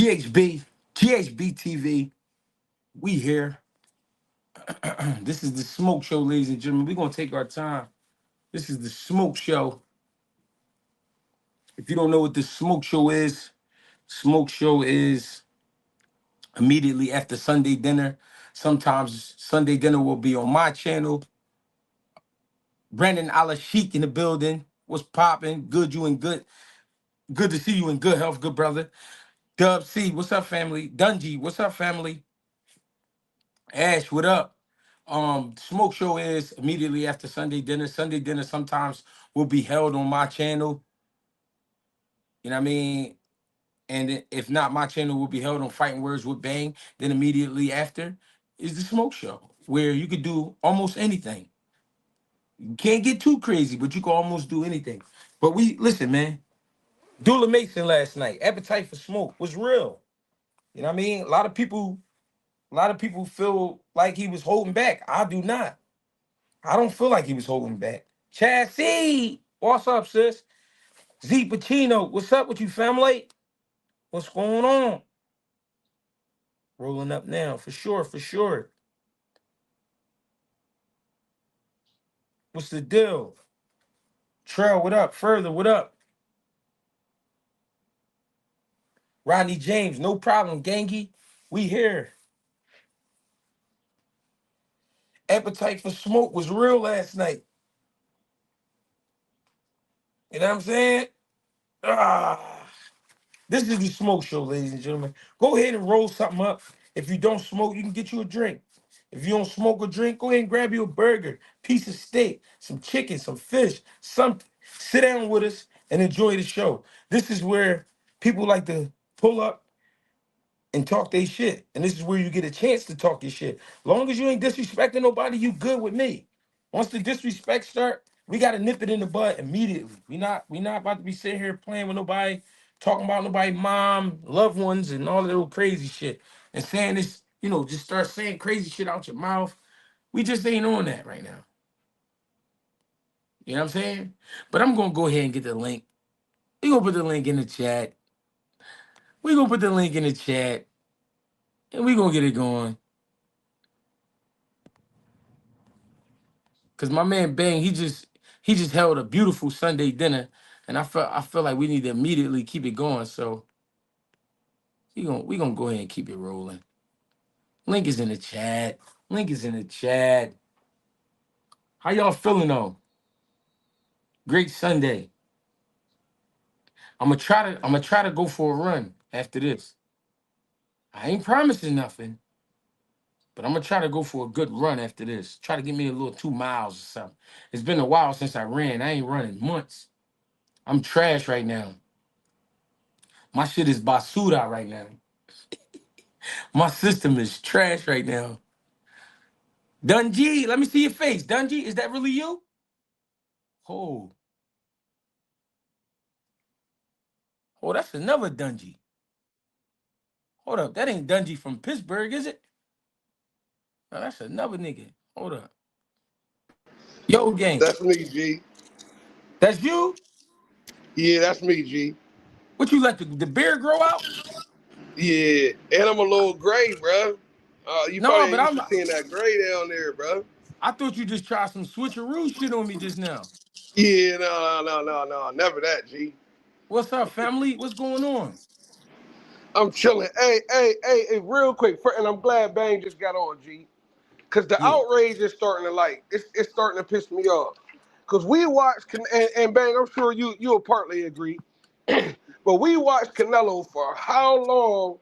GHB TV. We here. This is the Smoke Show, ladies and gentlemen. We're gonna take our time. This is the Smoke Show. If you don't know what the Smoke Show is immediately after Sunday dinner. Sometimes Sunday dinner will be on my channel. Brandon Alashik in the building. What's popping? Good, you in good. Good to see you in good health, good brother. Dub C, what's up, family? Dungy, what's up, family? Ash, what up? Smoke Show is immediately after Sunday dinner. Sunday dinner sometimes will be held on my channel. You know what I mean? And if not, my channel will be held on Fighting Words with Bang. Then immediately after is the Smoke Show, where you could do almost anything. You can't get too crazy, but you can almost do anything. But listen, man. Dula Mason last night, appetite for smoke was real. You know what I mean? A lot of people feel like he was holding back. I do not. I don't feel like he was holding back. Chassis, what's up, sis? Z Pacino, what's up with you, family? What's going on? Rolling up now, for sure, for sure. What's the deal? Trail, what up? Further, what up? Rodney James, no problem, gangy. We here. Appetite for smoke was real last night. You know what I'm saying? Ah. This is the Smoke Show, ladies and gentlemen. Go ahead and roll something up. If you don't smoke, you can get you a drink. If you don't smoke or drink, go ahead and grab you a burger, piece of steak, some chicken, some fish, something. Sit down with us and enjoy the show. This is where people like to pull up and talk their shit. And this is where you get a chance to talk your shit. Long as you ain't disrespecting nobody, you good with me. Once the disrespect start, we gotta nip it in the bud immediately. We not about to be sitting here playing with nobody, talking about nobody mom, loved ones, and all that little crazy shit. And saying this, just start saying crazy shit out your mouth. We just ain't on that right now. You know what I'm saying? But I'm gonna go ahead and get the link. We gonna put the link in the chat. We gonna put the link in the chat, and we gonna get it going. Cause my man Bang, he just held a beautiful Sunday dinner, and I feel like we need to immediately keep it going. So we gonna go ahead and keep it rolling. Link is in the chat. Link is in the chat. How y'all feeling though? Great Sunday. I'm gonna try to go for a run after this. I ain't promising nothing, but I'm gonna try to go for a good run after this. Try to get me a little 2 miles or something. It's been a while since I ran. I ain't running months. I'm trash right now. My shit is basura right now. My system is trash right now. Dungy, let me see your face. Dungy, is that really you? Oh, oh, that's another Dungy. Hold up, that ain't Dungy from Pittsburgh, is it? No, that's another nigga. Hold up. Yo, gang, That's me, G. that's you? Yeah, that's me, G. What you let the beard grow out? Yeah, and I'm a little gray, bro. You No, probably but ain't used to seeing that gray down there, bro. I thought you just tried some switcheroo shit on me just now. Yeah, no, never that, G. What's up, family? What's going on? I'm chilling. Hey, real quick, and I'm glad Bang just got on, G. Cause the Yeah. outrage is starting to it's starting to piss me off. Cause we watched and Bang, I'm sure you'll partly agree, but we watched Canelo for how long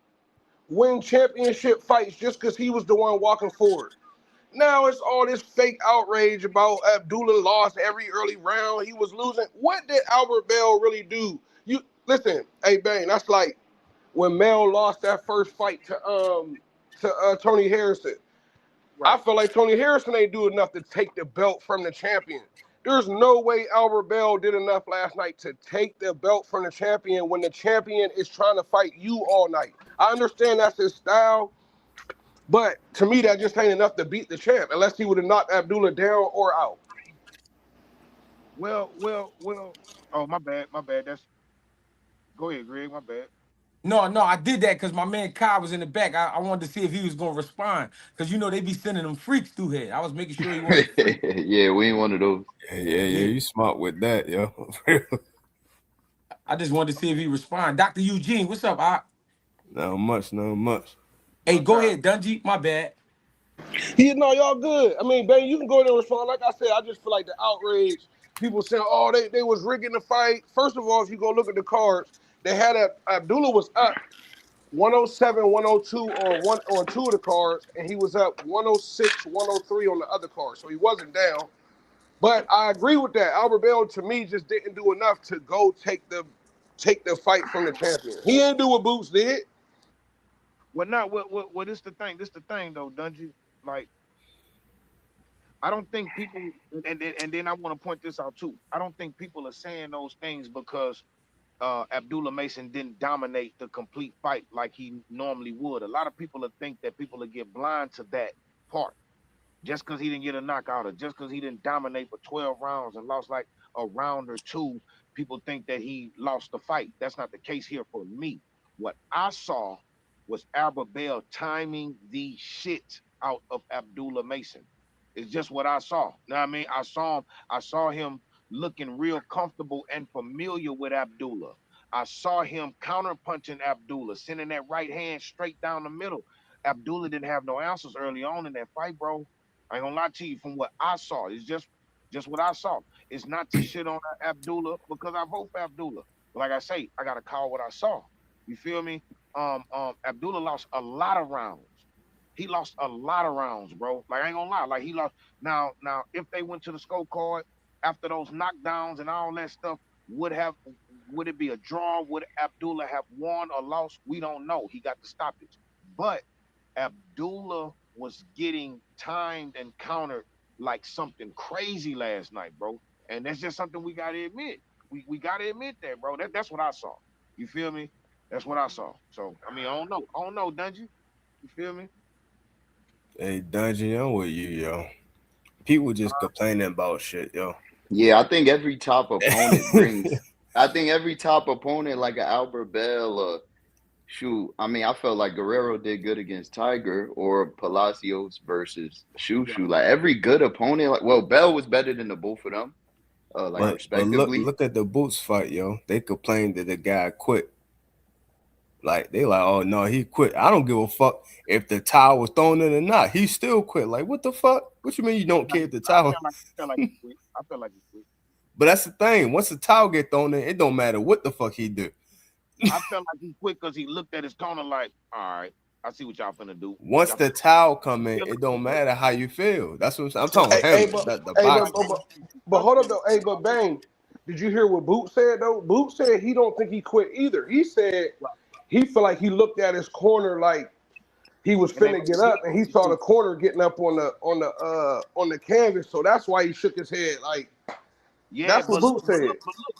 win championship fights just because he was the one walking forward. Now it's all this fake outrage about Abdullah lost every early round. He was losing. What did Albert Bell really do? You listen, hey Bang, that's like when Mel lost that first fight to Tony Harrison. I Right. feel like Tony Harrison ain't do enough to take the belt from the champion. There's no way Albert Bell did enough last night to take the belt from the champion when the champion is trying to fight you all night. I understand that's his style, but to me, that just ain't enough to beat the champ unless he would have knocked Abdullah down or out. Well. Oh, my bad. My bad. That's Go ahead, Greg. My bad. No, I did that because my man Kai was in the back. I wanted to see if he was gonna respond. Cause they be sending them freaks through here. I was making sure he wasn't a freak. Yeah, we ain't one of those. Yeah, Yeah. you smart with that, yo. I just wanted to see if he respond. Dr. Eugene, what's up? Not much, not much. Hey, No go doubt. ahead, Dungy. My bad. Yeah, no, y'all good. I mean, Bang, you can go there and respond. Like I said, I just feel like the outrage. People saying, oh, they was rigging the fight. First of all, if you go look at the cards, they had Abdullah was up 107, 102 on two of the cards, and he was up 106, 103 on the other card. So he wasn't down. But I agree with that. Albert Bell to me just didn't do enough to go take the fight from the champion. He didn't do what Boots did. Well, not what is the thing? This the thing though, Dungy. Like, I don't think people, and then I want to point this out too. I don't think people are saying those things because Abdullah Mason didn't dominate the complete fight like he normally would. A lot of people think that people will get blind to that part. Just because he didn't get a knockout or just because he didn't dominate for 12 rounds and lost like a round or two, people think that he lost the fight. That's not the case here for me. What I saw was Albert Bell timing the shit out of Abdullah Mason. It's just what I saw. You know what I mean? I saw him looking real comfortable and familiar with Abdullah. I saw him counterpunching Abdullah, sending that right hand straight down the middle. Abdullah didn't have no answers early on in that fight, bro. I ain't gonna lie to you. From what I saw, it's just what I saw. It's not to shit on Abdullah because I vote for Abdullah. But like I say, I gotta call what I saw. You feel me? Abdullah lost a lot of rounds. He lost a lot of rounds, bro. Like I ain't gonna lie. Like he lost. Now, if they went to the scorecard after those knockdowns and all that stuff, would it be a draw? Would Abdullah have won or lost? We don't know. He got the stoppage, but Abdullah was getting timed and countered like something crazy last night, bro. And that's just something we gotta admit. We gotta admit that, bro. That's what I saw. You feel me? That's what I saw. So I mean, I don't know. I don't know, Dungy. You feel me? Hey, Dungeon, I'm with you, yo. People just complaining about shit, yo. Yeah, I think every top opponent brings. I think every top opponent, like an Albert Bell, shoot. I mean, I felt like Guerrero did good against Tiger or Palacios versus Yeah. Shushu. Like every good opponent, like well, Bell was better than the both of them, like But look respectively. look at the Boots fight, yo. They complained that the guy quit. Like they like, oh no, he quit. I don't give a fuck if the towel was thrown in or not. He still quit. Like what the fuck? What you mean you don't care if the I towel? feel like he quit. I feel like he quit. But that's the thing. Once the towel get thrown in, it don't matter what the fuck he do. I felt like he quit because he looked at his corner like, all right, I see what y'all finna do. Once Y'all the towel come in, it don't matter how you feel. That's what I'm talking Hey, about hey, him. but The hey, boxing. but hold up though. Hey, but Bang, did you hear what Boot said though? Boot said he don't think he quit either. He said he felt like he looked at his corner like he was and then finna get up, and he saw the corner getting up on the canvas, so that's why he shook his head. Like yeah, that's what but look, Boot said.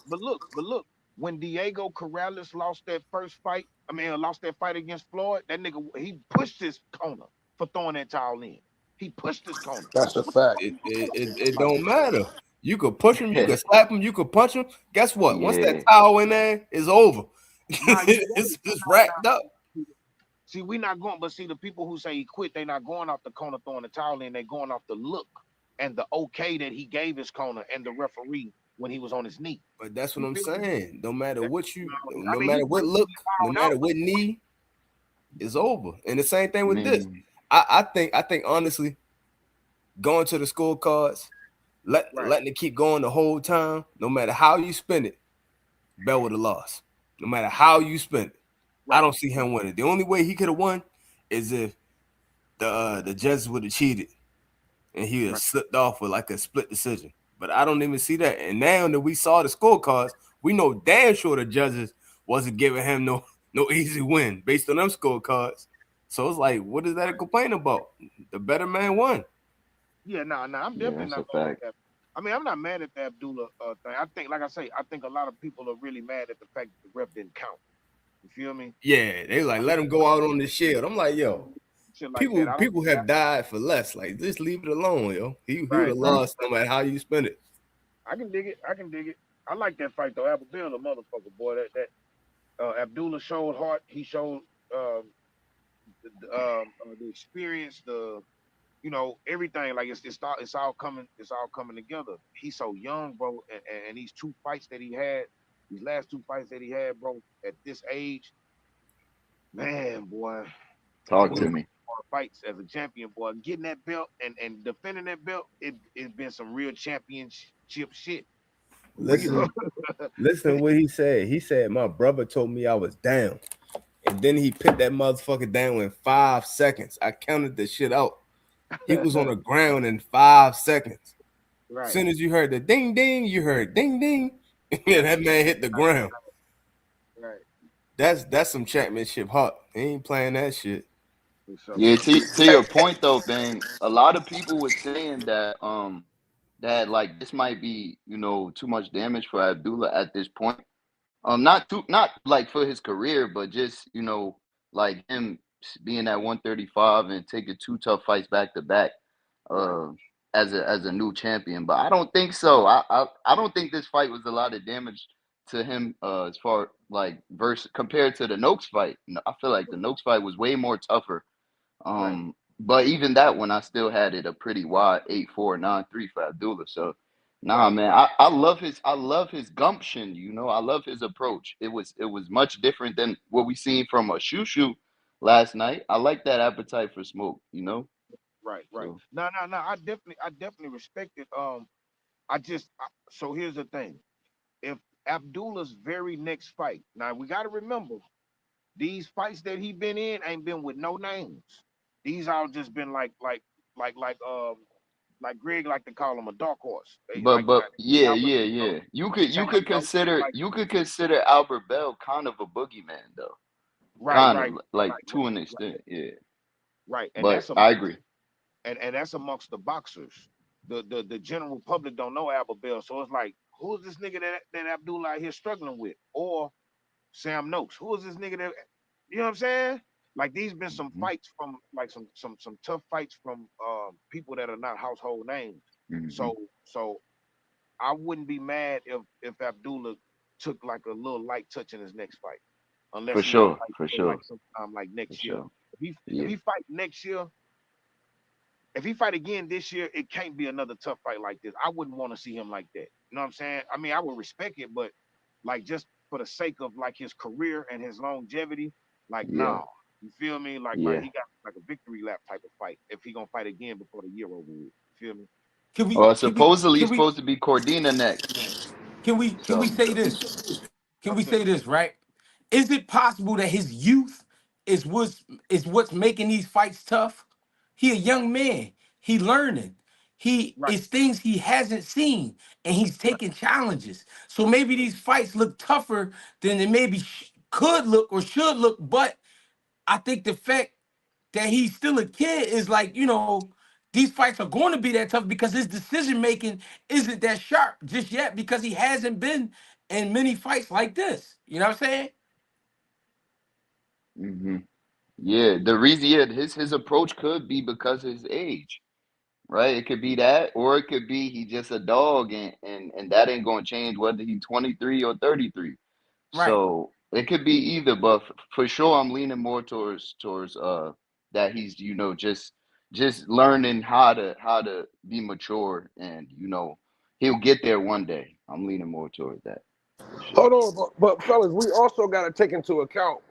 but look. When Diego Corrales lost that first fight, lost that fight against Floyd, that nigga he pushed his corner for throwing that towel in. He pushed his corner. That's a What the fact. fuck It like? don't matter. You could push him, you could slap him, you could punch him. Guess what? Once that Yeah, towel in there, it's over. Nah, you right. It's wrapped up. See, we not going, but see, the people who say he quit, they not going off the corner throwing the towel in. They going off the look and the okay that he gave his corner and the referee when he was on his knee. But that's what You I'm feel me? saying. No matter That- what you, I no mean, he matter what quit look, no all matter out. what knee, it's over. And the same thing with this. man. I think honestly, going to the scorecards, Right, letting it keep going the whole time, no matter how you spend it, Bell would have lost. No matter how you spend it. I right, don't see him winning. The only way he could have won is if the judges would have cheated and he would have right. slipped off with like a split decision. But I don't even see that. And now that we saw the scorecards, we know damn sure the judges wasn't giving him no easy win based on them scorecards. So it's like, what is that to complain about? The better man won. Yeah, nah. I'm Yeah, definitely that's a not mad at fact. that. I mean, I'm not mad at the Abdullah thing. I think, like I say, I think a lot of people are really mad at the fact that the ref didn't count. You feel me? Yeah, they like I let him go out on the shield. I'm like, yo, shit like that. people I don't. people have died for less. Like, just leave it alone, yo. He would Right, have right. lost no matter how you spend it. I can dig it. I can dig it. I like that fight though. Abel Bill, the motherfucker boy. That Abdullah showed heart. He showed uh, the experience, the everything. Like it's all coming together. He's so young, bro, and these two fights that he had, these last two fights that he had, bro, at this age, man, boy, Talk he to got me. more fights as a champion, boy. Getting that belt and defending that belt, it's been some real championship shit. Real. Listen, listen to what he said. He said, "My brother told me I was down, and then he put that motherfucker down in 5 seconds. I counted the shit out. He was on the ground in 5 seconds. As Right, soon as you heard the ding ding, you heard ding ding. Yeah, that man hit the ground. right. That's some championship heart. He ain't playing that shit. For sure. Yeah, to your point though, Bang, a lot of people were saying that like this might be, too much damage for Abdullah at this point. Not like for his career, but just, like him being at 135 and taking two tough fights back to back, Right, uh, as a new champion. But I don't think so. I don't think this fight was a lot of damage to him, as far like versus compared to the Noakes fight. I feel like the Noakes fight was way more tougher. right. But even that one, I still had it a pretty wide 8-4, 9-3 for Abdullah. So, nah, Right, man, right. I love his gumption. I love his approach. It was much different than what we seen from a Shushu last night. I like that appetite for smoke. Right, right. So No, no, no. I definitely respect it. So here's the thing. If Abdullah's very next fight, now we got to remember these fights that he been in ain't been with no names. These all just been like like um like Greg like to call him a dark horse. They but yeah, Albert, yeah, yeah. You Sam could Noakes, consider like you could consider Albert Bell kind of a boogeyman though. right, Kind right, of like right, to an right, extent, yeah. right. And But I agree. that's amongst the boxers. The general public don't know Albert Bell, so it's like, who's this nigga that Abdullah out here struggling with? Or Sam Noakes. Who is this nigga that you know what I'm saying? Like these been some Hmm. fights from like some tough fights from people that are not household names. Hmm. So I wouldn't be mad if Abdullah took like a little light touch in his next fight, unless For he want to sure, fight for again like sure, sometime like for next year. sure. If Yeah, he fight next year, if he fight again this year, it can't be another tough fight like this. I wouldn't want to see him like that. You know what I'm saying? I mean, I would respect it, but like just for the sake of like his career and his longevity, like yeah, nah. You feel me? Like yeah. he got like a victory lap type of fight if he gonna fight again before the year over with. You feel me? Can we Well, can we supposedly can it's we supposed to be Cordina next. can we So say this? Can we Okay. say this, right? Is it possible that his youth is what's making these fights tough? He a young man. He learning. He Right, is things he hasn't seen, and he's right, taking challenges. So maybe these fights look tougher than they maybe could look or should look. But I think the fact that he's still a kid is like, these fights are going to be that tough because his decision making isn't that sharp just yet because he hasn't been in many fights like this. You know what I'm saying? hmm yeah, the reason, yeah, his approach could be because of his age, right? It could be that, or it could be he just a dog, and that ain't gonna change whether he's 23 or 33. Right. So it could be either, but for sure, I'm leaning more towards that he's just learning how to be mature, and he'll get there one day. I'm leaning more towards that for sure. Hold on, but fellas, we also got to take into account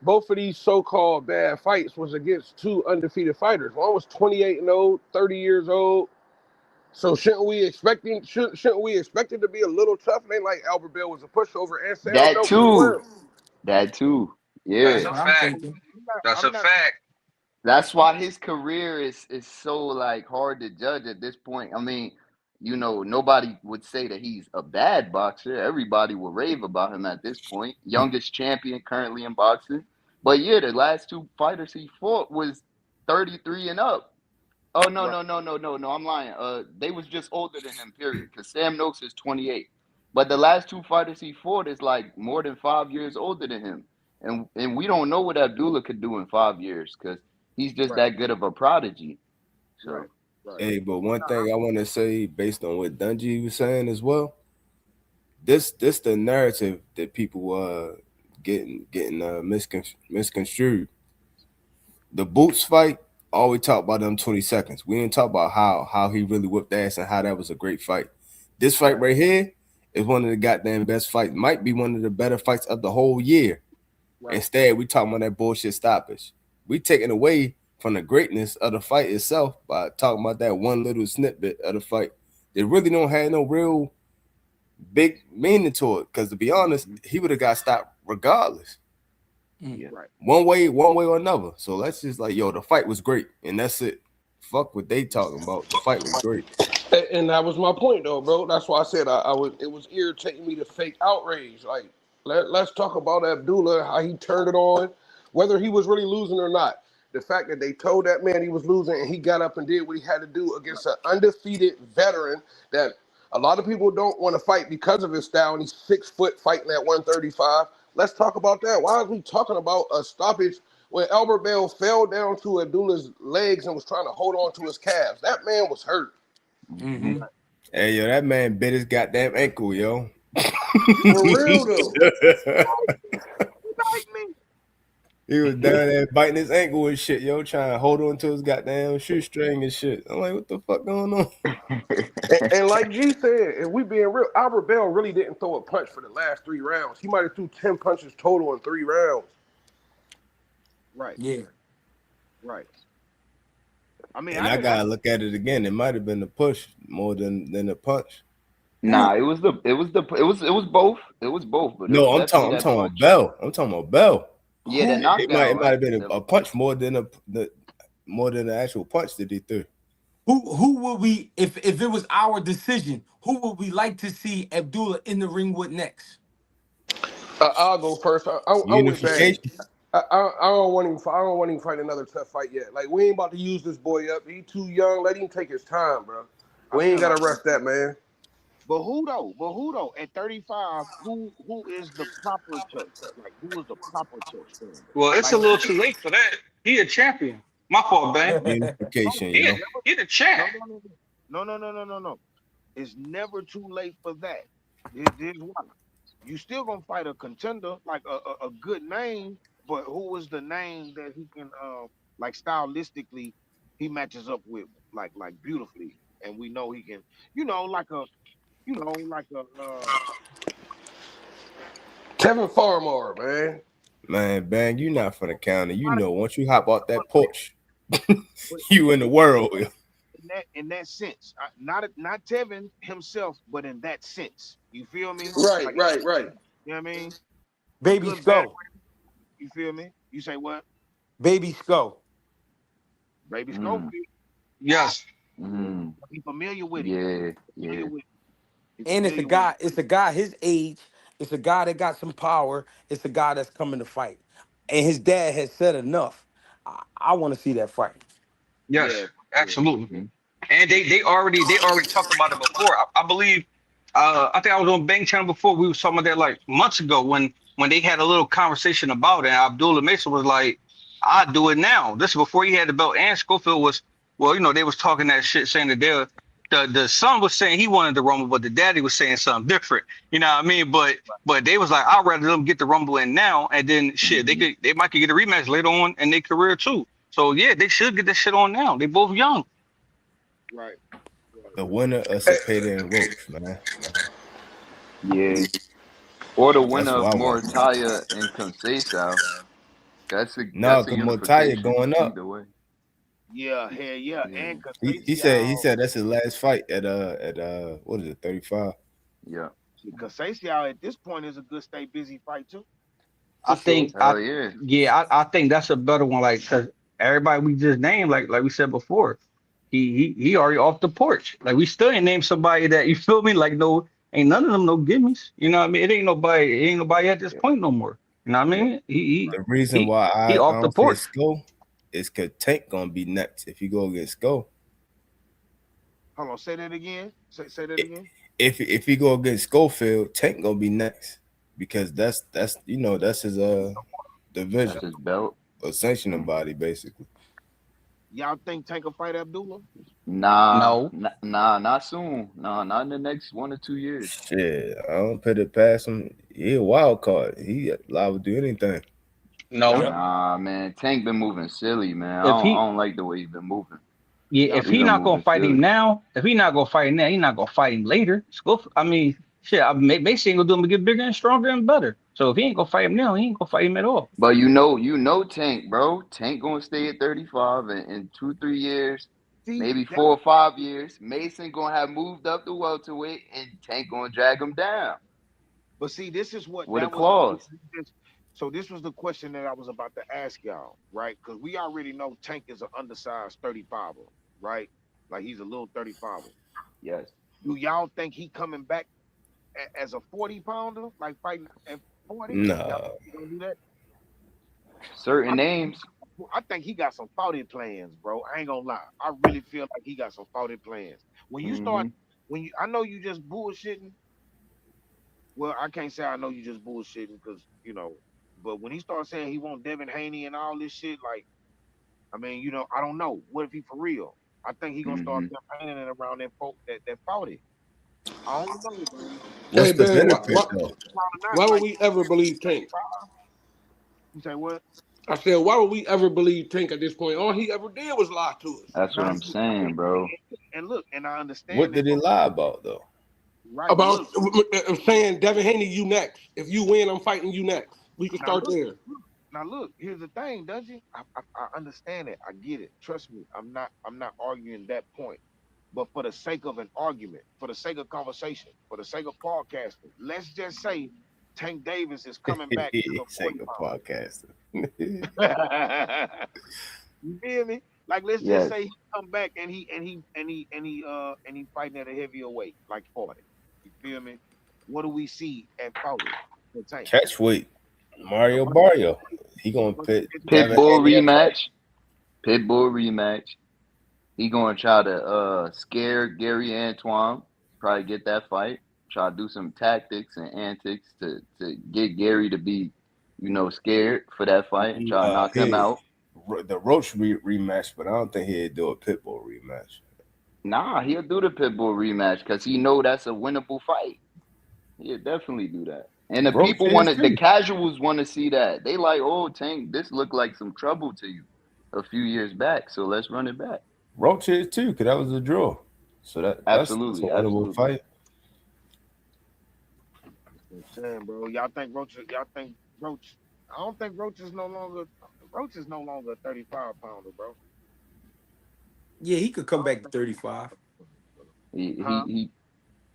both of these so-called bad fights was against two undefeated fighters. One was 28 and old, 30 years old. So shouldn't we expect it to be a little tough? It ain't like Albert Bell was a pushover and Sam That Noakes as too, well. that too, That's yeah. That's a what I'm fact. thinking. That's I'm a not. fact. That's why his career is so like hard to judge at this point. I mean, nobody would say that he's a bad boxer. Everybody will rave about him at this point. Youngest champion currently in boxing. But yeah, the last two fighters he fought was 33 and up. Oh no, Right, no, no, no, no, no. I'm lying. They was just older than him, period. Because Sam Noakes is 28. But the last two fighters he fought is like more than 5 years older than him. And we don't know what Abdullah could do in 5 years because he's just right, that good of a prodigy. right, So right. Hey, but one Nah, thing I want to say based on what Dungy was saying as well, this the narrative that people misconstrued. The Boots fight, all we talk about them 20 seconds. We didn't talk about how he really whipped ass and how that was a great fight. This fight right here is one of the goddamn best fights. Might be one of the better fights of the whole year. Right. Instead, we talking about that bullshit stoppage. We taking away from the greatness of the fight itself by talking about that one little snippet of the fight. They really don't have no real big meaning to it. Because to be honest, he would have got stopped regardless. Right. One way or another. So let's just like, yo, the fight was great, and that's it. Fuck what they talking about. The fight was great. And that was my point, though, bro. That's why I said I was. It was irritating me to fake outrage. Like, let's talk about Abdullah, how he turned it on, whether he was really losing or not. The fact that they told that man he was losing, and he got up and did what he had to do against an undefeated veteran that a lot of people don't want to fight because of his style, and he's 6 foot fighting at 135. Let's talk about that. Why are we talking about a stoppage when Albert Bell fell down to Abdullah's legs and was trying to hold on to his calves? That man was hurt. Mm-hmm. Hey, yo, that man bit his goddamn ankle, yo. For real, though. He was down there biting his ankle and shit, yo, trying to hold on to his goddamn shoestring and shit. I'm like, what the fuck going on? And like G said, if we being real, Albert Bell really didn't throw a punch for the last 3 rounds. He might have threw 10 punches total in 3 rounds. Right. Yeah. Right. I mean, And I gotta look at it again. It might have been the push more than the punch. Nah, it was both. It was both. But No, I'm talking about Bell. I'm talking about Bell. Yeah, the knockdown. It might have been a punch more than the actual punch that he threw. Who would we, if it was our decision, who would we like to see Abdullah in the ring with next? I'll go first. I'm with Bang. Unification. I don't want him. I don't want him to fight another tough fight yet. Like, we ain't about to use this boy up. He too young. Let him take his time, bro. We ain't gotta rush that, man. But who though? At 35, who is the proper choice? Like, who is the proper choice for him? Well, it's a little too late for that. He a champion. My fault, man. Unification, He yo. he the champ. No. It's never too late for that. Here's why. You still gonna fight a contender, like a good name, but who is the name that he can like stylistically he matches up with like beautifully, and we know he can, like a Kevin Farmar, man. Man, Bang, you not from the county. You know, once you hop out that porch, you in the world. in that sense, not Tevin himself, but in that sense, you feel me? Right. You know what I mean? Baby Good, Skull. bad, you feel me? You say what? Baby Skull. Baby Skull. Yes. Be familiar with it. Yeah. And it's a guy his age. It's a guy that got some power. It's a guy that's coming to fight. And his dad has said enough. I want to see that fight. Yes. Yeah. Absolutely. And they already talked about it before. I believe. I think I was on Bang Channel before. We was talking about that like months ago when they had a little conversation about it. And Abdullah Mason was like, "I'll do it now." This is before he had the belt. And Schofield was, well, they was talking that shit, saying that the son was saying he wanted the Rumble, but the daddy was saying something different. You know what I mean? But they was like, I'd rather them get the Rumble in now, and then shit, they might could get a rematch later on in their career too. So yeah, they should get this shit on now. They both young. Right. The winner of Cepeda and Roach, man. Yeah. Or the winner what of I want. Moritaya and Conceição. That's a Moritaya going up. either way. Yeah, hell yeah. And He said that's his last fight at what is it, 35? Yeah. Conceição at this point is a good stay busy fight too. I think. Hell yeah. I think that's a better one. Like, cause everybody we just named, like we said before, he already off the porch. Like, we still ain't named somebody that, you feel me? Like, no, ain't none of them no gimmies. You know what I mean? It ain't nobody at this point no more. You know what I mean? The reason why I off the don't porch. say Skull is because Tank gonna be next if you go against Skull. Hold on, say that again. Say that again. If he go against Schofield, Tank gonna be next because that's his division. That's his belt. Or sanctioning body, basically. Y'all think Tank will fight Abdullah? Nah, not soon. Nah, not in the next 1 or 2 years. Shit, I don't put it past him. He a wild card. He liable to do anything. Y'all, No, Yep. Nah, man, Tank been moving silly, man. if I he don't like the way he been moving. yeah, y'all if He he been not gonna moving fight him silly. now, if he not gonna fight him now, he not gonna fight him later. Just go. I mean, shit. Basically, ain't gonna do him to get bigger and stronger and better. So if he ain't gonna fight him now, he ain't gonna fight him at all. But you know Tank, bro. Tank gonna stay at 35 in 2, 3 years, see maybe that, 4 or 5 years. Mason gonna have moved up the welterweight, and Tank gonna drag him down but see, this is what with a that was. clause. So this was the question that I was about to ask y'all, right? Because we already know Tank is an undersized 35er, right? Like he's a little 35er. Yes. Do y'all think he coming back as a 40 pounder, like fighting at 40? Y'all Nah. think he gonna do that? Certain I think names. I think he got some thoughted plans, bro. I ain't gonna lie. I really feel like he got some thoughted plans. When you start, Hmm. I know you just bullshitting. Well, I can't say I know you just bullshitting because but when he starts saying he want Devin Haney and all this shit, like, I mean, I don't know. What if he for real? I think he gonna start Hmm. campaigning around them folk that fought it. I don't know, man. What's Hey, the man, benefit though? Probably not why would like we ever believe Tank? you say what? I said, why would we ever believe Tank at this point? All he ever did was lie to us That's what Now, I'm saying, bro. and look, and I What understand did that, they but lie about though? right, but about look, I'm saying, Devin Haney, you next. If you win, I'm fighting you next. We can now start look, there. now look. Here's the thing, does you? I understand it. I get it. Trust me. I'm not arguing that point. But for the sake of an argument, for the sake of conversation, for the sake of podcasting, let's just say Tank Davis is coming back as a Say 40 a podcaster. pounder. You feel me? Like let's just Yes. say he come back and he fighting at a heavier weight, like 40. You feel me? What do we see at 40 for Tank? Catch weight. Mario Amongst Barrio. He gonna amongst pit his weight Devin class. Pitbull Haney up there. rematch. Pitbull rematch. He gonna try to scare Gary Antoine. Probably get that fight. Try to do some tactics and antics to get Gary to be, scared for that fight and try to knock him He out. the Roach rematch, but I don't think he'd do a Pitbull rematch. Nah, he'll do the Pitbull rematch because he know that's a winnable fight. He'll definitely do that. And the Roach people is the too. casuals want to see that. They like, oh, Tank, this looked like some trouble to you a few years back, so let's run it back. Roach is too, because that was a draw. So that's a Absolutely, winnable absolutely. fight. I'm saying, bro. Y'all think Roach? I don't think Roach is no longer a 35 pounder, bro. Yeah, he could I come don't back to think, 35. He he huh? he.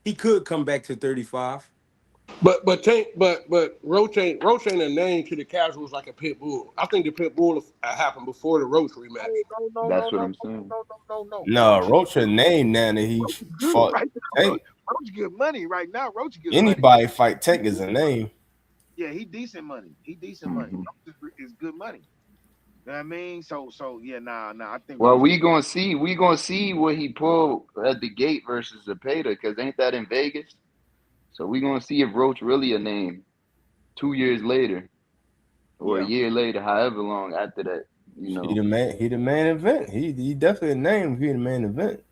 He could come back to 35. But Tank, but Roach ain't a name to the casuals like a pit bull. I think the pit bull happened before the Roach No, rematch. no, no, no, That's what no, I'm saying. no, no, no, no. No, Roach a name now that he Roach is good fought right now. Tank. Roach good money right now. Roach good money. Anybody fight He Tank is a decent money. name. Yeah, he decent money. He decent money. Hmm. Roach is good money. You know what I mean? So yeah, nah. I think Well, Roach we gonna gonna see. We gonna see what he pulled at the gate versus Zepeda, because ain't that in Vegas? So we gonna see if Roach really a name 2 years later or a yeah, year later, however long after that. He the man. He the main event. He definitely a name. If he the main event.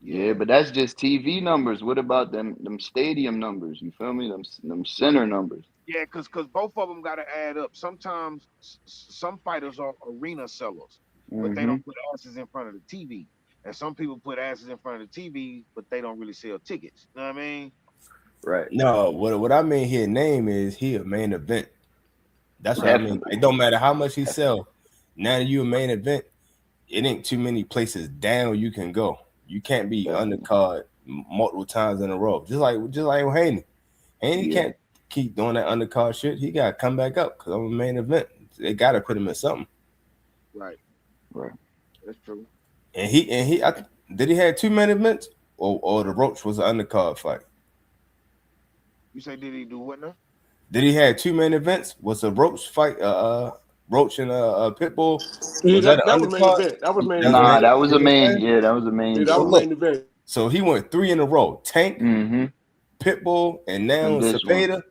Yeah, yeah. but that's just TV numbers. What about them stadium numbers? You feel me? Them Right. center numbers. Yeah, cause both of them got to add up. Sometimes some fighters are arena sellers, but they Hmm. don't put asses in front of the TV. And some people put asses in front of the TV, but they don't really sell tickets. You know what I mean? Right. No, what I mean here name is he a main event. That's what I Right. mean. Definitely. It don't matter how much he Definitely. sell. Now that you a main event, it ain't too many places down you can go. You can't be Definitely. undercard multiple times in a row. Just like with Haney. Haney Yeah. can't keep doing that undercard shit. He gotta come back up because I'm a main event. They gotta put him in something. Right. Right. That's true. Did he have two main events or the Roach was an undercard fight? You say did he do what now? Did he have two main events? Was a Roach fight Roach and Pitbull? Yeah, Was that that an was main undercard? event. That was main That was event. Nah, main that was a event. main. Yeah, that was a Yeah, main that So was joint. main look, event. so he went three in a row. Tank, Hmm. Pitbull, and now And this one. Cepeda.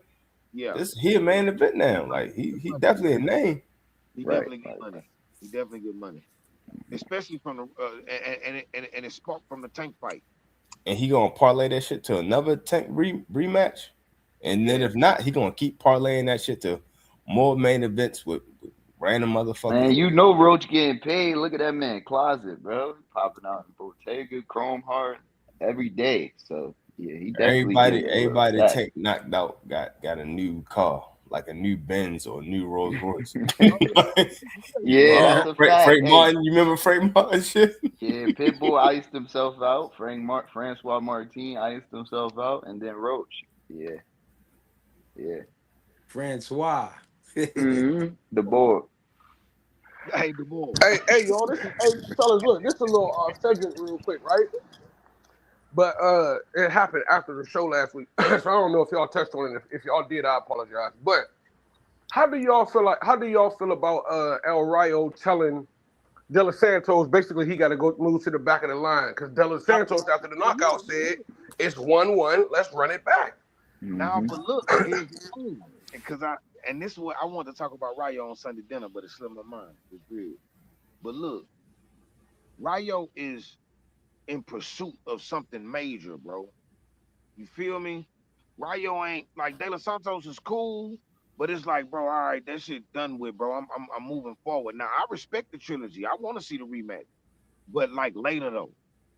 Yeah. He a main event now. Like he definitely a name. He Right. definitely get Right. money. He definitely get money, especially from the and it sparked from the tank fight. And he gonna parlay that shit to another Tank rematch And then Yeah. if not, he gonna keep parlaying that shit to more main events with random Man, motherfuckers. you know Roach getting paid. Look at that man closet, bro. Popping out in Bottega, Chrome Heart every day. So yeah, he definitely Everybody, getting a little everybody that sack. Tank knocked out got a new car, like a new Benz or a new Rolls Royce. Oh yeah. Yeah, that's a fact. Frank Hey, Martin, you remember Frank Martin shit? yeah, Pitbull iced himself out. Francois Martin iced himself out, and then Roach. Yeah, yeah. Francois. The board. Hey, the boy. Hey, y'all, hey, fellas, look, this is a little segment real quick, right? But it happened after the show last week, so I don't know if y'all touched on it. If y'all did, I apologize. But how do y'all feel like? How do y'all feel about El Rayo telling De Los Santos basically he got to go move to the back of the line because De Los Now, Santos after the but look, knockout said it's 1-1. Let's run it back. now, Hmm. but look, here's the thing, because and this is what I want to talk about Rayo on Sunday dinner, but it slipped my mind. It's weird. But look, Rayo is in pursuit of something major, bro. You feel me? Rayo ain't like De Los Santos is cool, but it's like, bro, all right, that shit done with, bro. I'm moving forward. Now I respect the trilogy. I want to see the rematch, but like later though.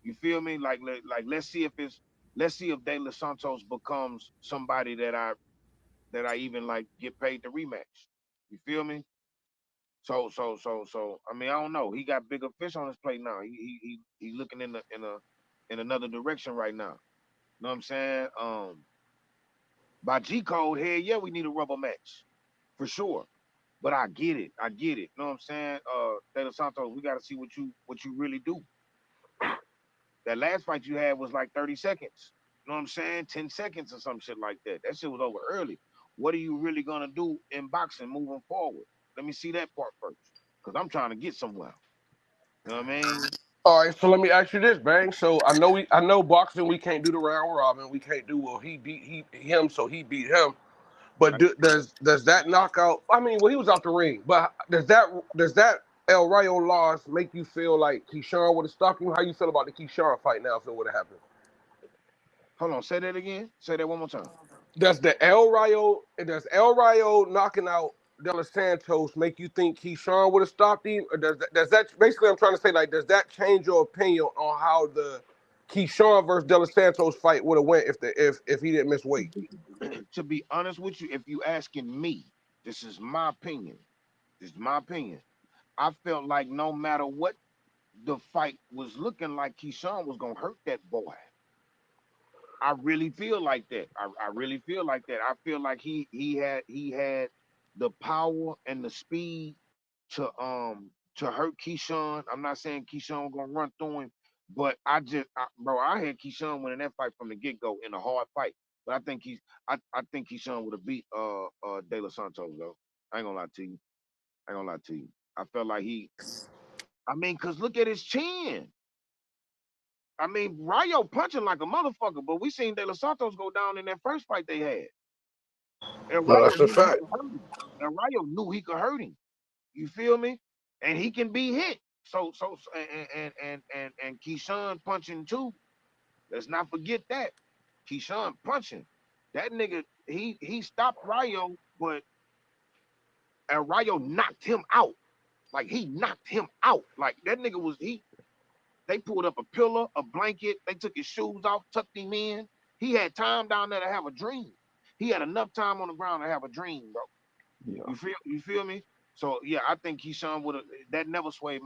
You feel me? Like let's see if De Los Santos becomes somebody that I even like get paid the rematch. You feel me? So. I mean, I don't know. He got bigger fish on his plate now. He looking in another direction right now. You know what I'm saying? By G code, here, yeah, we need a rubber match for sure. But I get it. I get it. You know what I'm saying? De Los Santos, we got to see what you really do. That last fight you had was like 30 seconds. You know what I'm saying? 10 seconds or some shit like that. That shit was over early. What are you really gonna do in boxing moving forward? Let me see that part first. Cause I'm trying to get somewhere. You know what I mean? All right, so let me ask you this, Bang. So I know boxing we can't do the round robin. We can't do well. He beat him, so he beat him. But does that knockout? I mean, well, he was out the ring, but does that El Rayo loss make you feel like Keyshawn would have stopped him? How you feel about the Keyshawn fight now if it would have happened? Hold on, say that again. Say that one more time. Does El Rayo knocking out De Los Santos make you think Keyshawn would have stopped him, or does that basically I'm trying to say like does that change your opinion on how the Keyshawn versus De Los Santos fight would have went if he didn't miss To weight? be, to be honest with you, if you asking me, this is my opinion. This is my opinion. I felt like no matter what the fight was looking like, Keyshawn was gonna hurt that boy. I really feel like that. I really feel like that. I feel like he had the power and the speed to hurt Keyshawn. I'm not saying Keyshawn gonna run through him, but bro, I had Keyshawn winning that fight from the get go in a hard fight. But I think Keyshawn would have beat De Los Santos though. I ain't gonna lie to you. I ain't gonna lie to you. I felt like I mean, cause look at his chin. I mean, Rayo punching like a motherfucker, but we seen De Los Santos go down in that first fight they had. And No, Rayo that's a knew he fact. could hurt him. And Rayo knew he could hurt him. You feel me? And he can be hit. And Keyshawn punching too. Let's not forget that. Keyshawn punching. That nigga, he stopped Rayo, but and Rayo knocked him out. Like he knocked him out. Like that nigga was he They pulled up a pillar, a blanket. They took his shoes off, tucked him in. He had time down there to have a dream. He had enough time on the ground to have a dream, bro. Yeah. You feel me? So yeah, I think Keyshawn would have. That never swayed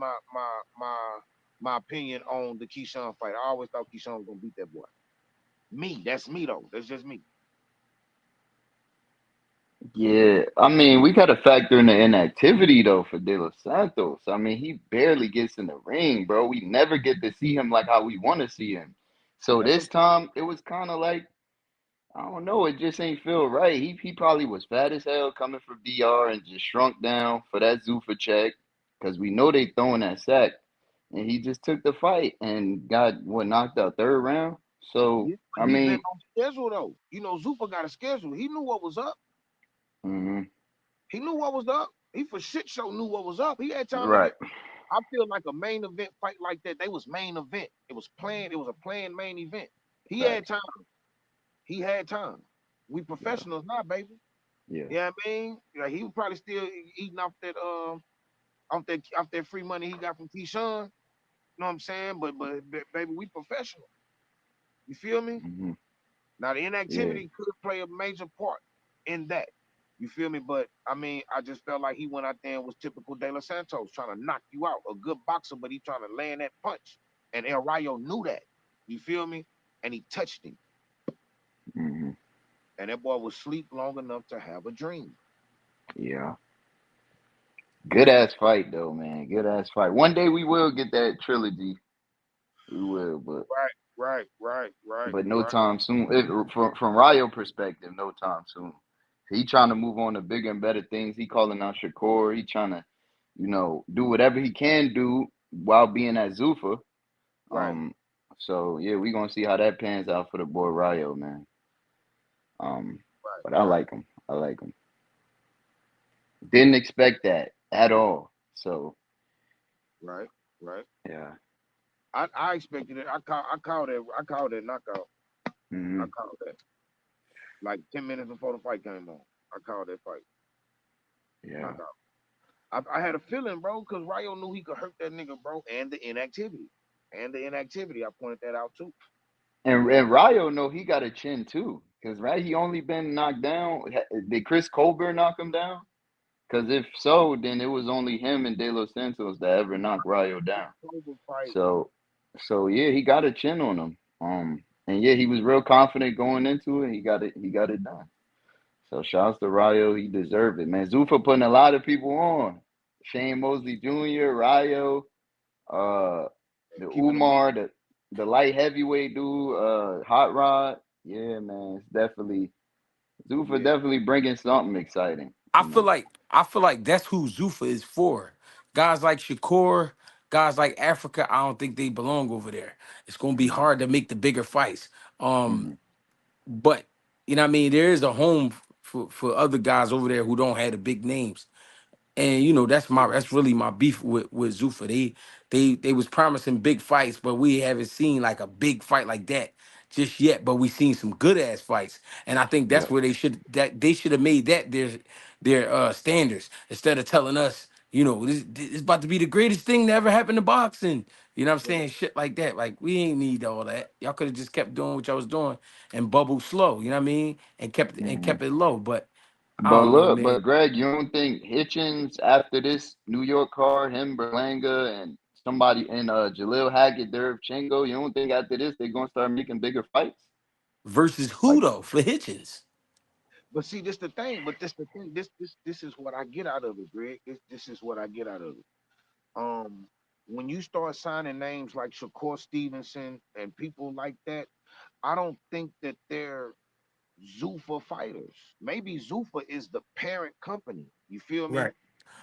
my opinion on the Keyshawn fight. I always thought Keyshawn was gonna beat that boy. That's me though. That's just me. Yeah, I mean, we got to factor in the inactivity though for De Los Santos. I mean, he barely gets in the ring, bro. We never get to see him like how we want to see him. So That's a this time, it was kind of like I don't know, it just ain't feel right. He probably was fat as hell coming from DR and just shrunk down for that Zuffa check because we know they throwing that sack, and he just took the fight and got what knocked out third round. So yeah, but I he been mean, on schedule though. You know, Zufa got a schedule. He knew what was up. mhm, He knew what was up. He for shit show knew what was up. He had time to right. get. I feel like a main event fight like that. They was main event. It was planned. It was a planned main event. He had Facts. time. He had time. We Yeah. professionals now, baby. Yeah. You know what I mean? Like he was probably still eating off that free money he got from Keyshawn. You know what I'm saying? But baby, we professional. You feel me? Hmm. Now the Yeah. inactivity could play a major part in that. You feel me? But I mean, I just felt like he went out there and was typical De Los Santos, trying to knock you out. A good boxer, but he trying to land that punch. And El Rayo knew that. You feel me? And he touched him. Hmm. And that boy was sleep long enough to have a dream. Yeah. Good ass fight though, man. Good ass fight. One day we will get that trilogy. We will, Right, right, right, right, but no right, time soon. From Rayo perspective, no time soon. He trying to move on to bigger and better things. He calling out Shakur. He trying to, do whatever he can do while being at Zuffa. right, Um, so yeah, we gonna see how that pans out for the boy Rayo, man. Um, right, but I right, like him. I like him. Didn't expect that at all. So right, right. yeah. I expected it. I called that knockout. I Hmm. called that. Like 10 minutes before the fight came on. I called that fight. Yeah. Knockout. I had a feeling, bro, because Rayo knew he could hurt that nigga, bro, and the inactivity. And the inactivity. I pointed that out too. You And know? and Rayo know he got a chin too, cause right he only been knocked down. Did Chris Colbert knock him down? Cause if so, then it was only him and De Los Santos that ever knocked Rayo down. October fight. So so yeah, he got a chin on him. And yeah, he was real confident going into it. He got it. He got it done. So shouts to Rayo. He deserved it, man. Zuffa putting a lot of people on. Shane Mosley Jr., Rayo, uh, the Keeping them busy. Umar, the light heavyweight dude, Hot Rod. Yeah, man, it's definitely Zuffa Yeah. definitely bringing something exciting. I You feel know. like I feel like that's who Zuffa is for. Guys like Shakur, guys like Africa, I don't think they belong over there. It's gonna be Hmm. hard to make the bigger fights. Hmm. But you know what I mean, there is a home for other guys over there who don't have the big names. And that's really my beef with Zuffa. They was promising big fights, but we haven't seen like a big fight like that just yet. But we seen some good ass fights, and I think that's Yep. where they should have made that their standards instead of telling us, this is about to be the greatest thing that ever happened to boxing. You know what I'm Yeah. saying? Shit like that. Like we ain't need all that. Y'all could have just kept doing what y'all was doing and bubbled slow. You know what I mean? And Hmm. kept it low. But I But don't know, look, man. but Greg, you don't think Hitchens after this New York card, him, Berlanga, and somebody in Jalil Hackett, Derek Chingo, you don't think after this they're gonna start making bigger fights? Versus who Like, though for Hitchens? But see, this the thing. But this the thing. This is what I get out of it, Greg. This is what I get out of it. Um, when you start signing names like Shakur Stevenson and people like that, I don't think that they're Zuffa fighters. Maybe Zuffa is the parent company. You feel me? Right.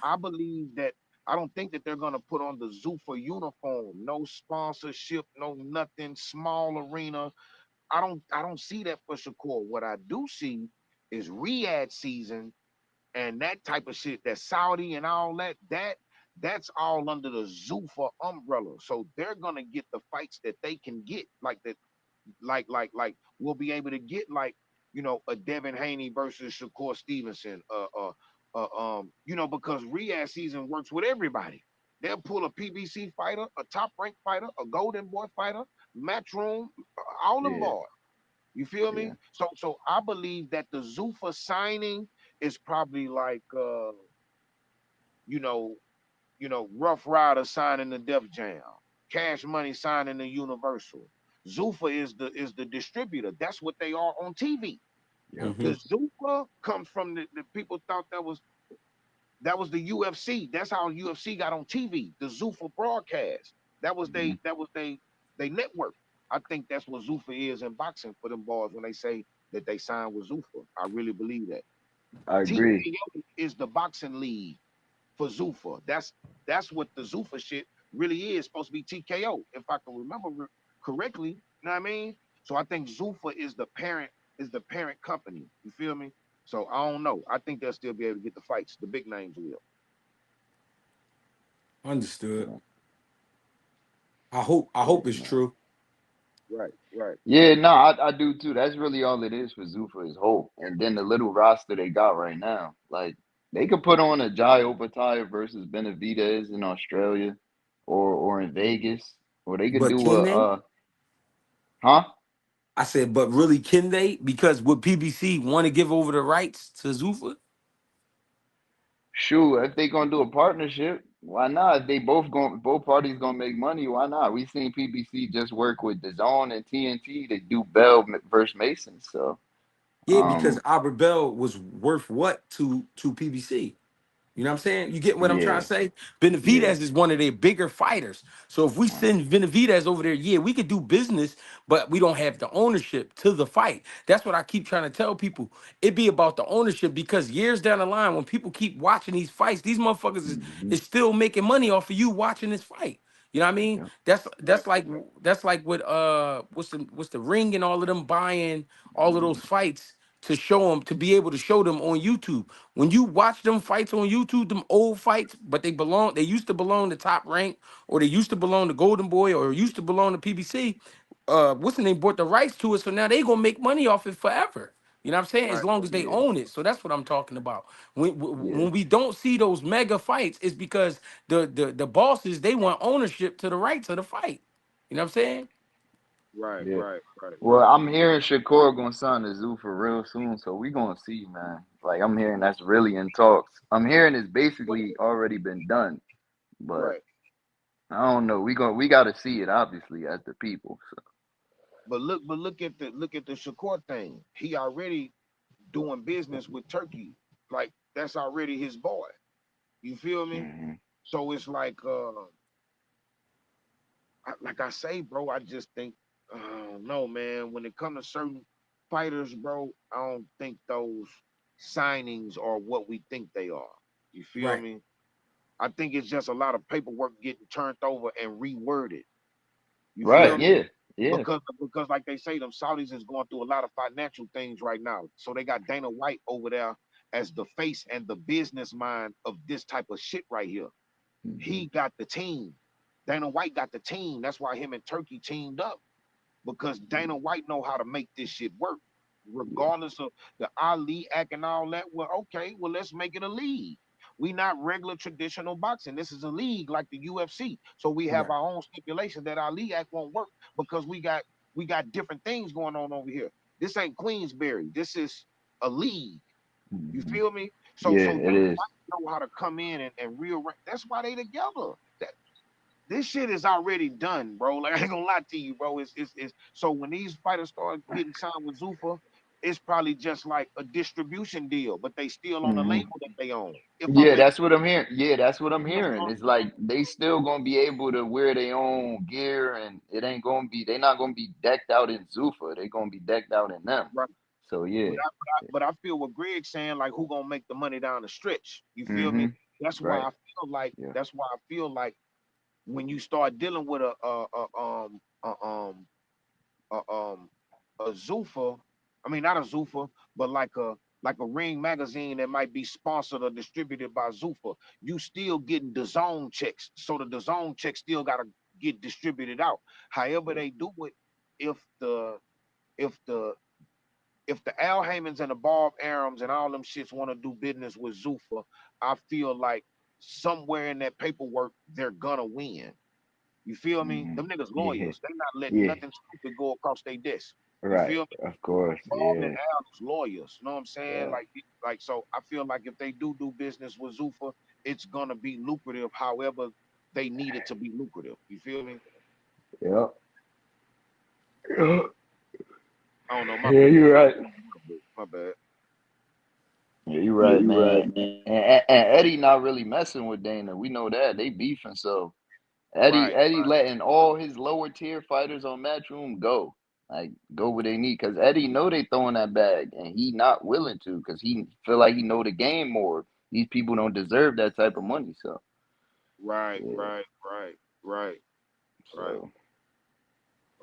I believe that I don't think that they're gonna put on the Zuffa uniform. No sponsorship, no nothing. Small arena. I don't see that for Shakur. What I do see is Riyadh season and that type of shit. That Saudi and all that. That's all under the Zuffa umbrella. So they're gonna get the fights that they can get, like that we'll be able to get like a Devin Haney versus Shakur Stevenson, because Riyadh season works with everybody. They'll pull a PBC fighter, a top ranked fighter, a Golden Boy fighter, Matchroom, all them yeah, boys. You feel yeah, me? So I believe that the Zuffa signing is probably like you know Rough Rider signing the Def Jam, Cash Money signing the Universal. Zuffa is the distributor. That's what they are on TV. yep. Hmm. The Zuffa comes from the people thought that was the UFC. That's how UFC got on TV. The Zuffa broadcast. That was Hmm. they network. I think that's what Zuffa is in boxing for them boys when they say that they signed with Zuffa. I really believe that. I agree. TKO is the boxing league for Zuffa. That's what the Zuffa shit really is supposed to be TKO, if I can remember correctly. You know what I mean? So I think Zuffa is the parent company. You feel me? So I don't know. I think they'll still be able to get the fights. The big names will. Understood. Yeah, I hope yeah, it's man. true. Right, right. Yeah, no, I do too. That's really all it is for Zuffa is hope. And then the little roster they got right now. Like they could put on a Jai Opetaia versus Benavidez in Australia or in Vegas. Or they could But do can a they? huh? I said, but really, can they? Because would PBC want to give over the rights to Zuffa? Sure, if they gonna do a partnership, why not? If they both parties gonna make money, why not? We seen PBC just work with DAZN and TNT to do Bell versus Mason. So Yeah, because um Albert Bell was worth what to PBC? You know what I'm saying? You get what I'm trying yeah, to say? yeah. Benavidez is one of their bigger fighters. So if we send Benavidez over there, yeah, we could do business, but we don't have the ownership to the fight. That's what I keep trying to tell people. It be about the ownership because years down the line, when people keep watching these fights, these motherfuckers Hmm. is still making money off of you watching this fight. You know what I mean? Yeah. That's Right. that's like that's like what what's the ring and all of them buying all of those Mhm. fights to show them to be able to show them on YouTube. When you watch them fights on YouTube, them old fights, but they used to belong to Top Rank, or they used to belong to Golden Boy, or used to belong to PBC. What's the name bought the rights to it, so now they gonna make money off it forever. You know what I'm saying? As Right. long as they Yeah, own it. So that's what I'm talking about. When yeah, when we don't see those mega fights, it's because the bosses they want ownership to the rights of the fight. You know what I'm saying? Right, yeah. right, right, Well, right. I'm hearing Shakur gonna sign the zoo for real soon, so we gonna see, man. Like I'm hearing that's really in talks. I'm hearing it's But basically already been done, but right. I don't know. We gotta see it obviously as the people. So But look at the Shakur thing. He already doing business with Turkey. Like that's already his boy. You feel me? hmm So it's like like I say, bro, I just think no man, when it comes to certain fighters, bro, I don't think those signings are what we think they are. You feel Right. me? I think it's just a lot of paperwork getting turned over and reworded. You right, feel Yeah. me? yeah, yeah. Because like they say, them Saudis is going through a lot of financial things right now. So they got Dana White over there as the face and the business mind of this type of shit right here. hmm He got the team. Dana White got the team. That's why him and Turkey teamed up because Dana White know how to make this shit work, Yeah. regardless of the Ali Act and all that. Well, okay, well let's make it a league. We not regular traditional boxing. This is a league like the UFC. So we have Right. our own stipulation that Ali Act won't work because we got different things going on over here. This ain't Queensberry. This is a league. You hmm feel me? So Yeah, so it Dana is. White know how to come in and rearrange. That's why they together. This shit is already done, bro. Like I ain't gonna lie to you, bro. It's so when these fighters start getting signed with Zuffa, it's probably just like a distribution deal, but they still on the hmm label that they own. If I'm Yeah, making that's what I'm hearing. Yeah, that's what I'm sense, hearing. It's like they still gonna be able to wear their own gear, and it ain't gonna be. They not gonna be decked out in Zuffa. They gonna be decked out in them. right? So But yeah. I feel what Greg's saying, like who gonna make the money down the stretch? You feel me? hmm That's why Right. I feel like Yeah. that's why I feel like when you start dealing with a a Zuffa, I mean not a Zuffa, but like a Ring magazine that might be sponsored or distributed by Zuffa, you still getting the zone checks. So the zone checks still gotta get distributed out. However Yeah. they do it, if the if the if the Al Haymans and the Bob Arams and all them shits want to do business with Zuffa, I feel like somewhere in that paperwork they're gonna win. You feel me? hmm Them niggas Yeah. lawyers. They not letting Yeah. nothing stupid go across their desk. You Right. feel me? Of course. Bob and Yeah. Al is lawyers. You know what I'm saying? Yeah. Like so. I feel like if they do business with Zuffa, it's gonna be lucrative. However, they need it to be lucrative. You feel me? Yep. Yeah. I don't know. My Yeah, bad. you're right. My bad. Yeah, you're Yeah, right, you man. right, man. And Eddie not really messing with Dana. We know that they beefing. So Eddie, Right, Eddie right, letting all his lower tier fighters on Matchroom go, like go where they need, because Eddie know they throwing that bag, and he not willing to, because he feel like he know the game more. These people don't deserve that type of money. So right, yeah, right, right, right, right, so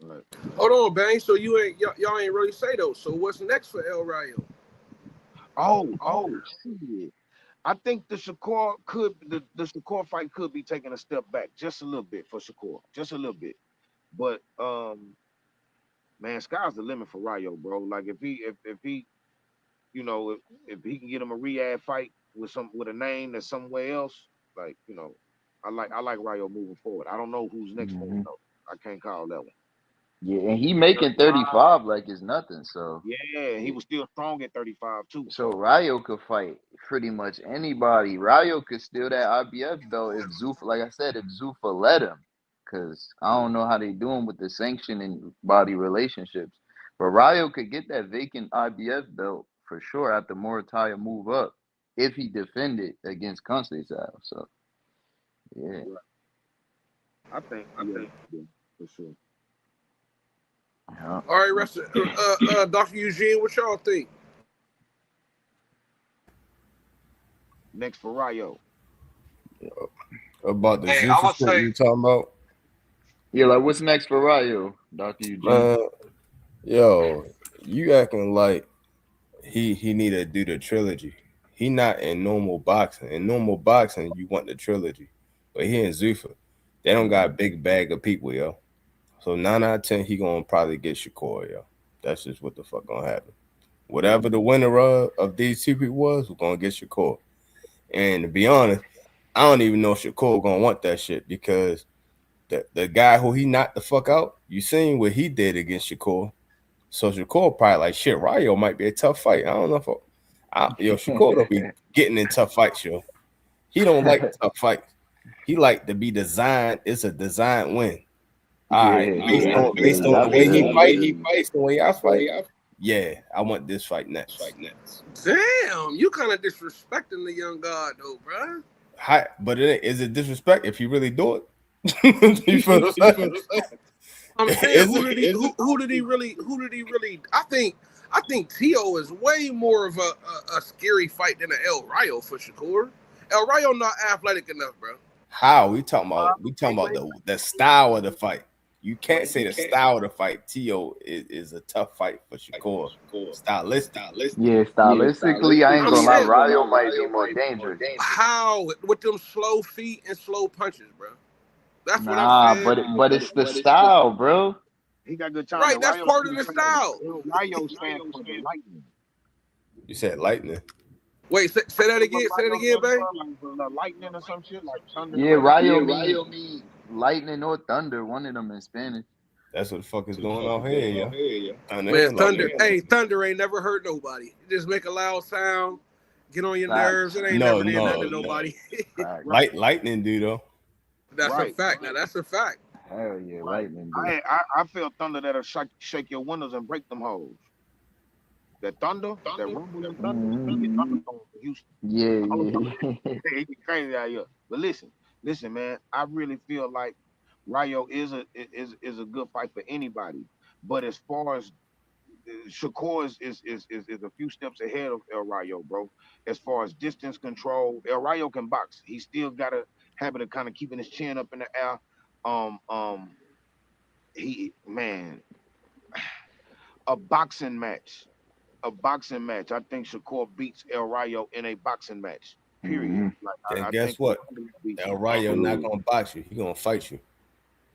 right. Hold on, Bang. So you ain't y'all ain't really say though. So what's next for El Rayo? Oh, shit. I think the Shakur fight could be taking a step back just a little bit for Shakur, just a little bit. But man, sky's the limit for Rayo, bro. Like if he if he can get him a rehab fight with a name that's somewhere else, like I like Rayo moving forward. I don't know who's next for him Hmm. though. I can't call that one. Yeah, and he making 35. 35 like it's nothing. So Yeah, he was still strong at 35 too. so So Rayo could fight pretty much anybody. Rayo could steal that IBF belt if Zuffa, like I said, if Zuffa let him. Cause I don't know how they doing with the sanction and body relationships. But Rayo could get that vacant IBF belt for sure after Morataya move up if he defended against Conceição. So yeah. right. I think yeah, for sure. Yeah. All right, rest Dr. Eugene, what y'all think? Next for Rayo. About the Hey, I Zuffa would shit say you talking about? Yeah, like what's next for Rayo, Dr. Eugene? Man, yo, you acting like he need to do the trilogy. He not in normal boxing. In normal boxing, you want the trilogy. But he in Zuffa. They don't got a big bag of people, yo. So 9 out of 10, he gonna probably get Shakur, yo. That's just what the fuck gonna happen. Whatever the winner of these two people was, we're gonna get Shakur. And to be honest, I don't even know if Shakur gonna want that shit because the guy who he knocked the fuck out, you seen what he did against Shakur. So Shakur probably like shit. Rayo might be a tough fight. I don't know if yo Shakur don't be getting in tough fights, yo. He don't like tough fights. He like to be designed. It's a design win. All right, Yeah, yeah, based on the I way he feel you. fight, based on the way I fight. Yeah, I want this fight next. Damn, you kind of disrespecting the young god though, bruh. Hi, but is it disrespect if you really do it? You feel what I'm saying? I'm saying Is it? who did he really? I think Tio is way more of a scary fight than an El Rayo for Shakur. El Rayo not athletic enough, bro. How we talking about? We talking about Wait, the style of the fight. You can't wait. say the style of the fight. Tio is a tough fight for Shakur. Stylistic. Yeah, stylistically, I ain't I'm gonna lie, saying Rayo might be more dangerous. how with them slow feet and slow punches, bro. That's what I'm Nah, saying. but it's the style, bro. He got good timing. Right, that's Rayo part of the style. Rayo stand for the lightning. You said lightning. Wait, say that again. Say that again, babe. Like lightning or some shit, like thunder. Yeah, Rayo mean lightning or thunder, one of them in Spanish. That's what the fuck is going on here, yo. Thunder Man, is thunder. lightning. Hey, thunder ain't never hurt nobody. You just make a loud sound, get on your nerves. Facts. It ain't No, never did nothing to no. nobody. Facts. Lightning do though. That's a Right. fact. Now that's a fact. Hell yeah, Right. lightning, dude. I feel thunder that'll shake your windows and break them holes. That thunder, that rumble and thunder, Mhm. Houston. Yeah, All of them, yeah. they crazy out here. But listen, man. I really feel like Rayo is a good fight for anybody. But as far as Shakur is a few steps ahead of El Rayo, bro. As far as distance control, El Rayo can box. He still got a habit of kind of keeping his chin up in the air. Um, um, he man, a boxing match, a boxing match. I think Shakur beats El Rayo in a boxing match. Period. Mhm. Like Then I guess think what? beats El him. Rayo not gonna box you. He gonna fight you.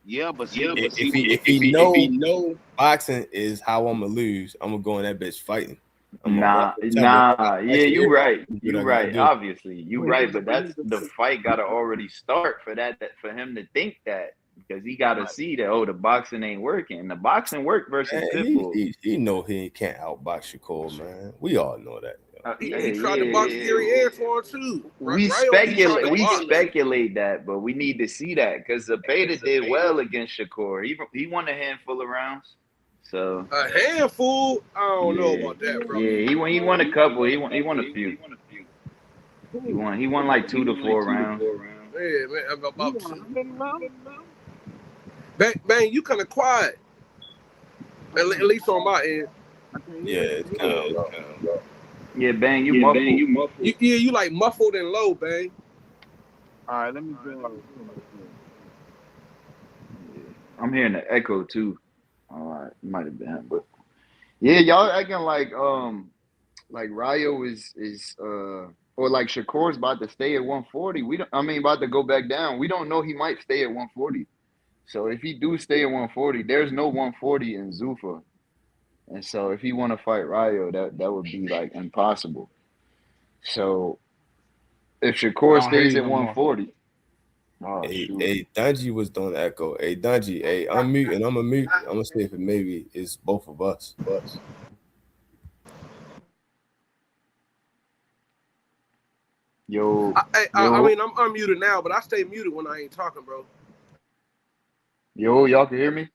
Yeah, but see, If he know boxing is how I'm gonna lose, I'm gonna go in that bitch fighting. I'm gonna walk and tell him, Yeah, you right. what You I gotta right. do. Obviously, you right. But that's the fight got to already start that for him to think that because he got to see that the boxing ain't working. The boxing work versus Man, Pitbull. he know he can't outbox Shakur, man. We all know that. He tried to box Gary Antoine too. We Rayo, he tried to box. speculate that, but we need to see that because Zapata did well against Shakur. He won a handful of rounds. So A handful. I don't know yeah, about that, bro. yeah, he won a couple. He won a few. He won like 2 to 4 rounds. Yeah, man, I'm about to. Bang, you kind of quiet. At least on my end. Yeah, it's kind of low. Yeah, Bang, you muffled. You like muffled and low, Bang. all right, let me go. I'm hearing the echo too. All right, might have been, but yeah, y'all acting like Rayo is or like Shakur's about to stay at 140. About to go back down. We don't know, he might stay at 140. So if he do stay at 140, there's no 140 in Zuffa. And so if he want to fight Rayo, that would be like impossible. So if I Shakur don't hear stays you at no more. 140, oh Hey, shoot, hey, Dungy was doing echo. Hey, Dungy, hey, unmute and I'm gonna mute. I'm gonna see if it maybe it's both of us. yo, I yo, mean, I'm unmuted now, but I stay muted when I ain't talking, bro. yo, y'all can hear me?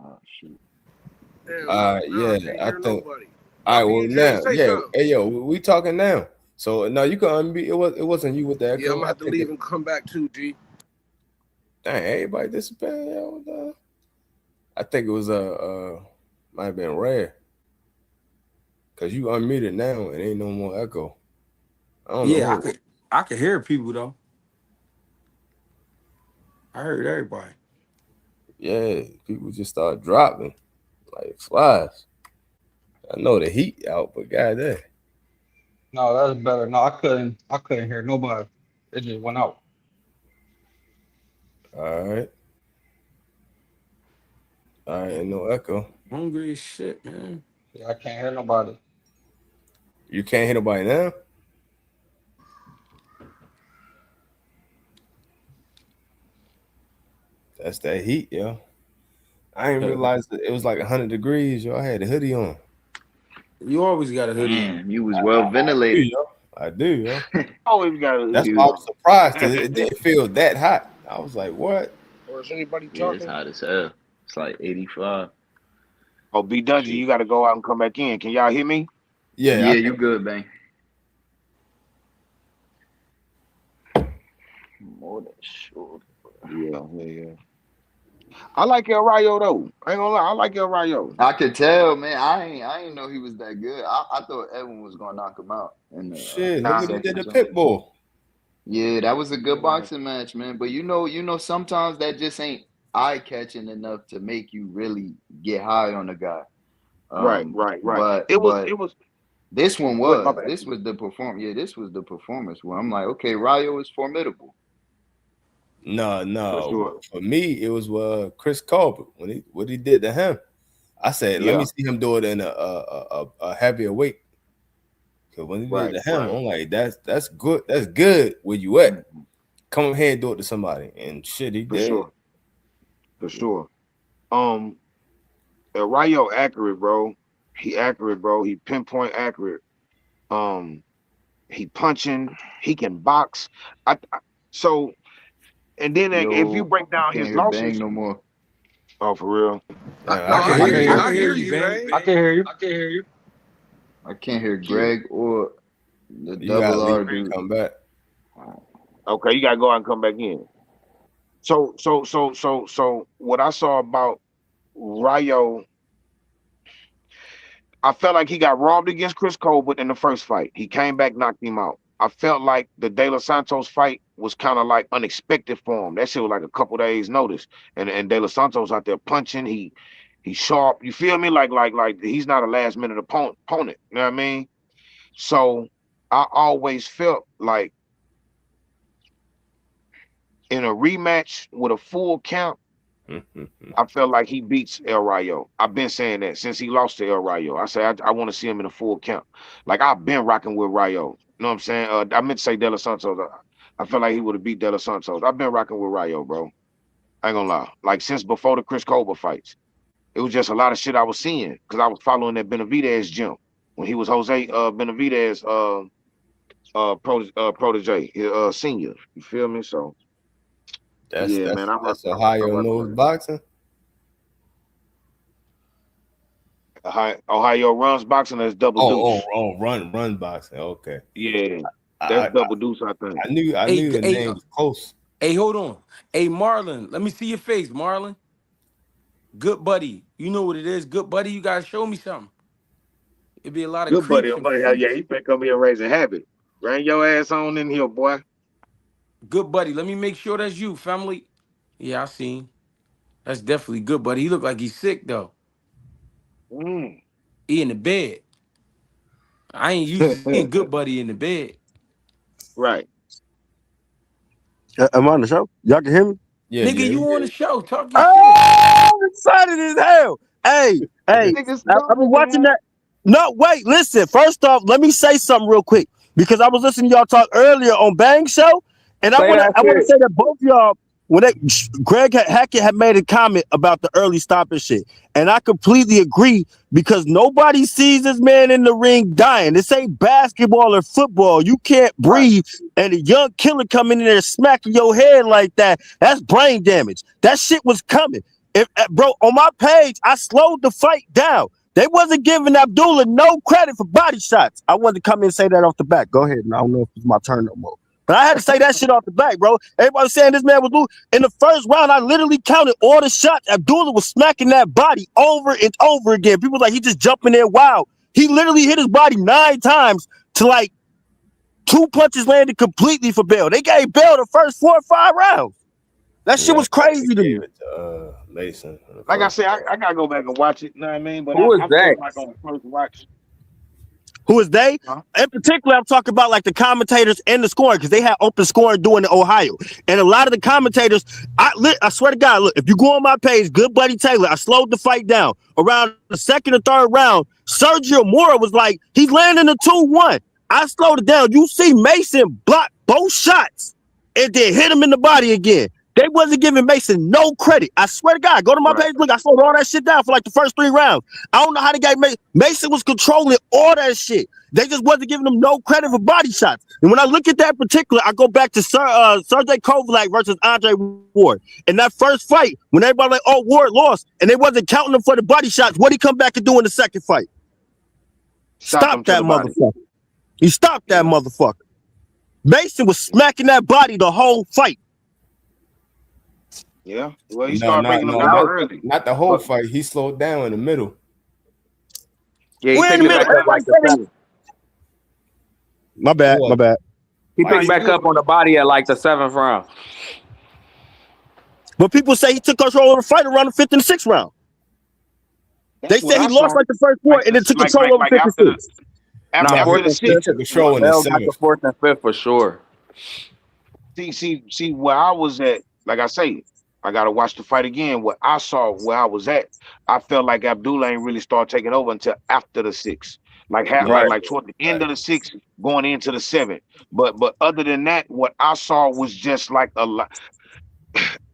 Oh shoot, Damn, now I Yeah, can't I hear think. nobody. All right, well BJ, now, say yeah, something. hey yo, we talking now. So now you can unmute. It wasn't you with the Yeah, I'm echo. gonna I have to think leave it. and come back too, G. Dang, everybody disappeared. Yo, I think it was might have been rare because you unmuted now and ain't no more echo. I don't know Yeah, who. I could hear people though. I heard everybody. Yeah, people just start dropping like flies. I know the heat out, but goddamn. No, that's better. No, I couldn't hear nobody. It just went out. All right, ain't no echo. Hungry as shit, man. Yeah, I can't hear nobody. You can't hear nobody now. That's that heat, yo. I didn't realize that it was like 100 degrees, yo. I had a hoodie on. You always got a hoodie on. damn, you was well I do, ventilated. yo. I do, yo. Always got a That's hoodie why I You, was on. surprised because it didn't feel that hot. I was like, what? Or is anybody yeah, it's talking? hot as hell. It's like 85. Oh, B Dungy, Shoot, you got to go out and come back in. Can y'all hear me? Yeah, yeah, you good, bang. More than sure. Yeah, yeah, yeah. I like El Rayo though. I ain't gonna lie, I like El Rayo. I could tell, man. I ain't know he was that good. I thought Edwin was gonna knock him out shit, in look the what he Nah, did second to joint. Pitbull. Yeah, that was a good yeah. boxing match, man. But sometimes that just ain't eye catching enough to make you really get high on the guy. Right, right, right. But It was. this one Go ahead, my was bad. this was the perform. Yeah, this was the performance where I'm like, okay, Rayo is formidable No, For no. sure. For me, it was Chris Colbert when what he did to him. I said, let me Yeah. see him do it in a heavier weight. Because when he did Right, it to him, right. I'm like, that's good. That's good. Where you at? Mhm. Come up here and do it to somebody. And shit, he For did. sure. For sure. Um, El Rayo accurate, bro. He accurate, bro. He pinpoint accurate. Um, he punching. He can box. I so and then if you Yo, break I down can't his hear Bang losses, no more. oh for real. No, I I can I hear hear can you. hear you. I you. I can hear hear you, you, Bang. man. I can hear you. I can't hear Yeah. Greg or the You gotta double leave R and dude. come back. Okay, you gotta go out and come back in. So what I saw about Rayo, I felt like he got robbed against Chris Colbert in the first fight. He came back, knocked him out. I felt like the De Los Santos fight was kind of like unexpected for him. That shit was like a couple days notice. And De Los Santos out there punching. He sharp. You feel me? Like he's not a last minute opponent. You know what I mean? So I always felt like in a rematch with a full count, I felt like he beats El Rayo. I've been saying that since he lost to El Rayo. I say I want to see him in a full count. Like I've been rocking with Rayo. You know what I'm saying? I meant to say De Los Santos. I felt like he would have beat De Los Santos. I've been rocking with Rayo, bro. I ain't gonna lie. Like since before the Chris Colbert fights, it was just a lot of shit I was seeing because I was following that Benavidez gym when he was Jose Benavidez protege, senior. You feel me? So That's yeah, man, that's I rock, that's I Ohio rock with knows Rayo. boxing. Ohio runs boxing as double Oh, deuce. run boxing. Okay. Yeah, that's I, double deuce, I think. I Hey, knew the hey, name was close. hey, hold on. Hey, Marlon, let me see your face, Marlon. Good buddy. You know what it is. Good buddy, you gotta show me something. It'd be a lot of Good buddy, creeps oh, and buddy. Hell yeah, freaks. he finna come here raising habit. Bring your ass on in here, boy. Good buddy. Let me make sure that's you, family. Yeah, I seen. That's definitely good buddy. He look like he's sick though. Mm. He in the bed. I ain't used to seeing good buddy in the bed. Right. Am I on the show? Y'all can hear me? Yeah, Nigga, yeah. you on the show. Talk your shit. Oh, I'm excited as hell. Hey, This hey, nigga I've been stupid, watching man. that. No, wait, listen. First off, let me say something real quick because I was listening to y'all talk earlier on Bang Show, and Say that I want to shit. say that both y'all, Hackett had made a comment about the early stopping shit, and I completely agree because nobody sees this man in the ring dying. This ain't basketball or football. You can't Right. breathe, and a young killer coming in there smacking your head like that. That's brain damage. That shit was coming. Bro, on my page, I slowed the fight down. They wasn't giving Abdullah no credit for body shots. I wanted to come in and say that off the back. Go ahead. And I don't know if it's my turn no more. But I had to say that shit off the back, bro. Everybody was saying this man was losing. In the first round, I literally counted all the shots. Abdullah was smacking that body over and over again. People like he just jumping there wild. He literally hit his body 9 times to like 2 punches landed completely for Bell. They gave Bell the first 4 or 5 rounds. That shit was crazy to me. Gave it to Mason. Like I said, I gotta go back and watch it. You know what I mean? But Who is I that? feel like on the first watch. Who is they? Huh? In particular, I'm talking about like the commentators and the scoring because they had open scoring doing in Ohio. And a lot of the commentators, I swear to God, look, if you go on my page, Good Buddy Taylor, I slowed the fight down. Around the second or third round, Sergio Mora was like, he's landing a 2-1. I slowed it down. You see Mason block both shots and then hit him in the body again. They wasn't giving Mason no credit. I swear to God, go to my page. Look, I slowed all that shit down for like the first 3 rounds. I don't know how they got Mason was controlling all that shit. They just wasn't giving him no credit for body shots. And when I look at that particular, I go back to Sergey Kovalik versus Andre Ward. In that first fight, when everybody like, oh, Ward lost, and they wasn't counting him for the body shots, what he come back and do in the second fight? Stop that motherfucker. He stopped that motherfucker. Mason was smacking that body the whole fight. Yeah. Well, he started breaking them not, down early. not the whole fight. He slowed down in the middle. Yeah, he We're in picked the it middle. back up like the Everybody seventh. My bad. What? My bad. He Why picked he back good? up on the body at like the 7th round. But people say he took control of the fight around the 5th and 6th round. They say he lost like the first 4 and then took control over 56. After the 6th. Took control in the Bell got the 7th. 4th and 5th for sure. See where I was at. Like I say, I gotta watch the fight again. What I saw where I was at, I felt like Abdullah ain't really start taking over until after the 6th. Like toward the end of the 6th, going into the 7th. But other than that, what I saw was just like a lot.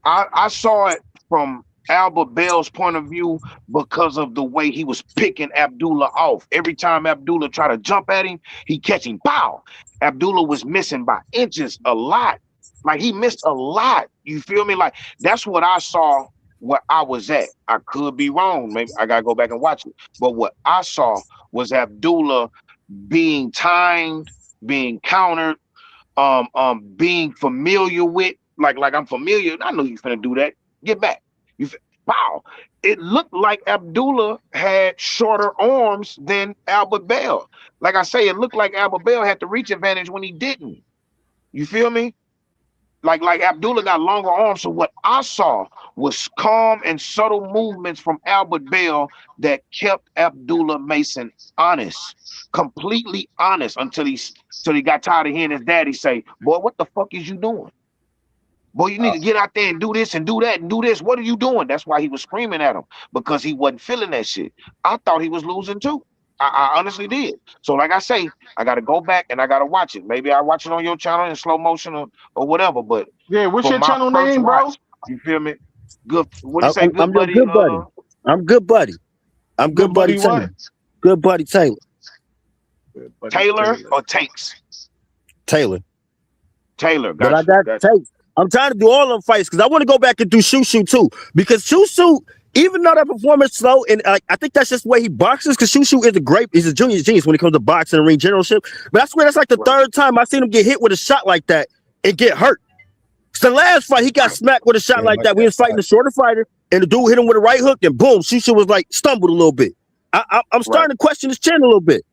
I saw it from Albert Bell's point of view because of the way he was picking Abdullah off. Every time Abdullah tried to jump at him, he catch him. Pow! Abdullah was missing by inches a lot. Like he missed a lot. You feel me? Like that's what I saw where I was at. I could be wrong. Maybe I gotta go back and watch it. But what I saw was Abdullah being timed, being countered, being familiar with, like I'm familiar. I know you finna do that. Get back. Wow. It looked like Abdullah had shorter arms than Albert Bell. Like I say, it looked like Albert Bell had the reach advantage when he didn't. You feel me? Like Abdullah got longer arms. So what I saw was calm and subtle movements from Albert Bell that kept Abdullah Mason honest, completely honest until he got tired of hearing his daddy say, "Boy, what the fuck is you doing? Boy, you need to get out there and do this and do that and do this. What are you doing?" That's why he was screaming at him, because he wasn't feeling that shit. I thought he was losing too. I honestly did. So like I say, I got to go back and I got to watch it. Maybe I watch it on your channel in slow motion or whatever. But Yeah, what's your my channel first name, bro? watch, you feel me? Good. What do you say? Good I'm your buddy. good buddy. I'm good buddy. I'm good buddy Taylor. What? Good buddy Taylor. Taylor or Takes? Taylor. Taylor. But I got Takes. I'm trying to do all them fights because I want to go back and do Shoo too. Because Shoo, even though that performance slow, and I think that's just the way he boxes, because Shoo is he's a junior genius when it comes to boxing and ring generalship. But I swear that's like the third time I seen him get hit with a shot like that and get hurt. So the last fight, he got smacked with a shot like that. We was fighting the shorter fighter, and the dude hit him with a right hook, and boom, Shoo was like stumbled a little bit. I'm starting to question his chin a little bit.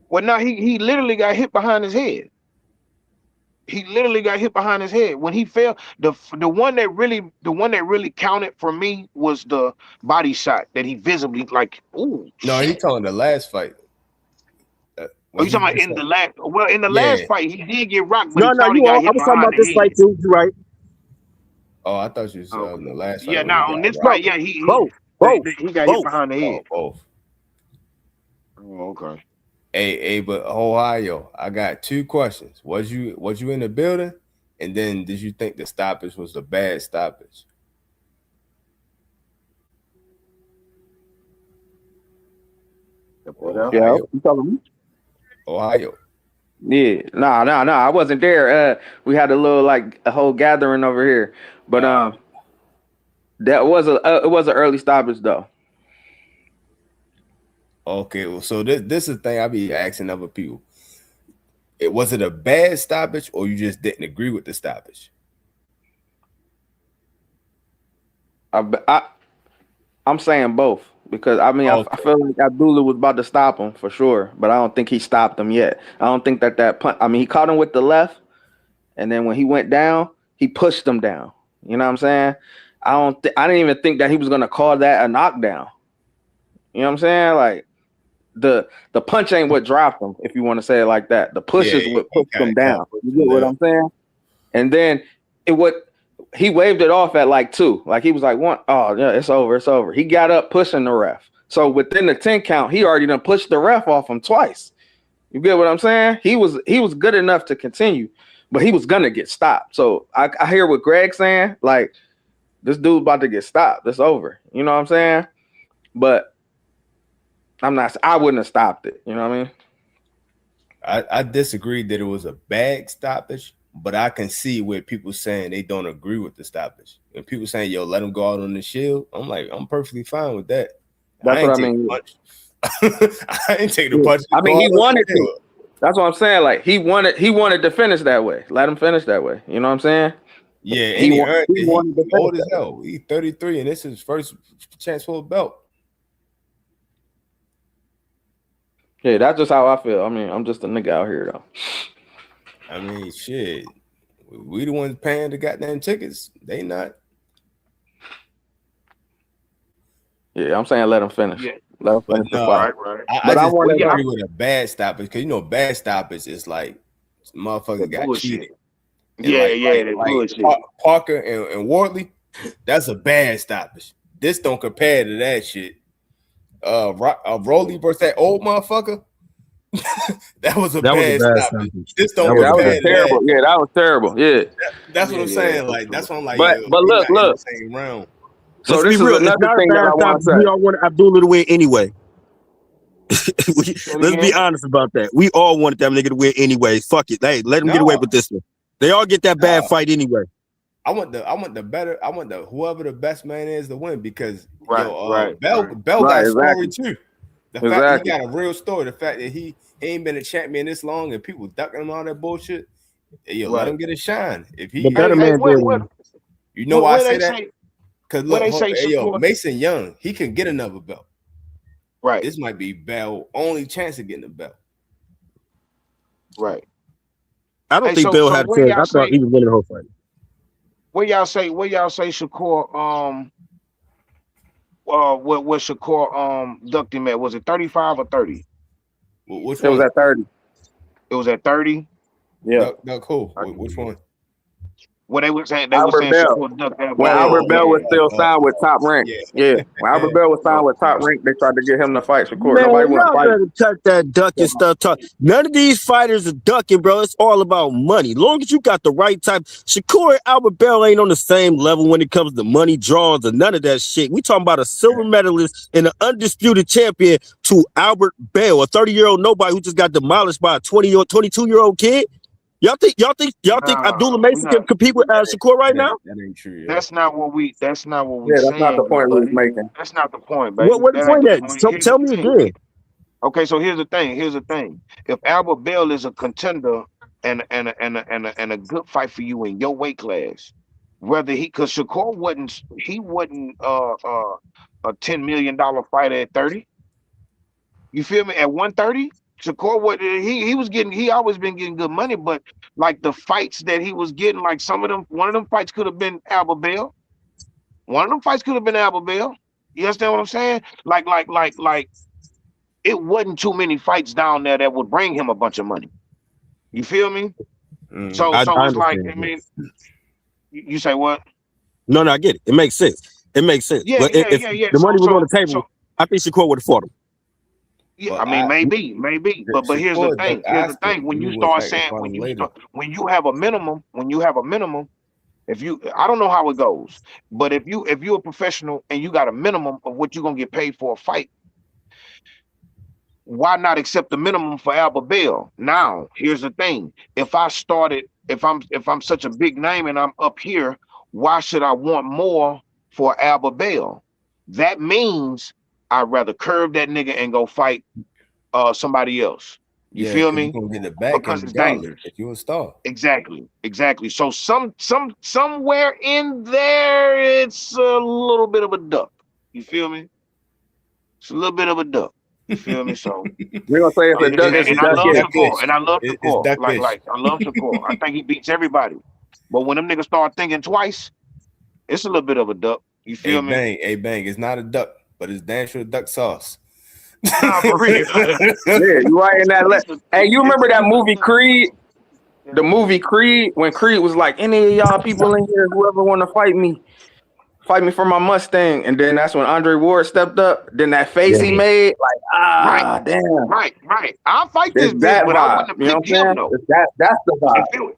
Well, now he literally got hit behind his head. He literally got hit behind his head when he fell. The one that really counted for me was the body shot that he visibly like. Ooh. No, he talking the last fight. Oh, you talking about in the last? Well, in the last fight, he did get rocked. But No, I was talking about this fight too. You're right. Oh, I thought you was the last fight. Yeah, now on this fight, yeah, Both. He got hit Both. behind the head. Both. Oh, okay. Hey, but Ohio, I got 2 questions. Was you in the building? And then did you think the stoppage was a bad stoppage? Yeah, you talking me? Ohio. Yeah, nah. I wasn't there. We had a whole gathering over here, but that was it was an early stoppage though. Okay, well, so this is the thing I be asking other people. Was it a bad stoppage or you just didn't agree with the stoppage? I'm saying both because I mean I feel like Abdullah was about to stop him for sure, but I don't think he stopped him yet. I don't think that punt. I mean, he caught him with the left, and then when he went down, he pushed him down. You know what I'm saying? I didn't even think that he was gonna call that a knockdown. You know what I'm saying? Like the punch ain't what dropped him, if you want to say it like that. The push is what pushed him down. You get what I'm saying? And then he waved it off at like 2. Like he was like, 1, oh yeah, it's over. He got up pushing the ref. So within the 10 count, he already done pushed the ref off him twice. You get what I'm saying? He was good enough to continue, but he was gonna get stopped. So I hear what Greg's saying, like this dude's about to get stopped. It's over. You know what I'm saying? But I wouldn't have stopped it. You know what I mean? I disagree that it was a bad stoppage, but I can see where people saying they don't agree with the stoppage. And people saying, yo, let him go out on the shield. I'm like, I'm perfectly fine with that. That's what I mean. I ain't take the punch. I mean, he wanted to. That's what I'm saying. Like he wanted to finish that way. Let him finish that way. You know what I'm saying? Yeah, and he wanted to old as hell. He's 33, and this is his first chance for a belt. Yeah, that's just how I feel. I mean, I'm just a nigga out here, though. I mean, shit. We the ones paying the goddamn tickets. They not. Yeah, I'm saying let him finish. Yeah. Let him finish the fight. Right. I just agree with a bad stoppage because, you know, bad stoppage is like motherfuckers got bullshit. cheated. And That's bullshit. Parker and Wardley, that's a bad stoppage. This don't compare to that shit. Rolly versus that old motherfucker. that was a bad stoppage. This don't that was terrible. Yeah, that was terrible. Yeah, that's what I'm saying. Like that's what I'm like. But look. Same round. So this is another thing that I want to say. We all want Abdullah to win anyway. Let's be honest about that. We all wanted that nigga to win anyway. Fuck it. Hey, let him get away with this one. They all get that bad fight anyway. I want whoever the best man is to win because Right. Bell got a story too. The fact that he got a real story, the fact that he ain't been a champion this long and people ducking him all that bullshit. Let him get a shine. If he the better man did. You know why I say that? Because look, Mason Young, he can get another belt. Right. This might be Bell's only chance of getting a belt. Right. I don't think Bill had a chance. I thought he was winning the whole fight. What y'all say Shakur what Shakur ducked him at? Was it 35 or 30? Which one? It was at 30. It was at 30? Yeah. Cool. Which one? What they were saying, Albert Bell. When Albert Bell was still signed with Top Rank. Yeah. When Albert Bell was signed with Top Rank, they tried to get him to fight Shakur. Nobody wanted to fight. Touch that ducking stuff. None of these fighters are ducking, bro. It's all about money. Long as you got the right type. Shakur and Albert Bell ain't on the same level when it comes to money draws or none of that shit. We talking about a silver medalist and an undisputed champion to Albert Bell, a 30-year-old nobody who just got demolished by a 20 or 22-year-old kid. Y'all think Abdullah Mason can compete with Shakur right now? That ain't true. Yeah. That's not what we. That's not the point we was making. That's not the point, baby. What the point is? Tell me again. Okay, so here's the thing. If Albert Bell is a contender and a good fight for you in your weight class, because Shakur wasn't a $10 million fighter at 30. You feel me? At 130. Shakur, he always been getting good money, but like the fights that he was getting, like one of them fights could have been Albert Bell. One of them fights could have been Albert Bell. You understand what I'm saying? Like it wasn't too many fights down there that would bring him a bunch of money. You feel me? So it's like, I mean, you say what? No, I get it. It makes sense. It makes sense. Yeah, But yeah, if yeah, yeah. the money was on the So table, I think Shakur would have fought him. yeah, But I mean, maybe. But here's the Shakur thing. just Here's the asked him, thing. When and you he was start acting saying, for him later. when you have a minimum, if you, I don't know how it goes, but if you're a professional and you got a minimum of what you're gonna get paid for a fight, why not accept the minimum for Albert Bell? Now, here's the thing. If I'm such a big name and I'm up here, why should I want more for Albert Bell? That means I'd rather curve that nigga and go fight somebody else. You Yeah, feel because you're me? gonna get it back in Because it's regardless dangerous. if you're a star. Exactly. So somewhere in there, it's a little bit of a duck. You feel me? It's a little bit of a duck. You feel me? So We're gonna say it's a duck. It's and I love duckish. Shakur. And I love It's Shakur. duckish. Like I love Shakur. I think he beats everybody. But when them niggas start thinking twice, it's a little bit of a duck. You feel me? Bang. It's not a duck, but it's damn sure duck sauce. Nah, for real. Yeah, you right in that. Hey, you remember that movie Creed? The movie Creed, when Creed was like, any of y'all people in here, whoever want to fight me for my Mustang. And then that's when Andre Ward stepped up. Then that face he made, like, damn. Right. I'll fight this It's bitch, that but I vibe. wouldn't You know have what I'm picked him saying? though. That's the vibe. If it-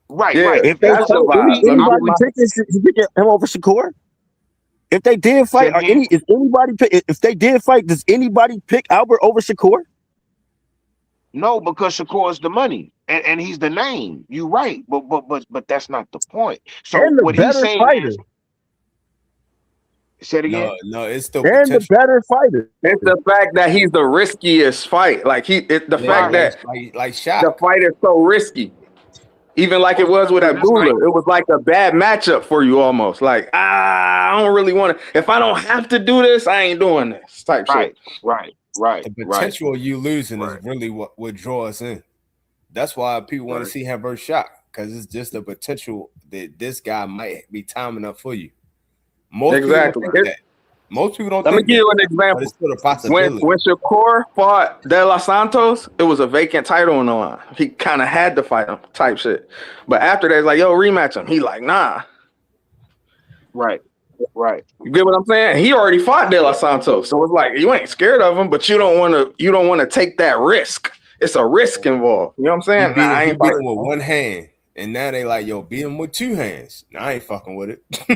Right. Yeah, If They it was that's the up to vibe. me, Let me anybody picking him over Shakur? If they did fight, if they did fight, does anybody pick Albert over Shakur? no, because Shakur is the money and he's the name. You right, but that's not the point. So And the what he's better saying fighter. is, say it again. No, it's still And the potential. better fighter. It's the fact that he's the riskiest fight. Like the fact that like the Shaq. fight is so risky. Even like it was with Abdullah, it was like a bad matchup for you almost. Like, I don't really want to. If I don't have to do this, I ain't doing this type shit. Right. The potential of you losing is really what would draw us in. That's why people want to see him versus Shaq, because it's just the potential that this guy might be timing up for you. Most people don't think that. Most people don't Let me think give that, you an example. but it's still a possibility. When Shakur fought De Los Santos, it was a vacant title on the line. He kind of had to fight him type shit. But after that, it's like, yo, rematch him. He like, nah. Right. You get what I'm saying? He already fought De Los Santos. So it's like, you ain't scared of him, but you don't want to take that risk. It's a risk involved. You know what I'm saying? He beat him with one hand. And now they like, yo, beat him with two hands. Nah, I ain't fucking with it. You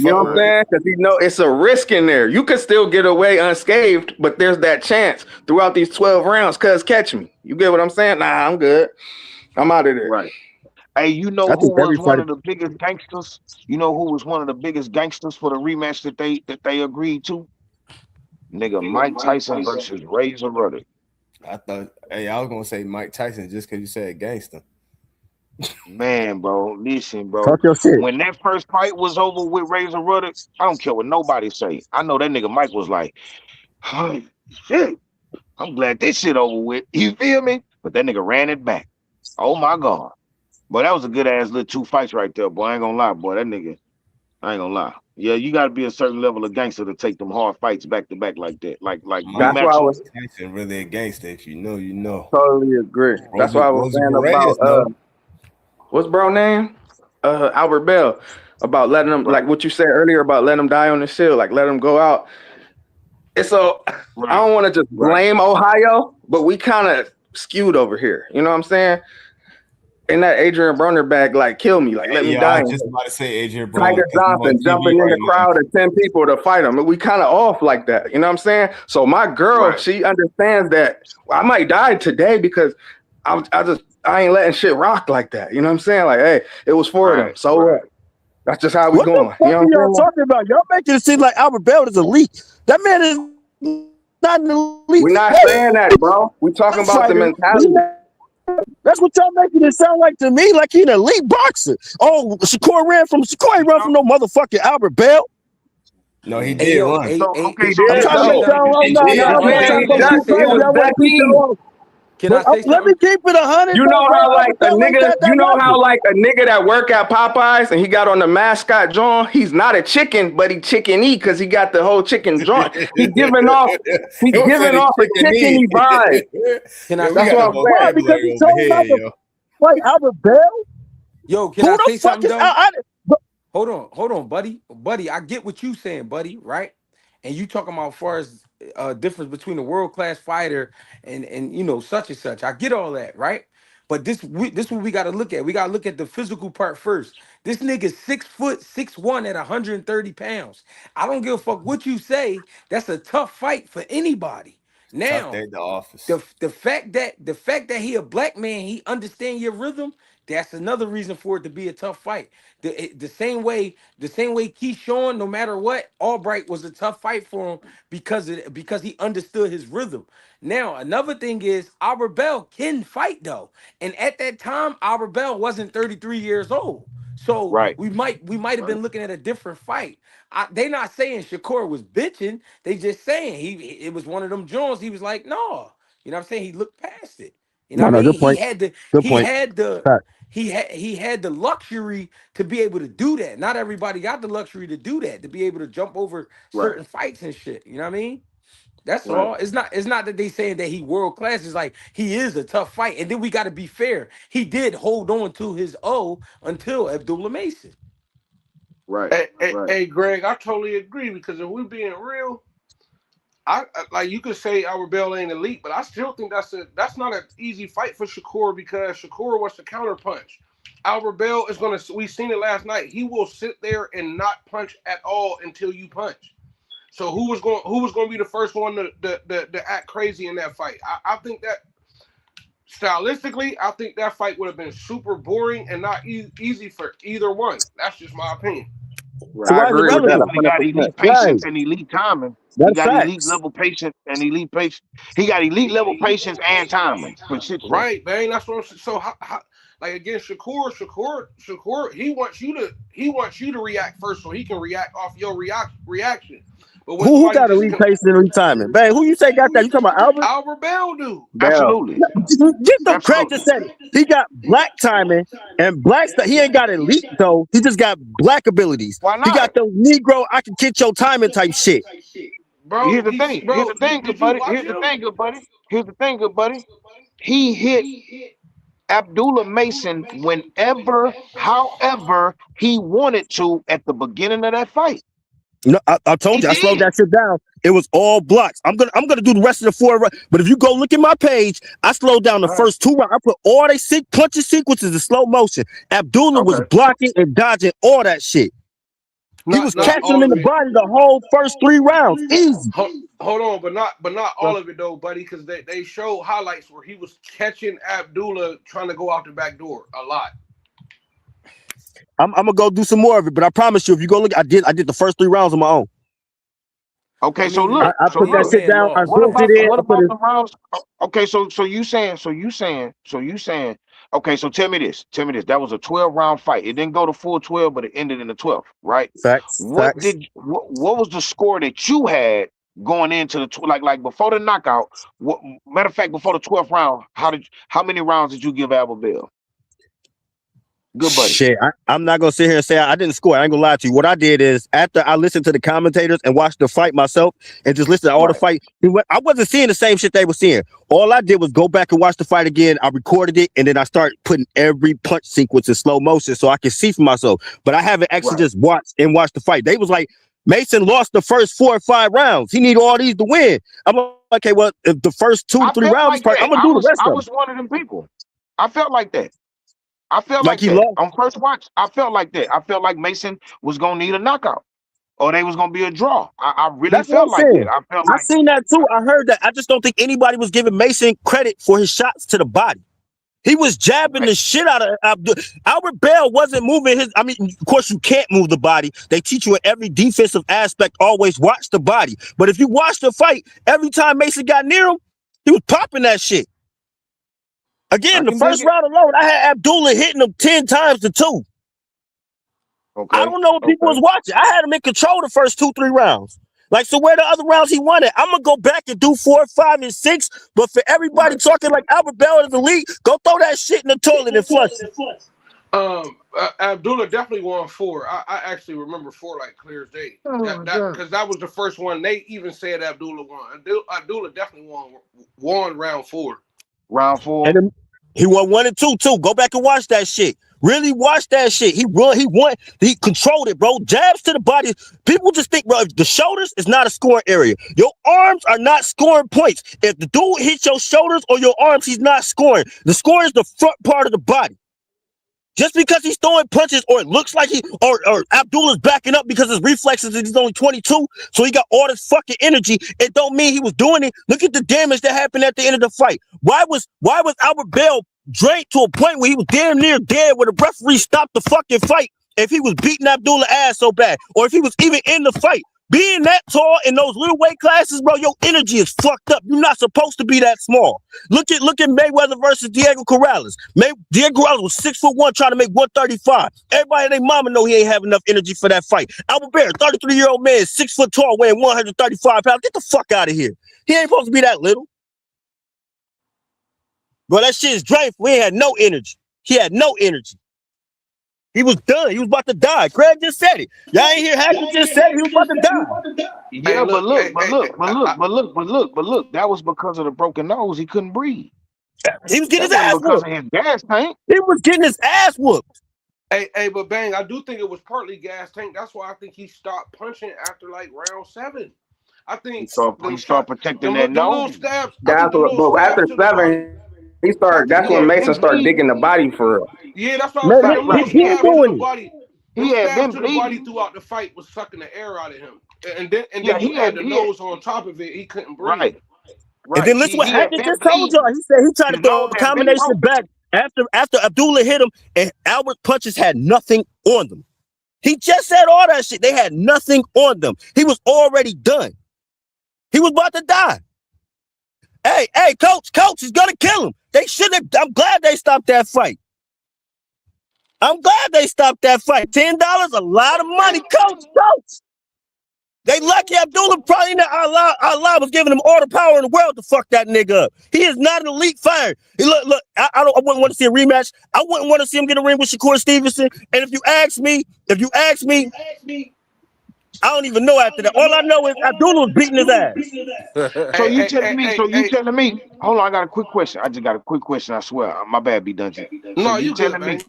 know what I'm saying? Because it's a risk in there. You could still get away unscathed, but there's that chance throughout these 12 rounds. Cuz catch me. You get what I'm saying? Nah, I'm good. I'm out of there. Right. Hey, you know who was one of the biggest gangsters? You know who was one of the biggest gangsters for the rematch that they agreed to? Nigga, Mike Tyson versus Razor Ruddock. I was gonna say Mike Tyson just because you said gangster. Man, bro, listen, bro. Talk your shit. When that first fight was over with Razor Ruddock, I don't care what nobody say. I know that nigga Mike was like, oh, shit, I'm glad this shit over with. You feel me? But that nigga ran it back. Oh my God. Boy, that was a good ass little 2 fights right there, boy. I ain't gonna lie, boy. That nigga, I ain't gonna lie. Yeah, you gotta be a certain level of gangster to take them hard fights back to back like that. Like that's why I was Tyson really a gangster. If you know, you know. Totally agree. That's why I was saying about what's bro name? Albert Bell. About letting him, like what you said earlier about letting him die on the shield, like let him go out. It's so I don't want to just blame Ohio, but we kind of skewed over here. You know what I'm saying? In that Adrian Broner bag, like kill me, like let me die. I was just about to say Adrian Broner. Tiger Johnson jumping in the crowd of 10 people to fight him. We kind of off like that. You know what I'm saying? So my girl, she understands that I might die today because I ain't letting shit rock like that. You know what I'm saying? Like, hey, it was for them. So what? That's just how we going. What the fuck are y'all talking about? Y'all making it seem like Albert Bell is elite. That man is not an elite. We're not saying that, bro. We talking about the mentality. That's what y'all making it sound like to me, like he an elite boxer. Oh, Shakur ain't run from no motherfucking Albert Bell. No, he did run. I'm trying to Can I say let me keep it 100. You know how like a nigga that work at Popeyes and he got on the mascot joint, he's not a chicken, but he chicken eat because he got the whole chicken joint. He's giving off a chicken vibe. Can I? That's what I'm saying. Because he told Albert Bell. Yo, can I say something though? hold on, buddy. I get what you saying, buddy, right? And you talking about far as difference between a world class fighter and you know such and such. I get all that, right? But this what we got to look at. We got to look at the physical part first. This nigga 6', 6'1" at 130 pounds. I don't give a fuck what you say. That's a tough fight for anybody. Tough Now, day at the office. the fact that he a black man, he understand your rhythm. That's another reason for it to be a tough fight. The same way Keyshawn, no matter what, Albright was a tough fight for him because he understood his rhythm. Now another thing is Albert Bell can fight though, and at that time Albert Bell wasn't 33 years old. So Right. we might have been looking at a different fight. They not saying Shakur was bitching. They just saying it was one of them Jones. He was like, no, you know what I'm saying? He looked past it. You know No, what I no, mean? good point. Good He point. had the Fact. he had the luxury to be able to do that. Not everybody got the luxury to do that, to be able to jump over Right. certain fights and shit. You know what I mean? That's Right. all. It's not that they saying that he world class. It's like he is a tough fight. And then we got to be fair. He did hold on to his O until Abdullah Mason. Right. Right. Hey, Greg, I totally agree because if we're being real, like you could say Albert Bell ain't elite, but I still think that's not an easy fight for Shakur because Shakur wants to counter punch. Albert Bell is gonna. We seen it last night. He will sit there and not punch at all until you punch. So who was going to be the first one to act crazy in that fight? I think that stylistically, I think that fight would have been super boring and not easy for either one. That's just my opinion. Right. So I why is it agree He with that relevant? definitely got 100%. elite Right. patience and elite timing. He That's got elite facts. level patience and elite patience. He got elite level patience and timing for shit show. Right, man. That's what I'm saying. So like again, Shakur, he wants you to react first so he can react off your reaction. But when Who somebody got a just repace and retirement? Bang, who you say got that? You talking about Albert? Albert Bell do. Bell. Absolutely. Get them Craig Absolutely. just said it. He got black timing and black stuff. He ain't got elite though. He just got black abilities. Why He not? got the Negro, I can get your timing type shit. Bro, Here's the thing. Here's the thing, good did you buddy. watch Here's the him? thing, good buddy. Here's the thing, good buddy. He hit Abdullah Mason whenever, however he wanted to at the beginning of that fight. No, I told He you I slowed did. that shit down. It was all blocks. I'm gonna do the rest of the 4 rounds. But if you go look at my page, I slowed down the first 2 rounds. I put all they punching sequences in slow motion. Abdullah was Okay. blocking and dodging all that shit. He was Not catching him all in of the it. body the whole first 3 rounds. Easy. Hold on, but not all of it though, buddy, because they show highlights where he was catching Abdullah trying to go out the back door a lot. I'm gonna go do some more of it, but I promise you, if you go look, I did the first 3 rounds on my own. Okay, I so mean, look. I So put that look. shit down. I What zoomed about it in. what I put about it. the rounds? Okay, so you saying. Okay, so tell me this. That was a 12-round fight. It didn't go to full 12, but it ended in the 12th, right? Facts. What was the score that you had going into the like before the knockout? Matter of fact, before the 12th round, how many rounds did you give Albert Bell? Good buddy. Shit, I'm not gonna sit here and say I didn't score. I ain't gonna lie to you. What I did is after I listened to the commentators and watched the fight myself and just listened to all the fight, I wasn't seeing the same shit they were seeing. All I did was go back and watch the fight again. I recorded it and then I started putting every punch sequence in slow motion so I could see for myself. But I haven't actually just watched the fight. They was like, Mason lost the first 4 or 5 rounds. He need all these to win. I'm like, okay, well, if the first 2 or 3 rounds, like I'm gonna do the rest I of them. was one of them people. I felt like that. I felt Like like he that. lost. On first watch, I felt like that. I felt like Mason was gonna need a knockout, or they was gonna be a draw. I really That's what felt I'm like saying. that. I felt I like seen that too. I heard that. I just don't think anybody was giving Mason credit for his shots to the body. He was jabbing the shit out of Abdul. Albert Bell wasn't moving his. I mean, of course, you can't move the body. They teach you in every defensive aspect, always watch the body. But if you watch the fight, every time Mason got near him, he was popping that shit. Again, the first round alone, I had Abdullah hitting him 10 times to 2. Okay. I don't know what people was watching. I had him in control the first 2, 3 rounds. Like, so where the other rounds he won it? I'm going to go back and do 4, 5, and 6. But for everybody talking like Albert Bell is the league, go throw that shit in the toilet and flush it. Abdullah definitely won 4. I actually remember 4 like clear as day. Because that was the first one they even said Abdullah won. Abdullah definitely won round 4. Round 4. And then he won 1 and 2 too. Go back and watch that shit. Really watch that shit. He controlled it, bro. Jabs to the body. People just think, bro, the shoulders is not a scoring area. Your arms are not scoring points. If the dude hits your shoulders or your arms, he's not scoring. The score is the front part of the body. Just because he's throwing punches or it looks like or Abdullah's backing up because his reflexes and he's only 22, so he got all this fucking energy, it don't mean he was doing it. Look at the damage that happened at the end of the fight. Why was Albert Bell drained to a point where he was damn near dead where the referee stopped the fucking fight if he was beating Abdullah ass so bad, or if he was even in the fight? Being that tall in those little weight classes, bro, your energy is fucked up. You're not supposed to be that small. Look at Mayweather versus Diego Corrales. Diego Corrales was 6'1", trying to make 135. Everybody and their mama know he ain't have enough energy for that fight. Albert Bear, 33-year-old man, 6 foot tall, weighing 135 pounds. Get the fuck out of here. He ain't supposed to be that little. Bro, that shit is drained. We ain't had no energy. He had no energy. He was done. He was about to die. Craig just said it. Y'all ain't hear Hackett just said it. He was about to die. Yeah, Hey, but look, look. That was because of the broken nose. He couldn't breathe. He was getting his That ass wasn't because whooped. of his gas tank. He was getting his ass whooped. Hey, but Bang, I do think it was partly gas tank. That's why I think he stopped punching after like round 7. I think He started protecting that nose. Stabs. That's what. But after 7, he started. That's when Mason started digging the body for real. Yeah, that's what Man, I'm saying. he been doing it. Body. He had been to the body bleeding. throughout the fight was sucking the air out of him, and then he he had had the he nose on top of it. He couldn't breathe. Right. And then listen what Hackett just told y'all. He said he tried to throw a combination back after Abdullah hit him, and Albert's punches had nothing on them. He just said all that shit. They had nothing on them. He was already done. He was about to die. Hey, coach, he's gonna kill him. They should have. I'm glad they stopped that fight. $10, a lot of money, coach. They lucky Abdullah probably not. Allah was giving him all the power in the world to fuck that nigga up. He is not an elite fighter. Look, I wouldn't want to see a rematch. I wouldn't want to see him get a ring with Shakur Stevenson. And if you ask me, I don't even know after that. All I know is Abdullah was beating his ass. So you telling me? Hold on, I got a quick question. I just got a quick question. I swear, my bad, B Dungeon. No, you telling me?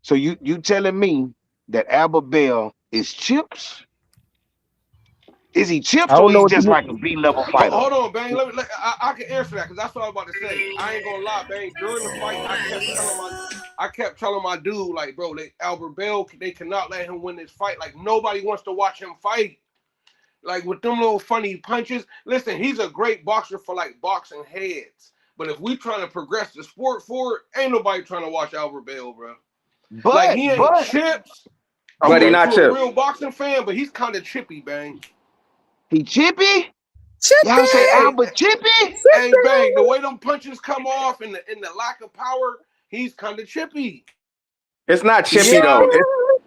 So you telling me that Albert Bell is chips? Is he chips or he's just like a B-level fighter? Hold on, Bang. I can answer that because that's what I was about to say. I ain't gonna lie, Bang. During the fight, I kept telling my dude, like, bro, Albert Bell, they cannot let him win this fight. Like, nobody wants to watch him fight. Like, with them little funny punches. Listen, he's a great boxer for, like, boxing heads. But if we trying to progress the sport forward, ain't nobody trying to watch Albert Bell, bro. But like, he ain't chips. But he not chips. A real boxing fan, but he's kind of chippy, Bang. He chippy? Y'all say Albert chippy? Hey, Bang, the way them punches come off and the lack of power, he's kind of chippy. It's not chippy though.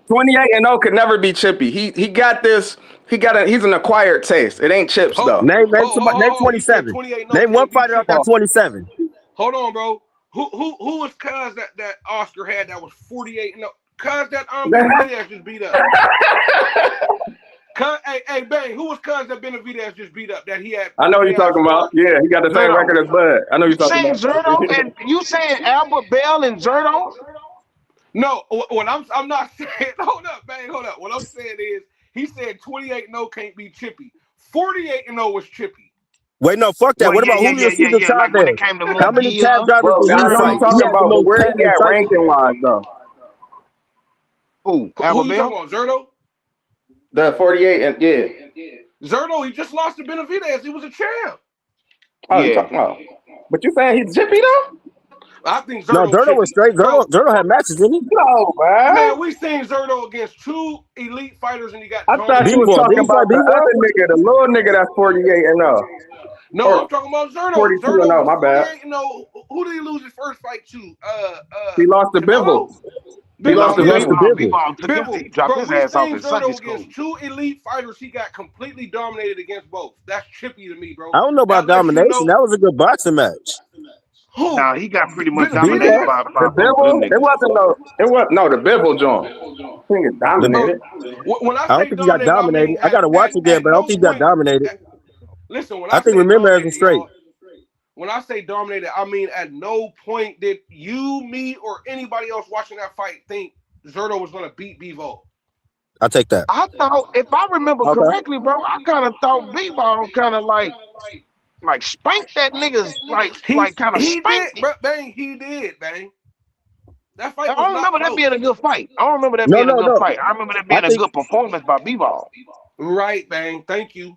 28-0 could never be chippy. He got this. He's an acquired taste. It ain't chips though. Name 27. Name one fighter out that 27. Hold on, bro. Who was cuz that Oscar had that was 48-0? Cuz that Benavidez just beat up. Hey, Bang, who was cuz that Benavidez just beat up that he had? I know what you're talking about. Yeah, he got the same record as Bud. I know you're talking about. Zerto and you saying Albert Bell and Zerto? No, what I'm not saying. Hold up, Bang, hold up. What I'm saying is he said 28-0 can't be chippy. 48-0 was chippy. Wait, no, fuck that. What about Julio Cesar Chavez? How many cab drivers did he fight? Talking about where he at ranking wise though. Who? Who you talking about? Zerto? The 48 and yeah. Zerto, he just lost to Benavidez. He was a champ. Oh, yeah. But you saying he's chippy though? I think Zerto. No, Zerto was straight. Zerto had matches, didn't he? No, man. We seen Zerto against 2 elite fighters, and he got. I thought you was talking about the other nigga, the little nigga that's 48-0. No, I'm talking about Zerto. 42-0, my bad. Who did he lose his first fight to? He lost to Bivol. He lost to Bivol. He dropped his ass off in Sunday school. Against 2 elite fighters, he got completely dominated against both. That's chippy to me, bro. I don't know about domination. That was a good boxing match. Who? Nah, he got pretty much dominated by the Bivol. It wasn't the Bivol joint. I think it dominated. I don't think he got dominated. I gotta watch again, but I don't think he got dominated. Listen, I think Ramirez is straight. when I say dominated, I mean at no point did you, me, or anybody else watching that fight think Zerto was going to beat Bivol. I'll take that. I thought, if I remember correctly, bro, I kind of thought B-Ball kind of like spanked that nigga's like kind of spanked did, it. bro, bang. He did, bang. That fight I was don't not remember close. that being a good fight. I don't remember that being a good fight. I remember that being a good performance by B-Ball. Right, bang. Thank you.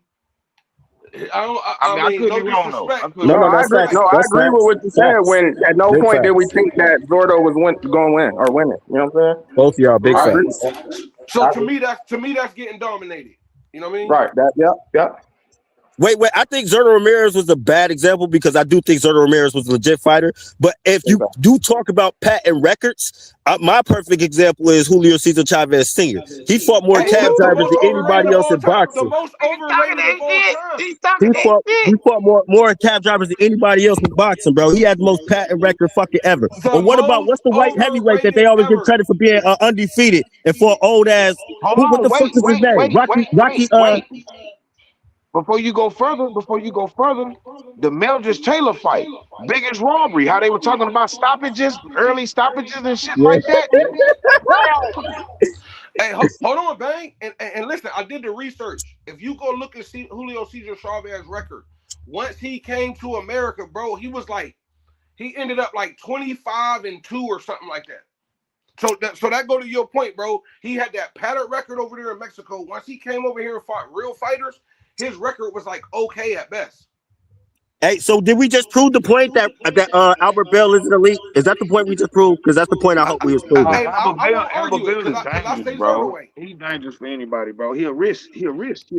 I could no be wrong though. disrespect. I agree. No, I agree with what you said. When at no point did we think that Zordo was going to win or win it. You know what I'm saying? Both of y'all, big Right. facts. So to me, that's getting dominated. You know what I mean? Right. Yep. Wait. I think Zerto Ramirez was a bad example because I do think Zerto Ramirez was a legit fighter. But if you do talk about patent records, my perfect example is Julio Cesar Chavez Sr. He fought more cab drivers than anybody else in boxing. The most overrated of all time. He fought more cab drivers than anybody else in boxing, bro. He had the most patent record fucking ever. But what's the white heavyweight that they always give credit for being undefeated and for old ass? What the fuck is his name? Rocky. Before you go further, the Meldridge Taylor fight, biggest robbery. How they were talking about stoppages, early stoppages and shit like that. Hey, hold on, bang, and listen. I did the research. If you go look at Julio Cesar Chavez's record, once he came to America, bro, he ended up like 25-2 or something like that. So that go to your point, bro. He had that pattern record over there in Mexico. Once he came over here and fought real fighters, his record was like okay at best. Hey, so did we just prove the point that Albert Bell is an elite? Is that the point we just proved? Because that's the point I hope we was proving. Albert Bell is dangerous, bro. He's dangerous for anybody, bro. He a risk. He a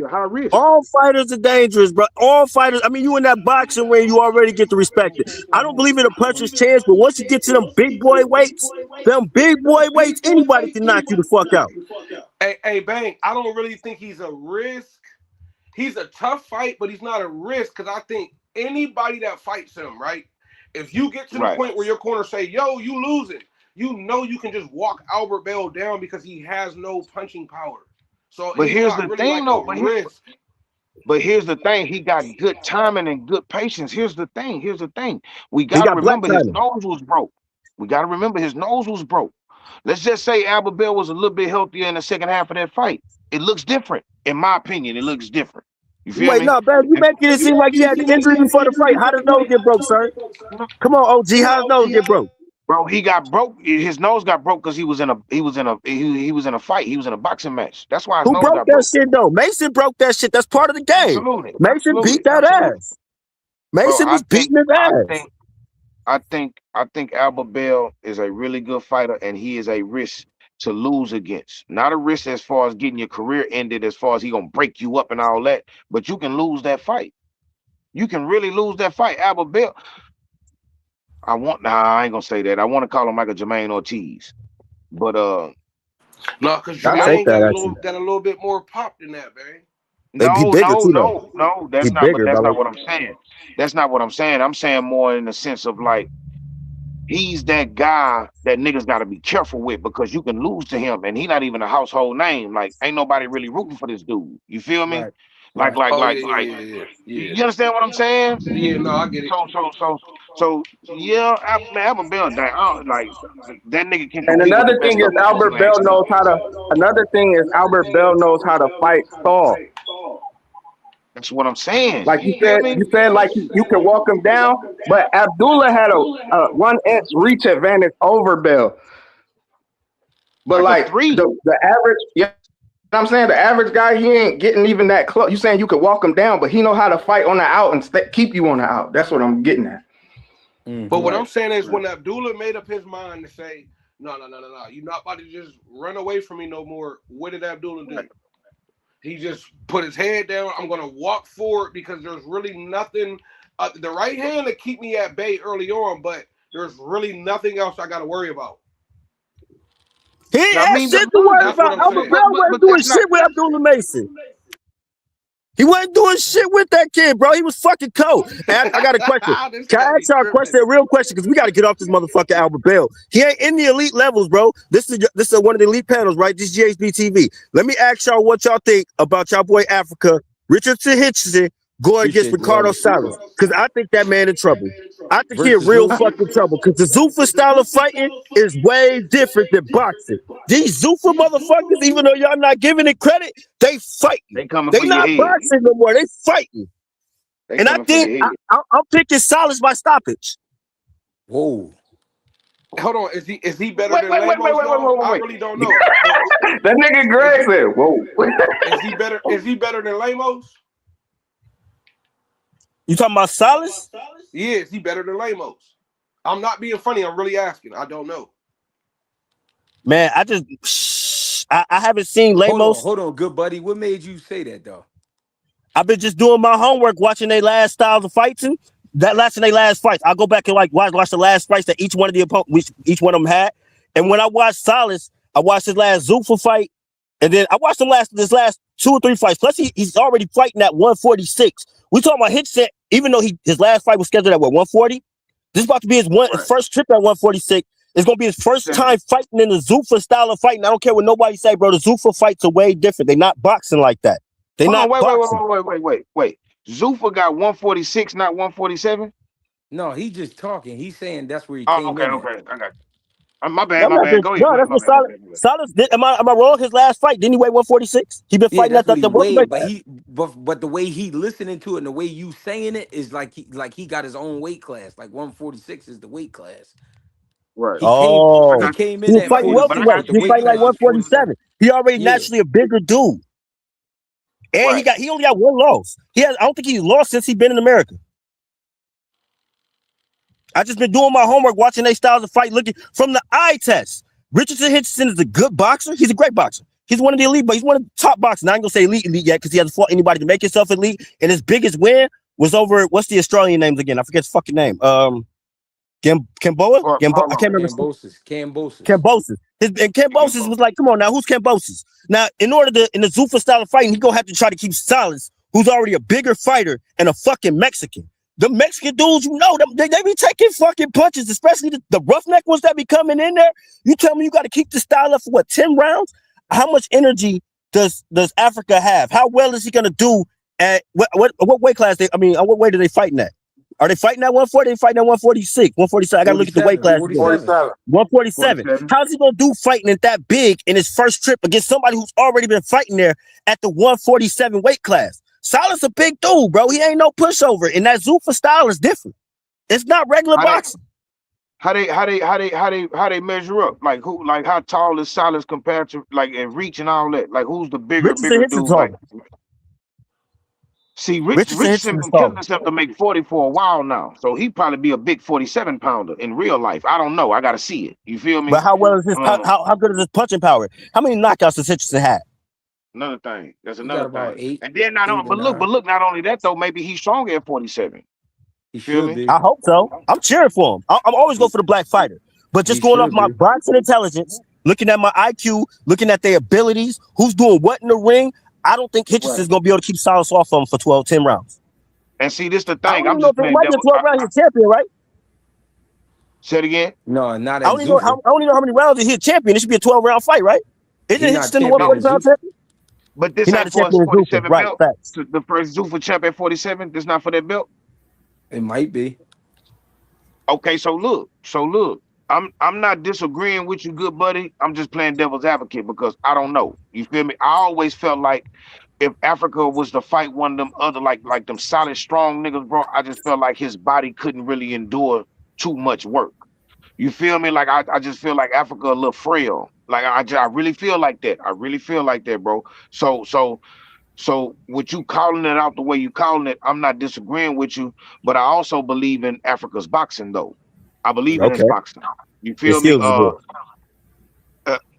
high risk. All fighters are dangerous, bro. All fighters. I mean, you in that boxing ring, you already get the respect. I don't believe in a puncher's chance, but once you get to them big boy weights, anybody can knock you the fuck out. Hey, bang. I don't really think he's a risk. He's a tough fight, but he's not a risk because I think anybody that fights him, right? If you get to the point where your corner say, yo, you losing, you know you can just walk Albert Bell down because he has no punching power. So, but here's the thing, though. But here's the thing. He got good timing and good patience. Here's the thing. We gotta remember his nose was broke. Let's just say Albert Bell was a little bit healthier in the second half of that fight. It looks different, in my opinion. It looks different. You feel me? No, man, you making it seem like he had an injury before the fight. How did his nose get broke, sir? Come on, OG, how did his nose get broke? Bro, he got broke. His nose got broke because he was in a fight. He was in a boxing match. That's why his nose got broke. Who broke that shit though? Mason broke that shit. That's part of the game. Absolutely. Mason beat that ass. Mason was beating his ass. I think Albert Bell is a really good fighter, and he is a risk to lose against. Not a risk as far as getting your career ended, as far as he gonna break you up and all that, but you can lose that fight. You can really lose that fight. Albert Bell, I ain't gonna say that. I want to call him like a Jermaine Ortiz. But no, because Jermaine got a little bit more pop than that, man. No, that's not what I'm saying. That's not what I'm saying. I'm saying more in the sense of like, he's that guy that niggas got to be careful with because you can lose to him and he not even a household name. Like, ain't nobody really rooting for this dude. You feel me? Right. You understand what I'm saying? Yeah, no, I get it. So yeah, Albert Bell, like that nigga can. And another thing is Albert Bell knows how to fight stall. That's what I'm saying. Like you said like you can walk him down, but Abdullah had a 1-inch reach advantage over Bell. But like the average, I'm saying the average guy, he ain't getting even that close. You saying you could walk him down, but he know how to fight on the out and keep you on the out. That's what I'm getting at. But what I'm saying is when Abdullah made up his mind to say, no, you're not about to just run away from me no more. What did Abdullah do? He just put his head down. I'm going to walk forward because there's really nothing. The right hand to keep me at bay early on, but there's really nothing else I got to worry about. He ain't shit to worry about. Albert Bell wasn't doing shit with Abdullah Mason. He wasn't doing shit with that kid, bro. He was fucking cold. And I got a question. Can I ask y'all a question, a real question? Because we got to get off this motherfucker Albert Bell. He ain't in the elite levels, bro. This is one of the elite panels, right? This is GHB TV. Let me ask y'all what y'all think about y'all boy Africa, Richard Hitchison, going Appreciate against the love. Ricardo Salas because I think that man in trouble. I think he in Versus real who? fucking trouble because the Zuffa style of fighting is way different than boxing. These Zuffa motherfuckers, even though y'all not giving it credit, they fighting. They coming They for your not head. boxing no more. They fighting. They And I coming for think your head. I'm picking Salas by stoppage. Whoa. Hold on, is he better Wait, than wait, wait, Lamos? wait, wait, Though? wait, I wait. really don't know. But That nigga Greg said, "Whoa." is he better? Is he better than Lamos? You talking about Salas? Yeah, is he better than Lamos? I'm not being funny. I'm really asking. I don't know. Man, I haven't seen Lamos. Hold on, good buddy. What made you say that though? I've been just doing my homework, watching their last styles of fights and that last in their last fights. I'll go back and like watch the last fights that each one of the opponents, each one of them had. And when I watched Salas, I watched his last Zuffa fight, and then I watched his last 2 or 3 fights. Plus, he's already fighting at 146. We talking about Hitchset, even though his last fight was scheduled at 140. This is about to be his first trip at 146. It's gonna be his first time fighting in the Zuffa style of fighting. I don't care what nobody say, bro. The Zuffa fights are way different. They're not boxing like that. They Hold not on, boxing. wait. Zuffa got 146, not 147. No, he just talking. He's saying that's where he Oh, came okay, in at. I got you. My bad. Go ahead. That's what Salas did. Am I wrong? His last fight, didn't he weigh 146? He been Yeah, fighting that's at what he the weighed. welterweight. But the way he listening to it and the way you saying it is like he got his own weight class. Like 146 is the weight class. Right. He came I Oh, he got you. came he in was at fighting But I 46, welterweight. but got the He was you. weight fighting like class is 47. 147. He already Yeah. naturally a bigger dude. And Right. he only got 1 loss. I don't think he's lost since he's been in America. I just been doing my homework, watching their styles of fight, looking from the eye test. Richardson Hitchison is a good boxer. He's a great boxer. He's one of the elite, but he's one of the top boxers. Now I ain't gonna say elite yet because he hasn't fought anybody to make himself elite. And his biggest win was over what's the Australian names again? I forget his fucking name. Gamboa? I can't remember. Cambosis. And Cambosis was like, come on now, who's Cambosis? Now, in the Zuffa style of fighting, he gonna have to try to keep Salas, who's already a bigger fighter and a fucking Mexican. The Mexican dudes, they be taking fucking punches, especially the roughneck ones that be coming in there. You tell me you got to keep the style up for 10 rounds? How much energy does Africa have? How well is he gonna do at what weight class what weight are they fighting at? Are they fighting at 140? They fighting at 146, 147. I gotta look at the weight class. 147. How's he gonna do fighting at that big in his first trip against somebody who's already been fighting there at the 147 weight class? Salas a big dude, bro. He ain't no pushover, and that Zuffa style is different. It's not regular boxing. How they measure up? Like who? Like how tall is Salas compared to like in reach and all that? Like who's the bigger dude? Like, see, Richardson been killing himself to make 40 for a while now, so he'd probably be a big 47 pounder in real life. I don't know. I gotta see it. You feel me? But how well is his how good is his punching power? How many knockouts does Richardson have? Another thing. That's another thing. 8, and then not only, but look, not only that though, maybe he's stronger at 47. He should be. I hope so. I'm cheering for him. I'm always going for the black fighter. But just going off my boxing intelligence, looking at my IQ, looking at their abilities, who's doing what in the ring, I don't think Hitchison's going to be able to keep Salas off of him for 10 rounds. And see, this the thing. I'm just playing devil. Might be a 12 round champion, right? Say it again. No, not I only know how many rounds he hit champion. It should be a 12 round fight, right? Isn't Hitchison the 140 pound champion? But this ain't for a 47 belt. The first Zuffa champ at 47. This not for that belt. It might be. Okay, so look. I'm not disagreeing with you, good buddy. I'm just playing devil's advocate because I don't know. You feel me? I always felt like if Africa was to fight one of them other like them solid strong niggas, bro, I just felt like his body couldn't really endure too much work. You feel me? Like I just feel like Africa a little frail. Like I really feel like that. I really feel like that, bro. So with you calling it out the way you calling it, I'm not disagreeing with you, but I also believe in Africa's boxing though. I believe in his boxing. You feel me?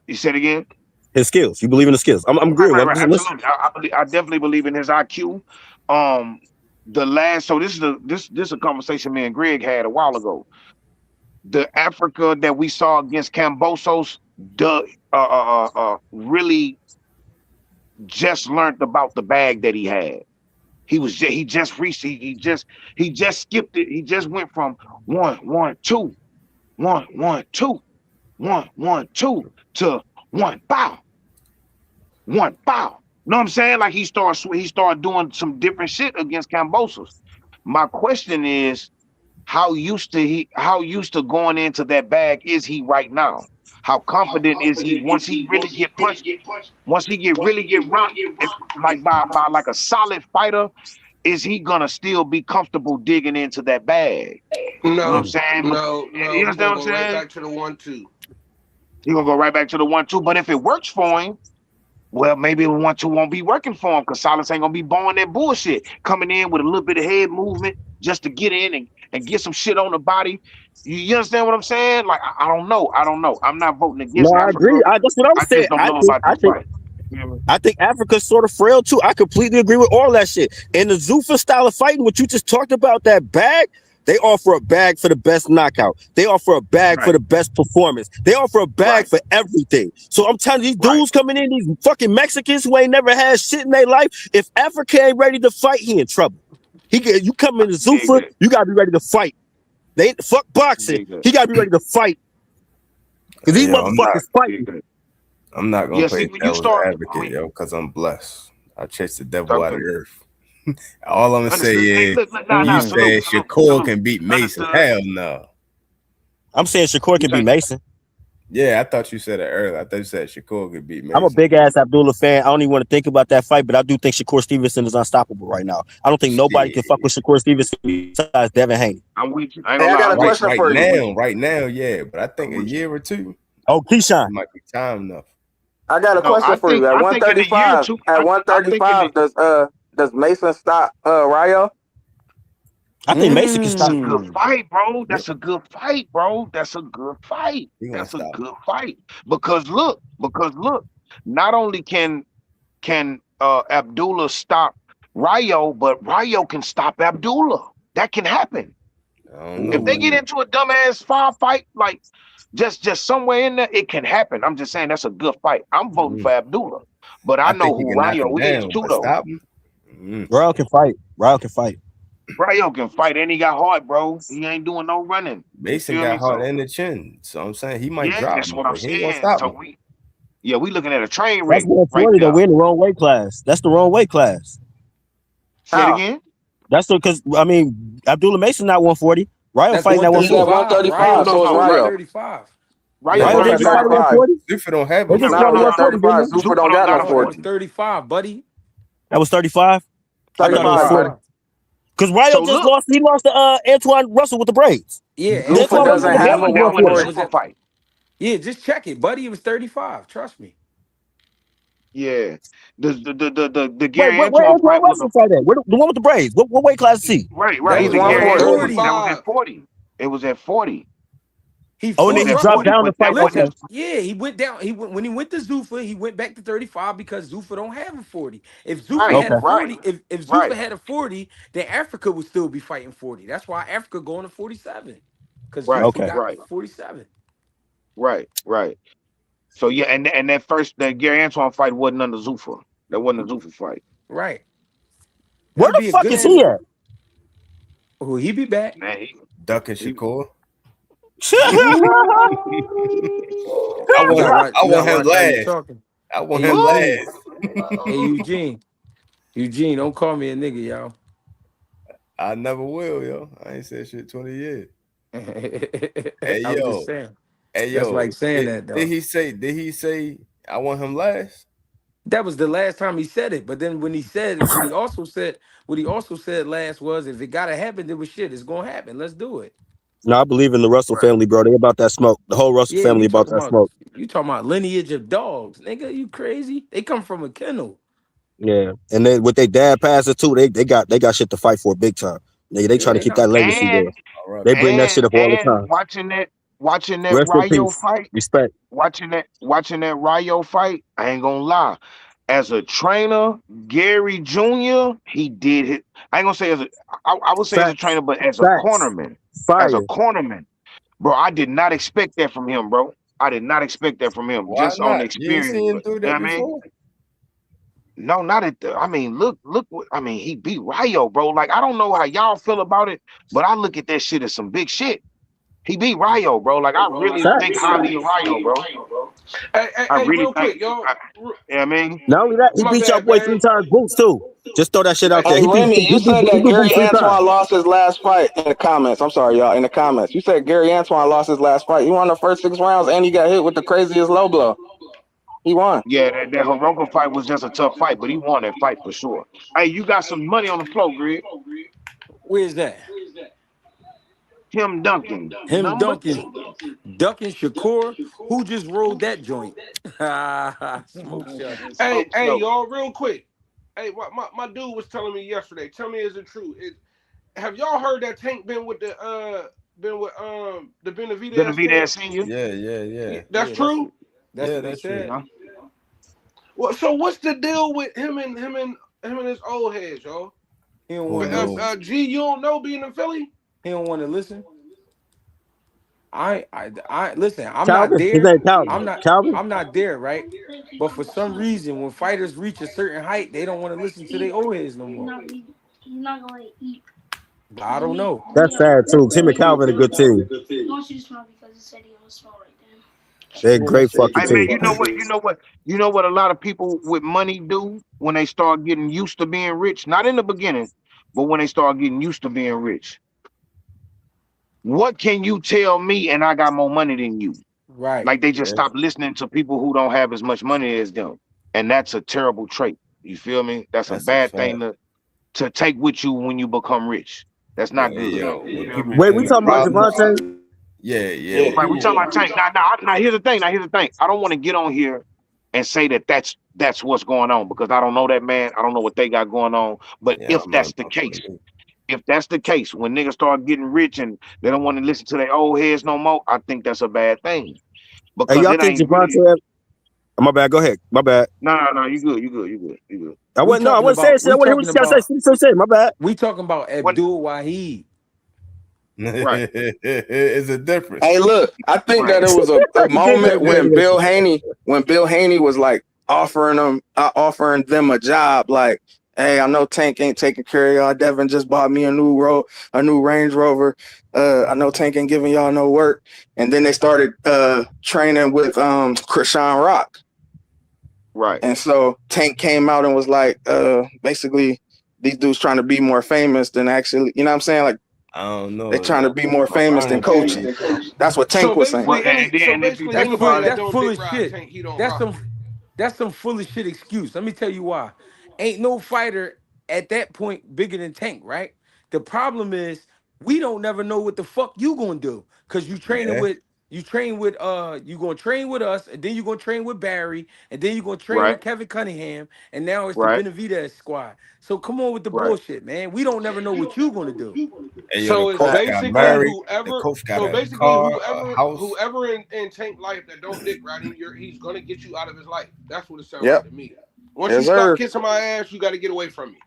You said again? His skills. You believe in the skills. I'm agreeing. Right, absolutely. I definitely believe in his IQ. This is a conversation me and Greg had a while ago. The Africa that we saw against Cambosos, really just learned about the bag that he had. He just skipped it. He just went from 1 2 1 1 2 1 1 2 to 1 bow 1 bow know what I'm saying? Like he started doing some different shit against Cambosos. My question is, how used to going into that bag is he right now? How confident is he once he really get punched? Once he really get run, like by like a solid fighter, is he gonna still be comfortable digging into that bag? You know what I'm No, saying? no, You we're understand gonna what I'm go right saying? back to the 1-2. He gonna go right back to the 1-2. But if it works for him, well, maybe the 1-2 won't be working for him because Silas ain't gonna be born that bullshit. Coming in with a little bit of head movement just to get in and get some shit on the body. You understand what I'm saying? Like I don't know. I'm not voting No, against I agree. Africa. That's what I'm I saying. just don't know about this fight. You know what I mean? I think Africa's sort of frail too. I completely agree with all that shit. And the Zuffa style of fighting, what you just talked about, that bag, they offer a bag for the best knockout. They offer a bag for Right, the best performance. They offer a bag right, for everything. So I'm telling you, these right. dudes coming in, these fucking Mexicans who ain't never had shit in their life, if Africa ain't ready to fight, he in trouble. You come into Dig Zuffa, that. you gotta be ready to fight. They ain't fuck boxing. Dig that. He gotta be ready to fight. Because these Yo, motherfuckers Dig fighting. that. I'm not gonna Yeah, see, play when you devil's start, advocate, yo, because I'm blessed. I chase the devil out of okay. the earth. All I'm gonna say Understood. Hey, is, look, nah, you Mm. salute, said salute, Shakur salute. can beat Mason. Understood. Hell no. I'm saying Shakur You can be say Mason. Yeah, I thought you said it earlier. I thought you said Shakur could beat I'm a Mason. big ass Abdullah fan. I don't even want to think about that fight, but I do think Shakur Stevenson is unstoppable right now. I don't think nobody can fuck Shit. with Shakur Stevenson besides Devin Haney. I'm with you. I ain't Hey, gonna I lie, got a I'm with you. question for you. I'm Right now, yeah. But I think I'm a with you. year or two, Oh, Keyshawn. it might be time enough. I got a No, question for you. At I think in a year or 135, two, at I think in 135, does Mason stop Ryo? I think Mason can that's stop. a good Mm. fight, bro. Yep. That's a good fight, bro. That's a good fight. He gonna That's a stop him. good fight. Because look, not only can Abdullah stop Ryo, but Ryo can stop Abdullah. That can happen. I don't know If they about get Ooh. that. into a dumbass fight, like just somewhere in there, it can happen. I'm just saying that's a good fight. I'm voting Mm. for Abdullah, but I I know think he who can knock him Ryo is down, too, but though. stop him. Mm. Ryo can fight. Ryo can fight. Ryo can fight, and he got heart, bro. He ain't doing no running. You Mason feel got me? hard So in the chin, so I'm saying he might yeah, drop that's him, what I'm but he ain't gonna saying. stop So him. we looking at a train That's wreck right 140 though. there. We're in the wrong weight class. That's the wrong weight class. Say it How? again. That's because Abdullah Mason not 140. Ryo That's fighting at He's at 140. 135. Ryo 135, No, so just is no, fought Ryo. 135. Ryo Yeah, Ryo Both didn't at just fight at 135. 35. 140. Zuffa don't have They a just No, fought no, at no, Zufa at no. 140, 35. didn't Zufa Zupa don't don't got got no a That 40. was 40. 35, buddy. they? That was 35. I thought it was 35, 35. buddy. 40. Because Ryo So just look, lost. He lost to Antoine Russell with the braids. Yeah, The Zufa Antoine Antoine Russell doesn't with the that have braids a was was that was the 140. 140. Zupa fight. Yeah, just check it, buddy. It was 35. Trust me. Yeah. The Wait, Gary where Antoine Antoine fight was a Russell fight at? Where the one with the braids? What weight class is he? That right. He's was The that Gary was 140. Antoine. That was at 35. 40. It was at 40. He Oh, and It then was fought he at dropped 40, Russell. down to but fight that wasn't. Listen, okay. yeah, he went down. He went when he went to Zuffa, he went back to 35 because Zuffa don't have a 40. If Zuffa Right, had a Okay. 40, right, if Zuffa right, had a 40, then Africa would still be fighting 40. That's why Africa going to 47. Because right, Zuffa Okay. got right, 47. right. So yeah, and that Gary Antoine fight wasn't under Zufa. That wasn't a Zufa fight. Right. Where That'll the be a fuck good is he Man, at? Oh, he be back. man, Ducking he Shakur. You gotta watch, I you want gotta him watch how you last. talking. I want Hey him Eugene. last. Hey Eugene. Eugene, don't call me a nigga, y'all. I never will, yo. I ain't said shit 20 years. Hey I was just yo, saying. hey That's yo. like saying that Did though. he say? Did he say I want him last? That was the last time he said it. But then when he said what he also said last was if it gotta happen, then was shit, it's gonna happen. Let's do it. No, I believe in the Russell right, family, bro. They about that smoke. The whole Russell Yeah, family about that smoke. you talking about lineage of dogs, nigga. You crazy? They come from a kennel. Yeah, and then with their dad passing too, they got shit to fight for big time. They Yeah, trying to they keep not that playing. legacy and going. All right, They bro. bring that shit up all the time. watching that Rest in Ryo peace. fight, Respect. watching that Ryo fight. I ain't gonna lie. As a trainer, Gary Jr., he did it. I ain't gonna say I would say as a Facts. trainer, but Facts. as a Fire. cornerman, bro, I did not expect that from him, bro. I did not expect that from him, Why just on the not? You ain't experience. seen him But do you know that what I mean? before. No, not at the. I mean, look. He beat Ryo, bro. Like I don't know how y'all feel about it, but I look at that shit as some big shit. He beat Ryo, bro. Like I really think Facts. highly of Ryo, bro. Hey, really real think. quick, y'all. I mean, Not only that, he My beat your bad, boy 3 bang. times boots too. Just throw that shit out there. Hey He beat Remy, you said that boots Gary 3 times. Antoine lost his last fight in the comments. I'm sorry, y'all. In the comments, you said Gary Antoine lost his last fight. He won the first 6 rounds, and he got hit with the craziest low blow. He won. yeah, that Hiroko fight was just a tough fight, but he won that fight for sure. Hey, you got some money on the floor, Greg. Where's that? Tim Duncan, Him number dunking 2. Shakur. Who just rolled that joint? Smoke show. Hey, Smoke show. y'all, real quick. Hey, my dude was telling me yesterday. Tell me, is it true? Have y'all heard that Tank been with the Benavidez Benavidez camp? Senior. Yeah. That's true. That's what they That's true. said. Huh? Well, so what's the deal with him and his old heads, y'all? He don't want to listen. G, you don't know being in Philly? He don't want to listen. I listen. I'm not Calvin, his there. name Calvin. Calvin. I'm not there, right? But for some reason, when fighters reach a certain height, they don't want to listen to their old heads no more. He's not gonna eat. But I don't know. That's sad too. Tim and Calvin a good team. He wants you to smell because it said he don't smell right then. They're a great fucking Hey man, team. you know what a lot of people with money do when they start getting used to being rich? Not in the beginning, but when they start getting used to being rich. What can you tell me and I got more money than you? Right. Like they just stop listening to people who don't have as much money as them. And that's a terrible trait. You feel me? That's a bad thing to take with you when you become rich. That's not good. Yo, Wait, we talking about Javante? Yeah. Right, we talking about Tank. Now here's the thing. I don't want to get on here and say that's what's going on because I don't know that man. I don't know what they got going on. But if that's the case, when niggas start getting rich and they don't want to listen to their old heads no more, I think that's a bad thing. Because Hey, y'all it think ain't really. Javante? My bad. Go ahead. My bad. No, you good. I wasn't saying shit. I want to hear what you gotta say. Say. My bad. We talking about Abdul Wahid. Right. It's a difference. Hey, look, I think that it was a moment when Bill Haney was like offering them a job, like, hey, I know Tank ain't taking care of y'all. Devin just bought me a new Range Rover. I know Tank ain't giving y'all no work. And then they started training with Krishan Rock. Right. And so Tank came out and was like, basically, these dudes trying to be more famous than actually, you know what I'm saying? Like, I don't know. they're trying to be more famous than coaching. That's what Tank was saying. Anybody that don't full dick of ride shit. Tank, he don't That's rock. that's some full of shit excuse. Let me tell you why. Ain't no fighter at that point bigger than Tank, right? The problem is we don't never know what the fuck you gonna do because you train with us, and then you're gonna train with Barry, and then you're gonna train with Kevin Cunningham, and now it's the Benavidez squad. So come on with the bullshit, man. We don't never know what you gonna do. Hey, So it's basically whoever in Tank life that don't dick ride him, he's gonna get you out of his life. That's what it sounds like to me. Once you start kissing my ass, you got to get away from me.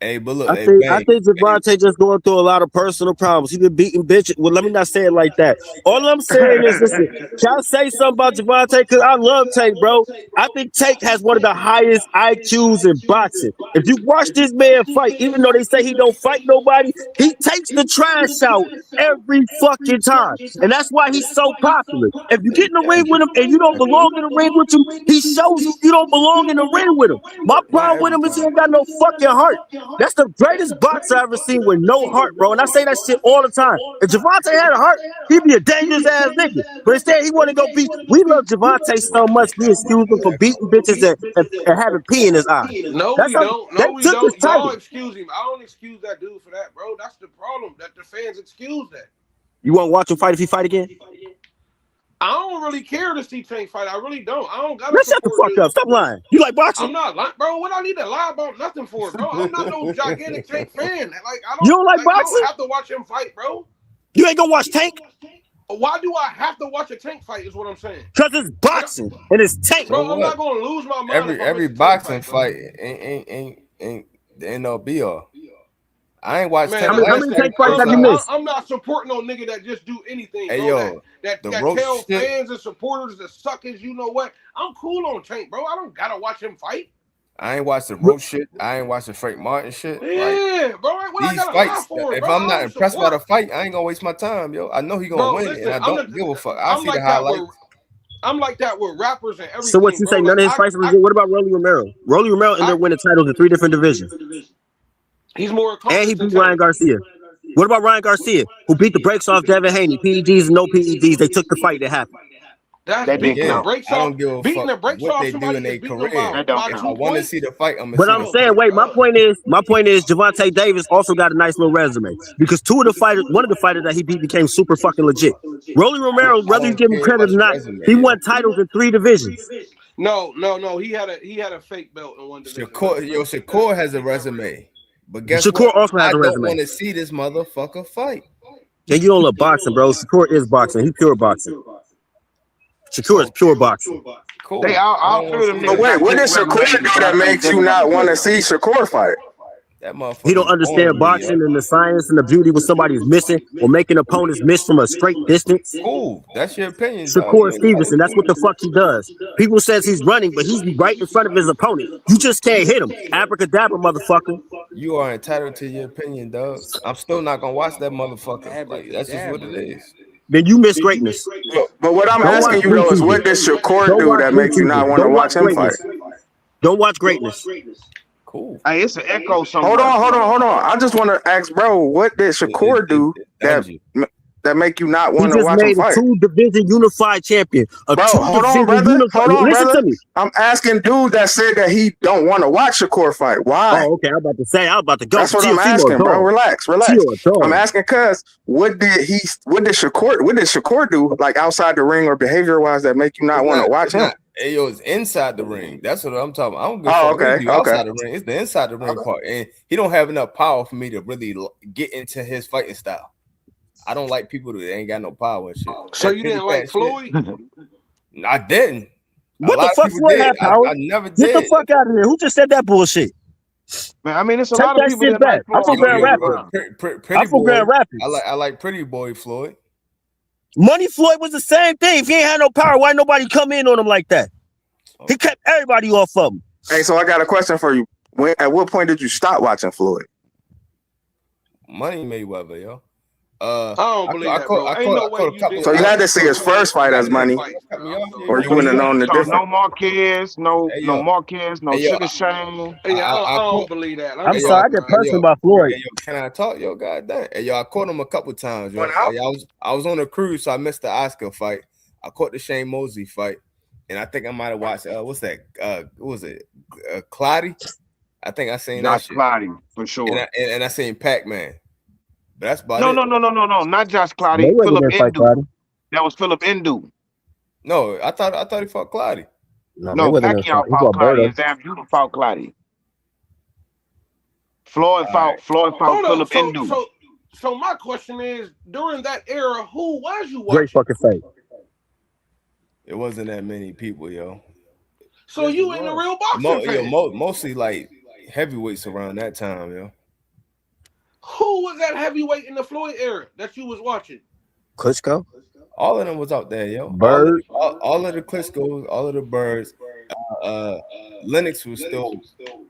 Hey, but look, I think Javante just going through a lot of personal problems. He been beating bitches. Well, let me not say it like that. All I'm saying is, listen, can I say something about Javante? Because I love Tank, bro. I think Tank has one of the highest IQs in boxing. If you watch this man fight, even though they say he don't fight nobody, he takes the trash out every fucking time. And that's why he's so popular. If you get in the ring with him and you don't belong in the ring with him, he shows you don't belong in the ring with him. My problem with him is he ain't got no fucking heart. That's the greatest boxer I've ever seen with no heart, bro. And I say that shit all the time. If Javante had a heart, he'd be a dangerous ass nigga. But instead, he want to go beat. We love Javante so much, we excuse him for beating bitches and having pee in his eye. No, we don't. That took his Y'all title. excuse him. I don't excuse that dude for that, bro. That's the problem. That the fans excuse that. You want to watch him fight if he fight again? I don't really care to see Tank fight. I really don't. I don't got to shut the fuck up. Stop lying. You like boxing? I'm not lying, bro. What I need to lie about nothing for, bro? I'm not no gigantic Tank fan. Like I don't. You don't like boxing? I don't have to watch him fight, bro. You ain't gonna watch Tank? Why do I have to watch a Tank fight? Is what I'm saying. Because it's boxing and it's Tank. Bro, I'm not gonna lose my mind. Every boxing fight ain't the end all be all. I ain't watched Tank. How many Tank fights have you missed? I'm not supporting no nigga that just do anything. Hey, bro, yo, that tell fans and supporters to suck as you know what. I'm cool on Tank, bro. I don't gotta watch him fight. I ain't watched the road shit. I ain't watched the Frank Martin shit. Yeah, bro. What These I gotta fights, for, if bro, I'm not impressed by the fight, I ain't gonna waste my time, yo. I know he gonna win, and I don't give a fuck. I see the highlights. I'm like that with rappers and everything, So what you bro. say? Like None of his fights were legit. What about Rolly Romero? Rolly Romero ended up winning titles in 3 different divisions, he's more and he accomplished than beat Ryan Tank. Garcia. What about Ryan Garcia, who beat the brakes off Devin Haney? PEDs and no PEDs. They took the fight that happened. That's That didn't beating the count. Again, brakes I off. don't give a Beating fuck the brakes what off they do somebody in is their beating them career. That don't by If count. I 2 want to points. see the fight, I'm gonna But see I'm the Oh saying, my fight. wait, God. my point is, Javante Davis also got a nice little resume because one of the fighters that he beat became super fucking legit. Rolly Romero, I whether you don't give him care credit about or your not, he resume, won yo. titles in 3 divisions. No. He had a fake belt in one division. Shakur has a resume, but guess Shakur what? also has I a don't resume. want to see this motherfucker fight. And you don't love boxing, bro. Shakur is boxing. He pure boxing. Shakur is pure Okay, boxing. cool. They I all don't want three to of them see But niggas that. wait, got what good did Shakur resumes. do that Javante makes you Davis not ain't want good to though. see Shakur fight? That He don't motherfucker's understand boring to me, boxing yo. and the science and the beauty when somebody's missing or making opponents miss from a straight distance. Cool. That's your opinion, dog. Shakur You entitled Stevenson, that's to what it. the fuck he does. People says he's running, but he's right in front of his opponent. You just can't hit him. Abracadabra, motherfucker. You are entitled to your opinion, dog. I'm still not gonna watch that motherfucker. Like that's just what it Abracadabra. is. Then you miss greatness. But what I'm Don't watch asking you Blue though is Cheeses. what did Shakur Don't do watch that Blue make you not Cheeses. want to Don't watch watch him fight? greatness. Don't watch greatness. Cool. Hey, it's an echo Hold somewhere. on, hold on, hold on. I just want to ask, bro, what did Shakur do It's that dungy. make you not He want to just watch him made a fight? 2-division unified champion. A Bro, hold on, 2-division brother. unified. Hold on, Listen brother. to me. I'm asking dude that said that he don't want to watch Shakur fight. Why? Oh, okay. I'm about to say, I'm about to go. That's what I'm Timo a asking, bro. dog. Relax, relax. Timo a I'm dog. asking cuz what did Shakur do like outside the ring or behavior wise that make you not want to watch It's him? not. Ayo, it's inside the ring. That's what I'm talking about. I don't give a Oh, fuck what he okay, do okay. outside the ring. It's the inside the ring part, and he don't have enough power for me to really get into his fighting style. I don't like people that ain't got no power and shit. So That you pity didn't like pat shit. Floyd? I didn't. A What the lot of fuck people Floyd did. had power? I never Get the did. fuck out of here. Who just said that bullshit? Man, I mean, it's a Take lot of that people shit that back. like I'm Floyd from Yo, Grand being yo, Rapids. around. pretty I'm from boy. Grand Rapids. I like Pretty Boy Floyd. Money Floyd was the same thing. If he ain't had no power, why nobody come in on him like that? He kept everybody off of him. Hey, so I got a question for you. At what point did you stop watching Floyd? Money Mayweather, yo. I don't believe that, bro. Ain't no way caught a you couple. didn't So you watch had to see his Floyd. first fight as money, Cut me off, or yeah. you wouldn't have known the So no difference. Marquez, no Hey, yo. Marquez, no Hey, yo, Sugar Shane. Yeah, I I don't caught. believe that. I'm Hey, yo, sorry, I get personal yo, about Floyd. hey, yo, can I talk? Yo, goddamn. Hey, yo, I caught him a couple times, yo. Went out? Hey, I was on a cruise, so I missed the Oscar fight. I caught the Shane Mosley fight, and I think I might have watched. What's that? What was it? Clotty. I think I seen that Josh shit. Clottey, for sure. And I seen Pac-Man. But that's about No, it. not Josh Clottey. Mayweather Philip didn't fight Indu. Clottey. That was Philip Indu. No, I thought he fought Clotty. No, No, Mayweather didn't Pacquiao fight. He fought fought Clottey, Berto. and Sam Judah fought Clottey. Floyd fought Hold up. Philip Indu. So my question is, during that era, who was you Great watching? fucking fight. It wasn't that many people, yo. So you ain't a real boxing fan. Mostly like heavyweights around that time, yo. Who was that heavyweight in the Floyd era that you was watching? Klitschko? All of them was out there, yo. Bird? All of the Klitschko's, all of the Birds. Lennox was still,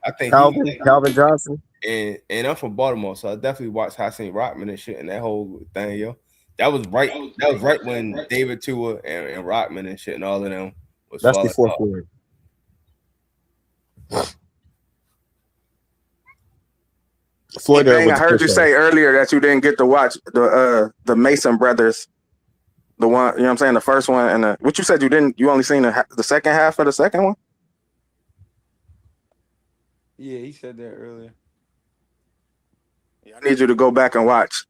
I think Calvin Johnson? and I'm from Baltimore, so I definitely watched Hakeem Rockman and shit and that whole thing, yo. That was right when David Tua and Rockman and shit and all of them was That's falling before off. Floyd. Floyd Dang, was I heard you Klitschko. say earlier that you didn't get to watch the Mason brothers, the one, you know what I'm saying, the first one, and what you said you only seen the second half of the second one. Yeah, he said that earlier. I need you to go back and watch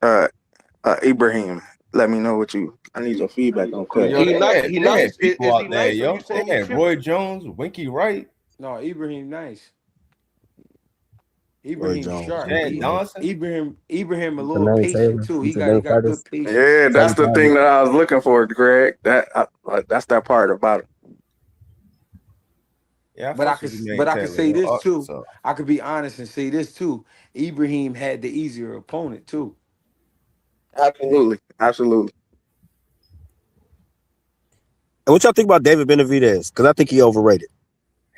Ibrahim. Let me know what I need your feedback on Yo, Cut. He they nice. had He nice. people Is out he there, nice? Or yo. you saying They he had Roy chippy? Jones, Winky Wright, No, Ibrahim nice. Roy Ibrahim Jones. sharp. Chad Johnson. Ibrahim a little Jermaine patient Taylor. too. You He said they got fighters? good patience. Yeah, that's the Teddy thing Thomas. that I was looking for, Greg. That's that part about it. Yeah, But I could say this too. So I could be honest and say this too. Ibrahim had the easier opponent too. Absolutely. And what y'all think about David Benavidez? Because I think he overrated.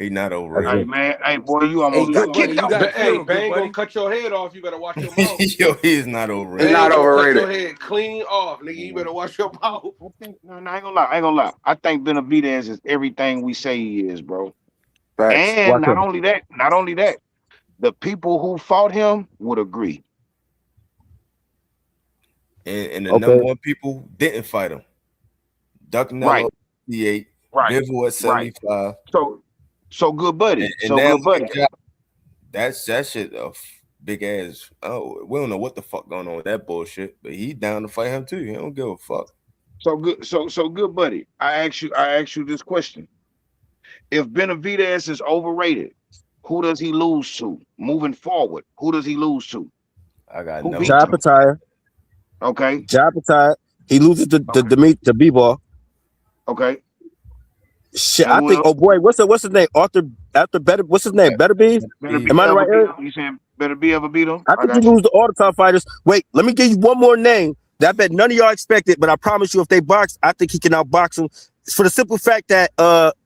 He not Hey overrated. man, hey boy, you Hey, almost got good kicked buddy, you out. got to Hey, feel him, good Bang gonna buddy. cut your head off. You better watch your mouth. Yo, he is not He's overrated. not Bang gonna cut overrated. your head clean off, nigga. You better watch your mouth. I think no, I ain't gonna lie. I ain't gonna lie. I think Benavidez is everything we say he is, bro. Facts. And Watch him. not only that, the people who fought him would agree. And the Okay. number one people didn't fight him. Duck Right. Nello 58, Right. Bivol at 75. So good buddy. And So now good buddy. that's that shit a big ass. Oh, we don't know what the fuck going on with that bullshit, but he down to fight him too. He don't give a fuck. So good buddy. I ask you this question. If Benavidez is overrated, who does he lose to? Moving forward, who does he lose to? I got Who no. beat Jai him? Pattaya. Okay. Jai Pattaya. He loses to B-ball. Okay. Shit, And I who think. else? Oh boy, what's his name? After better. What's his name? Better be. Better be Am I ever right, beat Eric? him? You saying better be ever beat him? I think you lose to all the top fighters. Wait, let me give you one more name that I bet none of y'all expected, but I promise you, if they box, I think he can outbox him. For the simple fact that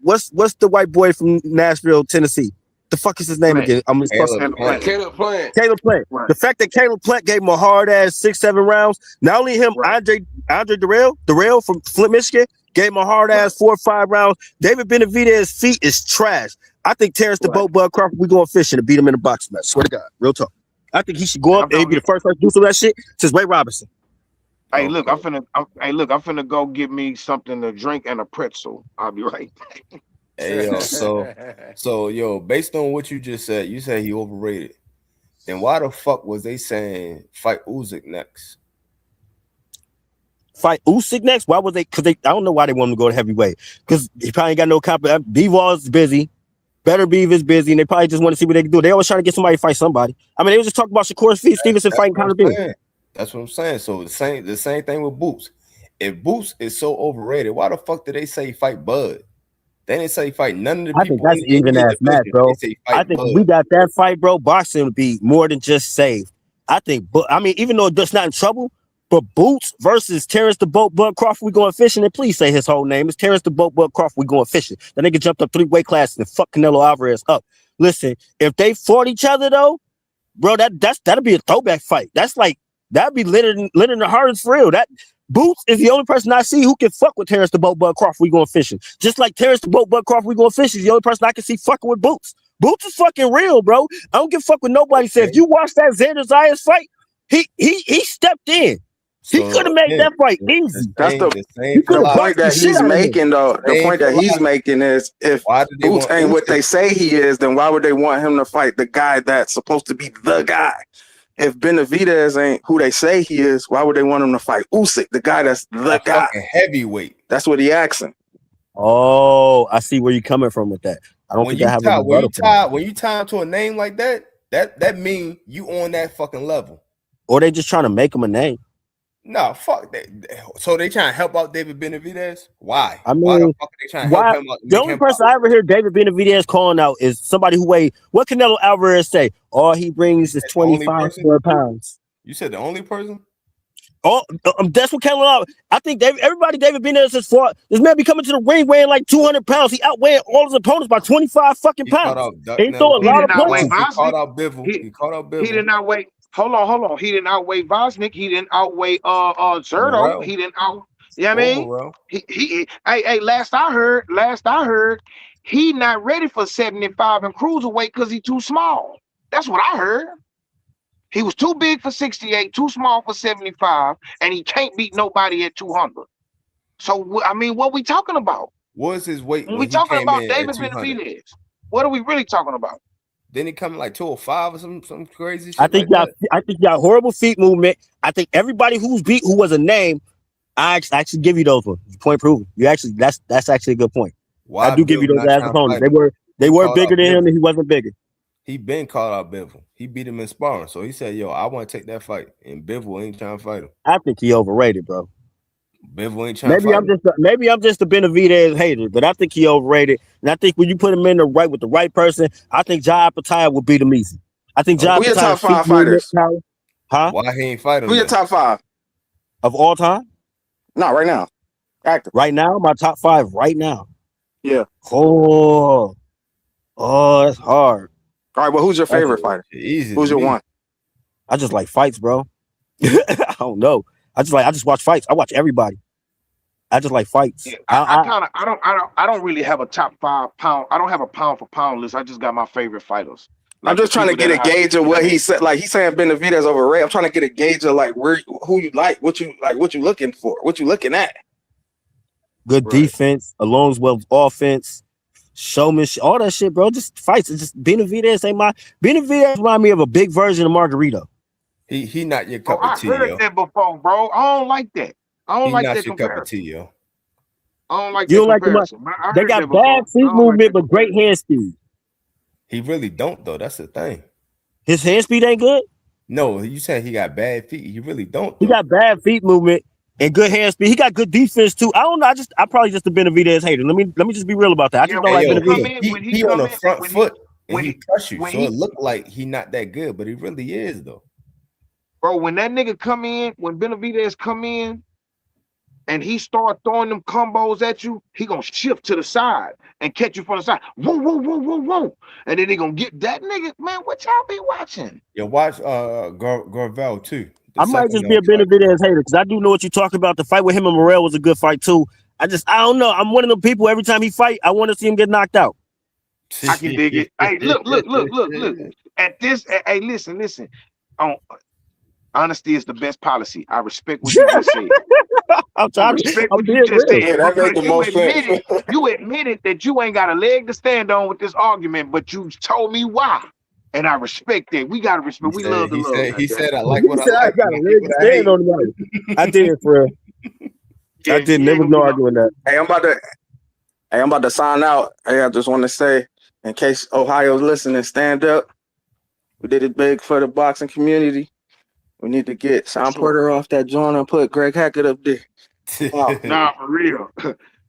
what's the white boy from Nashville, Tennessee? The fuck is his name Plant. again? I'm just Caleb Plant. Caleb Plant. Caleb Plant. Right. The fact that Caleb Plant gave him a hard ass 6-7 rounds. Not only him, Right. Andre Darrell from Flint, Michigan, gave him a hard ass 4 or 5 rounds. David Benavidez's feet is trash. I think Terrence the Right. Boat Bud Crawford, we going fishing and beat him in a boxing match. Swear to God, real talk. I think he should go up and he'd be the first person to do some of that shit since Ray Robinson. Hey, look, I'm finna go get me something to drink and a pretzel. I'll be right back. Hey yo, so yo, based on what you just said, you said he overrated. Then why the fuck was they saying fight Usyk next? Fight Usyk next? Why was they? Because I don't know why they want him to go to heavyweight. Because he probably ain't got no competition. Bivol is busy. Better Beav is busy, and they probably just want to see what they can do. They always trying to get somebody to fight somebody. I mean, they was just talking about Shakur Stevenson fighting Conor Benn. That's what I'm saying. So the same thing with Boots. If Boots is so overrated, why the fuck did they say fight Bud? They didn't say fight none of the people. I think that's in the even ass match, bro. I think if we got that fight, bro, boxing would be more than just saved. I think, but I mean, even though it's not in trouble, but Boots versus Terrence the Boat Bud Crawford, we going fishing. And please say his whole name. It's Terrence the Boat Bud Crawford, we going fishing. That nigga jumped up 3 weight classes and fuck Canelo Alvarez up. Listen, if they fought each other though, bro, that'll be a throwback fight. That'd be Leonard and Harden's for real. That Boots is the only person I see who can fuck with Terrence the Boat Bud Crawford. We going fishing. Just like Terrence the Boat Bud Crawford, we going fishing. Is the only person I can see fucking with Boots. Boots is fucking real, bro. I don't give a fuck what nobody says. If you watch that Xander Zayas fight, he stepped in. He could have made that fight easy. That's the point that he's making, though. The point that he's making is if Boots ain't what they say he is, then why would they want him to fight the guy that's supposed to be the guy? If Benavidez ain't who they say he is, why would they want him to fight Usyk, the guy that's the guy? Heavyweight. That's what he asking. Oh, I see where you're coming from with that. I don't think I have a rebuttal. When you tie him to a name like that mean you on that fucking level. Or they just trying to make him a name. No, fuck that. So they trying to help out David Benavidez? Why? I mean, why the fuck are they trying to help him out? The only person I ever hear David Benavidez calling out is somebody who weighed. What Canelo Alvarez say? All he brings is 25 square pounds. You said the only person? Oh, that's what Canelo. I think everybody David Benavidez has fought. This man be coming to the ring weighing like 200 pounds. He outweighed all his opponents by 25 fucking pounds. He throw a lot of punches. He caught out Bivol. He did not weigh. Hold on. He didn't outweigh Vosnik. He didn't outweigh Zerto. Morrell. He didn't out. You know what I mean? Hey, last I heard, he not ready for 75 and cruiserweight because he too small. That's what I heard. He was too big for 68, too small for 75, and he can't beat nobody at 200. So I mean, what we talking about? What's his weight? When we talking about David Benavidez, what are we really talking about? Then he come like 205 or some crazy shit. I think y'all horrible feet movement. I think everybody who's beat who was a name, I actually give you those ones. Point proven. You actually that's actually a good point. Why I do give you those as opponents. They were bigger than him and he wasn't bigger. He been called out Bivol. He beat him in sparring. So he said, yo, I want to take that fight. And Bivol ain't trying to fight him. I think he overrated, bro. Bivol ain't trying to fight him. Maybe I'm just a Benavidez hater, but I think he overrated. And I think when you put him in with the right person, I think Jai Pattaya will beat him easy. I think Jai Who your top 5 fighters? Huh? Why he ain't fighting? Who your top 5? Of all time? No, right now. Active. Right now? My top 5 right now. Yeah. Oh. Oh, that's hard. All right, well, who's your That's favorite fighter? easy Who's to your me. one? I just like fights, bro. I don't know. I just watch fights. I watch everybody. I just like fights. Yeah, I don't really have a top 5 pound. I don't have a pound for pound list. I just got my favorite fighters. I'm Like the just trying to people get a that gauge of what he said. Like he's saying Benavidez overrated. I'm trying to get a gauge of like who you like, what you looking for, what you looking at. Good defense, along with offense, showmanship, all that shit, bro. Just fights. It's just Benavidez ain't my Benavidez remind me of a big version of Margarito. He not your Oh, cup of I tea, heard yo. that before, bro. I don't like that. I don't He like not that your cup of comparison. tea, yo. I don't like You that don't like them? comparison. I They heard got that before. bad I feet don't like movement, that but great comparison. hand speed. He really don't though. That's the thing. His hand speed ain't good. No, you said he got bad feet. He really don't He though. got bad feet movement and good hand speed. He got good defense too. I don't know. I probably just a Benavidez hater. Let me just be real about that. I just Yeah, don't when like he come Benavidez. in, when he he on come the in, front foot and when he he crush you. when So he it looked like he not that good, but he really is though. bro, when that nigga come in, when Benavidez come in and he start throwing them combos at you, he gonna shift to the side and catch you from the side. Whoa, whoa, whoa, whoa, whoa. And then he gonna get that nigga, man. What y'all be watching? Yeah, watch Garvel too. The I might second just be a fight. Benavidez hater because I do know what you're talking about. The fight with him and Morrell was a good fight too. I don't know. I'm one of the people. Every time he fight, I want to see him get knocked out. I can dig it. Hey, look. At this, hey, listen. Honesty is the best policy. I respect what you just said. I'm I trying. respect I'm what you being just real. said Yeah, that made because the most sense. you admitted that you ain't got a leg to stand on with this argument, but you told me why. And I respect that. We gotta respect. We love to love. He said I like He what I said I like got and a I hate leg what to I stand hate. on the night. I did, for real. Yeah, I did. he There ain't was gonna no get arguing that. Hey, I'm about to sign out. Hey, I just want to say, in case Ohio's listening, stand up. We did it big for the boxing community. We need to get Sean sure. Porter off that joint and put Greg Hackett up there. Wow. Nah, for real.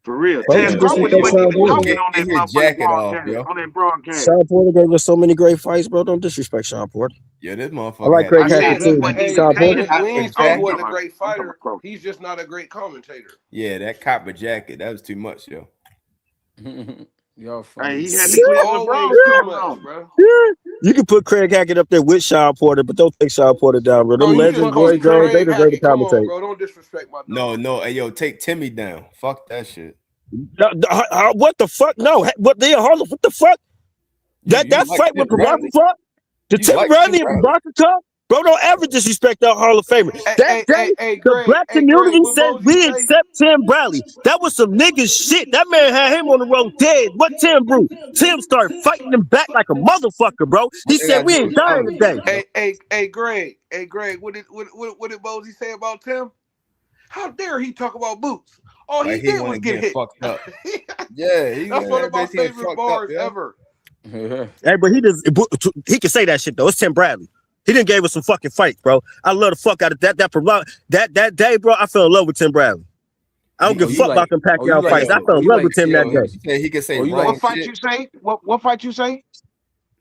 For real. Why would Taz you Crawford disrespect wasn't Sean even Porter? talking on that Get his motherfucking jacket off, broadcast. yo. On that broadcast. Sean Porter gave us so many great fights, bro. Don't disrespect Sean Porter. Yeah, this I motherfucker like had Craig I the said Hackett he too. wasn't Hey, even Sean we Porter. saying. we ain't Oh, saying he you wasn't a talking about, great I'm talking about fighter. Crawford. He's just not a great commentator. Yeah, that copper jacket. That was too much, yo. Y'all Hey, funny. he had It's the Cleveland always Browns too colors much, on. bro. You can put Craig Hackett up there with Sean Porter, but don't take Sean Porter down, bro. Bro, Them you legends, shouldn't put Roy Jones, they Craig deserve to Hackett. Come on, commentate. bro. Don't disrespect my No, dog. no, hey yo, take Timmy down. Fuck that shit. What the fuck? No, what they Harlem? What the fuck? You That like fight Tim with Bradley? Provocateur, the You Tim like Tim Bradley and Bradley? Provocateur, bro. Don't ever disrespect that Hall of Famer. That day, the Greg. black Hey, Greg. community What said Mosey we say? accept Tim Bradley. That was some nigga shit. That man had him on the road dead. What Tim Brew? Tim started fighting him back like a motherfucker, bro. He What they said gotta we do ain't with dying politics, today. yo? Hey, Greg. Hey, Greg. What did Mosey say about Tim? How dare he talk about Boots? All Like he he did was wanna get get hit. fucked up. Yeah, he That's one that of my bitch getting favorite fucked up, bars yo. ever. Hey, but he can say that shit though. It's Tim Bradley. He didn't gave us some fucking fights, bro. I love the fuck out of that. That day, bro, I fell in love with Tim Bradley. I don't give a fuck about them Pacquiao Hey fights. I yo, fell in love with him that yo, day. he said he could say you wrong What fight shit. you say? What fight you say?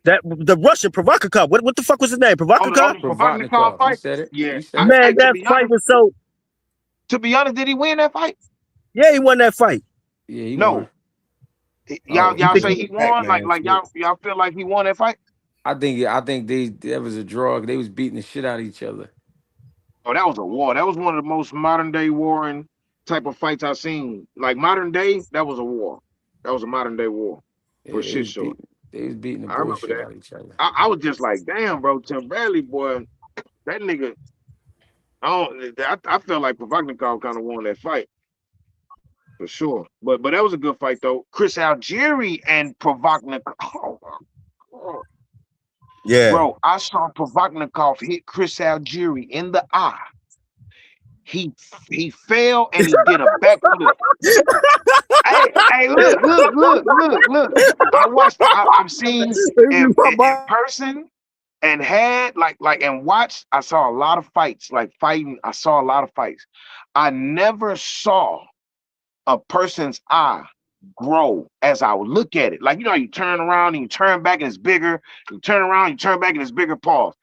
That the Russian Provocateur. What the fuck was his name? On Provocateur? the Provodnikov Provodnikov. You fight? said it. Yeah. You said it. Man, To that be fight honest, was so. did he win that fight? Yeah, he won that fight. Yeah, he won. No. Oh, You Y'all think say he, he won? Pac-Man shit. Y'all feel like he won that fight? I think there was a draw. They was beating the shit out of each other. Oh, that was a war. That was one of the most modern day warring type of fights I've seen. Like modern day, that was a war. That was a modern day war for Yeah, shit sure. they was beating the I remember bullshit that. out of each other. I was just like, damn, bro, Tim Bradley, boy, that nigga. I felt like Provodnikov kind of won that fight for sure. But that was a good fight though. Chris Algieri and Provodnikov. Oh, my God. yeah. Bro, I saw Provodnikov hit Chris Algieri in the eye. He fell and he did a backflip. Hey, look. I've seen in person and had and watched. I saw a lot of fights, like fighting. I saw a lot of fights. I never saw a person's eye grow as I would look at it. Like, you know, you turn around and you turn back and it's bigger. You turn around, you turn back and it's bigger. Pause.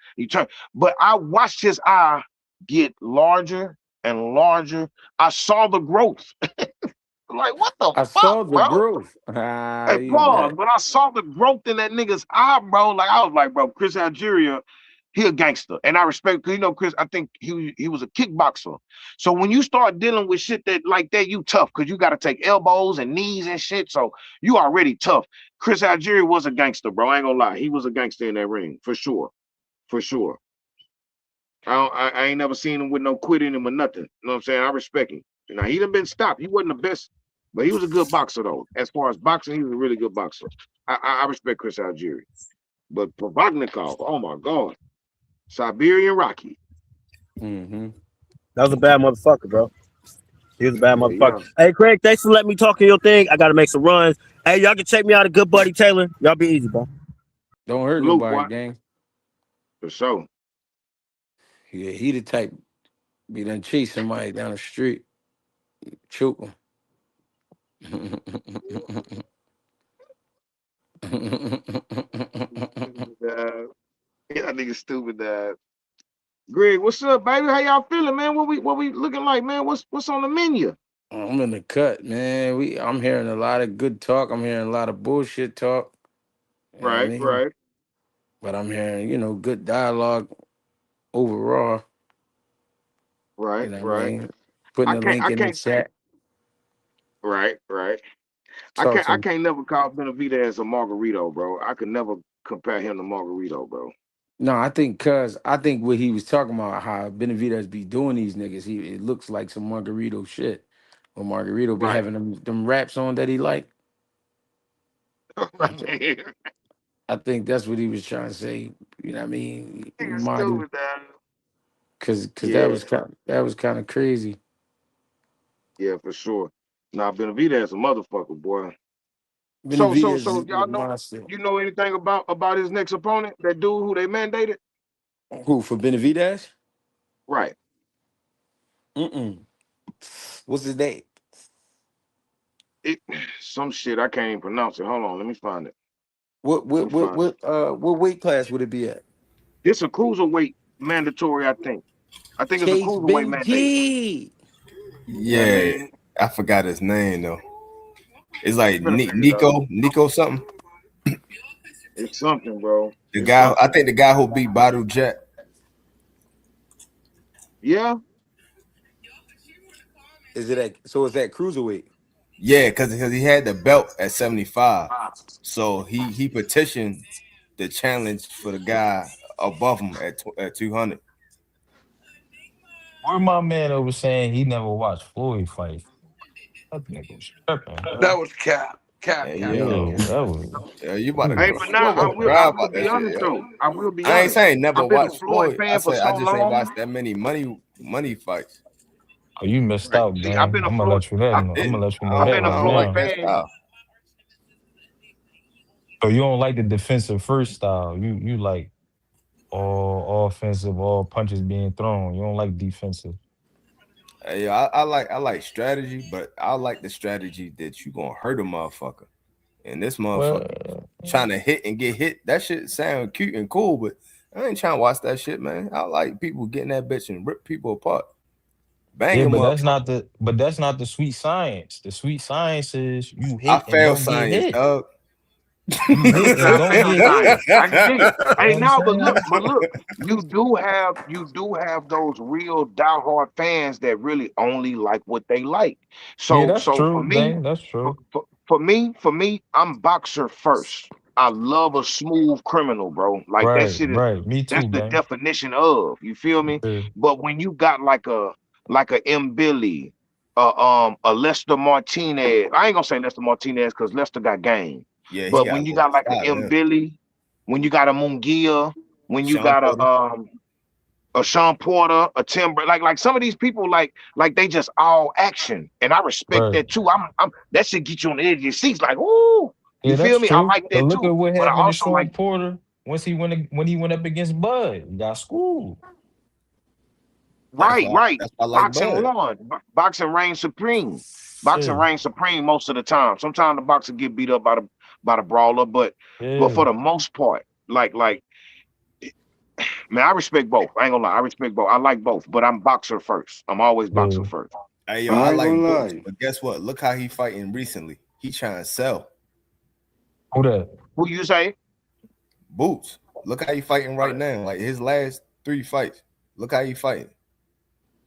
But I watched his eye get larger and larger. I saw the growth. Like, what the I fuck, saw the bro? growth. Hey, pause. When I saw the growth in that nigga's eye, bro, like I was like, bro, Chris Algeria, he a gangster, and I respect. Cause you know, Chris, I think he was a kickboxer. So when you start dealing with shit that like that, you tough because you got to take elbows and knees and shit. So you already tough. Chris Algeria was a gangster, bro. I ain't gonna lie, he was a gangster in that ring for sure, for sure. I ain't never seen him with no quit in him or nothing. You know what I'm saying? I respect him. You know, he done been stopped. He wasn't the best, but he was a good boxer though. As far as boxing, he was a really good boxer. I respect Chris Algieri. But Provodnikov, oh my God. Siberian Rocky. Mm-hmm. That was a bad motherfucker, bro. He was a bad Yeah. motherfucker. Hey, Craig, thanks for letting me talk in your thing. I got to make some runs. Hey, y'all can check me out at Good Buddy Taylor. Y'all be easy, bro. Don't hurt Salute, nobody, boy. gang. For sure. Yeah, he the type be done chase somebody down the street, choke him. Yeah, nigga stupid, dad. Greg, what's up, baby? How y'all feeling, man? What we looking like, man? What's on the menu? I'm in the cut, man. I'm hearing a lot of good talk. I'm hearing a lot of bullshit talk. You know what I Right, mean? right, But I'm hearing, good dialogue overall. You right, know what I right. mean? Putting the link I in the can't chat. right, right. Talk to I me. can't never call Benavidez a Margarito, bro. I could never compare him to Margarito, bro. No, I think what he was talking about, how Benavidez be doing these niggas, it looks like some Margarito shit. Or Margarito be Right. having them raps on that he like. Right. I think that's what he was trying to say. You know what I mean? Nigga Marty, stupid, dad. cause Yeah, that was kind of crazy. yeah, for sure. Nah, Benavidez a motherfucker, boy. Benavidez So is a y'all know, monster. you know anything about his next opponent? That dude who they mandated? Who for Benavidez? Right. Mm-mm. What's his name? It some shit I can't even pronounce it. Hold on, let me find it. What Let me what what find it. what what weight class would it be at? It's a cruiserweight mandatory, I think. I think it's a Chase cruiserweight mandate. Benji. You know what I Yeah, mean? I forgot his name though. It's like Finna figure it out. Nico something. It's something, bro. The It's guy, I something. think the guy who beat Badu Jet. Yeah. Is it at so is that cruiserweight? Yeah, because he had the belt at 75, so he petitioned the challenge for the guy above him at 200. Where my man over saying he never watched Floyd fight? That nigga was tripping, That bro. was cap. Cap, Hey cap. Yeah, That was yo, cap. that was. you about to Hey, Ooh. go? but You now about to I cry will about be that shit, honest yo? though. I will be I ain't honest. saying never I've been a watch Floyd Floyd. I fan for said I so just ain't long. watched that many money fights. Oh, you missed Right. out, See, I've gang. been a I'm gonna Floyd. let you that. I, I'm gonna Didn't let you know I've that been a I right don't Floyd like now. that fan. style. So you don't like the defensive first style. You like all offensive, all punches being thrown. You don't like defensive. Hey, I like strategy, but I like the strategy that you gonna hurt a motherfucker. And this motherfucker Well, trying to hit and get hit. That shit sound cute and cool, but I ain't trying to watch that shit, man. I like people getting that bitch and rip people apart, yeah, banging but motherfuckers. that's not the sweet science. The sweet science is you I hit and fail don't get science, hit. dog. You hit Listen, and I don't failed get hit. science. I can dig it. You know Hey, what I'm now, saying? but look, you do have those real diehard fans that really only like what they like. Yeah, So that's so true, man. That's true. for me, I'm boxer first. I love a smooth criminal, bro. Like that Right, shit is right. Me that's too, the man. definition of. You feel me? Yeah, But when you got like a M Billy, a Lester Martinez, I ain't gonna say Lester Martinez because Lester got game. Yeah, he But got a when you little got like a style M there. Billy, when you got a Mungia, when you Sean got Porter. a Sean Porter, a Timber, like some of these people, like they just all action, and I respect right. that too. I'm that shit get you on the edge of your seats, like ooh, Yeah, you that's feel me? I true. like But that look at too. what But I happened to also Sean like Porter when he went up against Bud. He got schooled. right, right, That's why I like boxing Bud. one, boxing reigns supreme, boxing Shit. reigns supreme most of the time. Sometimes the boxer get beat up by the brawler, but Yeah, for the most part, like man, I respect both. I ain't gonna lie, I respect both. I like both, but I'm boxer first. I'm always boxer yeah. first. Hey yo, I I ain't like gonna Boots, lie. but guess what? Look how he fighting recently. He trying to sell Who that? Who you say? Boots. Look how he fighting right Right. now. Like his last 3 fights. Look how he fighting.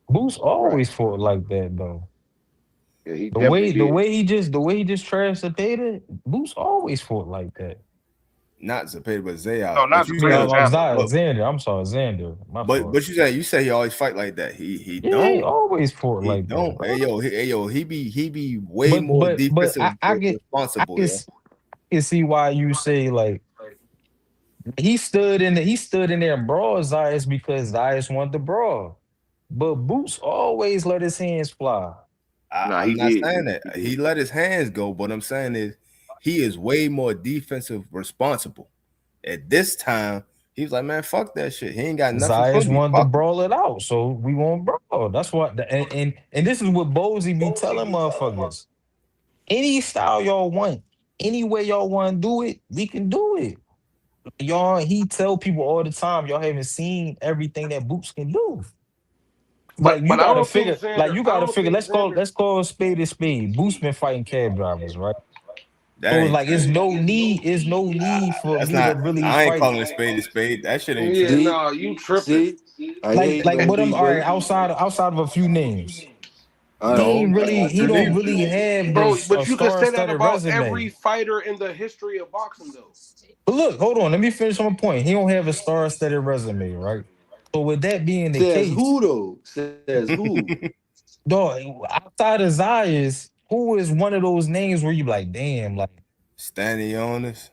Boost Right. always fought like that though. Yeah, he The definitely way the did. way he just the way he just trashed the data, Boost always fought like that. Not Zepeda, but No, Zayas. But not you Zepeda, saying, Zappa. but Xander. I'm sorry, Xander. My fault. you say he always fight like that. He Yeah, he don't. always fought He like that, don't. bro. Hey yo, he be way But more but but defensive I get I responsible, can, yo. s- can see why you say like he stood in there and brawled Zayas because Zayas wanted to brawl. But Boots always let his hands fly. Nah, I'm he not did. saying that. He He did. let his hands go, but I'm saying is he is way more defensive responsible. At this time, he was like, man, fuck that shit. He ain't got nothing for Zayas me. wanted to Fuck him. brawl it out, so we won't brawl. That's what and this is what Bozy be telling motherfuckers. Any style y'all want, any way y'all want to do it, we can do it. Y'all, he tell people all the time, y'all haven't seen everything that Boots can do. Like But you I gotta don't think figure, like Xander. you I gotta don't figure. think Xander. Let's call a spade a spade. Boots been fighting cab drivers, right? That So ain't like, true. it's no need for That's me to not. really I ain't fight. calling a spade a spade. That shit ain't Yeah, true. See, nah, you tripping. see, I hate Like no what I'm all right people. outside of a few names. All right, No, that's not He true don't neither. really have Bro, a but you can say that star-studded about every resume. fighter in the history of boxing, though. But look, hold on, let me finish my point. He don't have a star-studded resume, right? So with that being the says case, who though? Says who? dog, outside of Zayas, who is one of those names where you be like, damn, like, Standing on us,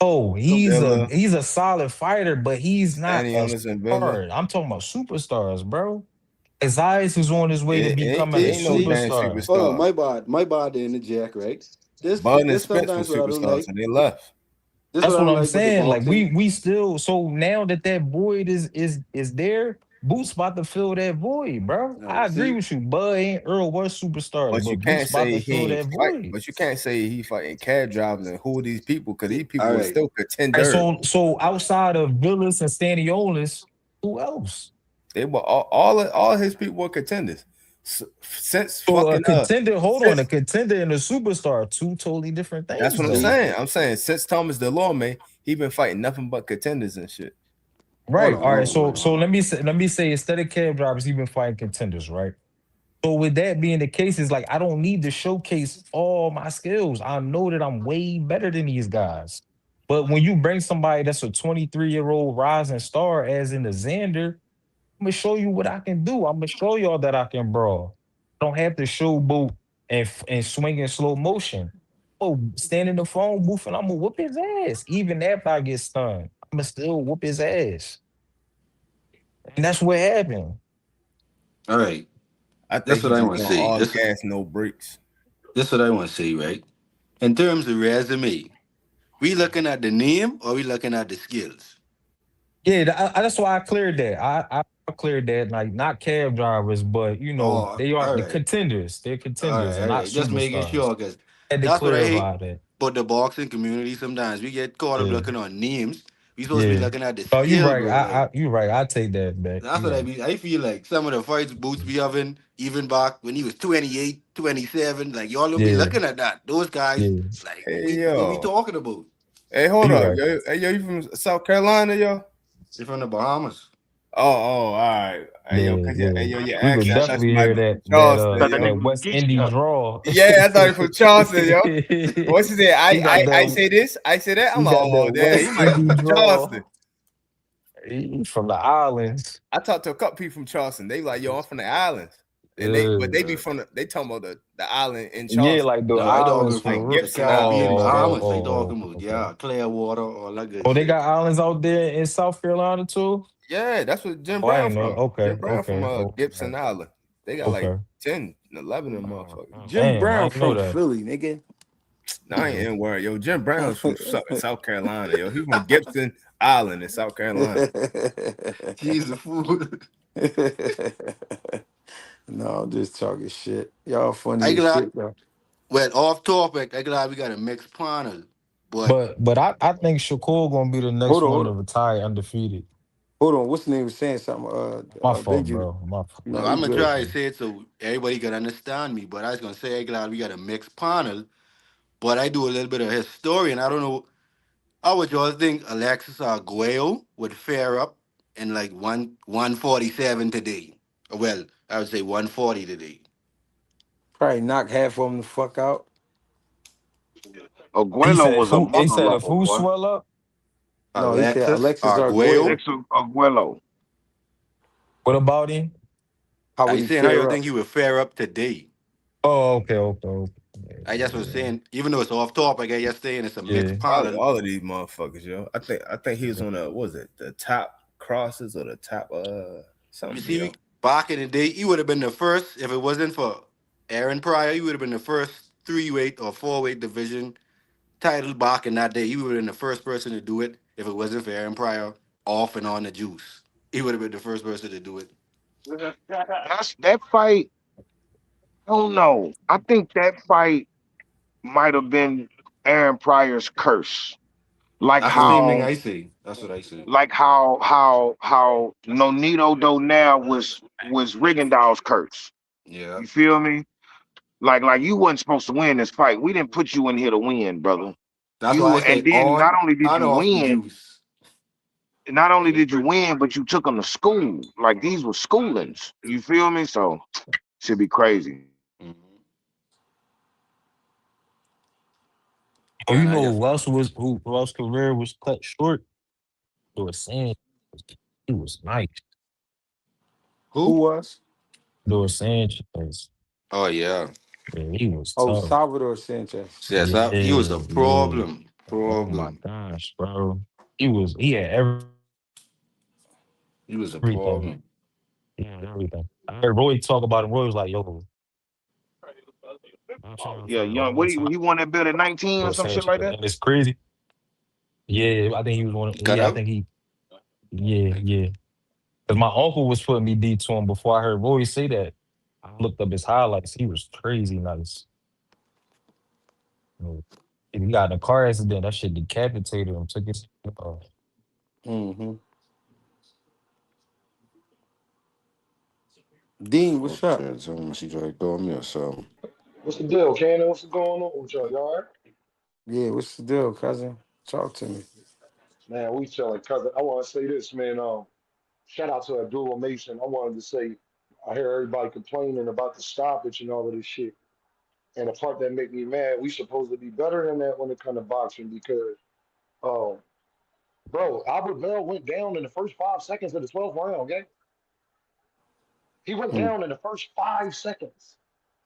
oh, Villa. he's a solid fighter, but he's not Standing a on us and Villa. star. I'm talking about superstars, bro. Zayas is on his way to becoming a See, Ain't no see. damn superstar. Hold on, superstar. my bad in the jack, right? Bud and This Spence were sometimes what I don't superstars like. and they left. This That's what I what don't I'm like with the saying. Like boxing. we still so now that that void is there, Boots about to fill that void, bro. All I right, agree see. with you. Bud ain't Earl was superstars, But but you Boots can't about say to he fill ain't that fight. void. But you can't say he fighting cab drivers and who are these people? Because these people All were right. still And contenders. so outside of Villas and Staniolis, who else? They were all his people were contenders. Since So a fucking contender, hold on, a since contender and a superstar, two totally different that's things, what I'm though. See, saying. I'm saying since Thomas DeLorme, he been fighting nothing but contenders and shit. Right. All right. So hold on. let me say instead of cab drivers, he been fighting contenders, right? So with that being the case, it's like I don't need to showcase all my skills. I know that I'm way better than these guys. But when you bring somebody that's a 23-year-old rising star, as in the Xander, I'm gonna show you what I can do. I'm gonna show y'all that I can brawl. I don't have to showboat and swing in slow motion. Oh, stand in the phone booth and I'm gonna whoop his ass. Even after I get stunned, I'm gonna still whoop his ass. And that's what happened. All right. I That's think what he I just want to want say. all gas, no brakes. This what I want to say, right? In terms of resume, we looking at the name or we looking at the skills? Yeah, that's why I cleared that. I cleared that, like not cab drivers, but Oh, they are all the right. contenders. They're contenders and All not right. Just making superstars. sure because Had to that's what I hate. clarify that. But the boxing community sometimes we get caught up Yeah, looking on names. We supposed to be yeah. looking at the Oh, you skill, right. bro. Like You right. I take that back. that's You what I right. mean. I feel like some of the fights Boots be having, even back when he was 28, 27, like y'all don't be Yeah, looking at that. Those guys, yeah. like Hey what we yo, talking about? hey hold You up, right. yo, hey yo, you from South Carolina, yo? They from the Bahamas. Oh, all right. Hey yo, Yeah, cause yeah. hey yo, your We could accent. I thought you definitely might hear be from that Got Charleston, that yo. that nigga West Indy Geechee. draw. Yeah, I thought you from Charleston, yo. What's his name? He got I that say this, I say that. I'm he like, got oh that damn, he West might be Indy from draw. Charleston. He from the islands. I talked to a couple people from Charleston. They like, yo, I'm from the islands, and they Uh, be from they talking about the island in yeah, Charleston, like the No, I islands talking like from for the Gibson Caribbean, Island and shit. Bahamas. I talking about okay. Clearwater, all that good Oh, they shit. got islands out there in South Carolina too? Yeah, that's what Jim Oh, I Brown ain't know. from. Jim Okay, Brown from okay, okay, Gibson Island. They got like okay. 10, 11 of them motherfuckers. Jim Damn, I Brown didn't know from that. Philly, nigga. No, I ain't in word. Yo, Jim Brown's from South Carolina. Yo, he from Gibson Island in South Carolina. She's a fool. No, I'm just talking shit. Y'all I funny as glad. shit, though. Well, off topic. I glad we got a mixed panel, but But I think Shakur gonna be the next one to Hold retire undefeated. Hold on, what's the name was saying something? My fault, Benjamin. bro. My fault. No, No, you I'm gonna good, try to man. say it so everybody can understand me. But I was gonna say, I'm glad we got a mixed panel. But I do a little bit of historian. I don't know how would y'all think Alexis Arguello would fare up in like 147 today. Well, I would say 140 today. Probably knock half of them the fuck out. He Aguero said was if a who he mother said if lover, who boy. swell up. No, he said Alexis Alexis Arguello. Arguello. Alex Aguero. What about him? How Are would you he saying how y'all fare up? think he would fare up today? Oh, okay. I just was saying, even though it's off topic, I just saying it's a Yeah. mixed Probably panel. all of these motherfuckers, yo. I think he was on the, what was it, the top crosses or the top You something, see, yo. back in the day, he would have been the first if it wasn't for Aaron Pryor. He would have been the first 3-weight or 4-weight division title back in that day. He would have been the first person to do it if it wasn't for Aaron Pryor off and on the juice. He would have been the first person to do it. That's that fight. I don't know. I think that fight might have been Aaron Pryor's curse. Like That's the same thing how I say. That's what I say. how Nonito Donell was Rigondeaux's curse. Yeah. You feel me? Like you wasn't supposed to win this fight. We didn't put you in here to win, brother. That's why I You and say then not on only did and you off the win, juice. but you took them to school. Like these were schoolings. You feel me? So should be crazy. Mhm. Oh, Yeah, you and I know just who else career was cut short? They were saying he was nice. Who who? was? They Sanchez. Oh yeah. Yeah, he was Oh, tough. Salvador Sanchez. Yes, he was a Yeah. problem. Oh my Problem. gosh, bro. He had He was a everything. problem. He had everything. I heard Roy talk about him. Roy was like, yo, I'm trying Yeah, for a young. long What time. he won that bill at 19 or some shit Sanchez. like that? And it's crazy. Yeah, I think he was one. He cut Yeah, I out. think yeah. Because my uncle was putting me D to him before I heard Roy say that. I looked up his highlights. He was crazy nice. You know, he got in a car accident. That shit decapitated him. Took his. Mm-hmm. Dean, Oh what's up? shit, someone she tried to throw me or something. What's the deal, Cannon? What's going on with y'all? Y'all all right? Yeah, what's the deal, cousin? Talk to me. Man, we chilling, cousin. I want to say this, man. Shout out to Abdullah Mason. I wanted to say, I hear everybody complaining about the stoppage and all of this shit. And the part that make me mad, we supposed to be better than that when it comes to boxing because, um, bro, Albert Bell went down in the first 5 seconds of the 12th round. Okay, he went down in the first 5 seconds.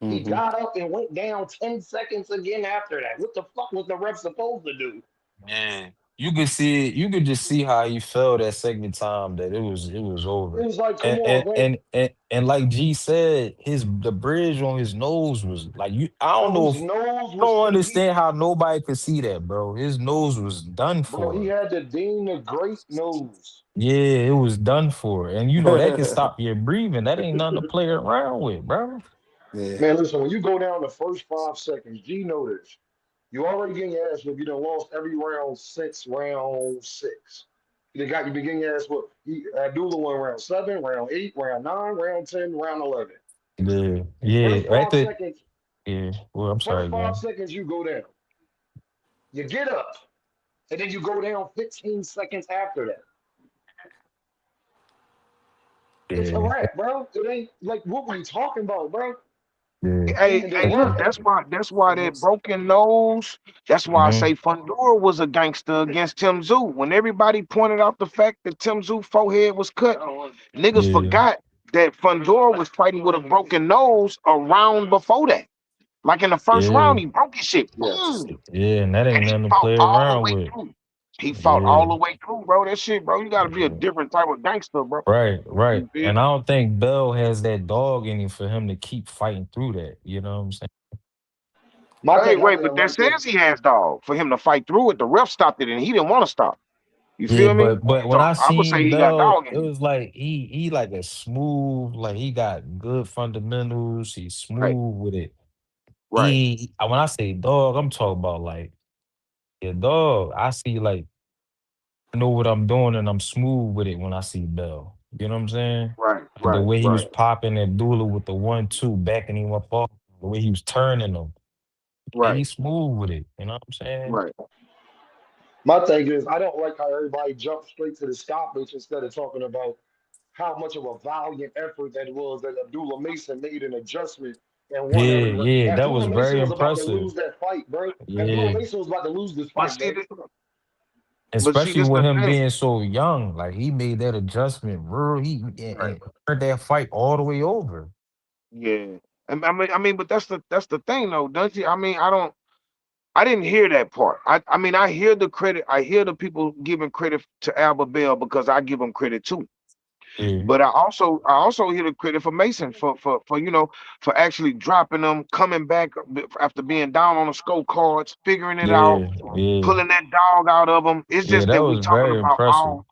He Mm-hmm. got up and went down 10 seconds again after that. What the fuck was the ref supposed to do? Yeah, you could see it. You could just see how he felt that second time that it was It over. was like, come And on, and man. and and like G said, the bridge on his nose was like you. I don't Bro, know his if nose I was don't he, understand how nobody could see that, bro. His nose was done bro, he for. had the Dean the Great nose. Yeah, it was done for. And you know that can stop your breathing. That ain't nothing to play around with, bro. Yeah. Man, listen, when you go down the first 5 seconds, G notice you already getting your ass whooped. You done lost every round since round six. You been getting your ass whooped. Abdullah won round seven, round eight, round nine, round 10, round 11. Yeah, In the yeah. first Right five there. seconds, Yeah. Well, I'm first sorry, five man. seconds you go down. You get up, and then you go down 15 seconds after that. It's a Yeah. wrap, bro. It ain't like what we talking about, bro. Yeah. Hey, And then hey, look, what? that's why that broken nose. That's why I Mm-hmm. say Fundora was a gangster against Tim Zoo. When everybody pointed out the fact that Tim Zoo forehead was cut, niggas Yeah. forgot that Fundora was fighting with a broken nose a round before that. Like in the first Yeah. round, he broke his shit, Yes. boom, Yeah. And that and ain't he nothing to fought play all the around way with. through. He fought Yeah. all the way through, bro. That shit, bro. You gotta be a Yeah. different type of gangster, bro. Right. You feel And I me? don't think Bell has that dog in him for him to keep fighting through that. You know what I'm saying? My Hey, thing, I wait, but didn't that like it. says he has dog for him to fight through it. The ref stopped it, and he didn't want to stop. You Yeah, feel me? but when So I I would say seen he got Bell, dog it in him. was like he like a smooth, like he got good fundamentals. He's Right, smooth with it. right. When I say dog, I'm talking about like yeah, dog. I see like I know what I'm doing and I'm smooth with it when I see Bell. You know what I'm saying? Right, Like the right, way he was right, popping Abdullah with the 1-2, backing him up off, the way he was turning him. Yeah, right, he's smooth with it. You know what I'm saying? right. My thing is, I don't like how everybody jumps straight to the stoppage instead of talking about how much of a valiant effort that was that Abdullah Mason made an adjustment and won Yeah, every round. yeah, that was Abdullah very Mason was about to impressive. lose that fight, bro. Abdullah Yeah. Mason was about to lose this But fight, see, gang. but see, Especially this with the him thing. being so young. Like he made that adjustment real. He Right. and turned that fight all the way over. Yeah. And I mean, but that's the thing though, don't you? I mean, I didn't hear that part. I mean, I hear the credit. I hear the people giving credit to Albert Bell because I give him credit too. Yeah, But I also hear the credit for Mason for for actually dropping them, coming back after being down on the scorecards, figuring it out, yeah, yeah, pulling that dog out of them. It's yeah. just That that we was talking very about impressive. all.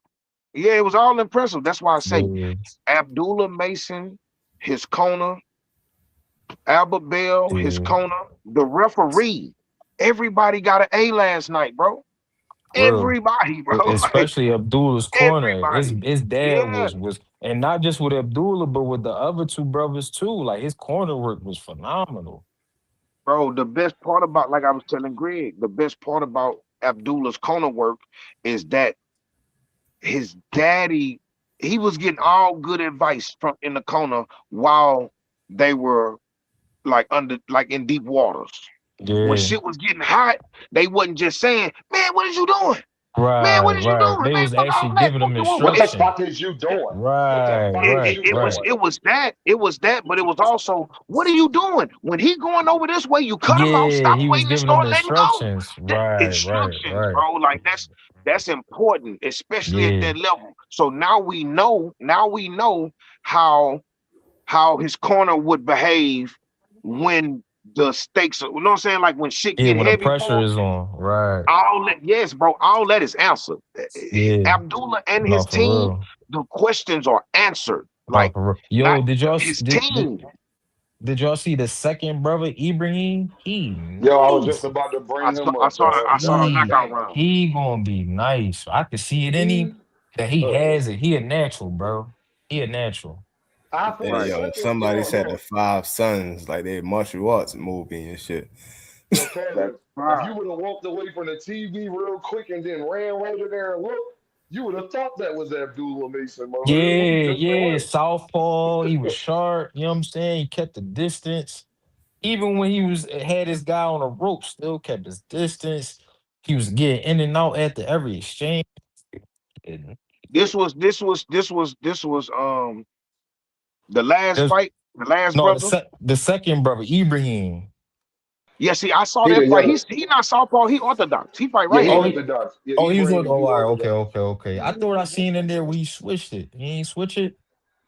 Yeah, it was all impressive. That's why I say Yeah, Abdullah Mason, his corner, Albert Bell, his yeah. corner, the referee. Everybody got an A last night, bro. Real. Everybody, bro. Like Especially Abdullah's corner. everybody. His dad Yeah, was and not just with Abdullah, but with the other two brothers too. Like his corner work was phenomenal. bro. The best part about, like I was telling Greg, the best part about Abdullah's corner work is that his daddy, he was getting all good advice from in the corner while they were like in deep waters. When Yeah. shit was getting hot, they wasn't just saying, "Man, what is you doing? Man, Right, what is you right. doing? They Man, was fuck all actually that. giving Fuck them you on." What the instruction. fuck is you doing? What the Right, fuck it, is right, it, you it was right. doing? it was that it was that, but it was also, what are you doing when he going over this way? You cut him off, Yeah, stop he was waiting, and giving them start letting go. instructions. That Right, right, instructions, right. bro. Like that's important, especially at Yeah, that level. So now we know. Now we know how his corner would behave when the stakes are, you know what I'm saying? Like when shit yeah. get When the heavy pressure for him. is on, right? All that, yes, bro. All that is answered. Yeah. Abdullah and No, his for team, real. the questions are answered. No, Like, for real. not Yo, his team. did y'all see the second brother Ibrahim? He Yo, I was just nice. about to bring I saw, him I up, saw, dog. I saw the God He knockout damn. round. he gonna be nice. I can see it in him He, that he uh, has it. He a natural, bro. He a natural. I for a Hey, Right. yo, second somebody thought, said the look, five sons, like they martial arts movie and shit. yo, That's Kevin, if you fine. would have walked away from the TV real quick and then ran right in there and looked, you would have thought that was Abdullah Mason, motherfucker. He Yeah, just yeah. went. Southpaw. He was sharp. You know what I'm saying? He kept the distance. Even when he was had his guy on a rope, still kept his distance. He was getting in and out after every exchange. And This was the last there's fight, the last no brother. the second brother, Ibrahim. Yeah, see, I saw He that the fight. yeah, He not southpaw. He orthodox. He fight yeah, right he Oh, handed. orthodox. Yeah, oh, he was on. Ibrahim, Oh, he all right, okay, orthodox. okay, okay. I thought I seen in there when he switched it. He ain't switch it.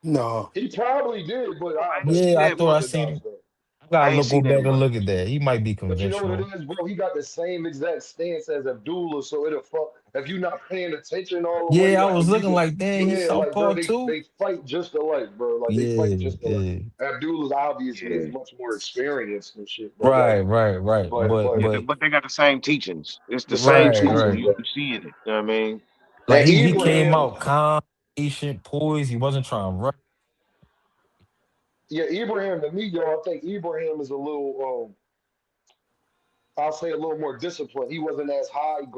No. He probably did, I ain't but see Yeah, I that Ibrahim thought I much. seen orthodox him. though. I gotta I ain't look go see that back and much. look at that. He might be But you know what it conventional. is, bro? He got the same exact stance as Abdullah, so it'll fuck if you're not paying attention all the way. Yeah, I Like was you looking could, like, dang, he's yeah, like bro, southpaw they too. they fight just alike, bro. Like they fight Yeah, just alike. yeah. Abdullah's obviously is Yeah. much more experienced and shit, but Right, right, right. but But but Yeah, but but they got the same teachings. It's the same right, school. right. yeah. You seeing it. You know what I mean? Like And he came Ibrahim, out calm, patient, poised. He wasn't trying to run. yeah, Ibrahim to me, yo, I think Ibrahim is a little I'll say a little more disciplined. He wasn't as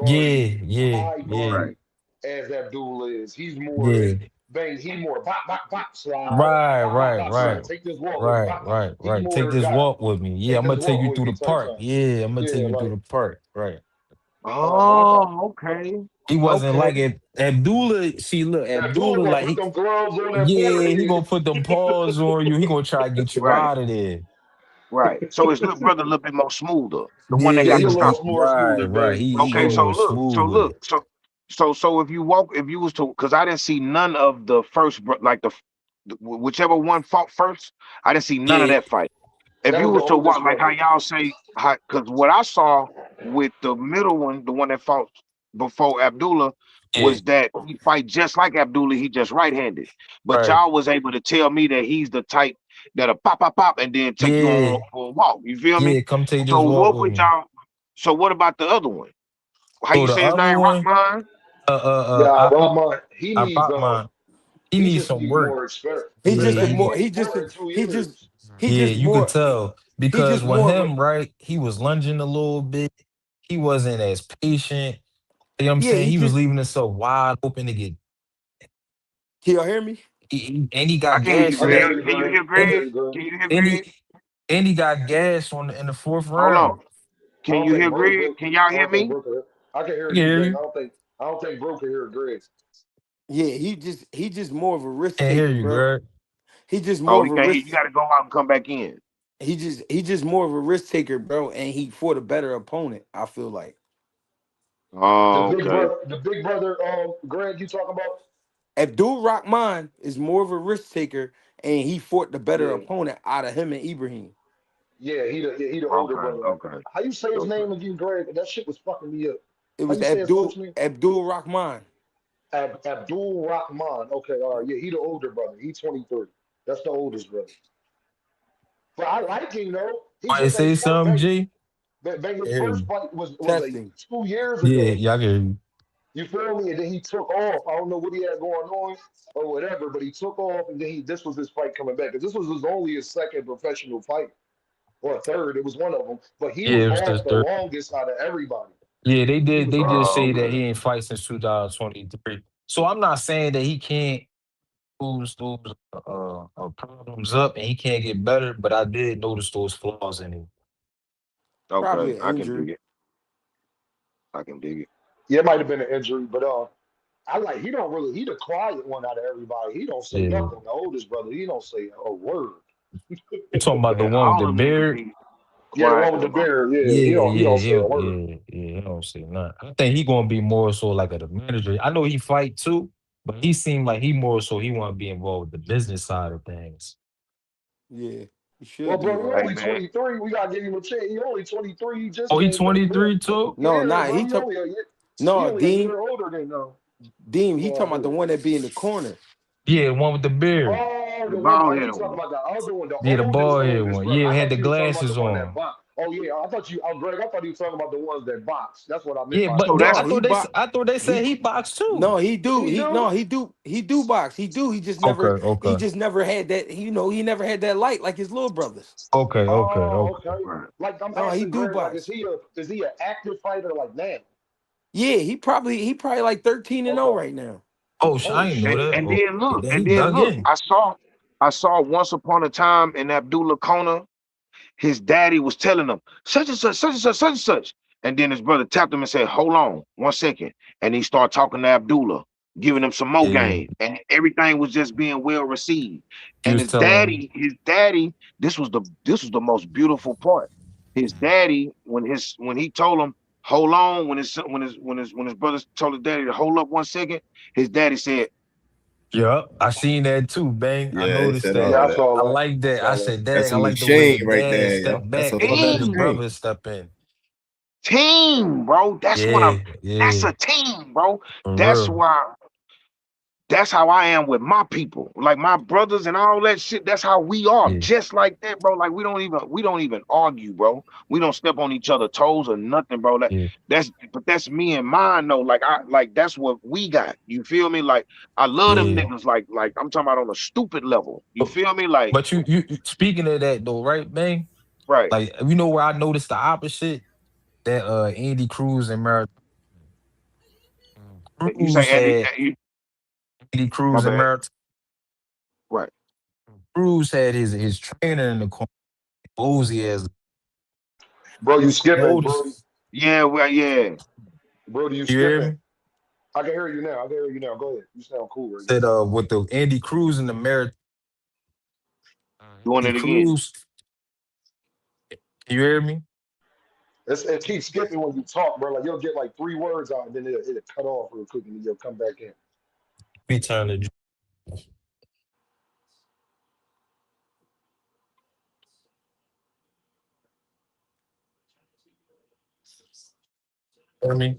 Yeah, yeah, high yeah, Right. guardy as Abdullah is. He's more yeah. bang. He more bop bop bop slide, Right, bop bop right, bop right, slide. Take this walk with me, right, bop bop. right, He right. Take more this got walk with me. Yeah, take I'm this gonna take walk you with through me the type park. time. Yeah, I'm gonna take Yeah, you through like the park. Right. but I thought Oh, okay. He wasn't Okay. like it. Abdullah. See, look, Abdullah Abdullah, gonna like put he, them gloves on that yeah, he forehead. gonna put them paws on you. He gonna try to get you Right. out of there. Right. So his little brother a little bit more smoother. The one that Yeah, Yeah, got he the a little stopper. more right, smoother, right. bang, for He Okay, sure. so more look, smooth so with look, it. so if you was to, because I didn't see none of the first, like whichever one fought first, I didn't see none of Yeah, that fight. If That you was the was to oldest watch, like how brother. y'all say, because what I saw with the middle one, the one that fought before Abdullah, yeah, was that he fight just like Abdullah, he just right-handed. But right. y'all was able to tell me that he's the type that'll pop, pop, pop, and then take you on Yeah, for a walk. You feel me? yeah. Come take So this walk what with would me. y'all? So what about the other one? How So you the say his other name? one, Rockman? Yeah, I Rahman, he I needs pop mine. He he needs just some needs work. more experience. He But he's just Yeah, a been more. getting better in He just 2 years. he yeah, just you could more. tell He because just when more of a. him right, he was lunging a little bit. He wasn't as patient. You know what I'm Yeah, saying? he He was just. leaving himself wide open to get. Can y'all hear me? And he I got can hear you, gas I in can Greg. that. hear you, Can you Greg. hear I And can Greg? hear you, Greg. Can you hear and Greg? he got gas on in the fourth Hold on. round. I Can don't you think hear Bro, Greg? Bro Can y'all I hear don't think me? Bro can. I can hear I can you, hear Gang. you. I don't think Bro can hear Greg. Yeah, he just more of a risk Can't hear taker, you, bro. Greg. He just Oh, more he of a can't hear. risk. You got to go out and come back in. He just more of a risk taker, bro, and he fought a better opponent. I feel like The Oh, big okay. brother, Greg, you talking about? Abdul Rahman is more of a risk taker, and he fought the better Yeah, opponent out of him and Ibrahim. he the older Okay. brother. Okay. How you say his Okay. name again, Greg? That shit was fucking me up. It How was you say his first name? Abdul Rahman. Abdul Rahman. Okay, all right. Yeah, he the older brother. He 23. That's the oldest brother. But I like him though. He Want to just ain't say fought something, Bang. G? His Hear first you. fight was like Testing. 2 years Yeah, ago. yeah, I can hear you. You feel me? And then he took off. I don't know what he had going on or whatever, but he took off, and then this was his fight coming back. Because this was only his second professional fight or a third. It was one of them, but he was Yeah, it's off just the longest out of everybody. yeah, they He did. was They off did for Oh, say two that okay. he years. ain't fight since 2023. So I'm not saying that he can't those problems up and he can't get better, but I did notice those flaws in him. Okay. Probably an I can injury. dig it. I can dig it. Yeah, it might have been an injury, but I like he the quiet one out of everybody. He don't say Yeah, nothing. The oldest brother, he don't say a word. you talking about the Man, one with all the them niggas beard? be Yeah, the one quiet with the though. beard. Yeah, Yeah, he don't yeah, say a word. he don't say nothing. I think he gonna be more so like a manager. I know he fight too, but he seemed like he more so he want to be involved with the business side of things. Yeah, he Well, should be bro, he all Hey right. only man. 23. We gotta give him a chance. He only 23. He just Oh, he came back. Yeah, 23 too? No, yeah, bro. he He took only a year. He no only a Dean. year older than He talking about the dude. one that be in the corner. Yeah, the one with the beard. Oh, The the one. bald Oh, you headed talking one. about the other one, the Yeah, the bald head oldest one. brother. Yeah, I had the thought you were talking about the glasses one that on. box. Oh yeah, I thought you. Oh, Greg, I thought you were talking about the ones that box. That's what I meant Yeah, by but So that. they, that's No, he box. I thought they said He he boxed no, too. he do. He do? He do box. He do. Okay, He okay, just never had that. He never had that light like his little brothers. Oh, okay. okay. right. Like I'm No, he asking do Greg, like, box. is he an active fighter like now? Yeah, he probably like 13-0 Okay. right now. Oh, Oh I didn't know And, that. shit. and Oh, then look, then he and then dug look. in. I saw once upon a time in Abdullah Kona, his daddy was telling him such and such, such and such, such and such. And then his brother tapped him and said, "Hold on 1 second." And he started talking to Abdullah, giving him some more Yeah, game. And everything was just being well received. he And was telling. his daddy, this was the most beautiful part. His daddy, when he told him, hold on, when his brother told his daddy to hold up 1 second, his daddy said, Yup, I seen that too, bang. I Yeah, he noticed said all that. Yeah, of I that. saw I that. like I that. I saw that. said, That's dang, I some like the way the machine right dad there, yo. stepped That's back a and fucking let his "Team, machine. brother step in. team, bro. Yeah, That's yeah, a team, bro. for That's real. why that's how I am with my people, like my brothers and all that shit. That's how we are, Yeah, just like that, bro. Like we don't even argue, bro. We don't step on each other's toes or nothing, bro. yeah, That's me and mine, though. Like that's what we got. You feel me? Like I love them yeah. niggas. Like I'm talking about on a stupid level. You But, feel me? Like but speaking of that though, right, bang? right. Like you know where I noticed the opposite? That Andy Cruz and Marathon. You say Cruz Andy? had Andy My Cruz and bad. Marathon. Right. Cruz had his trainer in the corner, Bozy as Bro, you skipping, bro. noticed. Yeah. Well. Yeah. Bro, you You hear skipping. me? I can hear you now. I can hear you now. Go ahead. You sound cool right now. Said with the Andy Cruz and the Marathon. Doing Andy it again. Cruz, you hear me? It keeps skipping when you talk, bro. Like you'll get like 3 words out, and then it'll cut off real quick, and then you'll come back in. Me turn to hear me.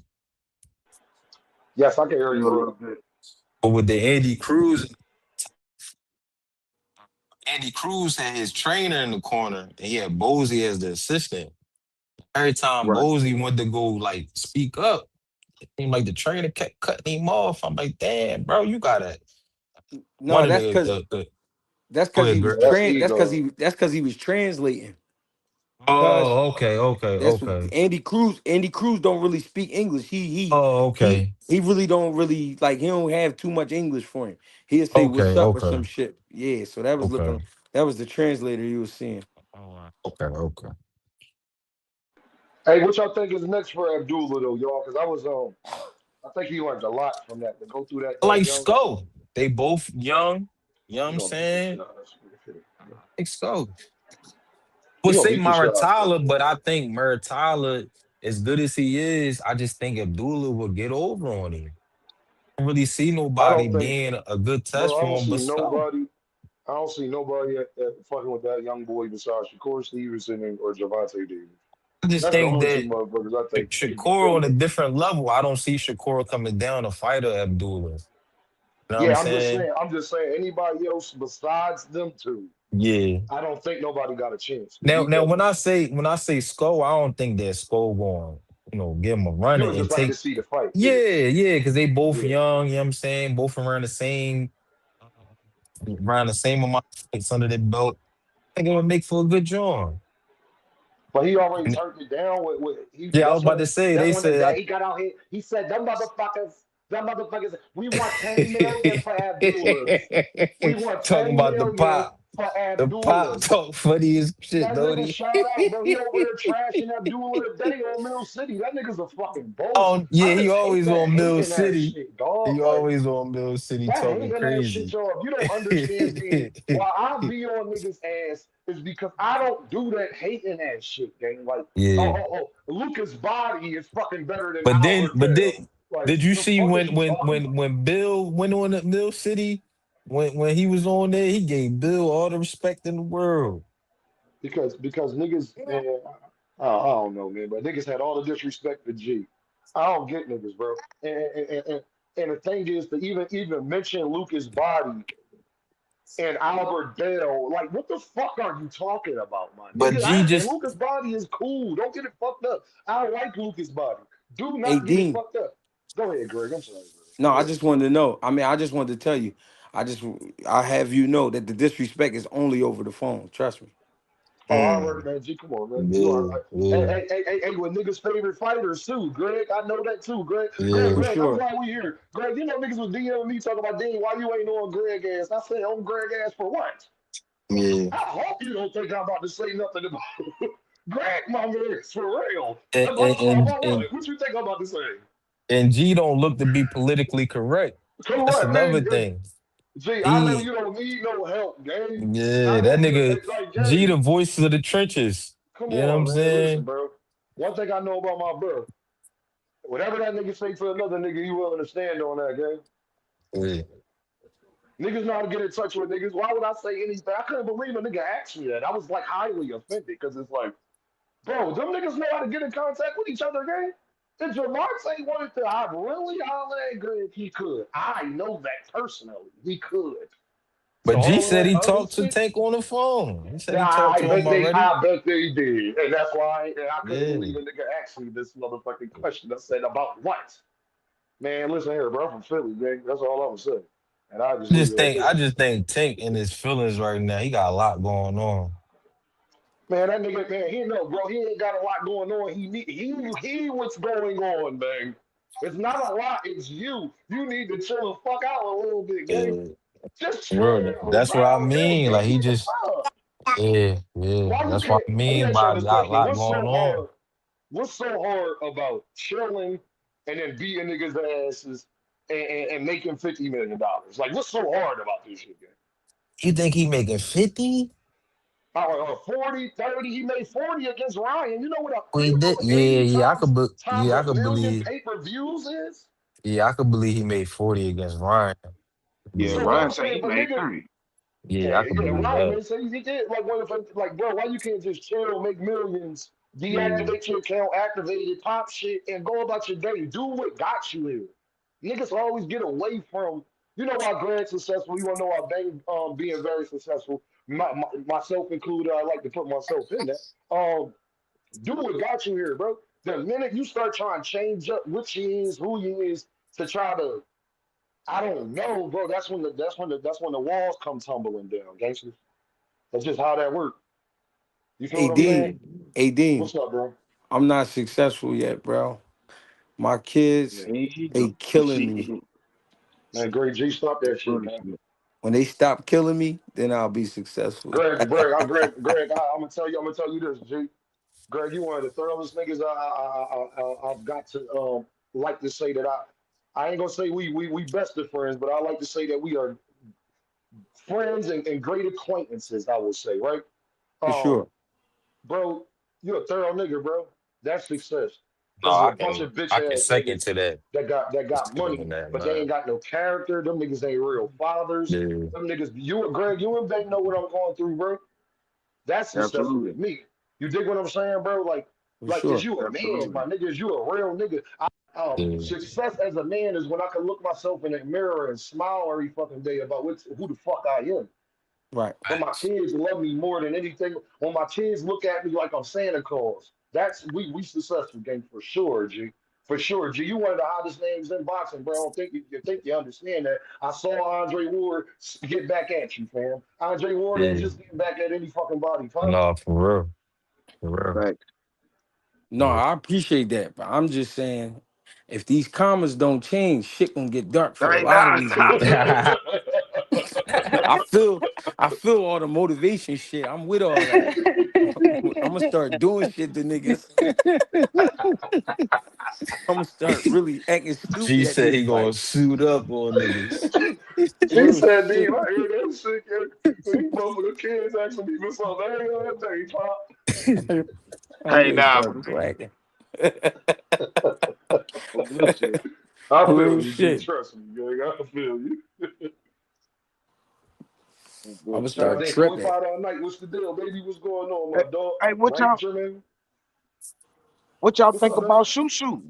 Yes, I can hear you, You a bro. little bit. But with the Andy Cruz had his trainer in the corner, and he had Bozy as the assistant. Every time Right. Bozy went to go like speak up, Seemed like the trainer kept cutting him off. I'm like, damn, bro, you gotta one No, of that's because the that's go because he ahead, was Greg. Yeah, that's because ego. he was translating. Cause Oh, okay, okay, that's what okay. Andy Cruz don't really speak English. Oh, okay. He really don't really like he don't have too much English for him. He'll say what's Okay, up or okay, some shit. Yeah, so okay. that was the translator you was seeing. Okay, okay. Hey, what y'all think is next for Abdullah though, y'all? Because I think he learned a lot from that to go through that I that like young. Skull. They both young. You know what He I'm gonna beat the shit saying? out of that shit. Like Skull. He Would gonna say beat the shit out of that Maratala, shit. but I think Maratala, as good as he is, I just think Abdullah will get over on him. I don't really see I nobody don't think, being a good test bro. I don't for him see but Skull. nobody. I don't see nobody at fucking with that young boy besides Shakur Stevenson or Javante Davis. I just That's the think only two that motherfuckers I think can Shakur on defend a him. different level. I don't see Shakur coming down to fight Abdullah. You know what I'm Yeah, I'm just saying? saying. I'm just saying. Anybody else besides them two, Yeah. I don't think nobody got a chance because Now when I say Skull, I don't think that Skull going, give him a you run would and just like to take. see the fight. Yeah, Yeah, because they both yeah. young, you know what I'm saying? Both around the same amount of fights under their belt. I think it would make for a good job. But he already And turned it down with he. yeah, I was about to say, That's they when the said day he got out here. He said, them motherfuckers. We want 10 million for Abdullah's. We want talking 10 about million for the pop Abdullah's. talk funny as shit, That don't nigga he? shout out, bro. He over there trashing Abdullah today on Mill City. That nigga's a fucking boast. Oh yeah, I he just hate always that on Mill hating ass City. shit, dog. He Like always on Mill City that talking hating ass shit, crazy. y'all. If you don't understand me, why I be on niggas ass is because I don't do that hating ass shit, gang. Like, Yeah. Lucas' body is fucking better than But then, Albert Bell. Like, did you the see fuck is you talking about? when Bill went on at Mill City, when he was on there, he gave Bill all the respect in the world. Because niggas, man, I don't know, man, but niggas had all the disrespect for G. I don't get niggas, bro. And the thing is to even mention Lucas' body and Albert Bell, like what the fuck are you talking about, my But nigga? G And just Lucas' body is cool. Don't get it fucked up. I like Lucas' body. Do Hey not get it Dean, fucked up. Go ahead, Greg. I'm sorry, no, bro. I Go ahead. just wanted to know. I mean, I just wanted to tell you. I just I have you know that the disrespect is only over the phone. Trust me. Oh, all right, mm, man. G, come on, man. You are yeah, right. Hey, yeah, with niggas' favorite fighters too, Greg. I know that too, Greg. Greg, yeah, For Greg, I'm sure. glad we here. Greg, you know niggas was DMing me talking about Dean, why you ain't on Greg ass? I said on Greg ass for what? yeah. I hope you don't think I'm about to say nothing about Greg, my man, for real. And and and, About and what? What you think I'm about to say? and G don't look to be politically correct. That's Correct, another man. thing. Gee, I know He you don't need no help, gang. Yeah, I that know you nigga like, G gang. the voice of the trenches. Come You know what I'm on, man. Listen, saying? bro. One thing I know about my bro, whatever that nigga say to another nigga, you will understand on that, gang. Yeah. Niggas know how to get in touch with niggas. Why would I say anything? I couldn't believe a nigga asked me that. I was like highly offended because it's like, bro, them niggas know how to get in contact with each other, gang. If Jamar say wanted to, I really holler at Greg, he could. I know that personally. He could. So But G all of said that he other talked to shit, Tank on the phone. He said yeah, he talked to him already. I bet they did. And that's why and I couldn't Yeah. believe a nigga asked me this motherfucking question. I said, about what? Man, listen here, bro. I'm from Philly, gang. That's all I was saying. And I just leave it at I that. just think Tank in his feelings right now. He got a lot going on. Man, that nigga, man, he know, bro. He ain't got a lot going on. He what's going on, man. It's not a lot. It's you. You need to chill the fuck out a little bit, gang. Yeah. Just Bro, chill, that's what I bro. Gang, mean. Like he what the just fuck? yeah. Why you That's what can't? I Let me mean ask by y'all a this question. lot going on. What's so hard about chilling and then beating niggas' asses and making $50 million? Like, what's so hard about this shit, gang? You think he making 50? 40, 30. He made 40 against Ryan. We You know did. what 80 times Yeah, I a could million believe. pay-per-views is? Yeah, I could believe he made 40 against Ryan. I could Yeah, So believe what I'm Ryan that. said saying, he but made nigga, 30. Yeah, I could yeah, believe Ryan that. man said he did. Like, what if, like, bro, why you can't just chill, make millions, Yeah. deactivate your account, activate it, pop shit, and go about your day? Do what got you here. Niggas always get away from. You know why Greg's successful. You want to know why Bang being very successful. Myself included. I like to put myself in that. Do what got you here, bro. The minute you start trying to change up which he is, who he is, to try to, I don't know, bro. That's when the walls come tumbling down, gangsters. That's just how that works. You feel Hey what I'm Dean, saying? hey Dean, What's up, bro? I'm not successful yet, bro. My Yeah, kids, he they either. killing She me. Man, Greg G, stop that shit, man. bullshit. When they stop killing me, then I'll be successful. I'm gonna tell you this, G. Greg, you one of the thoroughest niggas I've got to like to say that I ain't gonna say we bested friends, but I like to say that we are friends and great acquaintances. I would say, right? For Um, sure. bro, you a thorough nigga, bro. That's success. No, Because there's a bunch of bitch I can ass second niggas to that. that got money, On that, but they man. ain't got no character. Them niggas ain't real fathers. Yeah. Them niggas, you and Greg, you and Bay know what I'm going through, bro. That's successful Absolutely. with me. You dig what I'm saying, bro? For Like, cause sure. you a man, my Absolutely. nigga. Is you a real nigga? Yeah. Success as a man is when I can look myself in the mirror and smile every fucking day about who the fuck I am. Right. When my Facts. kids love me more than anything. When my kids look at me like I'm Santa Claus. That's we successful, gang, for sure, G. For sure, G. You one of the hottest names in boxing, bro. I don't think you think you understand that. I saw Andre Ward get back at you, fam. Andre Ward ain't Yeah. just getting back at any fucking body, fam. No, for real. For Fact. No, real. I appreciate that, but I'm just saying, if these commas don't change, shit gonna get dark for a Hey, lot of nah, these nah. niggas. I feel, I feel all the motivation shit. I'm with all that. I'm gonna start doing shit to niggas. I'm gonna start really acting stupid She at said niggas he gonna like suit up on niggas. She real said, Dean, shit. I hear that shit, kid. These motherfucking kids asking me for something. I ain't gonna tell you, Pop. I'm Hey, gonna nah, start bragging. bullshit. I feel Real you, G. shit. Trust me, Greg. I feel you. I'm gonna Shout out start to Boy tripping. Fight all night. What's the deal, baby? What's going on, Hey, my dog? hey, Ranger, man. what y'all What's think up, baby? about Shoo Shoo?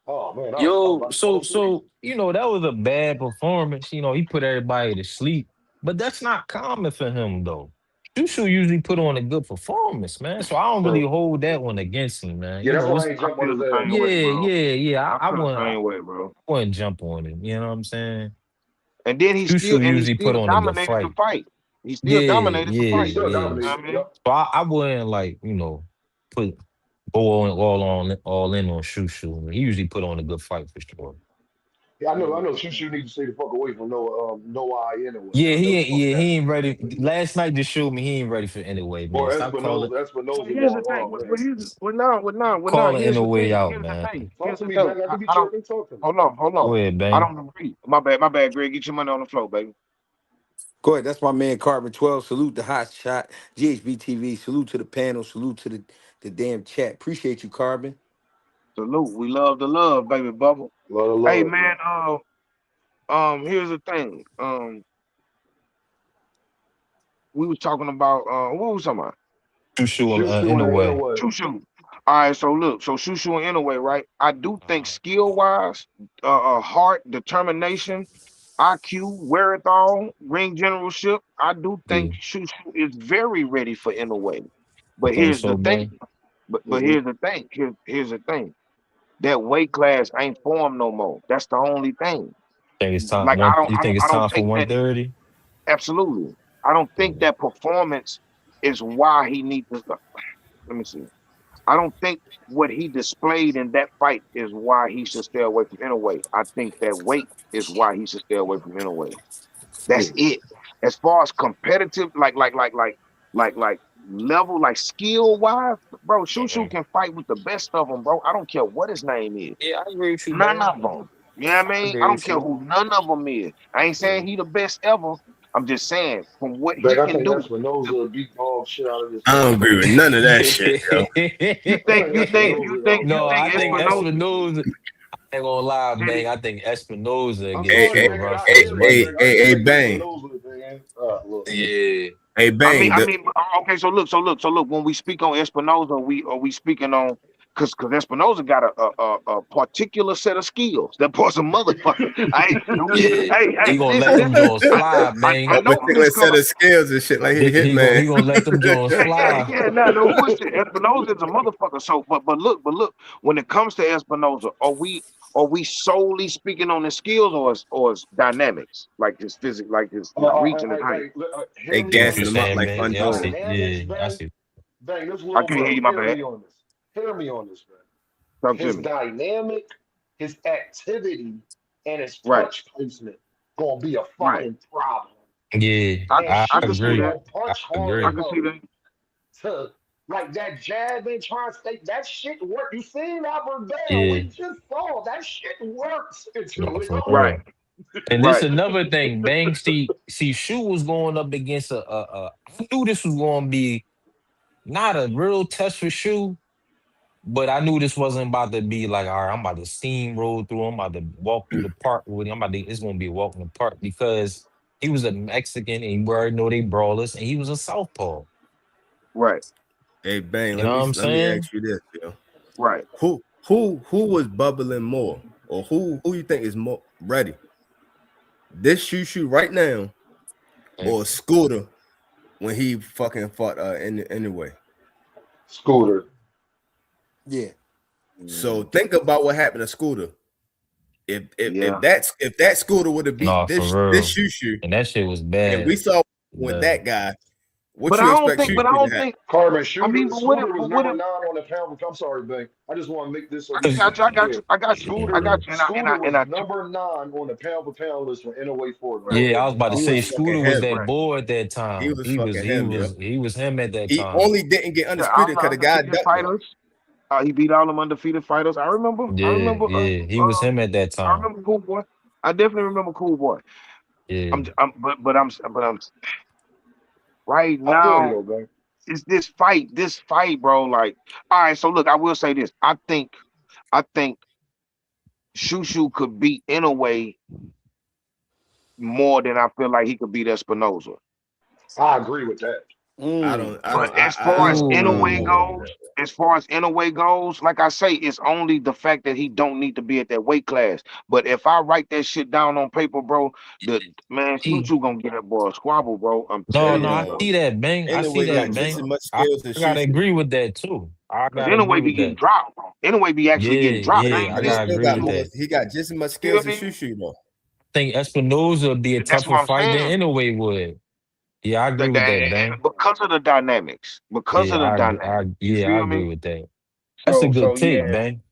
Oh man, I was Yo, about to so fall asleep. so that was a bad performance. He put everybody to sleep, but that's not common for him though. Shushu usually put on a good performance, man. So I don't really So hold that one against him, man. yeah, that's why It's I ain't I jump on feel his the ass. same way, yeah, bro. yeah, yeah. I I feel the wouldn't, same way, bro. jump on him. You know what I'm saying? And then Shushu he usually still put on a good dominated the fight. fight. He still Yeah, dominated the yeah, He fight. still yeah. You know dominated. what I mean? Yep. So I wouldn't like put go on all in on Shushu. He usually put on a good fight for sure. Yeah, I know. I know. Shushu need to stay the fuck away from no eye anyway. Yeah, I know the fuck that. he ain't ready. Last night just showed me he ain't ready for anyway, man. Boy, Stop calling So Espinoza here's the going thing. off, man. Well, now, calling here's the anyway thing. out, Here's the man. thing. Talk Here's to the me, thing. man. I can be I don't. tripping. Talk to me. Hold on, hold Go on. ahead, I bang. don't agree. My bad, Greg. Get your money on the floor, baby. Go ahead. That's my man Carbon 12. Salute the hot shot. GHB TV. Salute to the panel. Salute to the damn chat. Appreciate you, Carbon. Salute. We love the love, baby bubble. Love, Hey, love. man. Here's the thing. We was talking about. What was we talking about? Shushu Shushu in a and way. anyway. Shushu. All right, so look, so Shushu anyway, right? I do think skill wise, heart, determination, IQ, wherewithal, ring generalship. I do Yeah. think Shushu is very ready for Inoue. You But think here's the so, thing. bang? But Mm-hmm. here's the thing. Here's the thing. That weight class ain't for him no more. That's the only thing. Think it's time Like one you think it's I don't time for take that 130? absolutely. I don't think that performance is why he needs to. Let me see. I don't think what he displayed in that fight is why he should stay away from Inoue. I think that weight is why he should stay away from Inoue. That's Yeah. it. As far as competitive, like level, like skill wise, bro, Shushu Mhm. can fight with the best of them, bro. I don't care what his name is. Yeah, I agree with you, None bang. of them. You know what I I mean? I agree don't with care you. who none of them is. I ain't Yeah. saying he the best ever. I'm just saying from what he But I can think do. Espinoza beat dog shit out of this I nigga, don't agree man. with none of that shit, yo. I think Espinoza No, dog I think dog shit. Espinoza. I ain't gonna lie, Did he? bang. I think Espinoza I'm get Hey, sorry, hey, shit man. run I for his hear you, money. Greg. I hey, expect bang. Espinoza, man. Look. Yeah. Hey, I mean, bang. I mean, okay. So look. When we speak on Espinoza, we speaking on Cause Espinoza got a particular set of skills. That boy's a motherfucker. Yeah, he gonna let them Listen. Jones fly, I man. know this Particular set cause of skills and shit like he He gonna hitman. he gonna let them Jones fly. no bullshit. Espinoza is a motherfucker. So, but look, when it comes to Espinoza, are we solely speaking on his skills or his dynamics, like his physics, like his reach and his height? They Hear I me see what on you gassing him this. up saying, like man. Fun His Yeah, I Jones. see. dynamics, Yeah, I bang, see. bang, this is I what I'm can't hear saying. you, my Hear bad. me on this. Hear me on this, man. Talk to His me. dynamic, his activity, and his Right, punch placement gonna be a right. fucking problem. Yeah, And I can see Shushu agree. that. don't I punch hard I agree. can see enough that. to like that jab and trying to stay. That shit work. You seen Albert Bell? Yeah, We just saw that shit works no, until it for don't. Right, real. And this right. another thing, Bang. See, Shu was going up against a. I knew this was going to be not a real test for Shu, but I knew this wasn't about to be like, all right, I'm about to steamroll through. I'm about to walk through the park with him. It's going to be a walk in the park because he was a Mexican and we already know they brawlers, and he was a southpaw. Right, Hey Bang, You know what I'm let me saying? ask you this, yo. right. Who was bubbling more? Or who you think is more ready? This Shushu right now or Scooter when he fucking fought anyway. Scooter. Yeah. So think about what happened to Scooter. If if Yeah. if that's if that Scooter would have beat No, for this real. Shushu, And that shit was and we bad. saw with Bad. that guy, what But I you don't expect think. But I Shushu to don't have? think. Carmen I mean, Shooter. but what if? Scooter was But what number if? 9 on the pound. I'm sorry, Bang. I just want to make this so we I Cause can got you. I got clear. you. I got you. I Scooter got you. Scooter And was I. number 9 on the pound for pound list for NOA Fort Right. before yeah, I was Edge and about to He say was Alvarez. fucking Scooter was him. that Right. boy at that He time. was He was fucking he him, yo. was he was him at that He time. only didn't get Yeah. undisputed because the guy Undefeated ducked him. fighters. He beat all them undefeated fighters. I remember. I Yeah, remember. yeah. He was him at that I time. remember Cool Boy. I definitely remember Cool Boy. Yeah. I'm right I feel you now. though, Bang. It's this fight, bro. Like, all right. So look, I will say this. I think Shushu could beat Inoue more than I feel like he could beat Espinoza. I agree with that. But as far as Inoue I agree Ooh. with goes, like I say, it's only the fact that he don't need to be at that weight class. But if I write that shit down on paper, bro, the man, He, Shushu gonna get that boy a squabble, bro. I'm no, telling I you, No, bro. see that, Bang. I see anyway, got that, just as Bang. much I, skills as I gotta Shushu. agree with that too. I Because gotta agree Inoue be with getting that. dropped, bro. Inoue be actually Yeah, getting dropped. yeah, I But he gotta still agree got with more. that. He got just as much Feel skills as me? Shushu though. I think Espinoza would be a That's tougher what I'm fight than saying. Inoue would. Yeah, I agree with that, Bang. Because of the dynamics. Because of Yeah, the dynamics. You yeah, I feel agree me? with that. That's a So good take, yeah. Bang.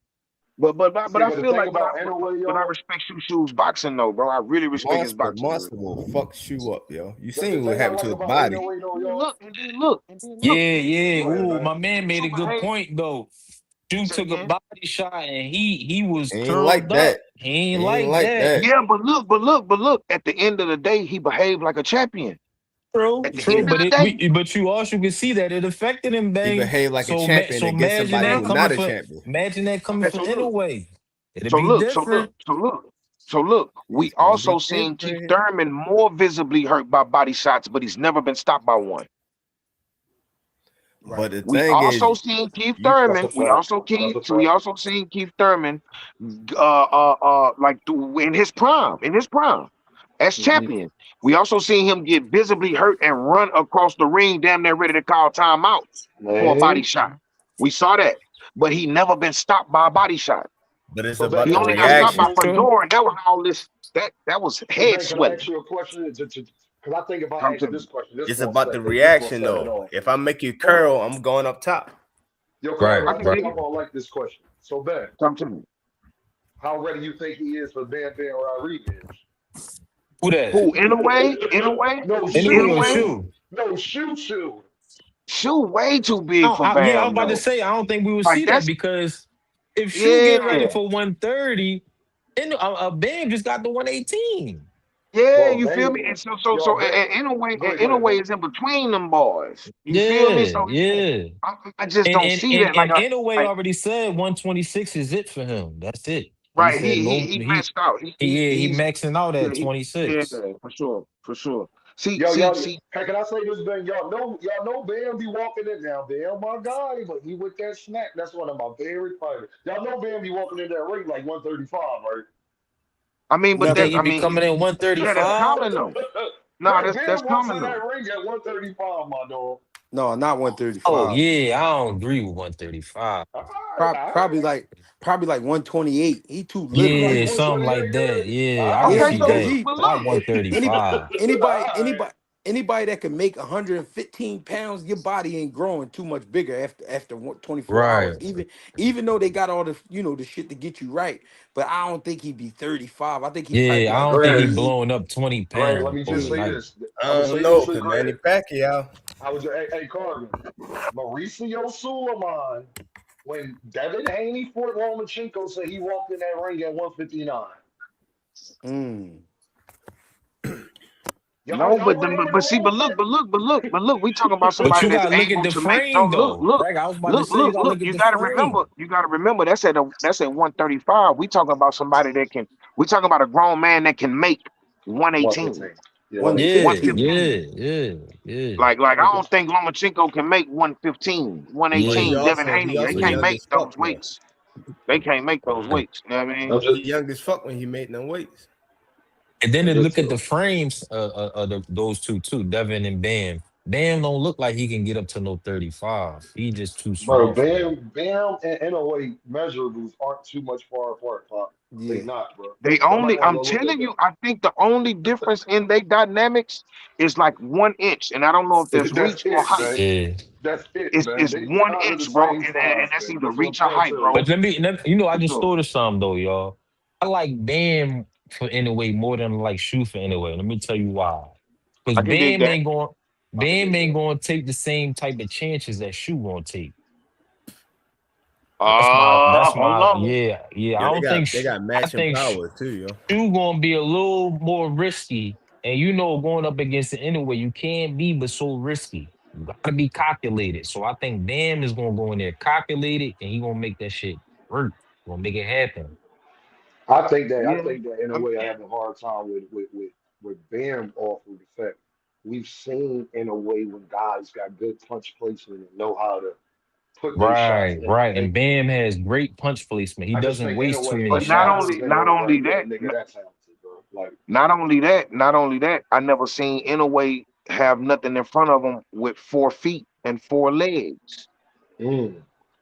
But See, I but the feel thing like about NOA, but I y'all, respect Shushu's boxing though, bro. I really respect his boxing, bro. Monster will fuck Shu up, yo. You the seen what thing I happened to like his about body. NOA though, And then y'all. look, and then look, and then look. Yeah, yeah. Go ahead, Ooh, man. my man made a Shushu good behave. point though. Dude Say took a again. body shot and he was He ain't like curled that. up. He He ain't ain't like like that. that. Yeah, but look. At the end of the day, he behaved like a champion. True, At the true. end of But the day, but you also can see that it affected him, He Bang. behaved like a champion So against imagine somebody that who yeah. coming not a for champion. Okay, so look, Inoue. It'll so be look, so look, different. so look, so look. We It's gonna be also seen Keith different. Thurman more visibly hurt by body shots, but he's never been stopped by one. But the We thing also is, seen Keith you That's a Thurman. fact. That's a fact. Seen Keith Thurman, like in his prime, as Hmm. champion. We also seen him get visibly hurt and run across the ring, damn near ready to call timeout for a body Man. shot. We saw that, but he never been stopped by a body shot. but it's So Ben, about He the can only I got ask you a stopped by reaction. question? True. Fedor, and that was all this. That was Hey head Ben, can I ask swelling. you a question? Because I think if I Come ask to you this me. question, this It's gonna about the set this gonna reaction set it though. off. If I make you Hold on. curl, I'm going up top. Yo, Right, Carmen, I I can think right. dig y'all it. gonna like this question. So Ben, Come to me. how ready you think he is for Van Rodriguez? Who that? Who? In a way, No, Inoue or in a way. Shoo. Shu? No, Shoo. Shoe way too big for Yeah, I was Bam about to though. say I don't think we will Like see that that's because if Shu get ready yeah, for 130, then Bam just got the 118. yeah. Well, You feel Van, me? And so y'all, Van, in go a ahead, way, Ben. is in between them boys. You feel me? Yeah, So yeah. I just don't see that. And Inoue already said 126 is it for him. That's it. He Right. said no. He maxed out. He He's maxing out yeah at yeah 26. for sure. See, Yo, see, yo, see. hey, can I say this, Ben? Y'all know Bam be walking in now. Bam, my guy, but he with that snack. That's one of my favorite fighters. Y'all know Bam be walking in that ring like 135, right? I mean, You but think that, he I be mean, coming in yeah, that's 135? common though. Nah, that's Bam walks common in though. that ring at 135, my dog. No, not Oh 135. yeah, I don't agree with 135. All right, all Probably right. like 128. He too You little. like Yeah, He something 128, like that. Gary? Yeah, I All can Yeah, Okay, see right. so because that. he but Not look, anybody 135. anybody All right. anybody anybody that can make 115 pounds, your body ain't growing too much bigger after 24 hours. Right. Even though they got all the the shit to get you right, but I don't think he'd be 35. I think he probably Yeah, be I like don't think he Greg, 28. blowing up 20 Greg, let pounds me just say overnight. this. I'm gonna I say don't this know, to cause Manny Greg. Pacquiao. I was hey Carvin, Mauricio Suleiman, when Devin Haney fought Lomachenko, said he walked in that ring at 159. Mm. no, Y'all weren't hearing the but see, rumors then? but look, we talking about But somebody you that's gotta look at able the to make frame those. Look, though. look, Right? I was about to look, say you look, gotta look. look at the frame. You gotta remember that's at 135. We talking about somebody that can. We talking about a grown man that can make 118, 115. Yeah, 118. Yeah, 115. yeah, 115. yeah, yeah. Like I don't think Lomachenko can make 115, But he 118. Yeah, Devin also he Haney, they also can't yeah. young make as fuck those though. weights. They can't make those weights. You know what I mean? I'm He just, young as fuck when he made them weights. And then I'm to just, look at the frames of those two too, Devin and Bam. Bam don't look like he can get up to no 35. He just too bro. small for that. Bam, and NOA measurables aren't too much far apart, Pop. They Yeah. not, bro. They Y'all might only, want to I'm go look at telling that. you, I think the only difference in their dynamics is like 1 inch. And I don't know if that's That's reach or it, height. man. Yeah. That's it, man. It's They 1 inch, kind of the bro. same And size, that's man. either That's what I'm reach or trying to height, tell you. bro. But I For just sure. thought of something though, y'all. I like Bam for anyway more than I like Shoe for anyway. Let me tell you why. Because I can dig that. I can Bam dig ain't that. going to take the same type of chances that Shoe going to take. That's Hold my, on. yeah, yeah. Yo, I don't think, they got I matching think powers too, yo. Shoe going to be a little more risky. And going up against it anyway, you can't be but so risky. You got to be calculated. So I think Bam is going to go in there calculated and he going to make that shit work. Going to make it happen. I Yeah. think that in a I'm, way I have a hard time with Bam off of the fact we've seen in a way when guys got good punch placement and know how to put their shots Right, in and right. And make. Bam has great punch placement. He I just doesn't think in a waste too way many but shots. never not run only with a that, nigga that talented, bro. Like, not only that, I never seen Inouye have nothing in front of him with 4 feet and 4 legs. mm,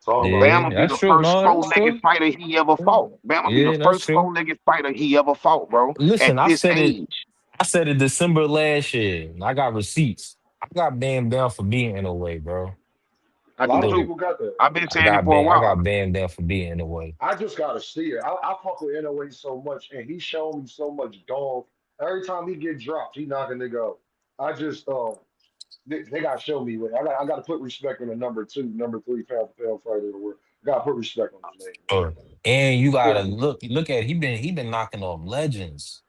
talk about it. Yeah, Bama be that's the true. first No, that's four-legged true. fighter he ever fought. Bama be the Yeah, that's first true. four-legged fighter he ever fought, bro. At Listen, this age, I said it December last year. And I got receipts. I got Bam down for being in a way, bro. I A do lot of too. So people got that. I've been saying it for a I while. got Bam down for being in a way. I just gotta see it. I fuck with NOA so much, and he showed me so much dog. Every time he get dropped, he knocking nigga out. I just they gotta show me. I got to put respect on the number two, number three pound for pound fighter of the world. Gotta put respect on his name, man. Sure. And you gotta Period. look at he been knocking off legends.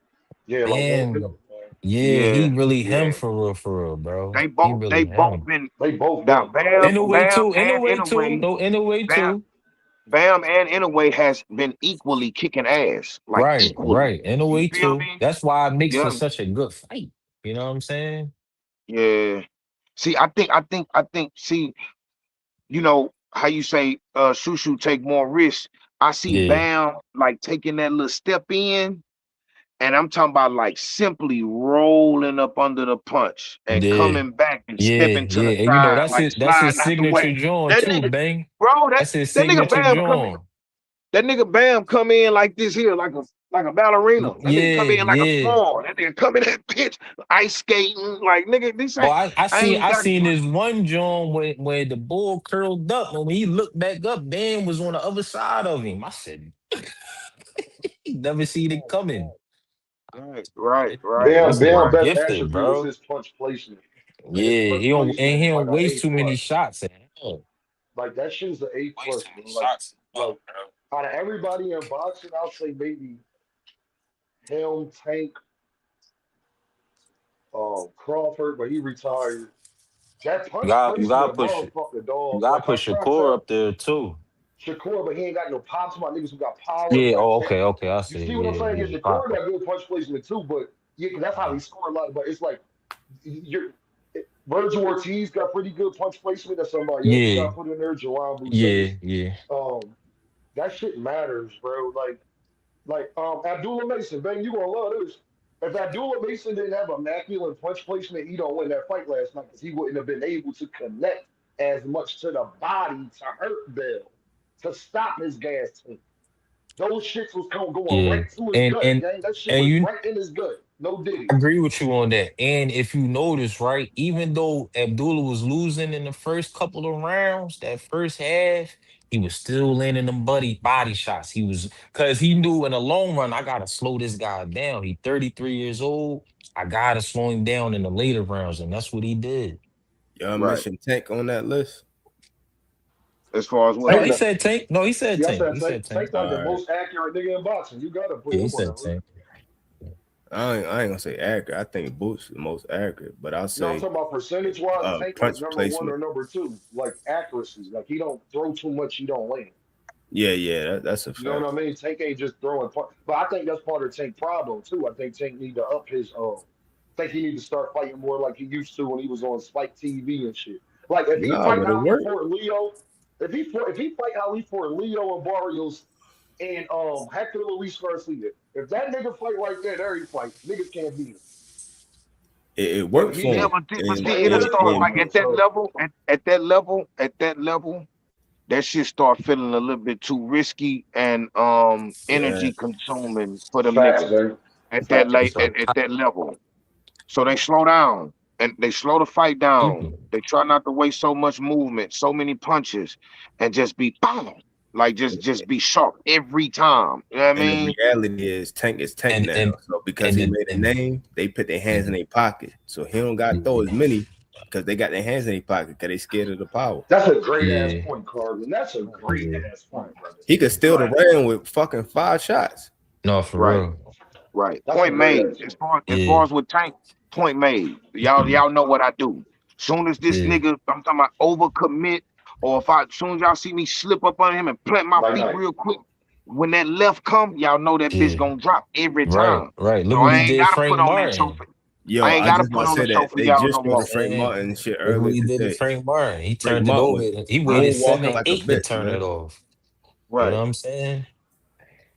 Yeah, like Hank Hill, Bam, man. yeah, he Yeah, really him yeah. for real, bro. He really They both him. been They both now. been In a way too. In a And way too. Inouye, No, in a way Bam, too. Bam and Inouye has been equally kicking ass, like Right, equally. right. In a You way feel too. me? That's why it makes for Yeah, such a good fight. You know what I'm saying? yeah. See, I think. See, you know how you say Shushu take more risks. I see Yeah, Bam like taking that little step in, and I'm talking about like simply rolling up under the punch and yeah, coming back and yeah, stepping to the yeah. And side, that's like it. That's his sliding out the way. signature joint That too, nigga, bang. bro, That's his that nigga signature Bam come in, joint. that nigga Bam come in like this here, like a ballerina. That nigga come Yeah, in like a yeah. swan. That nigga come in that bitch ice skating, like nigga. This Boy, ain't. I ain't I got. seen this one joint where the bull curled up, and when he looked back up, Bam was on the other side of him. I said, he never seen it coming. Right. Bam This Bam nigga best gifted, attribute is bro. his punch placement. Like his Yeah, punch placement he is like don't an waste A too many plus. shots. Hell, Like that shit is an A waste plus, too bro. many shots. Like out of everybody in boxing, I'll say maybe Helm, Tank, Crawford, but he retired. That punch You placement, gotta a push motherfucker, dog. You gotta Like I'm push trying to Shakur tell up there too. Shakur, but he ain't got no pops. My niggas who got power. Yeah. Like Oh, that. okay. I You see. see what I'm Yeah, saying? Yeah, yeah. Shakur got good punch placement too, but yeah, that's how he scored a lot. But it's like You're, Virgil Ortiz got pretty good punch placement. That's somebody else you Yeah, got put in there. Joanne yeah, Bucetis. yeah, That shit matters, bro. Abdullah Mason, bang, you gonna love this. If Abdullah Mason didn't have immaculate punch placement, he don't win that fight last night because he wouldn't have been able to connect as much to the body to hurt Bell, to stop his gas tank. Those shits was going yeah. right to his And gut, and gang. That shit and was you right in his gut. No I diddy. agree with you on that. And if you notice, right, even though Abdullah was losing in the first couple of rounds, that first half, he was still landing them body shots. He was because he knew in the long run, I gotta slow this guy down. He 33 years old. I gotta slow him down in the later rounds, and that's what he did. Y'all Right. mentioned Tank on that list. As far as what? No, Tank, he said Tank. No, he said yes, Tank. that He Tank, said Tank. Tank All like the right. most accurate nigga in boxing. You gotta put Yeah, he him on said that list. Tank. I ain't gonna say accurate. I think Boots is the most accurate, but I'll No, I'm say talking about percentage wise. Tank like punch number one placement. or number two, like accuracy. Like he don't throw too much, he don't land. Yeah, that's a You know fact. what I mean? Tank ain't just throwing. But I think that's part of Tank problem too. I think Tank need to up his. I think he need to start fighting more like he used to when he was on Spike TV and shit. Like if he Nah, fight but it how he worked. fought Leo, if he fight how he fought Leo and Barrios and Hector Luis Garcia, if that nigga fight like that every fight, niggas can't beat him. It But worked he for Yeah, just him. but And see, it it'll worked start for like and him. at that So level, at that level, that shit start feeling a little bit too risky and yeah, energy consuming for them facts, niggas man. at that Facts. late at that level. So they slow down and they slow the fight down. They try not to waste so much movement, so many punches, and just be boom, like just be sharp every time. You know what I and the mean? reality is Tank is Tank And now. and So because and he the, made a and name, they put their hands in their pocket. So he don't got to throw as many because they got their hands in their pocket because they scared of the power. That's a great ass yeah, point, Carvin. That's a great yeah. ass point, brother. He could steal the Like, round with fucking 5 shots. No, for Right. real. Right. that's a Point great made. ass As point. far as Yeah, far as with Tank, point made. Y'all know what I do. Soon as this yeah, nigga, I'm talking about overcommit, or if I soon as y'all see me slip up on him and plant my Like, feet night. real quick, when that left come, y'all know that bitch yeah. gonna drop every Right, time. right. Look So what I he ain't did gotta put Frank on that show Martin. for Yo, I ain't I gotta just put want to on say the show that for they y'all just no You know showed what the more. I'm Frank saying? Martin shit Look what earlier he did to today. Frank Martin. He Frank turned it Martin over. was He waited moonwalking 7, like a 8 to bitch, turn it man. off. You know Right. what I'm saying?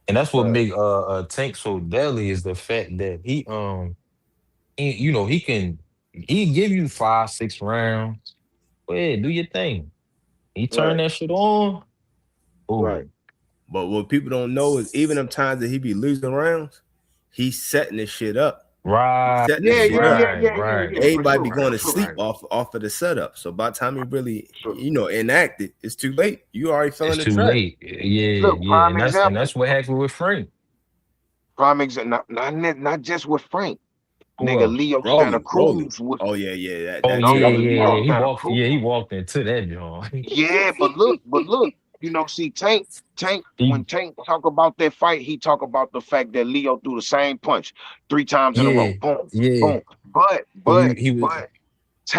And that's what make Tank so deadly is the fact that he give you 5, 6 rounds. Go ahead, do your thing. He turn Right. that shit on. Right. Oh, But what people don't know is even them times that he be losing rounds, he's setting this shit up. He's right, setting this Yeah, shit yeah, up. yeah, right, yeah, yeah, right. yeah. For Everybody be sure. going For to sure. sleep off of the setup. So by the time he really, Sure. enacted, it's too late. You already It's feeling the too track. late. Yeah, Look, yeah. prime And example. that's what happened with Frank. Prime example. Not just with Frank. Who Nigga, else? Leo Santa Rolly. Cruz was Oh yeah. Oh That yeah, no triggered him yeah, Leo yeah. off. Santa Cruz. He walked into that joint. Yeah, but look, see Tank, he, when Tank talk about that fight, he talk about the fact that Leo threw the same punch 3 times in a yeah, row. Boom, yeah. boom. But So but he was but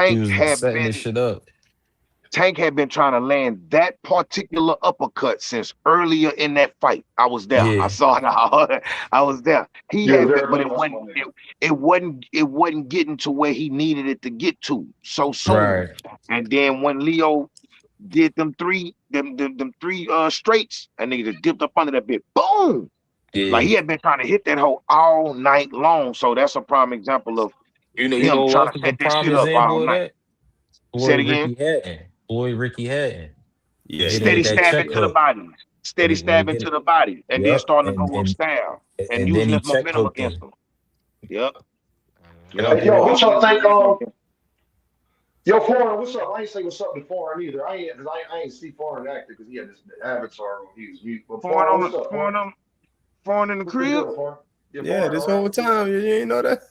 he Tank was had setting this been shit up. Tank had been trying to land that particular uppercut since earlier in that fight. I was there. I Yeah, saw it. I was there. He You was had been, there, but man. That's my nigga. it wasn't getting to where he needed it to get to so soon. right. And then when Leo did them three straights, and nigga just dipped up under that bit. Boom! Like Yeah. he had been trying to hit that hole all night long. So that's a prime example of You him know trying what to else is a set that prime shit up all example of night. that? Say Boy it again. Ricky Hatton. Boy Ricky Hatton. Yeah, Hit him with Steady that stabbing check to the hook. body. Steady When he stabbing hit to it. the body. And then Yep. starting to And go with style and and then using he his check momentum hooked against him. him. Yep. Mhm. Yep. Hey, yo, what Using y'all his think? momentum against him. Yo, Foreign, what's up? I ain't say what's up to Foreign either. I ain't, cause I ain't see Foreign active because he had this avatar on. He was mute. But Foreign Foreign, on what's the up, Foreign? foreign in the What's been crib. good, Foreign? Yeah, yeah. Foreign, This all right. whole What's been time, you ain't know that.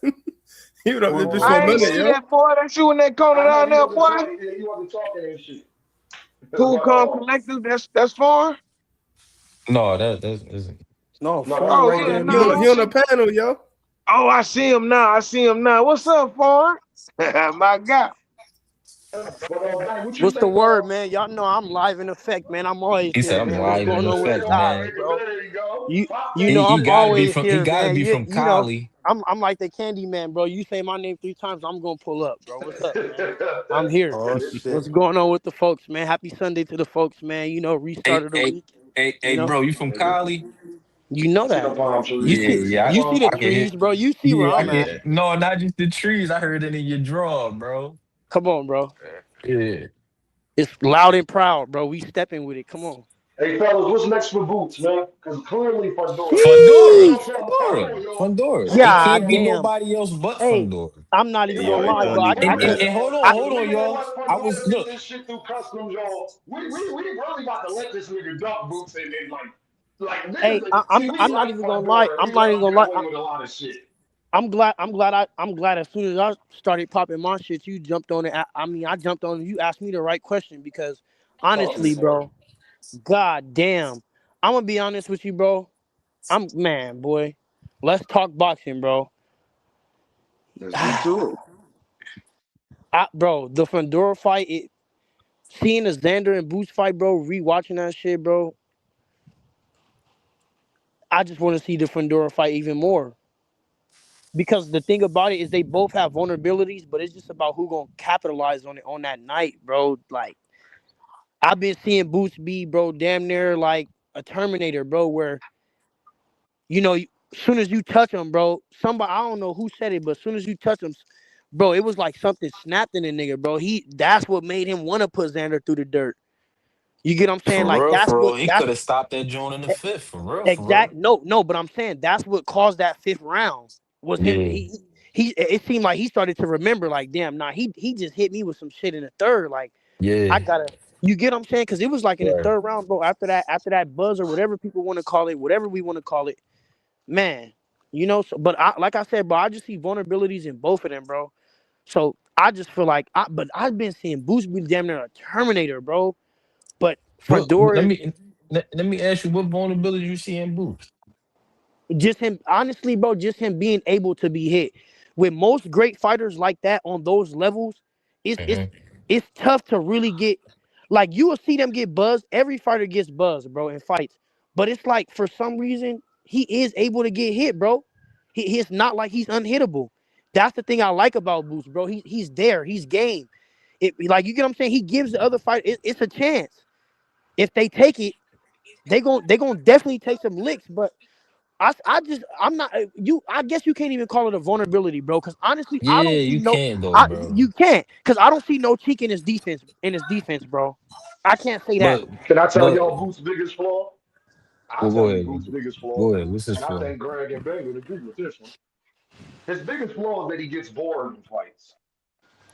He was up there going just for a I on? ain't minute, see yo. that boy. That's you in that corner I know down he there, wasn't boy. talking. He wasn't talking and shit. Cool But Calm Collective. That's foreign. No, that's No, no, foreign that's Oh right yeah, there foreign. in the no, He no. on the mix. panel, yo. Oh, I see him now. I see him now. What's up, foreign? My God. But man, what you What's the think? word, man? Y'all know I'm live in effect, man. I'm always he here, said I'm man. What's live There in going you on with the effect, go, topic, man. nigga. bro? There you go. You Pop you that know He I'm shit. gotta be always from he here, gotta man. be from You know Cali. I'm like the candy man, bro. You say my name 3 times, I'm gonna pull up, bro. What's up, man? I'm here. Oh shit. What's going on with the folks, man? Happy Sunday to the folks, man. You know, restart Hey, of the hey, week. You hey, know, bro, you from Nigga. Cali? you know I see the that. palm You Yeah, trees. see, I see the yeah, you palm see the I can trees. trees, hit. bro. You see where Yeah, I I'm can. at. No, not just the trees. I heard it in your draw, bro. Come on, bro. Yeah. It's loud and proud, bro. We stepping with it. Come on. Hey fellas, what's next for Boots, man? Because clearly Fedora. I Fundora, Sheesh. know something. I Fundora, know y'all. Fundora. Hold It on, God can't be y'all. damn. nobody else but Hey, Fundora. I'm not Hey, even Yo, gonna wait, lie, it bro. don't look, even I And, can. and, matter. and hold I, on, the hold on, nigga that y'all. let I Fedora was get look. this shit through customs, y'all. We really about to let this nigga duck Boots and like hey, niggas. I, See, I'm we I'm not like even gonna lie. Fedora. I'm We not let even him gonna get lie. away with a lot of shit. I'm glad. As soon as I started popping my shit, you jumped on it. I mean, I jumped on it. You asked me the right question because Talking honestly, sir. bro. God damn. I'm gonna be honest with you, bro. Man, boy. Let's talk boxing, bro. Let's get to it. Bro, the Fandora fight. Seeing the Xander and Boots fight, bro. Rewatching that shit, bro. I just want to see the Fandora fight even more. Because the thing about it is they both have vulnerabilities, but it's just about who gonna capitalize on it on that night, bro. Like I've been seeing Boots be, bro, damn near like a Terminator, bro. Where as soon as you touch him, bro, somebody I don't know who said it, but as soon as you touch him, bro, it was like something snapped in the nigga, bro. That's what made him want to put Xander through the dirt. You get what I'm saying? Like For real. He could have stopped that joint in the fifth. For real, for real. exact. No, but I'm saying that's what caused that fifth round was him. Yeah, He. It seemed like he started to remember, like, damn, nah, he just hit me with some shit in the third. Like, I yeah. gotta. You get what I'm saying? Because it was like in the Right. third round, bro. After that buzz or whatever people want to call it, whatever we want to call it, man. So, but like I said, bro, I just see vulnerabilities in both of them, bro. So I just feel like, but I've been seeing Boost be damn near a Terminator, bro. But What? Let Fundora, me let me ask you, what vulnerability you see in Boost? just him, honestly, bro, just him being able to be hit. With most great fighters like that on those levels, it's it's Hmm. it's tough to really get. Like you will see them get buzzed. Every fighter gets buzzed, bro, in fights. But it's like for some reason he is able to get hit, bro. It's not like he's unhittable. That's the thing I like about Boost, bro. He's there. He's game. Like you get what I'm saying. He gives the other fighter. It's a chance. If they take it, they gon' definitely take some licks. But I'm not you. I guess you can't even call it a vulnerability, bro. Because honestly, I Yeah, don't see you no. can though, bro. You can't, because I don't see no cheek in his defense. Bro. I can't say that. But Can I tell but y'all Boots' biggest flaw? I'll well, go tell you ahead. Boots' biggest flaw. Go ahead. What's this And I for? think Greg and Ben would agree with this one. His biggest flaw is that he gets bored in fights.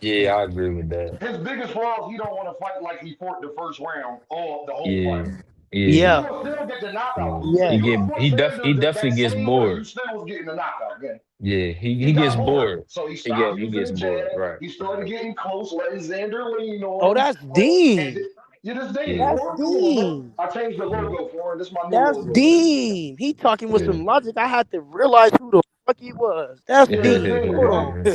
Yeah, I agree with that. His biggest flaw is he don't want to fight like he fought the first round all the whole fight. Yeah, yeah, You Yeah, will still get the knockout, yeah. Boots. If yeah, you would fought He Sanders that definitely gets same way, you bored. still was getting the knockout game. Yeah, He he gets got bored. bored. So he stopped He using gets the bored. jab. Right, He started right. getting close, letting Xander lean Oh, on him. that's And Dean. you just Dean Yeah, That's for him. Come on, bro. Dean. I changed the yeah, logo for him. This is my new That's logo. Dean. He talking with yeah. some logic. I had to realize who the fuck he was. That's Yeah, this Dean. Dean, Hold bro. on.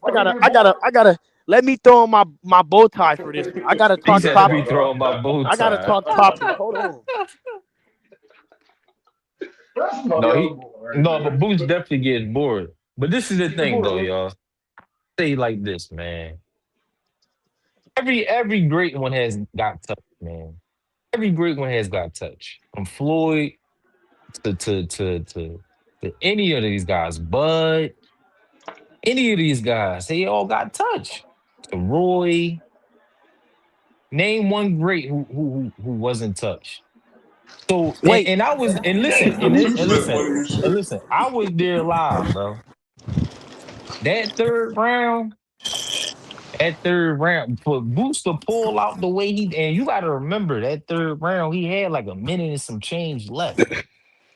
I Bro, he gotta, get I gotta, bored. I gotta. Let me throw on my bow tie for this one. I gotta He talk said, "Let me proper. throw on my bow I gotta tie." talk proper. Hold on. That's my No, young boy right but there. Boots definitely gets bored. But this is the He get thing, bored, though, bro. y'all. Say it like this, man. Every great one has got touch, man. Every great one has got touch. From Floyd to any of these guys, Bud, any of these guys, they all got touch. To Roy, name one great who wasn't touched. So Wait. and I was and listen Gangsta Boots said funny as and shit. listen, I was there live, bro. That third round, for Boots to pull out the way he, and you got to remember that third round, he had like a minute and some change left.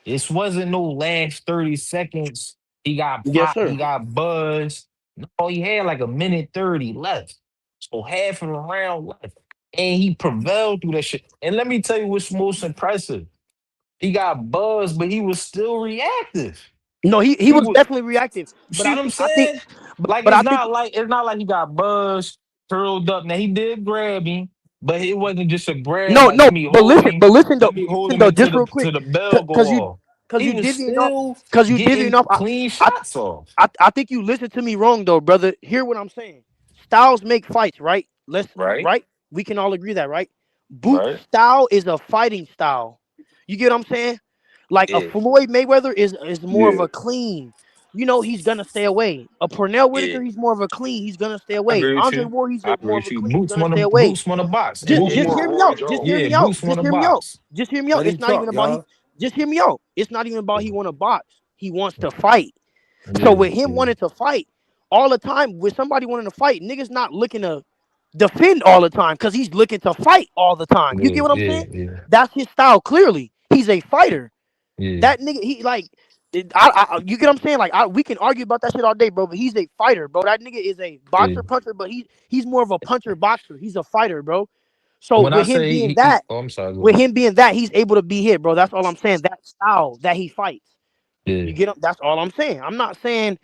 This wasn't no last 30 seconds. He got Yes, popped, sir. he got buzzed. No, he had like a minute 30 left. So half of the round left. And he prevailed through that shit. And let me tell you what's most impressive. He got buzzed, but he was still reactive. No, he He was would definitely reactive. But see what I'm saying? Like but I think it's not like he got buzzed, curled up. Now he did grab him, but it wasn't just a grab no, like no. But listen, let me hold him though, until just the real quick, bell go cause you off. Cause he you was divvying off. still Cause you divvying getting off. clean I, shots off. I think you listen to me wrong though, brother. Hear what I'm saying. Styles make fights, right? Let's Right, right. We can all agree that, right? Boot's right. style is a fighting style. You get what I'm saying? Like a Yeah, Floyd Mayweather is more of Yeah. a clean. You know he's gonna stay away. A Pernell yeah. Whitaker, he's more of a clean. He's gonna stay I away. agree with Andre you. Ward, he's I more agree of with a you. clean. He's gonna stay away. Boots wanna box, Just Boost and just more hear than me Roy out. Just hear Jones. me yeah, out. Boots Just wanna hear me out. box. Just hear me out. Let It's him not even talk, about he. y'all. Just hear me out. It's not even about Yeah, he want to box. He wants to fight. So yeah, with him yeah, wanting to fight all the time, with somebody wanting to fight, niggas not looking to defend all the time because he's looking to fight all the time. You yeah, get what I'm yeah, saying? yeah, That's his style. Clearly, he's a fighter. yeah, That nigga, he like, you get what I'm saying? Like, we can argue about that shit all day, bro. But he's a fighter, bro. That nigga is a yeah. boxer puncher, but he's more of a puncher boxer. He's a fighter, bro. So When I with him say being that, oh, I'm sorry. Go ahead. he's able to be hit, bro. That's all I'm saying. That style that he fights. Yeah, You get him? That's all I'm saying. I'm not saying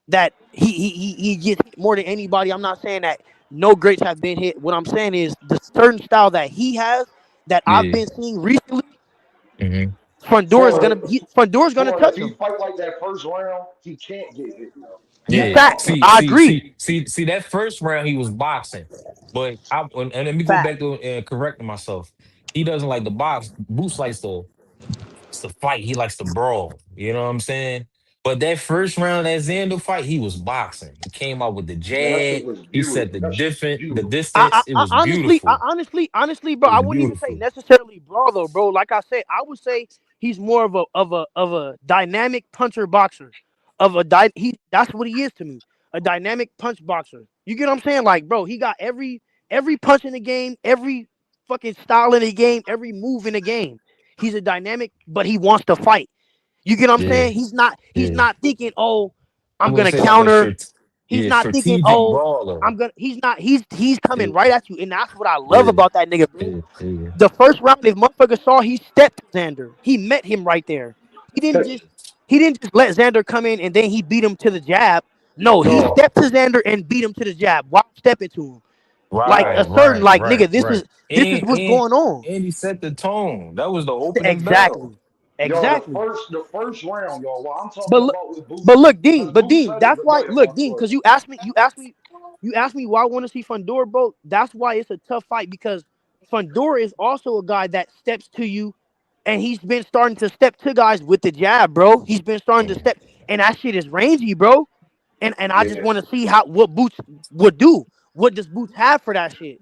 that he gets hit more than anybody. I'm not saying that no greats have been hit. What I'm saying is the certain style that he has that I've yeah. been seeing recently, Hmm. Florida, Fundor's gonna Florida, if touch he him. fight like that first round, he can't get hit though. Yeah. That's the Facts. See, problem. I see, agree. see, see, see. That first round, he was boxing, but and let me go Facts. back to correcting myself. He doesn't like the box. Boots likes to fight. He likes to brawl. You know what I'm saying? But that first round, that Xander fight, he was boxing. He came out with the Man, that jab. shit was He set beautiful. That shit was the beautiful. distance. It was beautiful. Honestly, bro, It I was wouldn't even say beautiful. necessarily brawl though, bro. Like I said, I would say he's more of a dynamic puncher boxer. That's what he is to me. A dynamic punch boxer. You get what I'm saying? Like, bro, he got every punch in the game, every fucking style in the game, every move in the game. He's a dynamic, but he wants to fight. You get what I'm Yeah, saying? He's yeah. not thinking, oh, I I'm would gonna say like a counter. He's yeah, not thinking, strategic oh, brawler. he's not he's coming Yeah, right at you. And that's what I love yeah, about that nigga, bro. yeah, yeah. The first round, if motherfucker saw, he stepped to Xander. He met him right there. He didn't Hey, just he didn't just let Xander come in and then he beat him to the jab. No, he dog. stepped to Xander and beat him to the jab while stepping to him. Like Right, a certain right, like right, nigga, this right. is this is what's going on. And he set the tone. That was the opening bell. Exactly. Yo, Exactly. the first round, y'all. What I'm talking But look, about with but Boots, look, Dean, because but Boots Dean, had it. that's Go why ahead, look, Mark. Dean, Go ahead. because you asked me why I want to see Fundora, bro. That's why it's a tough fight because Fundora is also a guy that steps to you, and he's been starting to step to guys with the jab, bro. He's been starting to Mm, step, and that shit is rangy, bro. And I just Yeah. want to see how what Boots would do. What does Boots have for that shit?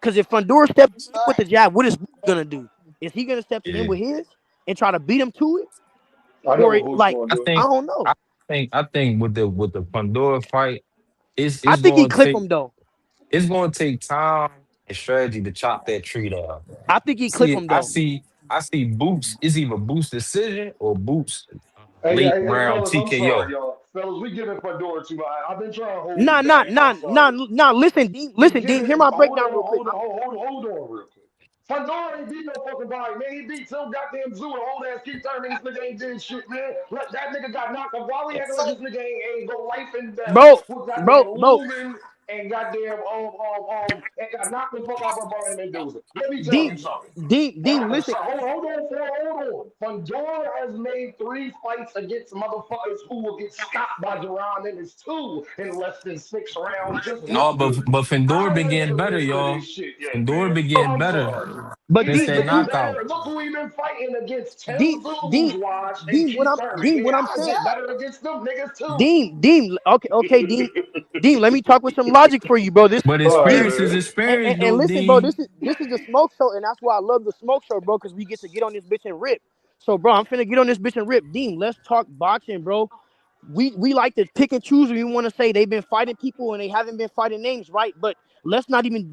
Because if Fundora steps to him with the jab, what is Boots gonna do? Is he gonna step to him yeah. with his and try to beat him to it, I know or what Boots like gonna I do. I think don't know. I I think with the Pandora fight, I it's think he gonna clip take him though. time and strategy to chop that tree down. I think he clip him though. I see Boots. It's either Boots decision or Boots Hey, late hey, hey, round fellas, I'm sorry, TKO. y'all. Fellas, we giving Pandora too much. I've been trying to hold Nah, it nah, back. I'm nah, nah, sorry. nah. Listen, Dean. We Listen, Dean. Hear giving. my Hold breakdown on, real quick. hold on, real quick. Pandora ain't beat no fucking body, man. He beat some goddamn zoo and old ass keep turning. This nigga ain't did shit, man. Let that nigga got knocked up. Why we acting like this nigga ain't go life and death Bro, with bro, goddamn bro. Lumen and goddamn and got knocked the fuck out by Brian Mendoza. Let me tell you Dean, something. Dean. Listen, Hold on. Fundora has made 3 fights against motherfuckers who will get stopped by Jerron in his two in less than 6 rounds. Just No, look good. but Fendor I been ain't getting better, convinced of this y'all. shit yet, Fendor man. been getting I'm better sorry. but He since Dean, been that but getting Dean, knockout. better. Look who he been fighting against. Dean, 10 Zulus, Dean, Watch, and Dean. keep turning. Dean, Yeah, what I'm I saying, get better against them niggas too. Dean. Okay, Dean. Let me talk with some logic for you, bro. But All right, This, experience is man. experience, and though, listen, bro. Dean. This is the smoke show, and that's why I love the smoke show, bro. Because we get on this bitch and rip. So, bro, I'm finna get on this bitch and rip. Dean, let's talk boxing, bro. We like to pick and choose when we want to say they've been fighting people and they haven't been fighting names, right? But let's not even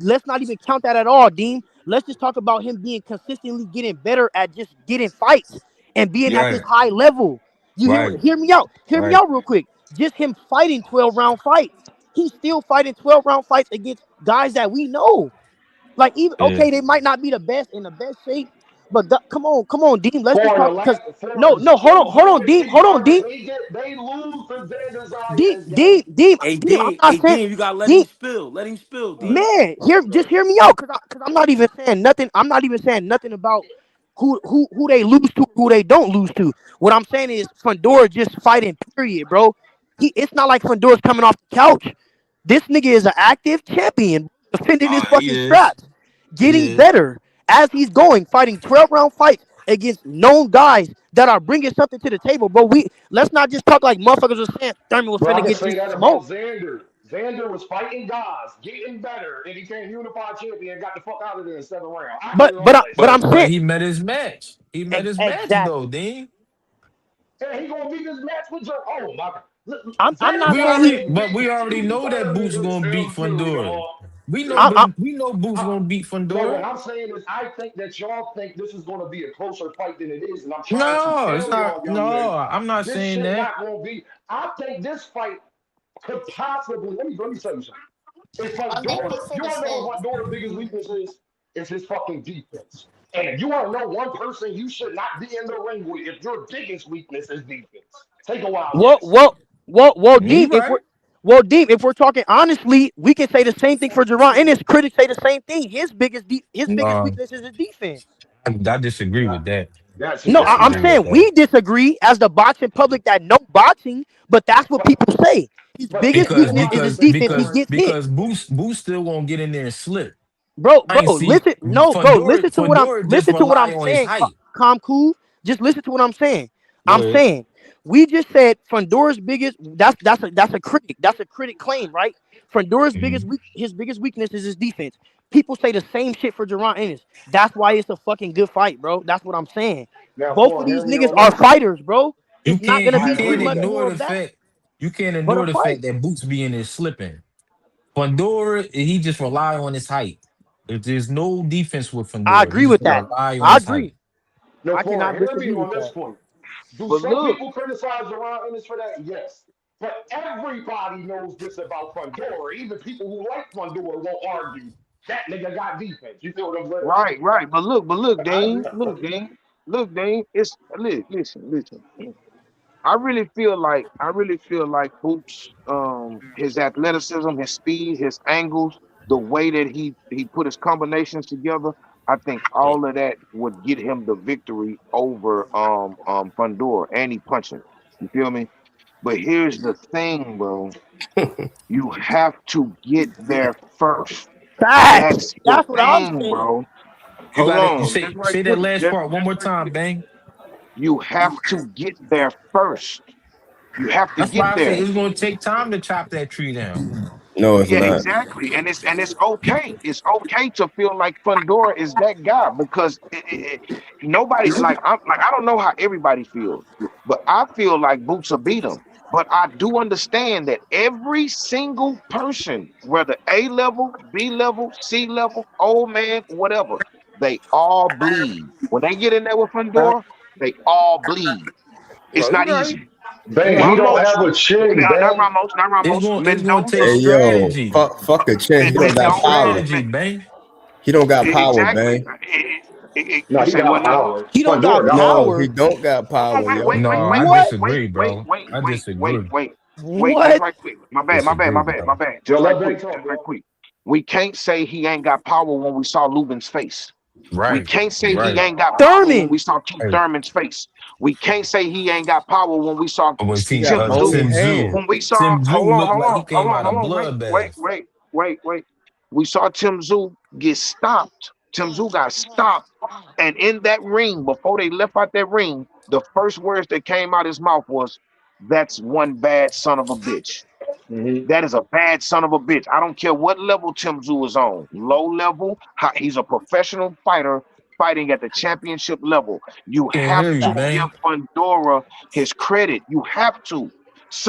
count that at all, Dean. Let's just talk about him being consistently getting better at just getting fights and being at this Right, high level. You right, hear me out? Hear me right. out real quick. Just him fighting 12-round fights. He's still fighting 12-round fights against guys that we know. Like even Yeah, okay, they might not be the best in the best shape, but come on, Dean. Let's just For the talk because last, for no, hold on, Zoom and Dean, Keith hold on, Thurman, Dean. they lose to Xander Dean, Zayas, Dean, gang. Dean, Hey, Dean. I'm Dean. not Hey, saying Dean, you gotta let him Dean, spill. Let him spill, Dean. man. All right, go Just ahead. hear me out, cause I'm not even saying nothing. I'm not even saying nothing about. who they lose to, who they don't lose to. What I'm saying is Fundora just fighting, period, bro. It's not like Fundora's coming off the couch. This nigga is an active champion, defending his He fucking is. straps, He getting is. better as he's going, fighting 12-round fights against known guys that are bringing something to the table, bro. Let's not just talk like motherfuckers was saying Thurman was But I finna can get say just that about smoked. Xander. Xander was fighting guys, getting better, and he came unified champion and got the fuck out of there in 7th round. I can But do but all I, that but shit. I'm But saying he met his match. He met his match though, exactly. Dean. And he gonna beat this match with Joe. Oh my god. I'm not We Xander saying already, he. can't but we beat already two know that better Boots niggas gonna beat him too, Fundora. dog. We know, I, but I, we know Boots I, gonna beat no, Fundora. what I'm saying is I think that y'all think this is gonna be a closer fight than it is, and I'm trying to No, it's tell not. y'all young men, No, I'm not this saying shit that. not gonna be. I think this fight could possibly let me tell you something. If Fundora, you want to know what Fondora's biggest weakness is? It's his fucking defense. And if you want to know one person you should not be in the ring with, if your biggest weakness is defense, take a wild well, guess. well, well, Yeah, you deep. right. If we're talking honestly, we can say the same thing for Jerron, and his critics say the same thing. His biggest No, weakness is his defense. I disagree with that. That I see, No, that's I'm disagree nasty. with saying that we disagree as the boxing public that know boxing, but that's what But people say. His biggest because weakness is everybody his because say defense. He because Thor. gets hit, because Boost still gonna get in there and slip. I ain't bro. see Listen, no, bro. Fundora just Listen to what I'm rely on his saying. height. Calm, cool. Just listen to what I'm saying. Go I'm ahead. saying we just said Fundora's biggest. That's a critic. That's a critic claim, right? Mhm. His biggest weakness is his defense. People say the same shit for Jerron Ennis. That's why it's a fucking good fight, bro. That's what I'm saying. Now, Both of Thor, these hear me niggas on are this. fighters, bro. You It's not can't gonna you I be agree too can't with much that. ignore more the of that. fact you can't But a ignore the fight. fact that Boots be in there slipping. Fundora, he just rely on his height. If there's no defense with I Fundora, agree he's just with gonna that. rely on I his height. agree. No, I Thor, cannot hear me disagree with on this that. point. Do But some look, people criticize Jerron Ennis for that? Yes. But everybody knows this about Fundora. Even people who like Fundora won't argue. That nigga got defense. You feel what I'm saying? right, right. But look, I agree. Dane. It's listen. I really feel like Boots, his athleticism, his speed, his angles, the way that he put his combinations together. I think all of that would get him the victory over Fundora, and he punching. You feel me? But here's the thing, bro. You have to get there first. Facts. That's the That's what I'm thing, saying. bro. You Hold gotta on, say just right say that quick. last Just part one just more right time, quick. bang. You have to get there first. You have to That's get why I say there. it's gonna take time to chop that tree down. No, it's Yeah, not. exactly. And it's okay. It's okay to feel like Fundora is that guy because nobody like I don't know how everybody feels, but I feel like Boots will beat him. But I do understand that every single person, whether A level, B level, C level, old man, whatever, they all bleed. When they get in there with Fundora, they all bleed. It's No, you're not right. easy. Bang, You're he right. don't Ramos, have a chin, not bang. Ramos, not Ramos. It's gonna take Hey Mendoza, yo, strategy. fuck a chin. It's He don't gonna take got Mendoza, power. strategy, bang. He don't got power, exactly. man. No, You he say what got now? power. He don't got Fundora got No, power. he power. don't got Hold on, power, yo. No, I What? disagree, bro. I disagree. wait, just What? right quick. My Disagree, bad, bro. Yo, just let right Bang quick, talk, just right yo. quick. We can't say he ain't got power when we saw Lubin's face. We Right, can't say he right. ain't got power when we Thurman. saw Keith Hey, Thurman's face. We can't say he ain't got power when we saw when He see got Tim Zoo. bony Tim Zoo, hands. When we saw, Tim Zoo looked like he came out of wait, bloodbath. wait, wait. We saw Tim Zoo get stopped. Tim Zoo got stopped. And in that ring, before they left out that ring, the first words that came out his mouth was, "That's one bad son of a bitch." Hmm. That is a bad son of a bitch. I don't care what level Tim Zoo is on. Low level, he's a professional fighter fighting at the championship level. You Can't have hear you, to give bang. Fundora his credit. You have to.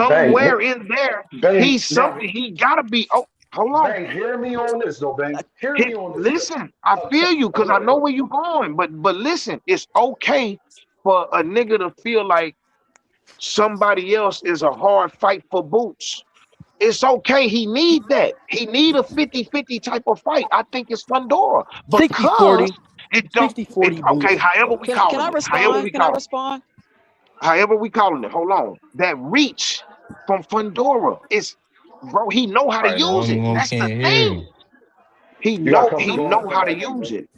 Bang, Somewhere in there, bang. he's Now, something. He gotta be. Oh, hold on. bang, hear me on this, though, bang. Hear me on this. Listen, I feel you Oh, because go I ahead, know go ahead. where you're going. But listen, it's okay for a nigga to feel like somebody else is a hard fight for Boots. It's okay. He need that. He need a 50-50 type of fight. I think it's Pandora 60-40. because it don't 60-40 okay, boots. however we Can calling I it. However respond? we Can I call it. respond? However we calling it. Hold on. That reach from Fundora is bro, he know how to Right, the use only it. one That's the can't hear you. thing. He You gotta know come he closer know to the how to mic, use bang. it.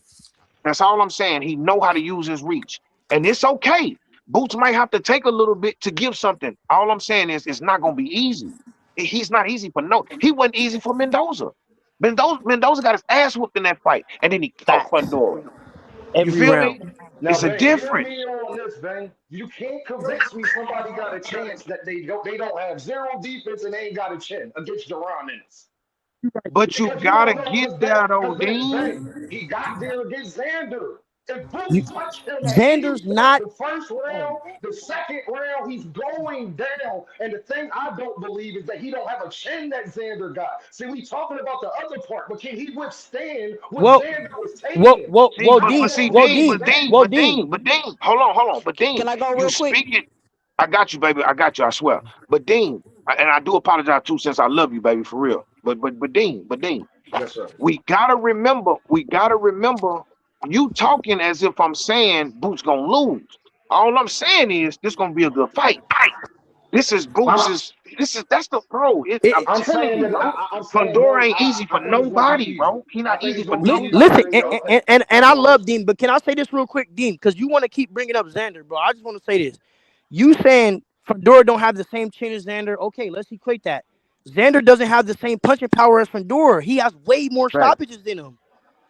That's all I'm saying. He know how to use his reach, and it's okay. Boots might have to take a little bit to give something. All I'm saying is it's not gonna be easy. He's not easy for no. He wasn't easy for Mendoza. Mendoza got his ass whooped in that fight, and then he fought Facts. Fundora. You Every feel round. me? Now, It's a Bang, hear difference. me on this, Bang. You can't convince me somebody got a chance that they don't have zero defense and they ain't got a chin against Jerron Ennis. But you Because you gotta don't know get because there though, Bang, Dean. Bang, he got there against Xander. If You, Boots touched him at any Xander's point, not. the first Oh, round, the second round, he's going down. And the thing I don't believe is that he don't have a chin that Xander got. See, we talking about the other part, but can he withstand what well, Xander was taking? See, I Dean, don't Dean, understand. But Dean, hold on. But Dean, Can I go you real quick? speaking. I got you, baby. I got you. I swear. But Dean, and I do apologize too, since I love you, baby, for real. But Dean, Yes, sir. we gotta remember. We gotta remember. You talking as if I'm saying Boots gonna lose. All I'm saying is this gonna be a good fight. This is Boots I'm is. This is that's the bro. I'm I'm telling saying you, that bro. I'm saying, Fundora bro. ain't easy for I think it's gonna be nobody, easy. bro. He I not think easy it's for gonna be easy listen, for nobody, him, bro. y'all. and That's I all. love Dean, but can I say this real quick, Dean? Because you want to keep bringing up Xander, bro. I just want to say this. You saying Fedora don't have the same chin as Xander? Okay, let's equate that. Xander doesn't have the same punching power as Fedora. He has way more Right, stoppages than him.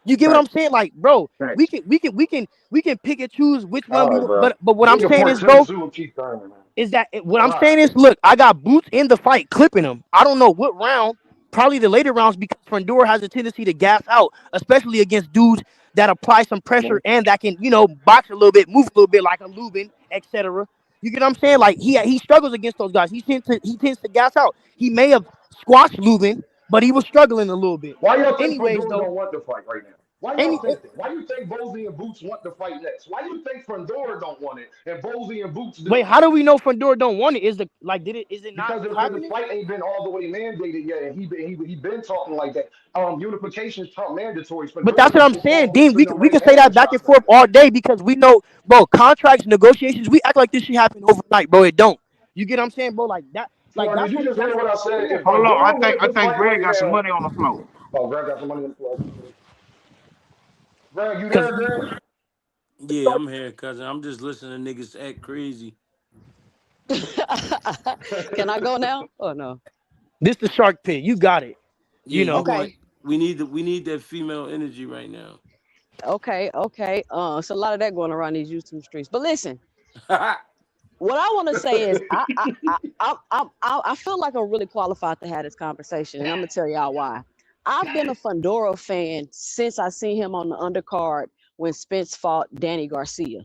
You get what right, I'm saying? Like, bro, right. we can pick and choose which one All we right, want. bro. But what I'm Nigga saying is, part two bro, Zoo and Keith Thurman, man. is that what All I'm right. saying is, look, I got Boots in the fight, clipping him. I don't know what round, probably the later rounds, because Fundora has a tendency to gas out, especially against dudes that apply some pressure and that can, box a little bit, move a little bit like a Lubin, etc. You get what I'm saying? Like he struggles against those guys. He tends to gas out. He may have squashed Lubin, but he was struggling a little bit. Why y'all think Anyways, Fundora though, don't want to fight right now? Why y'all any think that? Why you think Bozy and Boots want to fight next? Why you think Fundora don't want it and Bozy and Boots wait, do? how do we know Fundora don't want it? Is it not Because the happening? fight ain't been all the way mandated yet, and he been talking like that. Unification is Trump mandatory. But Fundora that's what can I'm put saying, more Dean. boots in We the can, we ring can say and that back and chop forth that. all day because we know, bro, contracts, negotiations, we act like this shit happened overnight, bro. It don't. You get what I'm saying, bro? Like that, So did that's you what just hear that's what I said? If Hold on. Fundora I wanted to think fight Greg right got some now, money on the floor. oh, Greg got some money on the floor. Greg, you because there, Greg? Yeah, I'm here, cousin. I'm just listening to niggas act crazy. Can I go now? Oh no. this the shark pit. You got it. Yeah, You you know. want Okay. we need that female energy right now. Okay. It's a lot of that going around these YouTube streets. But listen, what I want to say is I feel like I'm really qualified to have this conversation, and I'm gonna tell y'all why. I've been a Fundora fan since I seen him on the undercard when Spence fought Danny Garcia.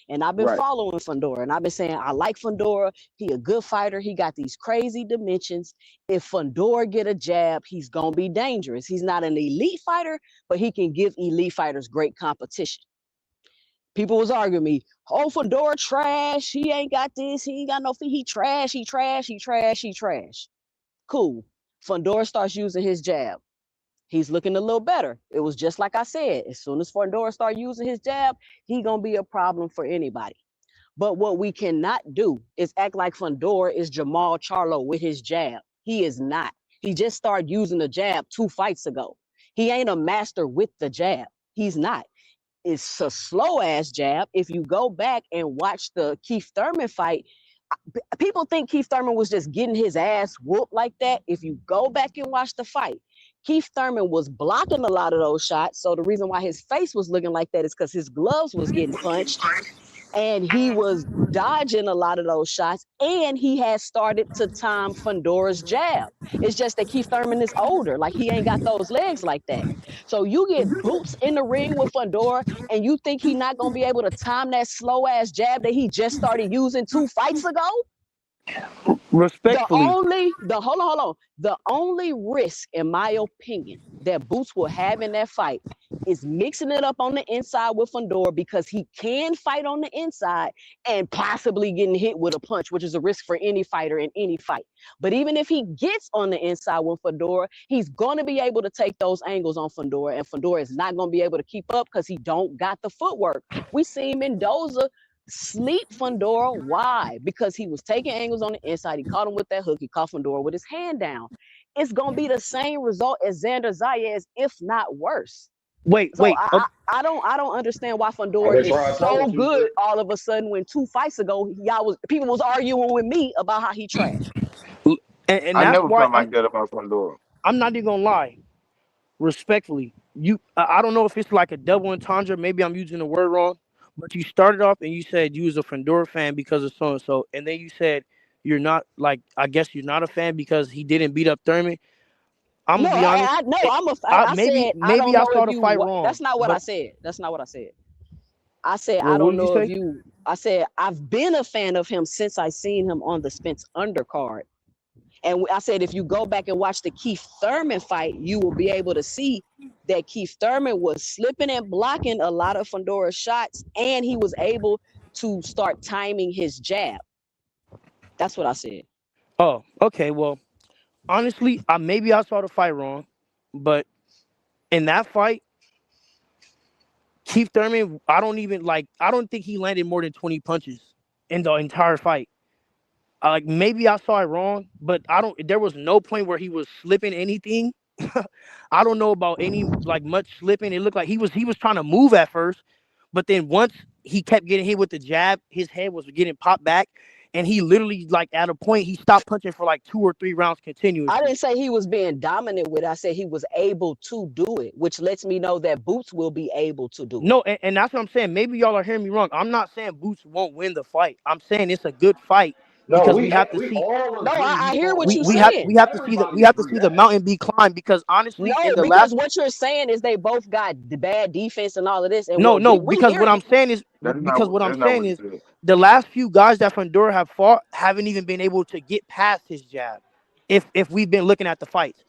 And I've been Right. following Fundora, and I've been saying I like Fundora. He a good fighter. He got these crazy dimensions. If Fundora get a jab, he's gonna be dangerous. He's not an elite fighter, but he can give elite fighters great competition. People was arguing me. Oh, Fedora trash. He ain't got this. He ain't got no feet. He trash. He trash. He trash. He trash. Cool. Fedora starts using his jab. He's looking a little better. It was just like I said. As soon as Fedora start using his jab, he gonna be a problem for anybody. But what we cannot do is act like Fedora is Jamal Charlo with his jab. He is not. He just started using the jab 2 fights ago. He ain't a master with the jab. He's not. It's a slow ass jab. If you go back and watch the Keith Thurman fight, people think Keith Thurman was just getting his ass whooped like that. If you go back and watch the fight, Keith Thurman was blocking a lot of those shots. So the reason why his face was looking like that is because his gloves was getting punched and he was dodging a lot of those shots, and he has started to time Fundora's jab. It's just that Keith Thurman is older, like he ain't got those legs like that. So you get Boots in the ring with Fundora, and you think he not gonna be able to time that slow ass jab that he just started using 2 fights ago? The Respectfully, only the hold on. The only risk, in my opinion, that Boots will have in that fight is mixing it up on the inside with Fundora because he can fight on the inside and possibly getting hit with a punch, which is a risk for any fighter in any fight. But even if he gets on the inside with Fundora, he's going to be able to take those angles on Fundora, and Fundora is not going to be able to keep up because he don't got the footwork. We seen Mendoza sleep Fundora. Why? Because he was taking angles on the inside. He caught him with that hook. He caught Fundora with his hand down. It's going to be the same result as Xander Zayas, if not worse. Wait, So wait. I don't understand why Oh, Fundora they is trying to tell so us he good did. all of a sudden when 2 fights ago people was arguing with me about how he trash. And I that's never why felt like that about Pandora. I'm not even gonna lie. Respectfully, I don't know if it's like a double entendre. Maybe I'm using the word wrong, but you started off and you said you was a Fedora fan because of so and so, and then you said you're not like I guess you're not a fan because he didn't beat up Thurman. I'm No, gonna be honest. I know. I Maybe said I maybe don't I know if saw the you. fight wrong, That's not what I but said. That's not what I said. I said I well, what don't did you know if say? you. I said I've been a fan of him since I seen him on the Spence undercard, and I said if you go back and watch the Keith Thurman fight, you will be able to see that Keith Thurman was slipping and blocking a lot of Fundora's shots, and he was able to start timing his jab. That's what I said. Oh, okay. Well, honestly, maybe I saw the fight wrong, but in that fight, Keith Thurman, I don't think he landed more than 20 punches in the entire fight. Like maybe I saw it wrong, but I don't. There was no point where he was slipping anything. I don't know about any like much slipping. It looked like he was trying to move at first, but then once he kept getting hit with the jab, his head was getting popped back, and he literally like at a point he stopped punching for like 2 or 3 rounds I continuously. didn't say he was being dominant with it. I said he was able to do it, which lets me know that Boots will be able to do it. No, and that's what I'm saying. Maybe y'all are hearing me wrong. I'm not saying Boots won't win the fight. I'm saying it's a good fight No, because we have to we see all No, agree I he hear gonna what we you're win we that. have saying. we have to see Everybody agree the that. mountain be climbed because honestly in No, the because last what you're saying is they both got the bad defense and all of this. And no what no we because hear what you. I'm saying is That's not because what I'm that's not saying what he is said. the last few guys that Fundora have fought haven't even been able to get past his jab. If we've been looking at the fights,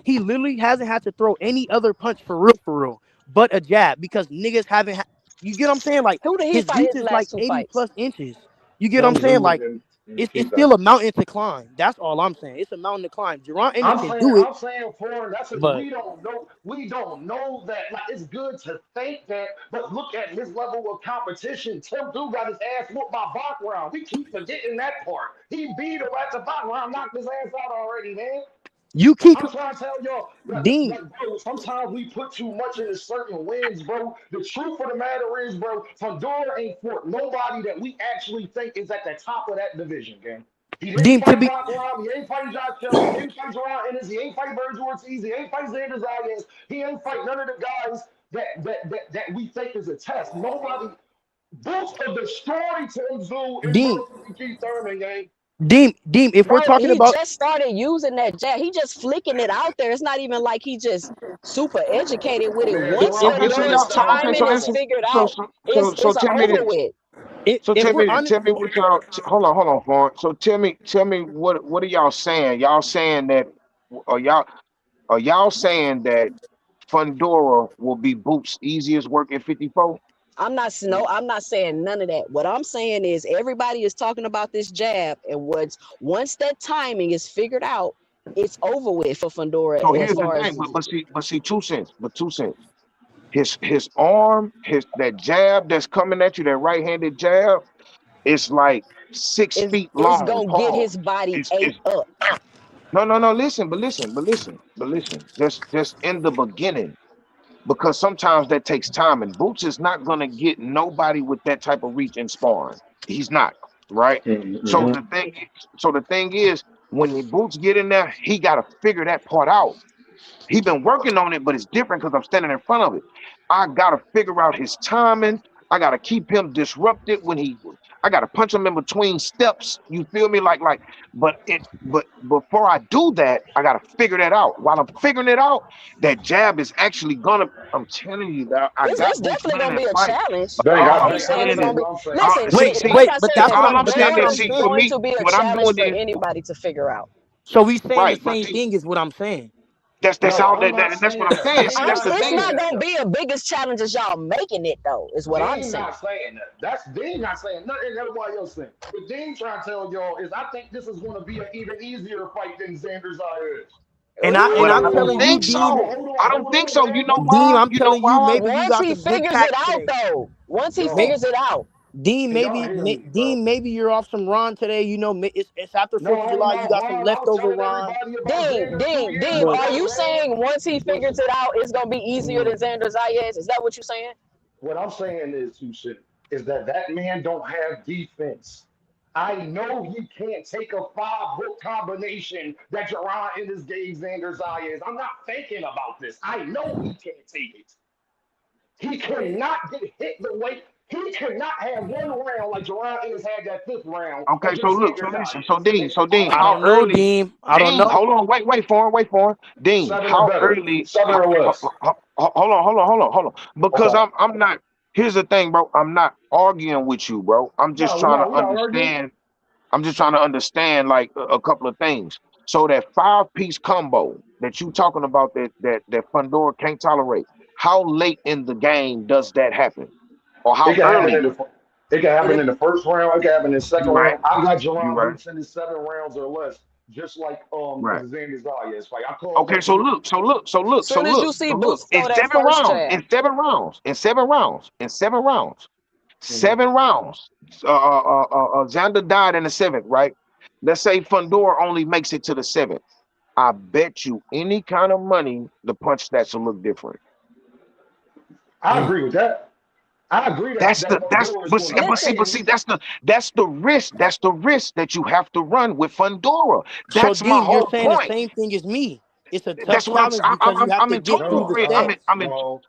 he literally hasn't had to throw any other punch for real, but a jab because niggas haven't. You get what I'm saying? Like Who did he his fight reach his is like last two 80 fights? plus inches. You get what I'm Some saying? dude Like in it's Keith. still a mountain to climb. That's all I'm saying. It's a mountain to climb. Jerron Ennis can do it, I'm saying for that's it. but We don't know that. Like it's good to think that, but look at his level of competition. Tim Dude got his ass whooped by Baccarat. We keep forgetting that part. He beat him at the Baccarat, knocked his ass out already, man. you keep I'm trying to tell y'all, Dean. bro, sometimes we put too much into certain wins, bro. The truth of the matter is, bro, Fundora ain't fought nobody that we actually think is at the top of that division, gang. He didn't Dean to fight be Baccarat, he ain't fight Josh Kelly, he didn't fight Jerron Ennis, he ain't fight Virgil Ortiz, he ain't fight Xander Zayas, he ain't fight none of the guys that we think is a test. Nobody, Boots have destroyed Tim Zoo in Dean. versus Keith Thurman, gang. Dean. If we're Bro, talking he about just started using that jab. He just flicking it out there. It's not even like he just super educated with it. Man, Once Jerron Okay, so Ennis Fundora's y'all, so stopped okay, timing so playing, is answer, bro. figured so out, so so, so it's a tell me over this. with. So if we're honest, tell me what y'all. Hold on, Fawn. So tell me what are y'all saying? Y'all saying that, or y'all saying that Fundora will be Boot's easiest work at 54? I'm not saying none of that. What I'm saying is everybody is talking about this jab, and once that timing is figured out, it's over with for Fundora So as here's the far as thing, but see, 2 cents, but 2 cents. His arm, that jab that's coming at you, that right-handed jab, it's like six is feet it's long. gonna get Pause. his body ate It's up. no. Listen. Just in the beginning, because sometimes that takes time, and Boots is not gonna get nobody with that type of reach in sparring. He's not, right? So Mm-hmm. the thing is, when the Boots get in there, he got to figure that part out. He been working on it, but it's different because I'm standing in front of it. I gotta figure out his timing. I gotta keep him disrupted when he. I gotta punch him in between steps. You feel me? But before I do that, I gotta figure that out. While I'm figuring it out, that jab is actually gonna. I'm telling you that I It's got Boots definitely winning gonna that be a fight. challenge. Dang, All I I'm ain't saying that's it's saying is, gonna be. what I'm saying. Listen, wait, like wait, I but said, that's what all I'm I'm but that's saying what Fundora is, I'm is see, for saying. going me, to be a what I'm challenge doing for is anybody to figure out. So we saying the right, but same see, thing is what I'm saying. that's No, all I'm not and that's what saying I'm that. saying. See, Dean that's not the It's thing. saying not that gonna though. be a biggest challenge as y'all making it though, is what I'm Dean saying. not saying that. That's Dean not saying nothing. Everybody else saying. What Dean trying to tell y'all is, I think this is going to be an even easier fight than Xander Zayas. And But I I'm don't telling you, think Ooh, Dean, so. I don't hold think on, so. You man. know Dean, why? I'm You know telling you, why? maybe you Once got he some good figures it facts out today. though, once he May, figures it out. Dean, Can y'all hear me, bro? Dean, maybe you're off some Ron today. You know, it's after No, 4th of I ain't July. You off got some Ron. I was leftover telling Ron. everybody about Dean, Xander 2 Dean, years Dean, But are ago, you man. saying once he figures Listen, it out, it's gonna be easier than Xander Zayas? Is that what you're saying? what I'm saying is, two shit, is that that man don't have defense. I know he can't take a five-hook combination that Jerron Ennis gave Xander Zayas. I'm not thinking about this. I know he can't take it. He cannot get hit the way he cannot have one round like Jerron Ennis had that fifth round Okay, so against look, Xander so listen, so Zayas. Dean, It's I how don't unbelievable. know, early? Dean. I don't Dean, know. hold on, wait for him. Dean, Seven or how better. early? Seven or less. Hold on, because Okay. I'm not. Here's the thing, bro. I'm not arguing with you, bro. No, we're not arguing. I'm just trying to understand like a couple of things. So that five-piece combo that you talking about that Fundora can't tolerate. How late in the game does that happen, or It how can happen in early? the it can happen in the first round. It can happen in the second You right. round. I got You Jerron right. beats in the 7 rounds or less, just like Right. the Xander Zayas fight. I called Okay, that too. Soon as you see so look. Boots In throw that seven first rounds, jab, in 7 rounds, in 7 rounds, in 7 rounds, Mhm. 7 rounds. Xander died in the seventh, right? Let's say Fundora only makes it to the seventh. I bet you any kind of money the punch stats will look different. I agree with that. I agree that That's that the that's Fundora is but going see, to but win. see, but listen. see, that's the risk that you have to run with Fundora. So, That's my Dean, you're whole saying the point. same thing as me. It's a tough That's what I'm. challenge because you have I'm to in get through total the No, agree. steps. no.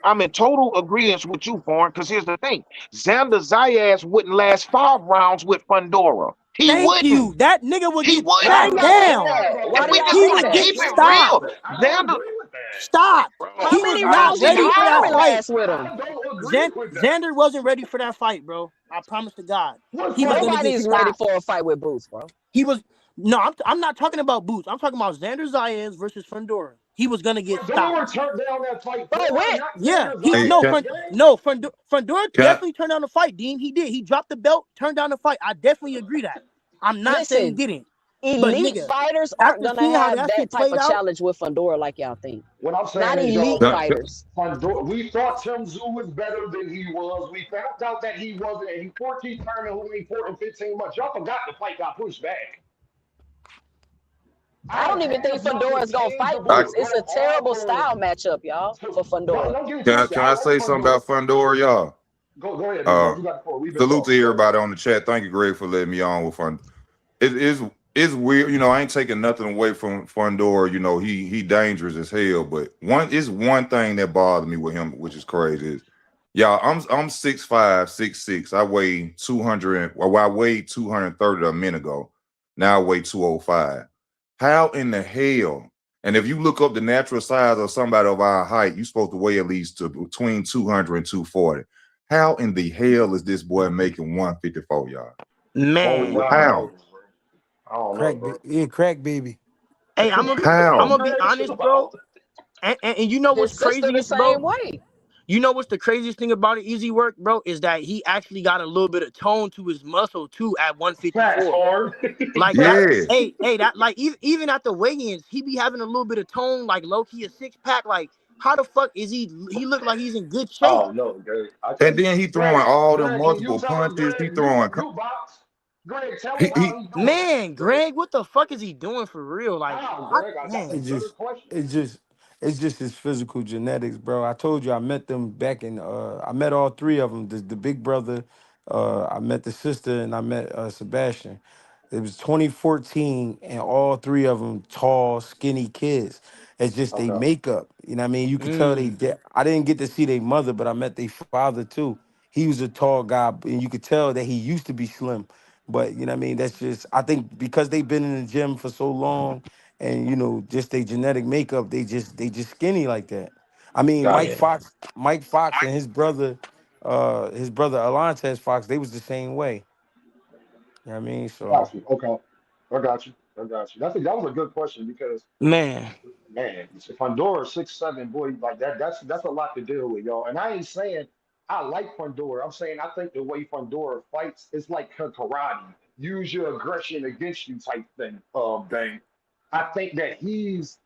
I'm in total agreement with you, Foreign. Because here's the thing: Xander Zayas wouldn't last 5 rounds with Fundora. He Thank wouldn't. you. That nigga would He get Why sat do wouldn't. y'all think down. that? Hold Why If do we y'all just He think gonna would that? get keep it stopped. real, I don't Xander. agree with that. Stop. Bro, How He was many I not rounds see. did ready for that Kyrie fight. last with him? I don't agree with that. Xander wasn't ready for that fight, bro. I promise to God. What's He was wrong gonna with get Nobody's ready stopped. for a fight with Boots, bro. He was no. I'm not talking about Boots. I'm talking about Xander Zayas versus Fundora. He was gonna get stopped. Fundora turned down that fight Bro, for him, wait. not Yeah, Xander he Hey, no Zayas, can, Fun, gang. no Fundora, Fundora can definitely turned down the fight. Dean, he did. He dropped the belt, turned down the fight. I definitely agree that. I'm not saying he Listen, didn't, but elite nigga, fighters aren't after gonna seeing how have that that shit type played of out, challenge with Fundora like y'all think. What I'm Not saying is, elite y'all, can, fighters. We thought Tim Zoo was better than he was. We found out that he wasn't. And he 14 Turner, who ain't fought in 15 months. Y'all forgot the fight got pushed back. I I don't even think have not Fundora is gonna fight I Boots. tangible It's a terrible offer. style matchup, y'all, for Don't, Fundora. don't get it can twisted. I I like say something Fundora. about Fundora, y'all? Go ahead, D-Ball. Uh, You got the floor. We've been salute to talking. Go ahead. everybody on the chat. Thank you, Greg, for letting me on with Fund. It is it's weird, I ain't taking nothing away from Fundora. He dangerous as hell. But one thing that bothered me with him, which is crazy, is y'all. I'm 6'5", 6'6". I weigh 200. Well, I weighed 230 a minute ago. Now I weigh 205. How in the hell? And if you look up the natural size of somebody of our height, you're supposed to weigh at least between 200 and 240. How in the hell is this boy making 154, y'all? Only man. God How? knows, bro. I don't know, bro. Crack baby. Hey, I'm How? gonna be Man, chill honest, bro. out. And you know what's His sister the craziest, bro? same way. You know what's the craziest thing about it, Easy Work, bro, is that he actually got a little bit of tone to his muscle too at Facts, 154. hard. Like that, Yeah. Facts. that like even at the weigh-ins, he be having a little bit of tone, like low key a six pack. Like, how the fuck is he? He look like he's in good shape. Oh no, Greg. I And can't. then he throwing Greg, all them Greg, can you multiple tell him, punches. He Greg, throwing. mute box? Greg, tell him how He he's doing it. Man, Greg. Greg, what the fuck is he doing for real? Like, How, Greg? That's a It man, good just question. it just it's just his physical genetics, bro. I told you I met them back in I met all three of them. The big brother, I met the sister, and I met Sebastian. It was 2014, and all three of them tall, skinny kids. It's just they Okay. makeup. You know what I mean? You could tell mm, I didn't get to see their mother, but I met their father too. He was a tall guy, and you could tell that he used to be slim. But you know what I mean? That's just I think because they've been in the gym for so long and just their genetic makeup, they just skinny like that. I mean, Got you. Mike Fox and his brother Alantez Fox, they was the same way. You know what I mean? So Got you. Okay. I got you. I got you. That was a good question because man. man, if Honduras 6'7", boy, like that's a lot to deal with, y'all. And I ain't saying I like Fundora. I'm saying I think the way Fundora fights is like her karate. Use your aggression against you type thing, bang. I think that he's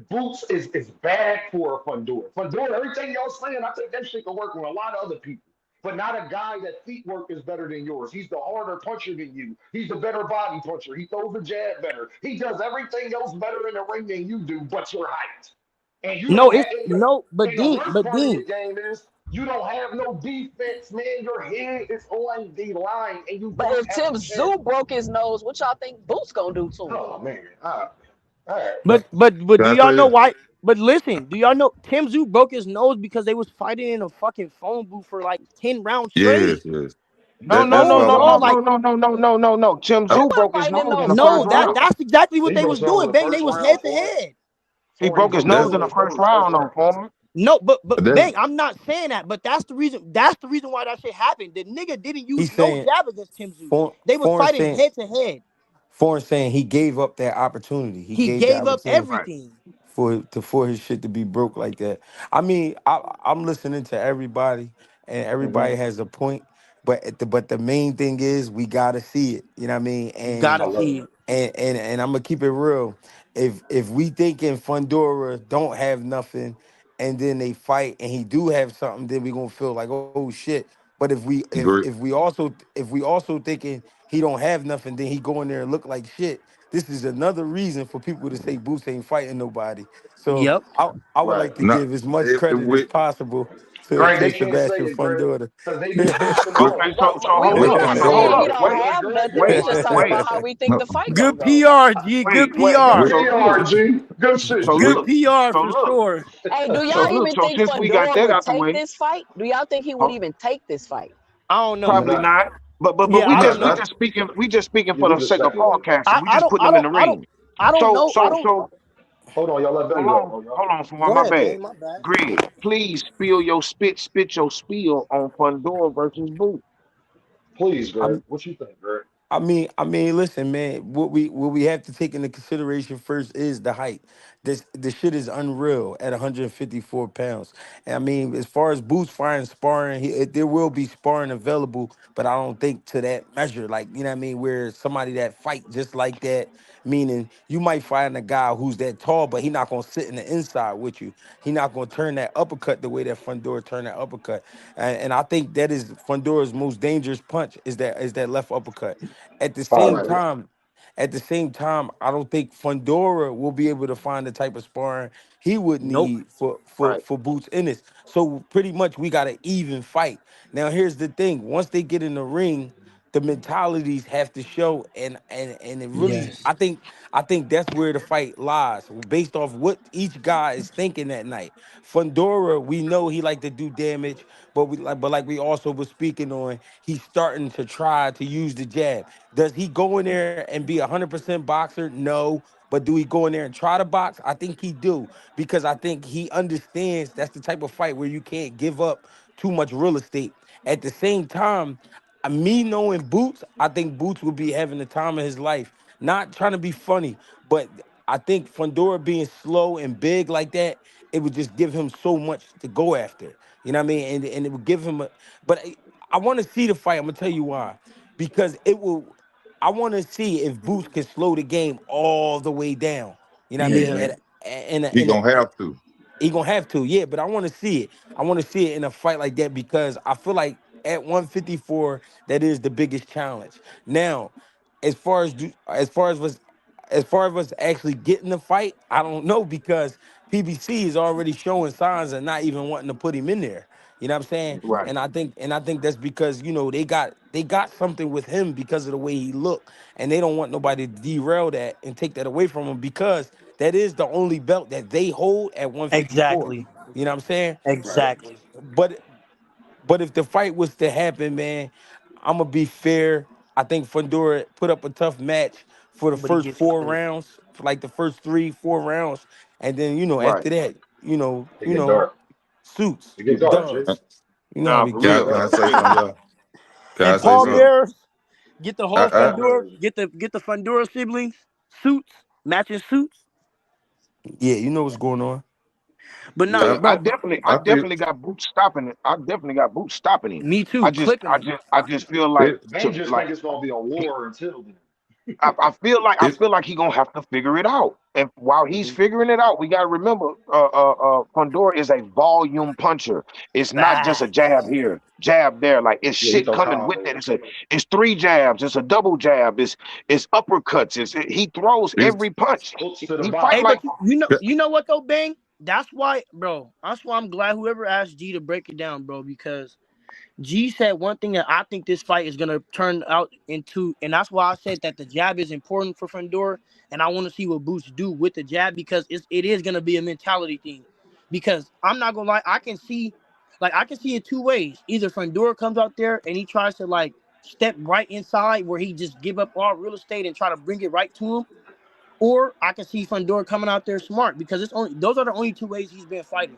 Boots is bad for Fundora. Fundora, everything y'all saying, I think that shit can work with a lot of other people. but not a guy that feet work is better than yours. He's the harder puncher than you. He's the better body puncher. He throws the jab better. He does everything else better in the ring than you do, but your height. And you No, don't have. it's no, And the worst but part of Dean, your game is you don't have no defense, man. Your head is on the line, and you But don't if have Tim a chin. Zoo broke his nose, what y'all think Boots gonna do to him? Oh man, all right. but Can do I y'all say know this? why? But listen, do y'all know Tim Zoo broke his nose because they was fighting in a fucking phone booth for like 10 rounds Yes, straight? yes. No, no, That's no, what I no, want no, to Overall, get. no, like no, no, no, no, no, no. Tim They Zoo weren't broke his fighting in nose no in the no, first phone round. that's booth. exactly what He they broke was his nose in doing. the Bang, they first was round, head to Foreign. head. He Foreign, he broke his broke his nose nose in in the the first first round, round. on former. No, but That's bang, I'm not saying that, but that's the reason. That's the reason why that shit happened. The nigga didn't use He's no saying jab against Tim Zoo. They was foreign fighting saying head to head. he gave up that opportunity. He He gave the gave up opportunity Right. everything. for his shit to be broke like that. I mean, I'm listening to everybody, and everybody Mhm. has a point. But the main thing is we gotta see it. You know what I mean? I Gotta love see it. it. And I'm gonna keep it real. If we thinking Fundora don't have nothing, and then they fight and he do have something, then we gonna feel like, oh shit. But great. if we also thinking he don't have nothing, then he go in there and look like shit. This is another reason for people to say Boots ain't fighting nobody. So Yep. I would Right. like to Not give as much if credit as with possible Greg, to they can't say Sebastian it, Greg, Fundora. because they be boosting with Okay, on. so We hold with up. wasn't So hold saying he up. Pandora. don't Wait, But have Greg, nothing. We wait, just Greg, talking wait, about how we think No, the fight gonna Good go. PR, G. wait, Good wait. good PR. So look. PR, G. Good shit, So Good look. G. PR So for look. sure. Hey, do So y'all look. even So think since we got Fundora that would out the take way, this fight? Do y'all think he would oh, even take this fight? I don't know, probably man. Not, not. But Yeah, I don't not we know. not just speaking yeah, for we the just sake of speculating. podcasting. We just putting them in the ring. I don't So know. I so don't. so Hold on, y'all let Benny go. Oh, y'all. hold on for Go my ahead, bad. bang. My bad. Greg, please spill your spit your spiel on Pandora versus Boo. Please, Greg. What you think, Greg? Listen, man. What we have to take into consideration first is the height. The shit is unreal at 154 pounds. And I mean, as far as Boots fighting sparring, there will be sparring available, but I don't think to that measure. Like you know what I mean, where somebody that fight just like that, meaning you might find a guy who's that tall, but he not gonna sit in the inside with you. He not gonna turn that uppercut the way that Fundora turned that uppercut. And I think that is Fundora's most dangerous punch is that left uppercut. At the I same agree. time, I don't think Fundora will be able to find the type of sparring he would Nope. need for for Right. for Boots Ennis. So pretty much we got an even fight. Now here's the thing: once they get in the ring, the mentalities have to show, and it really, Yes. I think that's where the fight lies, based off what each guy is thinking that night. Fundora, we know he like to do damage, but like we also was speaking on, he's starting to try to use the jab. Does he go in there and be 100% boxer? No. But do he go in there and try to box? I think he do, because I think he understands that's the type of fight where you can't give up too much real estate. At the same time, me knowing Boots, I think Boots will be having the time of his life. Not trying to be funny, but I think Fundora being slow and big like that, it would just give him so much to go after. You know what I mean? And it would give him a. But I want to see the fight. I'm gonna tell you why. Because it will. I want to see if Boots can slow the game all the way down. You know what I mean? Yeah. Hmm. he gonna have to. He gonna have to, yeah. But I want to see it. I want to see it in a fight like that because I feel like at 154, that is the biggest challenge. Now, as far as us actually getting the fight, I don't know because PBC is already showing signs of not even wanting to put him in there. You know what I'm saying? Right. And I think that's because they got something with him because of the way he looked, and they don't want nobody to derail that and take that away from him because that is the only belt that they hold at 154. Exactly. You know what I'm saying? Right. Exactly. But but if the fight was to happen, man, I'm gonna be fair. I think Fundora put up a tough match for the But he first gets his four due. rounds, for like the first 3, 4 rounds, and then Right. after that, It get dark. suits, It get dark, G. dubs. You know how Nah, we for It get. get real. Can I dark. say something, y'all? Can I And say Paul something? Bearers get the whole I Fundora. Always. Get the Fundora siblings suits, matching suits. Yeah, you know what's going on. But Yeah, not, I, bro. I I feel definitely got boots stopping it. I definitely got boots stopping him. Me too. Clipping him. I just feel like it. They to just like think it's gonna be a war until then. I It, feel like he gonna have to figure it out. And while he's Mhm. figuring it out, we gotta remember, Fundora is a volume puncher. It's not just a Facts. jab here, jab there. Like it's Yeah, he shit throw coming with combos that. too. It's three jabs. It's a double jab. It's uppercuts. He throws it's every punch. Hooks to the He fight Hey, body. like but you know what though, Bang? That's why, bro. That's why I'm glad whoever asked G to break it down, bro, because G said one thing that I think this fight is gonna turn out into, and that's why I said that the jab is important for Fandor, and I want to see what Boots do with the jab because it is gonna be a mentality thing. Because I'm not gonna lie, I can see it two ways. Either Fandor comes out there and he tries to like step right inside where he just give up all real estate and try to bring it right to him, or I can see Fundora coming out there smart because it's only those are the only two ways he's been fighting.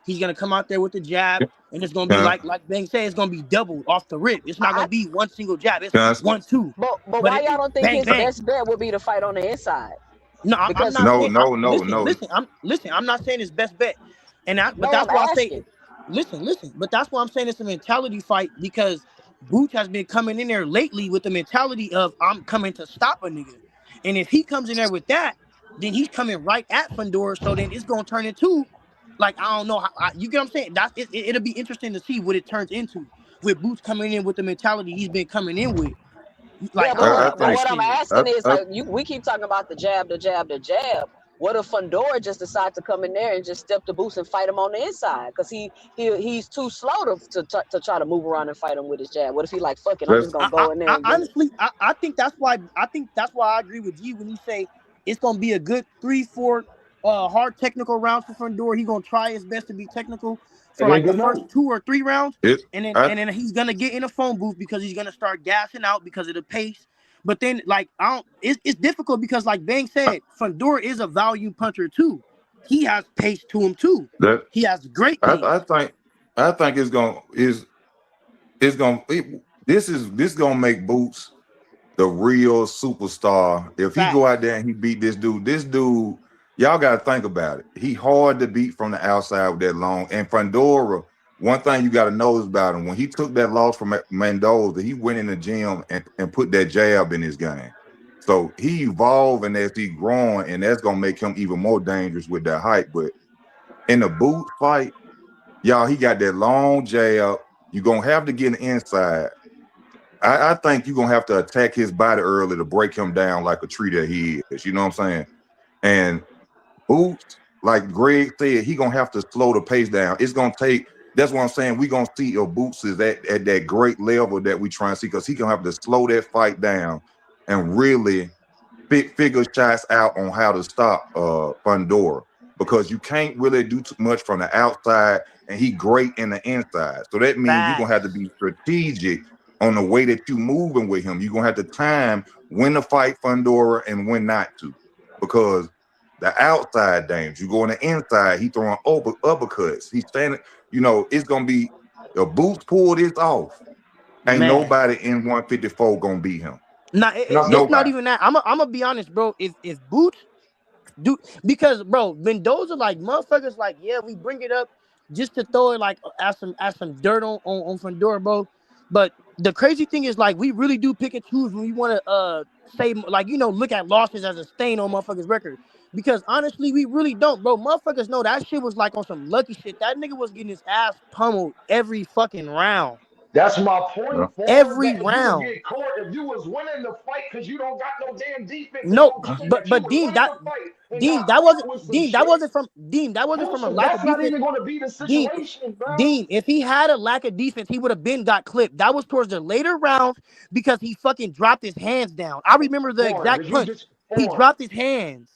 He's gonna come out there with the jab, and it's gonna be can like Bang said, it's gonna be doubled off the rip. It's not I, gonna be one single jab. It's I, 1, 2, but but why y'all don't think bang his bang. best bet would be to fight on the inside? No, I'm Because not no, saying. no, no, Listen, no. I'm not saying it's best bet, but no, that's I'm why I say, asking. listen. But that's why I'm saying it's a mentality fight because Boots has been coming in there lately with the mentality of I'm coming to stop a nigga, and if he comes in there with that, then he's coming right at Fundora. So then it's gonna turn into, like I don't know how you get what I'm saying. It'll be interesting to see what it turns into with Boots coming in with the mentality he's been coming in with. Like Yeah, I don't I know. but That think what I'm shit. I, asking is I, like we keep talking about the jab, the jab, the jab. What if Fundora just decide to come in there and just step the boost and fight him on the inside because he's too slow to try to move around and fight him with his jab? What if he like fuck it? I'm just that's gonna go in there I and get it. honestly, I think that's why I agree with G when he say it's gonna be a good 3, 4 hard technical rounds for Fundora. He's gonna try his best to be technical for It ain't like the good first enough. 2 or 3 rounds, it. I, and then he's gonna get in a phone booth because he's gonna start gassing out because of the pace. But then like I don't, it's difficult because like Bang said, Fundora is a value puncher too. He has pace to him too. that He has great I pace. think it's gonna this gonna make Boots the real superstar. If he go Facts. out there and he beat this dude, y'all got to think about it. He hard to beat from the outside with that long. And Fundora, one thing you got to notice about him, when he took that loss from Mendoza, he went in the gym and put that jab in his game. So he evolving as he growing, and that's gonna make him even more dangerous with that height. But in the boot fight, y'all, he got that long jab. You're gonna have to get in the inside. I think you're gonna have to attack his body early to break him down like a tree that he is. You know what I'm saying? And Boots, like Greg said, he gonna have to slow the pace down. It's gonna take. That's what I'm saying. We gonna see if Boots is at that great level that we trying to see because he gonna have to slow that fight down and really figure shots out on how to stop Fundora because you can't really do too much from the outside and he great in the inside. So that means you're gonna have to Facts. be strategic on the way that you moving with him. You're gonna have to time when to fight Fundora and when not to. Because the outside danger, you go on the inside, he throwing uppercuts. He's standing, it's gonna be the Boots pull this off. Ain't Man. nobody in 154 gonna beat him. Nah, And I it's said, not Nobody. even that. I'm gonna be honest, bro. If Boots do because bro, Mendoza like motherfuckers like yeah, we bring it up just to throw it like as some dirt on Fedora, bro. But the crazy thing is like we really do pick and choose when we want to say like look at losses as a stain on motherfuckers record because honestly we really don't, bro. Motherfuckers know that shit was like on some lucky shit. That nigga was getting his ass pummeled every fucking round, that's my Yeah. point, for every that if you was round. getting caught, if you was winning the fight because you don't got no damn defense and No, no shit, but but you but was Dean, winning that the fight and Dean, got that caught wasn't with some Dean, that shit, wasn't from Dean, that wasn't from a bullshit. lack of That's not defense. even going to be the Dean, situation, bro. Dean, if he had a lack of defense, he would have been got clipped. That was towards the later rounds because he fucking dropped his hands down. I remember the Foreign, exact did you punch. just He foreign? dropped his hands.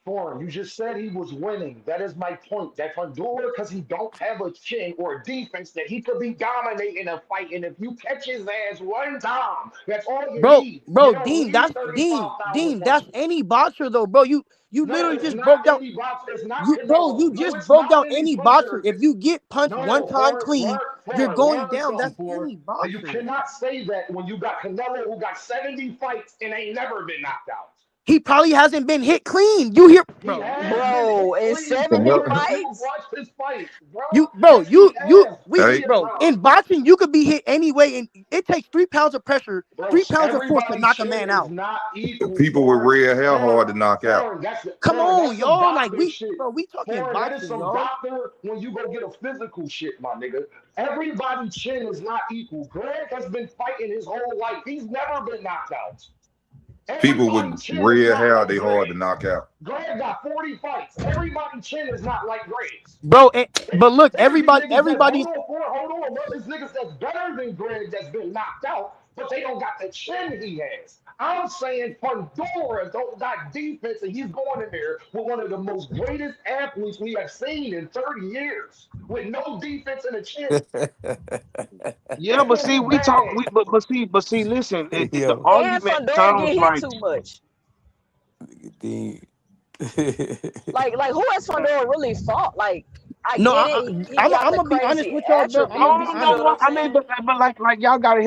Foreign, you just said he was winning. That is my point. That Honduras, because he don't have a chin or a defense, that he could be dominating a fight. And if you catch his ass one time, that's all you need. You don't Dean, need that's 35,000 That's punches. any boxer though, bro. You No, literally it's just not broke down. any box. It's not You Canelo. No, just it's broke not down any any boxer. puncher. If you get punched one No, time foreign, clean, you're going learn down. something, That's foreign. any And you boxer. cannot say that when you got Canelo who got 70 fights and ain't never been knocked out. He probably hasn't been hit clean. You hear, He bro? has been Bro, hit in clean, 70 bro. Canelo, Do you fights, watch his fights, bro? Bro, Yes, he has. we, hey, Plenty of bro. times. In boxing, you could be hit anyway, and it takes 3 pounds of pressure, Bro, 3 pounds of force to everybody's knock a chin man is out. not equal, people with foreign. red hair hard to knock out. Come Foreign, on, that's some y'all. Like doctor shit. we talking Foreign, that is boxing, some y'all. doctor when you go get a physical shit, my nigga. Everybody's chin is not equal. Greg has been fighting his whole life. He's never been knocked out. People Everybody's with chin is red not hair, like they hard to Greg. knock out. Greg got 40 fights. Everybody's chin is not like Greg's. Bro. But look, There be niggas that everybody's hold on, bro. There's niggas that's better than Greg that's been knocked out, but they don't got the chin he has. I'm saying Pandora don't got defense, and he's going in there with one of the most greatest athletes we have seen in 30 years with no defense and a chin. Yeah, It's but gonna see, be we talk. bad. But see. Listen, the Yo, and argument Fedor sounds get hit like too much. the Like who has Fedor really fought? Like, I no. get it. He I'm got the gonna be honest crazy with y'all, bro. I'm gonna be attributes. You know honest. what I'm I mean, saying? but like y'all gotta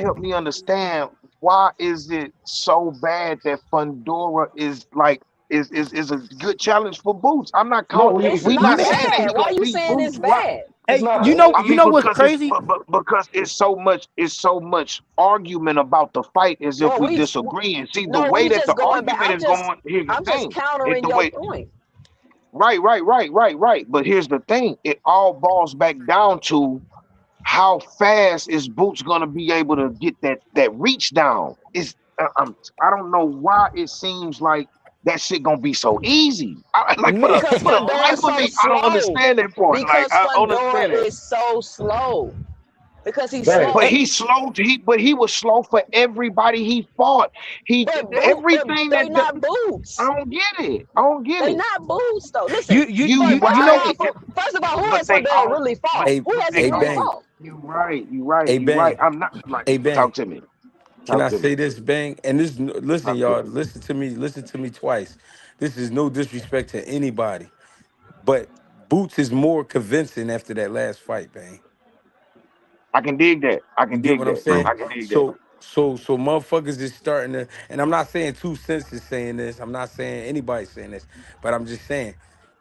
help me understand why is it so bad that Fundora is like is a good challenge for Boots. I'm not No, calling. It's We not not Man, saying that bad. he Why gonna you beat saying it's Boots, right? bad? it's hey, not you know I bad. mean, what's because it's crazy? because it's so much argument about the fight as if Well, we disagree. And see, the way we that the just going back. argument is going, here's the I'm just thing. countering The your way point. right. But here's the thing. It all boils back down to how fast is Boots gonna be able to get that reach down? I don't know why it seems like that shit gonna be so easy. Like Man, Because for the life Fundora's of so me, I don't slow. understand that part. Like Because I don't Fundora understand it. is so slow. Because he's Bang. But slow. he's slow. But he was slow for everybody he fought. He But everything they that not I boots. don't get it. I don't get They it. not boots though. Listen, you you You you first you of know all, right, first of all, who but has they Fundora all really fought? hey, Who has he hey, really bang, fought? You right. hey, You right. bang, I'm not like hey, bang. talk to me. Can Talk I to me. say this, bang? And this, listen, Talk to y'all, me. listen to me twice. This is no disrespect to anybody, but Boots is more convincing after that last fight, bang. I can dig that. I You can get dig what I'm that. saying? I can dig that. So motherfuckers is starting to, and I'm not saying 2 Cents is saying this. I'm not saying anybody's saying this, but I'm just saying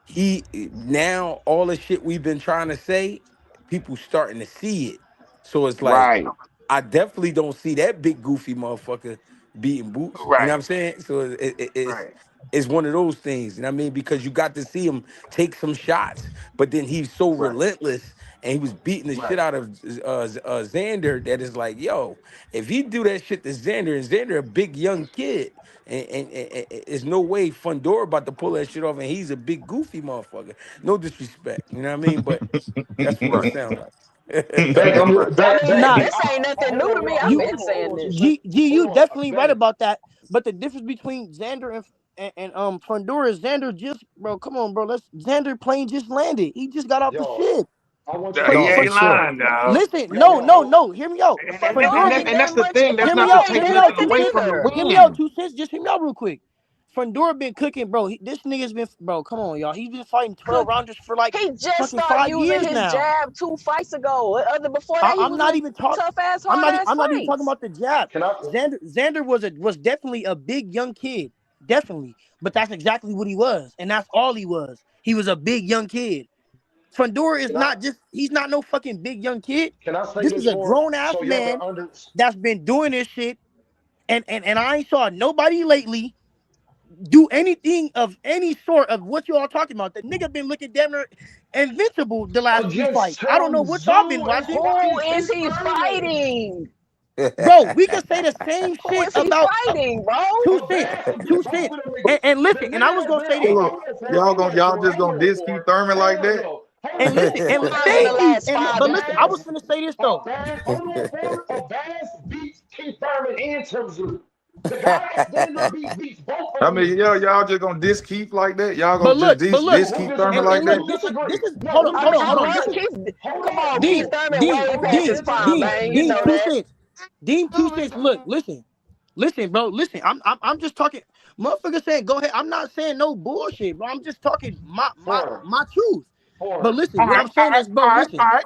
he now all the shit we've been trying to say, people starting to see it. So it's like Right. I definitely don't see that big goofy motherfucker beating Boots. You know what Right. I'm saying? So Right. it's one of those things. You know what I mean? Because you got to see him take some shots, but then he's so Right. relentless and he was beating the shit Right. out of Xander that is like, yo, if he do that shit to Xander, and Xander a big young kid, and there's no way Fundora about to pull that shit off, and he's a big goofy motherfucker. No disrespect, you know what I mean? But that's what it Right. sounds Bang, like. Right. I bang, mean, nah. this ain't nothing new hold to on, me. y'all. I've You been Hold saying on, two this. seconds. you Hold on, definitely right bang. about that. But the difference between Xander and Fundora is Xander just, bro. Come on, bro. Xander plane just landed. He just got off the Yo, ship. I want you to No, He for ain't listen. sure. lying, dog. Listen, Yo, yo, hold. no. Hear me out. Fundora Fundora ain't been. And that's that the much. thing. That's Hear me not to out. Fundora ain't Hear take me that out. nothing nothing 2 Cents. away from the either. Hear me out. win. 2 Cents. Just hear me out real quick. Fundora been cooking, bro. This nigga's been, bro. Come on, y'all. He's been fighting 12 Cook. rounders for like He just fucking started 5 years using his now. jab 2 fights ago. Other before that, he I'm was not in even talking. tough ass, hard ass I'm not even talking fights. about the jab. Can I? Xander was definitely a big young kid, definitely. But that's exactly what he was, and that's all he was. He was a big young kid. Fundora is Can I? not just. He's not no fucking big young kid. Can I say This is this a for grown ass so y'all can man under? that's been doing this shit, and I ain't saw nobody lately do anything of any sort of what you all talking about. The nigga been looking damn near invincible the last few Against fights. I don't know Tim what y'all been Zoo and watching. Who fucking is Keith he Thurman. fighting? Bro, we can say the same Who shit is he about fighting, bro? two A cents, bad, two both cents. of them niggas. And The listen, and I nigga was has gonna been. say this, Hold on, y'all just gonna Hold on, diss Keith Thurman like Hell that? no. Hold and on. listen, and Term in the thank you. last And 5 but listen, I was years. Abaz, gonna say this though. Hold on, Abaz beats Keith Thurman and Tim Zoo. The guy that Xander beats both of I them mean, yeah, niggas. y'all just gonna diss Keith like that? Y'all gonna just But look, diss Who Keith Thurman disagree? like and that? look, Who this disagree? is No, who I mean, I hold on. disagree? This love is Keith. Hold Come on. on, Keith Dean, Thurman Dean, way Hold past on. Dean, his Answer prime, this Dean, man. question. You Dean, know two that. cents. Dean, 2 cents. Look, listen, bro. Listen, I'm just talking. Motherfucker saying go ahead. I'm not saying no bullshit, bro. I'm just talking Foreign. my truth. But Foreign. listen, All what right. I'm All saying right. is, bro, All right. All right.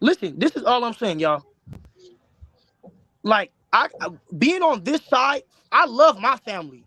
listen. This is all I'm saying, y'all. Like being on this side, I love my family.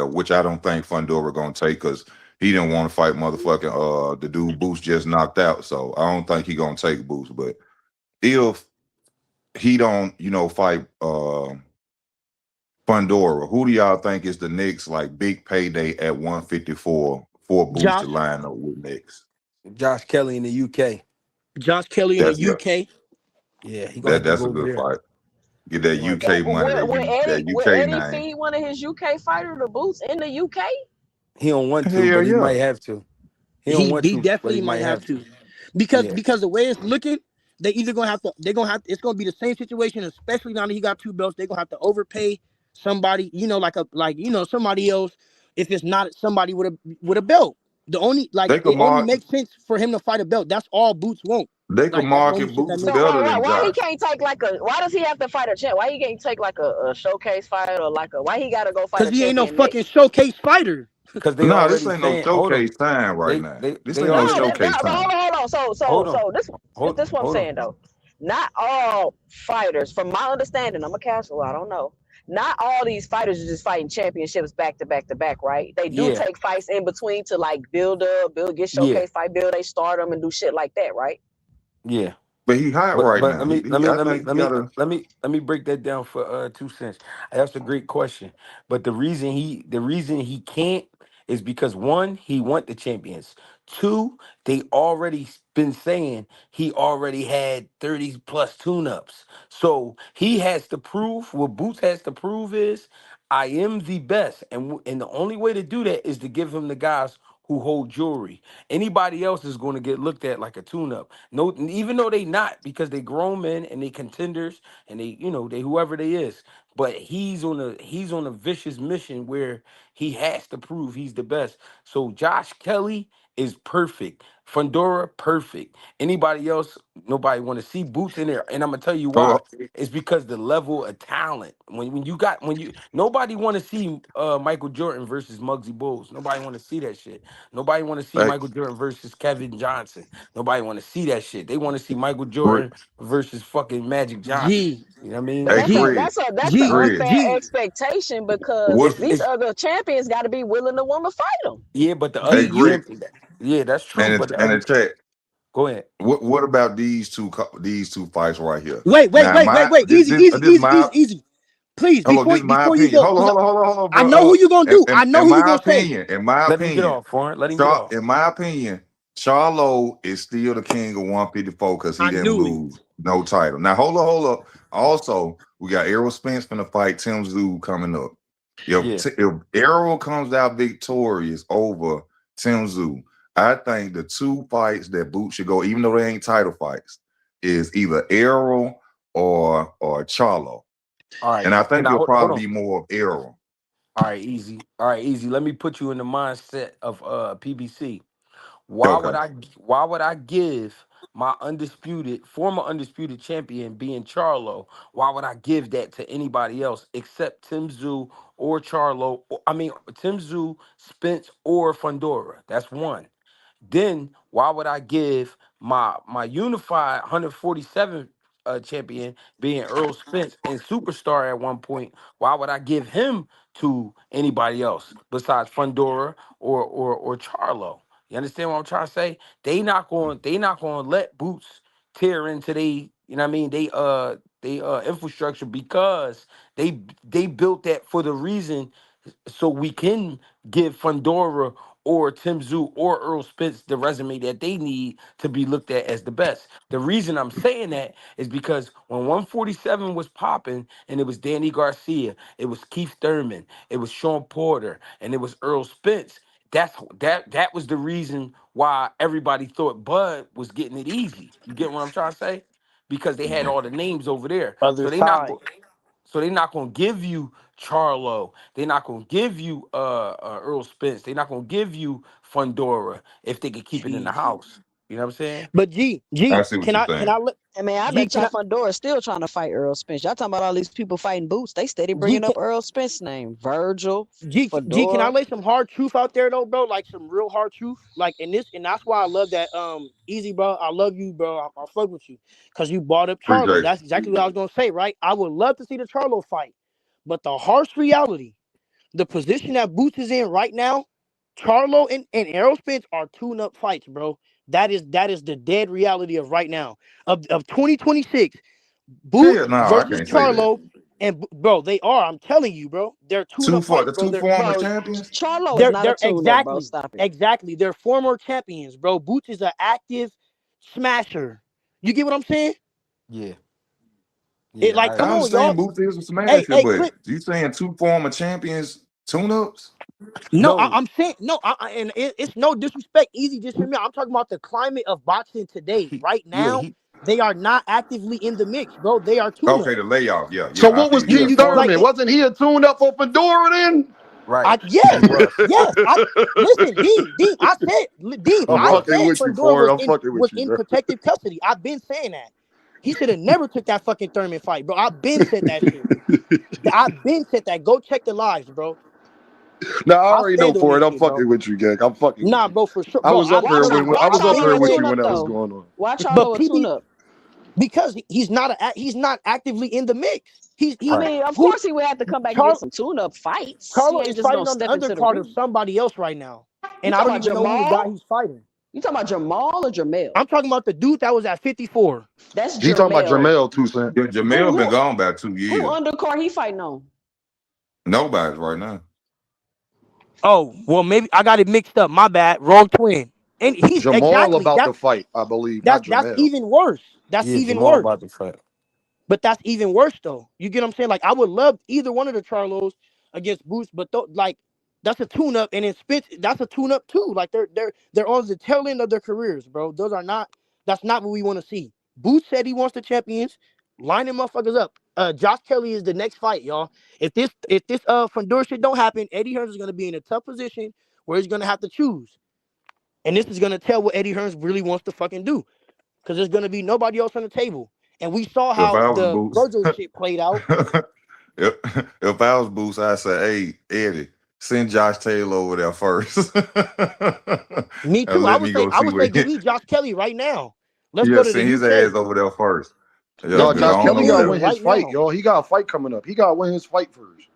there, which I don't think Fundora gonna take because he didn't want to fight motherfucking the dude Boots just knocked out. So I don't think he gonna take Boots. But if he don't, fight Fundora, who do y'all think is the next like big payday at 154 for Boots to Josh line up with next? Josh Kelly in the UK. Josh Kelly in the That's UK. Yeah, he gonna have to that's go a over good there. fight. Get that He gonna have And UK money, that would UK Eddie name. feed one of his UK fighter the boots in the UK? he don't want to, Hell but he yeah. might have to. He don't He want he to, but he definitely might might have have to. to, because Yeah. the way it's looking, they either gonna have to it's gonna be the same situation, especially now that he got two belts. They're gonna have to overpay somebody, somebody else, if it's not somebody with a belt. The only They could it only mark makes sense for him to fight a belt. That's all Boots won't. they could Like that's the only market shit that Boots So makes sense. better than why he Josh. can't take why does he have to fight a champ? Why he can't take like a showcase fight or why he gotta go fight Cause a he ain't no champion fucking next? showcase fighter. Because they No, this already ain't no saying, hold on. showcase time right now. This They ain't no No, already showcase but time. hold on. So hold on. this is what I'm Hold on. saying though. Not all fighters, from my understanding, I'm a casual, I don't know. Not all these fighters are just fighting championships back to back to back, right? They do Yeah, take fights in between to like get yeah, showcase fight, build they stardom and do shit like that, right? yeah. But he hot right But now. I think he gotta. let me break that down for 2 cents. That's a great question. But the reason he can't is because one, he want the champions. Two, they already been saying he already had 30 plus tune-ups. So he has to prove, what Boots has to prove is I am the best. And the only way to do that is to give him the guys who hold jewelry. Anybody else is going to get looked at like a tune-up. No, even though they not, because they grown men and they contenders and they whoever they is. But he's on a vicious mission where he has to prove he's the best. So Josh Kelly is perfect. Fundora perfect. Anybody else, nobody want to see Boots in there. And I'm gonna tell you Hold why. It's because the level of talent. When you nobody want to see Michael Jordan versus Muggsy Bulls. Nobody want to see that shit. Nobody want to see Hey, Michael Jordan versus Kevin Johnson. Nobody want to see that shit. They want to see Michael Greg, Jordan versus fucking Magic Johnson. G You know what I mean? But hey, that's a He Greg, that's a that's an G Greg. unfair G expectation because What? it's these it's other champions got to be willing to want to fight them. yeah, but the Hey, other G. Greg, champion, yeah, that's true. and But the and other, the chat. go ahead. What about these two fights right here? Wait, wait, Now, wait, wait, my wait. this Easy, this easy, this easy, my easy, easy. Please, hold on. This is my before you opinion. go, Hold on, because hold on, I bro. know Hold who on. you gonna do. I know In who you my gonna say. opinion, in my Let him get opinion, off, Foreign. Let him get off. In my opinion, Charlo is still the king of 154 because he I didn't knew it. lose no title. Now, hold up. Also, we got Errol Spence finna fight Tim Tszyu coming up. Yeah. If Errol comes out victorious over Tim Tszyu, I think the two fights that Boot should go, even though they ain't title fights, is either Errol or Charlo. All right. And I Can think I it'll hold probably on? be more of Errol. All right, easy. All right, easy. Let me put you in the mindset of PBC. Why would Okay. I why would I give my former undisputed champion being Charlo? Why would I give that to anybody else except Tim Tszyu or Charlo? I mean Tim Tszyu, Spence, or Fundora. That's one. Then why would I give my unified 147 champion being Earl Spence and superstar at one point? Why would I give him to anybody else besides Fundora or Charlo? You understand what I'm trying to say? They not going to let Boots tear into you know what I mean, they infrastructure because they built that for the reason so we can give Fundora or Tim Tszyu or Earl Spence the resume that they need to be looked at as the best. The reason I'm saying that is because when 147 was popping and it was Danny Garcia, it was Keith Thurman, it was Sean Porter, and it was Earl Spence. That was the reason why everybody thought Bud was getting it easy. You get what I'm trying to say? Because they had all the names over there. Other side. So they're not gonna give you Charlo. They're not gonna give you Earl Spence. They're not gonna give you Fundora if they could keep it in the Jeez. house. You know what I'm saying? But G I G, see what can you're I saying. let I mean, I G bet can y'all I Fundora still trying to fight Earl Spence. Y'all talking about all these people fighting Boots. They steady G bringing can up Earl Spence name. Virgil, G, can I Fedora. lay some hard truth out there though, bro? Like some real hard truth. Like in this, and that's why I love that. Easy, bro. I love you, bro. I fuck with you because you brought up Charlo. Appreciate it. That's exactly what I was gonna say, right? I would love to see the Charlo fight, but the harsh reality, the position that Boots is in right now, Charlo and Errol Spence are tune-up fights, bro. That is the dead reality of right now of 2026. Hell Boots no, I versus can't say that. Charlo, and bro, they are. I'm telling you, bro. They're Two tune-up for fights, the bro. two They're former Bro, champions. Charlo is they're not a they're tune-up, bro. exactly Stop it. exactly. They're former champions, bro. Boots is an active smasher. You get what I'm saying? Yeah, It yeah. like, I come on, y'all. understand Booth is a Hey, smasher, hey, but clip. you saying two former champions tune-ups? No, No, I'm saying no, and it's no disrespect. Easy, just hear me out. I'm talking about the climate of boxing today. he, Right yeah, now, he, they are not actively in the mix, bro. They are Okay, tune-ups. the layoff. Yeah, So yeah, I what was feel you. You yeah, Keith you for like Thurman? Wasn't he a tune up for Fedora then? right. He yes, was. yes. I listen, Dean. I said, Dean. He I'm I was. fucking said with you, Fundora Ford. I'm fucking was with you, in bro. protective custody. I've been saying that. He should have never took that fucking Thurman fight, bro. I've been said that shit. I've been said that. Go check the lives, bro. Now I I already know stand on Ford. this I'm shit, bro. fucking with you, gang. I'm fucking with Nah, you. bro, for sure, I bro. was up Why here Char- when I why I've was up been Charlo here a with saying, you when tune-up that was though? going on. Why but Charlo a PB tune-up? because he's not actively in the mix. I He Right. mean, of who course he would have to come back and get Char, some tune-up fights. He Charlo ain't is just gonna fighting on the step into the undercard of ring. somebody else right now, You and I talking don't about even know who the guy Jamal? he's fighting. You talking about Jamal or Jamel? I'm talking about the dude that was at 54. That's He talking about Jamel. Jamel too, son. Yeah, Who Jamel been who gone about 2 who years. undercard he fighting on? Nobody's right now. Oh well, maybe I got it mixed up. My bad, wrong twin. And he's Jamal exactly about to fight, I believe, not that's Jamel. even worse. That's Yeah, even Jamal worse. about to fight. But that's even worse though. You get what I'm saying? Like I would love either one of the Charlos against Boost, but like that's a tune up, and in Spence, that's a tune up too. Like they're on the tail end of their careers, bro. Those are not that's not what we want to see. Boost said he wants the champions. Line them motherfuckers up. Josh Kelly is the next fight, y'all. If this Fundora shit don't happen, Eddie Hearns is gonna be in a tough position where he's gonna have to choose. And this is gonna tell what Eddie Hearns really wants to fucking do. Because there's gonna be nobody else on the table. And we saw If how I was the Boots, Virgil shit played out. if, if I was Boots, I'd say, hey, Eddie, send Josh Taylor over there first. Me And too. I let would me say, go I see would say what delete Josh Kelly right now. Let's yeah, go to the send his UK. ass over there first. Yeah, Let's No, do go the Josh on Kelly over gotta UK there. win his right fight, now. y'all. He got a fight coming up. He gotta win his fight first.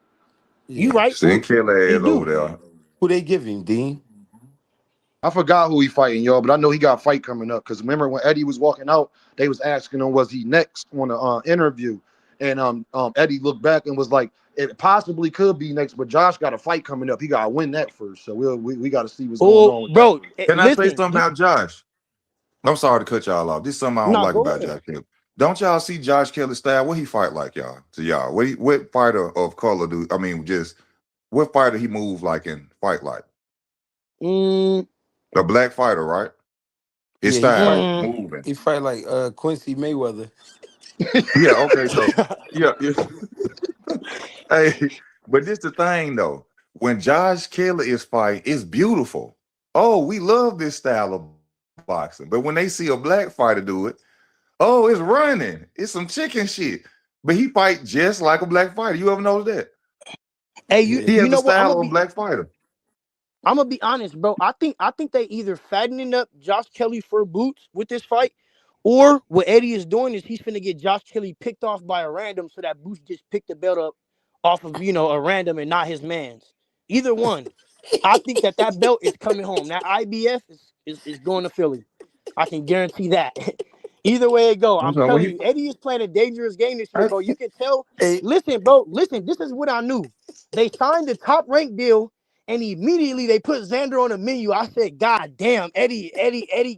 You Yeah. right? Send Kelly He ass over do. there. Who they give him, Dean? I forgot who he fighting, y'all, but I know he got a fight coming up. Cause remember when Eddie was walking out, they was asking him was he next on the interview, and Eddie looked back and was like, it possibly could be next, but Josh got a fight coming up. He gotta win that first. So we got to see what's going Oh, on with that bro, first. Can I say listen. something about Josh? I'm sorry to cut y'all off. This is something I don't Nah, like go about ahead. Josh Kelly. Don't y'all see Josh Kelly's style? What he fight like, y'all? To y'all, what fighter of color do I mean? Just what fighter he move like and fight like? Mm, A black fighter, right? His Yeah, style, mm. moving. he fight like Quincy Mayweather. Yeah. Okay. So yeah. Yeah. Hey, but this the thing though. When Josh Kelly is fighting, it's beautiful. Oh, we love this style of boxing. But when they see a black fighter do it, oh, it's running. It's some chicken shit. But he fight just like a black fighter. You ever notice that? Hey, you Yeah. He you has the know what? style of a black fighter. I'm gonna be honest, bro. I think they either fattening up Josh Kelly for Boots with this fight, or what Eddie is doing is he's finna get Josh Kelly picked off by a random so that Boots just picked the belt up off of a random and not his man's. Either one. I think that belt is coming home. That IBF is going to Philly. I can guarantee that. Either way it go, I'm I'm saying when telling he, you, Eddie is playing a dangerous game this year, I, bro. You can tell. Hey, Listen, bro. Listen, this is what I knew. They signed the top rank deal, and immediately they put Xander on the menu. I said, God damn, Eddie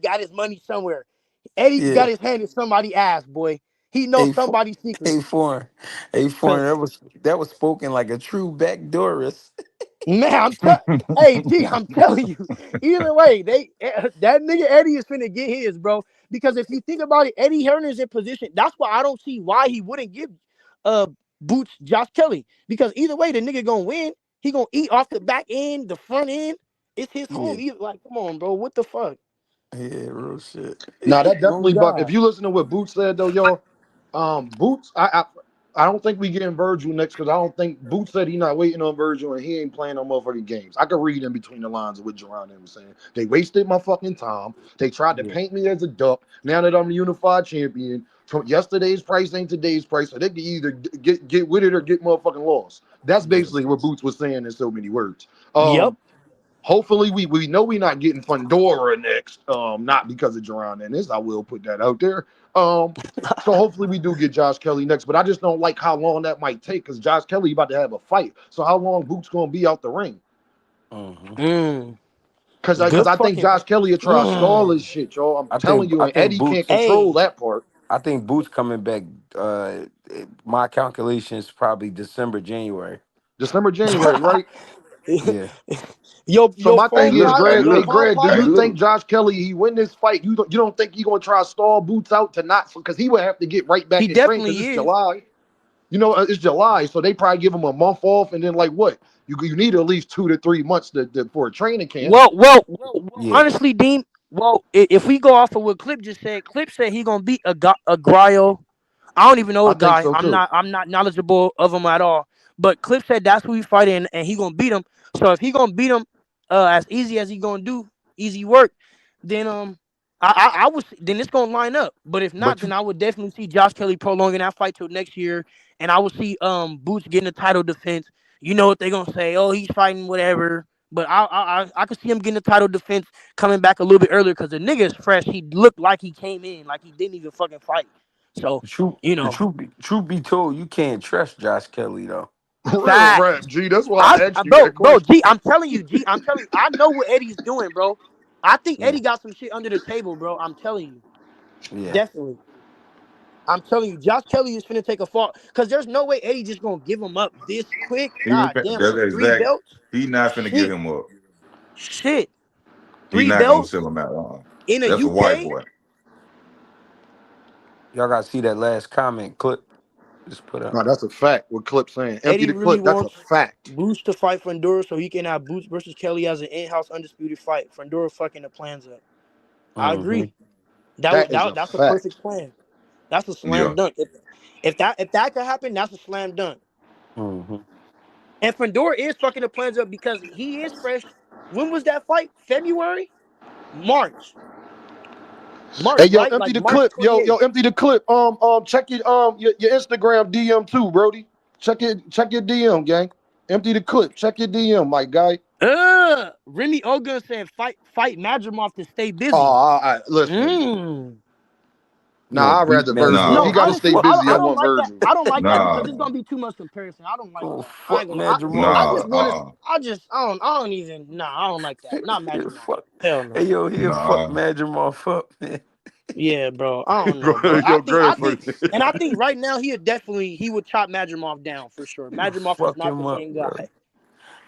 got his money somewhere. Eddie yeah. got his hand in somebody's ass, boy. He knows Hey, somebody's secret. hey, foreign. Hey, foreign. Cause That was spoken like a true backdoorist. man, hey G, I'm telling you. Either way, that nigga Eddie is finna get his, bro. Because if you think about it, Eddie Hearn is in position. That's why I don't see why he wouldn't give uh Boots Josh Kelly. Because either way, the nigga gonna win. He gonna eat off the back end, the front end. It's his Yeah. home. Like, come on, bro. What the fuck? Yeah, real shit. Now that Oh definitely, but if God. you listen to what Boots said though, y'all, Boots, I don't think we getting Virgil next because I don't think Boots said he not waiting on Virgil and he ain't playing no motherfucking games. I could read in between the lines of what Jerron was saying. They wasted my fucking time. They tried to Yeah. paint me as a duck. Now that I'm the unified champion, yesterday's price ain't today's price, so they can either get with it or get motherfucking lost. That's Yeah. basically what Boots was saying in so many words. Yep. Hopefully, we know we not getting Fundora next. Not because of Jerron Ennis. I will put that out there. So hopefully we do get Josh Kelly next. But I just don't like how long that might take because Josh Kelly about to have a fight. So how long Boots gonna be out the ring? Mm-hmm. Mm. Because Good I think fucking. Josh Kelly will try to stall Mm. his shit, y'all. I'm telling you, I and think Eddie can't Boots. control Hey, that part. I think Boots coming back. My calculations probably December, January. December, January, right? Yeah. So your my thing phone is, pilot, Greg. your Hey, look, palm Greg, do hey, you pilot. think look. Josh Kelly he win this fight? You don't think he gonna try to stall Boots out to not because he would have to get right He back in train because definitely it's is. July. You know, it's July, so they probably give him a month off, and then like what? You need at least 2 to 3 months for a training camp. Yeah. Honestly, Dean. Well, if we go off of what Clip said he gonna beat a Grio. I don't even know I the think guy. so too. I'm not knowledgeable of him at all. But Clip said that's who he's fighting, and he gonna beat him. So if he gonna beat him, as easy as he gonna do, easy work, then I was then it's gonna line up. But if not, But then you I would definitely see Josh Kelly prolonging that fight till next year, and I would see Boots getting a title defense. You know what they gonna say? Oh, he's fighting whatever. But I could see him getting a title defense coming back a little bit earlier because the nigga is fresh. He looked like he came in, like he didn't even fucking fight. So, you the know, truth be told, you can't trust Josh Kelly though. Real facts. rap, G. That's why I asked you that Bro, question. G, I'm telling you, I know what Eddie's doing, bro. I think Yeah. Eddie got some shit under the table, bro. I'm telling you, Yeah. definitely. I'm telling you, Josh Kelly is finna take a fall because there's no way Eddie just gonna give him up this quick. God damn, That's for three exact. belts, He not finna give shit, him up. shit, He three not gonna belts sell him out. in a That's a white UK. boy. Y'all gotta see that last comment clip just put up. No, that's a fact. What Clip saying? Empty Eddie the really clip. That's a wants fact. Boots to fight Fundora so he can have Boots versus Kelly as an in-house undisputed fight. Fundora fucking the plans up. I Mm-hmm. agree. That would That is a that's a fact. perfect plan. That's a Yeah. slam dunk. If that could happen, that's a slam dunk. Mm-hmm. And Fundora is fucking the plans up because he is fresh. When was that fight? February, March, Hey, yo, right? empty Like the March clip. Yo, 28th. empty the clip. Check your Instagram DM too, Brody. Check your DM, gang. Empty the clip. Check your DM, my guy. Remy Ogun said fight Madrimov to stay Oh, busy. listen. Mm. You Nah, gonna I'd beat rather Virgil. If Madrimov No, he Nah, got to or stay honestly, fuck busy, I I Mad don't want like that. Virgil. I don't like that because nah, it's gonna be too much comparison. I don't like gonna that. I ain't fuck gonna lie. Madrimov I nah, just up. want to. I don't even. Nah, I don't like that. Not He'll Madrimov. fuck. Hell Hey no. yo, he'll fuck nah. Madrimov up, man. Yeah, bro. I don't know, bro. Yo, I Greg, think, and I think right now he would chop Madrimov down for sure. He'll Madrimov is fuck not the him up, same bro. guy.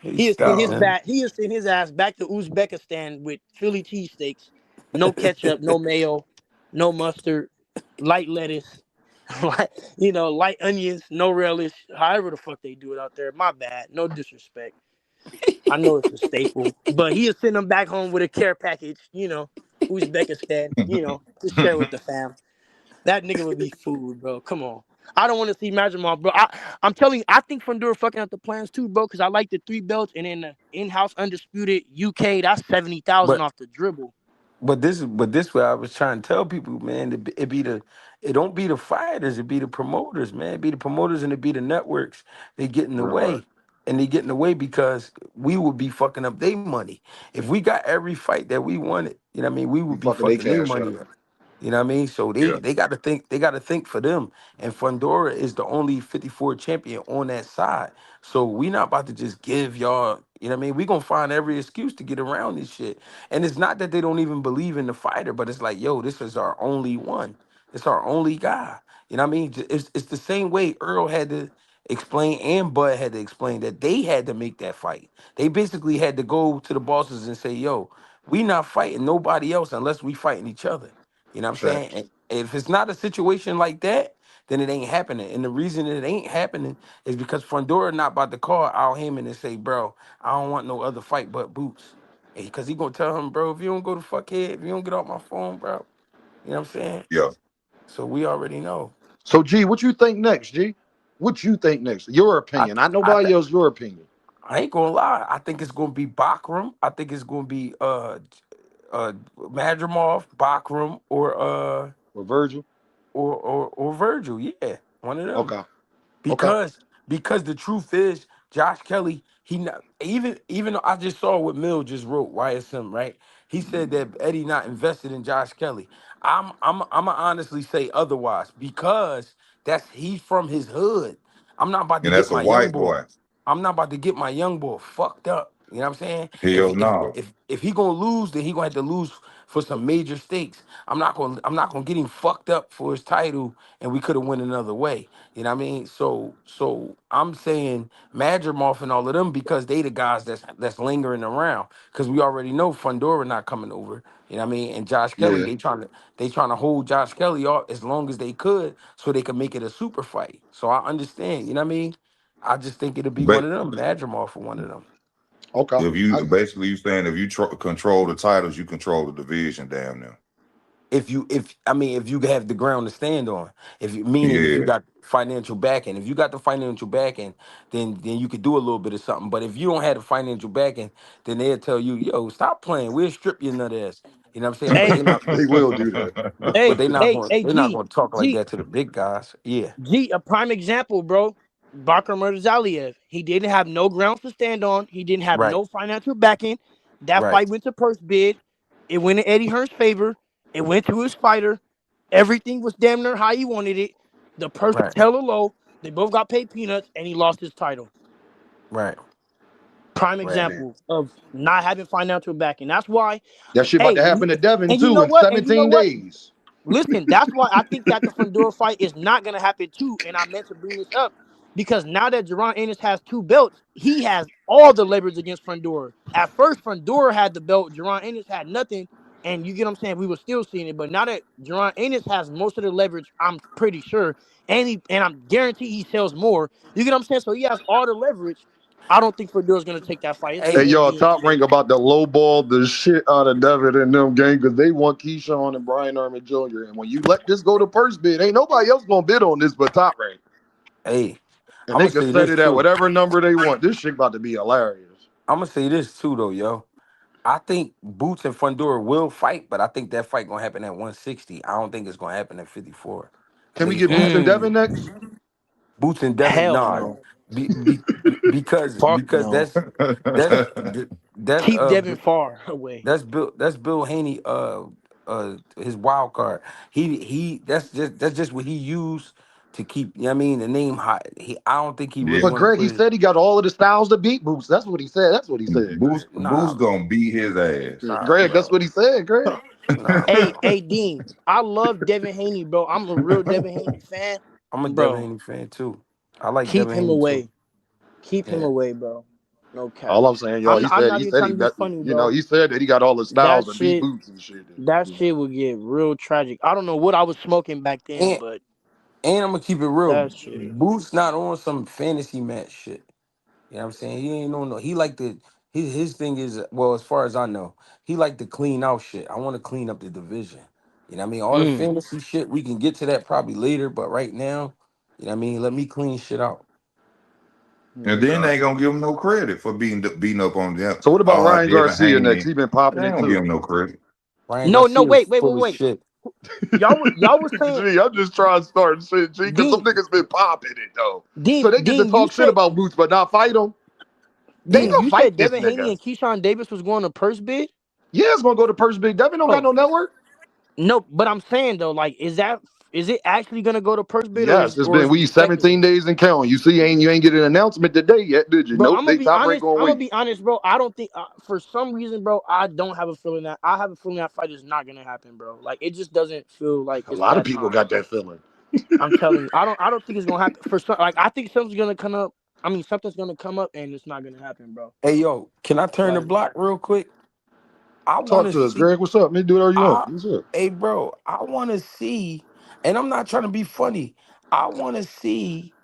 He He has sent stop, his Nah. man. back. He has sent his ass back to Uzbekistan with Philly cheesesteaks, no ketchup, no mayo, no mustard, light lettuce, light, light onions, no relish. However the fuck they do it out there. My bad. No disrespect. I know it's a staple, but he is sending them back home with a care package. Uzbekistan. To share with the fam. That nigga would be food, bro. Come on. I don't want to see Majimov, bro. I'm telling you, I think Fundura fucking up the plans too, bro, because I like the three belts and then the in-house undisputed UK, that's 70,000 but off the dribble. but this what I was trying to tell people, man. It don't be the fighters, it be the promoters, man. It be the promoters and it be the networks. They get in the Real right. way. And they get in the way because we would be fucking up their money. If we got every fight that we wanted, you know what I mean, we you would be fucking they fucking their cash up. money up. You know what I mean? So they Yeah. they got to think. They got to think for them. And Fundora is the only 54 champion on that side. So we not about to just give y'all. You know what I mean? We gonna find every excuse to get around this shit. And it's not that they don't even believe in the fighter, but it's like, yo, this is our only one. It's our only guy. You know what I mean? It's the same way Earl had to explain and Bud had to explain that they had to make that fight. They basically had to go to the bosses and say, yo, we not fighting nobody else unless we fighting each other. You know what I'm saying? Facts. And if it's not a situation like that, then it ain't happening. And the reason it ain't happening is because Fundora not about to call Al Heyman and say, bro, I don't want no other fight but Boots. Because he gonna tell him, bro, if you don't go to fuckhead, if you don't get off my phone, bro, you know what I'm saying? Yeah. So we already know. So, G, what you think next, G? What you think next? Your I opinion. Not I nobody th- else. Your opinion. I ain't gonna lie. I think it's gonna be Bakram. I think it's gonna be Madrimov, Bakram, With Virgil. or Virgil. Yeah, one of them. Okay. Okay. Because the truth is Josh Kelly, he not even though I just saw what Mill just wrote, YSM, right? He said that Eddie not invested in Josh Kelly. I'm honestly say otherwise because that's he's from his hood. I'm not about to And get that's a my young white boy. boy. I'm not about to get my young boy fucked up. You know what I'm saying? If Hell if no. if if he gonna lose, then he gonna have to lose for some major stakes. I'm not gonna get him fucked up for his title, and we could have went another way. You know what I mean? So I'm saying Madrimov and all of them because they the guys that's lingering around because we already know Fundora not coming over. You know what I mean? And Josh Kelly, Yeah. they trying to hold Josh Kelly off as long as they could so they could make it a super fight. So I understand. You know what I mean? I just think it'll be one But of them, Madrimov for one of them. Okay. if you basically you saying if you control the titles, you control the division, damn near. If you have the ground to stand on, if you meaning if you Yeah. got financial backing, if you got the financial backing, then you could do a little bit of something. But if you don't have the financial backing, then they'll tell you, yo, stop playing. We'll strip your nut ass. You know what I'm saying? But Hey, they not They will do that. but hey, hey, hey, they're not G, gonna talk like G, that to the big guys. Yeah. G, a prime example, bro. Bakr Murdzaliev. He didn't have no grounds to stand on. He didn't have Right. no financial backing. That Right. fight went to purse bid. It went in Eddie Hearn's favor. It went to his fighter. Everything was damn near how he wanted it. The purse was Right. hella low. They both got paid peanuts, and he lost his title. Right. Prime Right. Man. example of not having financial backing. That's why. That shit about Hey, to happen to Devin and you too know in what? And you know 17 what? days. Listen, that's why I think that the Fundora fight is not going to happen too. And I meant to bring this up because now that Jerron Ennis has two belts, he has all the leverage against Fundora. At first, Fundora had the belt, Jerron Ennis had nothing. And you get what I'm saying? We were still seeing it. But now that Jerron Ennis has most of the leverage, I'm pretty sure, and I'm guaranteed he sells more. You get what I'm saying? So he has all the leverage. I don't think Fundora's going to take that fight. It's Hey, Hey, going to y'all, be in Top Rank about to lowball the shit out of Devin and them gang because they want Keyshawn and Brian Armin Jr. And when you let this go to purse bid, ain't nobody else gonna bid on this but Top Rank. hey, And I'm they gonna can say set this it at too. whatever number they want. This shit about to be hilarious. I'm gonna say this too though, yo. I think Boots and Fundora will fight, but I think that fight gonna happen at 160. I don't think it's gonna happen at 54. I Can we think it's get gonna Boots and happen. Devin next? Boots and Devin, hell nah, no. be, be, because Fuck no. that's that's Keep Devin far away. That's Bill Haney his wild card. He that's just what he used to keep, you know what I mean, the name hot. I don't think he really Yeah. But want to Greg, he put it. said he got all of the styles to beat Boots. That's what he said. That's what he said, Greg. Nah, Boo's gonna beat his ass. Greg, that's bro. what he said, Greg. Nah, Hey, bro. hey, Dean, I love Devin Haney, bro. I'm a real Devin Haney fan, I'm a Devin bro. Haney fan too. I like Keep Devin him Haney too. away. Keep him Yeah. away, bro. No cap. All I'm saying, y'all, I'm he I'm said not he even said trying he to be got funny, bro. he said that he got all the styles That to beat shit, Boots and shit. that shit would get real tragic. I don't know what I was smoking back then, And but and I'm gonna keep it real. that shit. Boots not on some fantasy match shit. You know what I'm saying? He ain't on no. He like to. His thing is, well, as far as I know, he like to clean out shit. I want to clean up the division. You know what I mean? All the Mm. fantasy shit we can get to that probably later, but right now, you know what I mean? Let me clean shit out. And then Okay. they ain't gonna give him no credit for beating up on them. So what about Ryan Devin Garcia next? Haney. He been They popping ain't it gonna give too. him no credit. Ryan No, no, Garcia is wait, full of wait. shit. Y'all was saying Gee, I'm just trying to start shit, G, because some Dean, niggas been popping it though. So Dean, they get to Dean. You talk shit said about Boots, but not fight him. They Dean. gonna You fight said this Devin Haney nigga. and Keyshawn Davis was going to purse bid. Yeah, it's gonna go to Purse Big. Devin don't got Oh no network. no, but I'm saying though, like, is it actually gonna go to purse bid or Yes, is it's or been is we we speculating? 17 days and counting. You ain't get an announcement today yet, did you? Bro, Nope, I'm gonna they be top rank honest. gonna I'm gonna wait. be honest, bro. I don't think for some reason, bro, I don't have a feeling that I have a feeling that fight is not gonna happen, bro. Like it just doesn't feel like A it's lot of that people time. got that feeling. I'm telling you, I don't think it's gonna happen for some. Like I think something's gonna come up. I mean, something's gonna come up and it's not gonna happen, bro. Hey yo, can I turn the Like, block real quick? I want Talk to to us, see. Greg. What's up, man? Do whatever you want. I What's up? Hey bro, I want to see, and I'm not trying to be funny. I want to see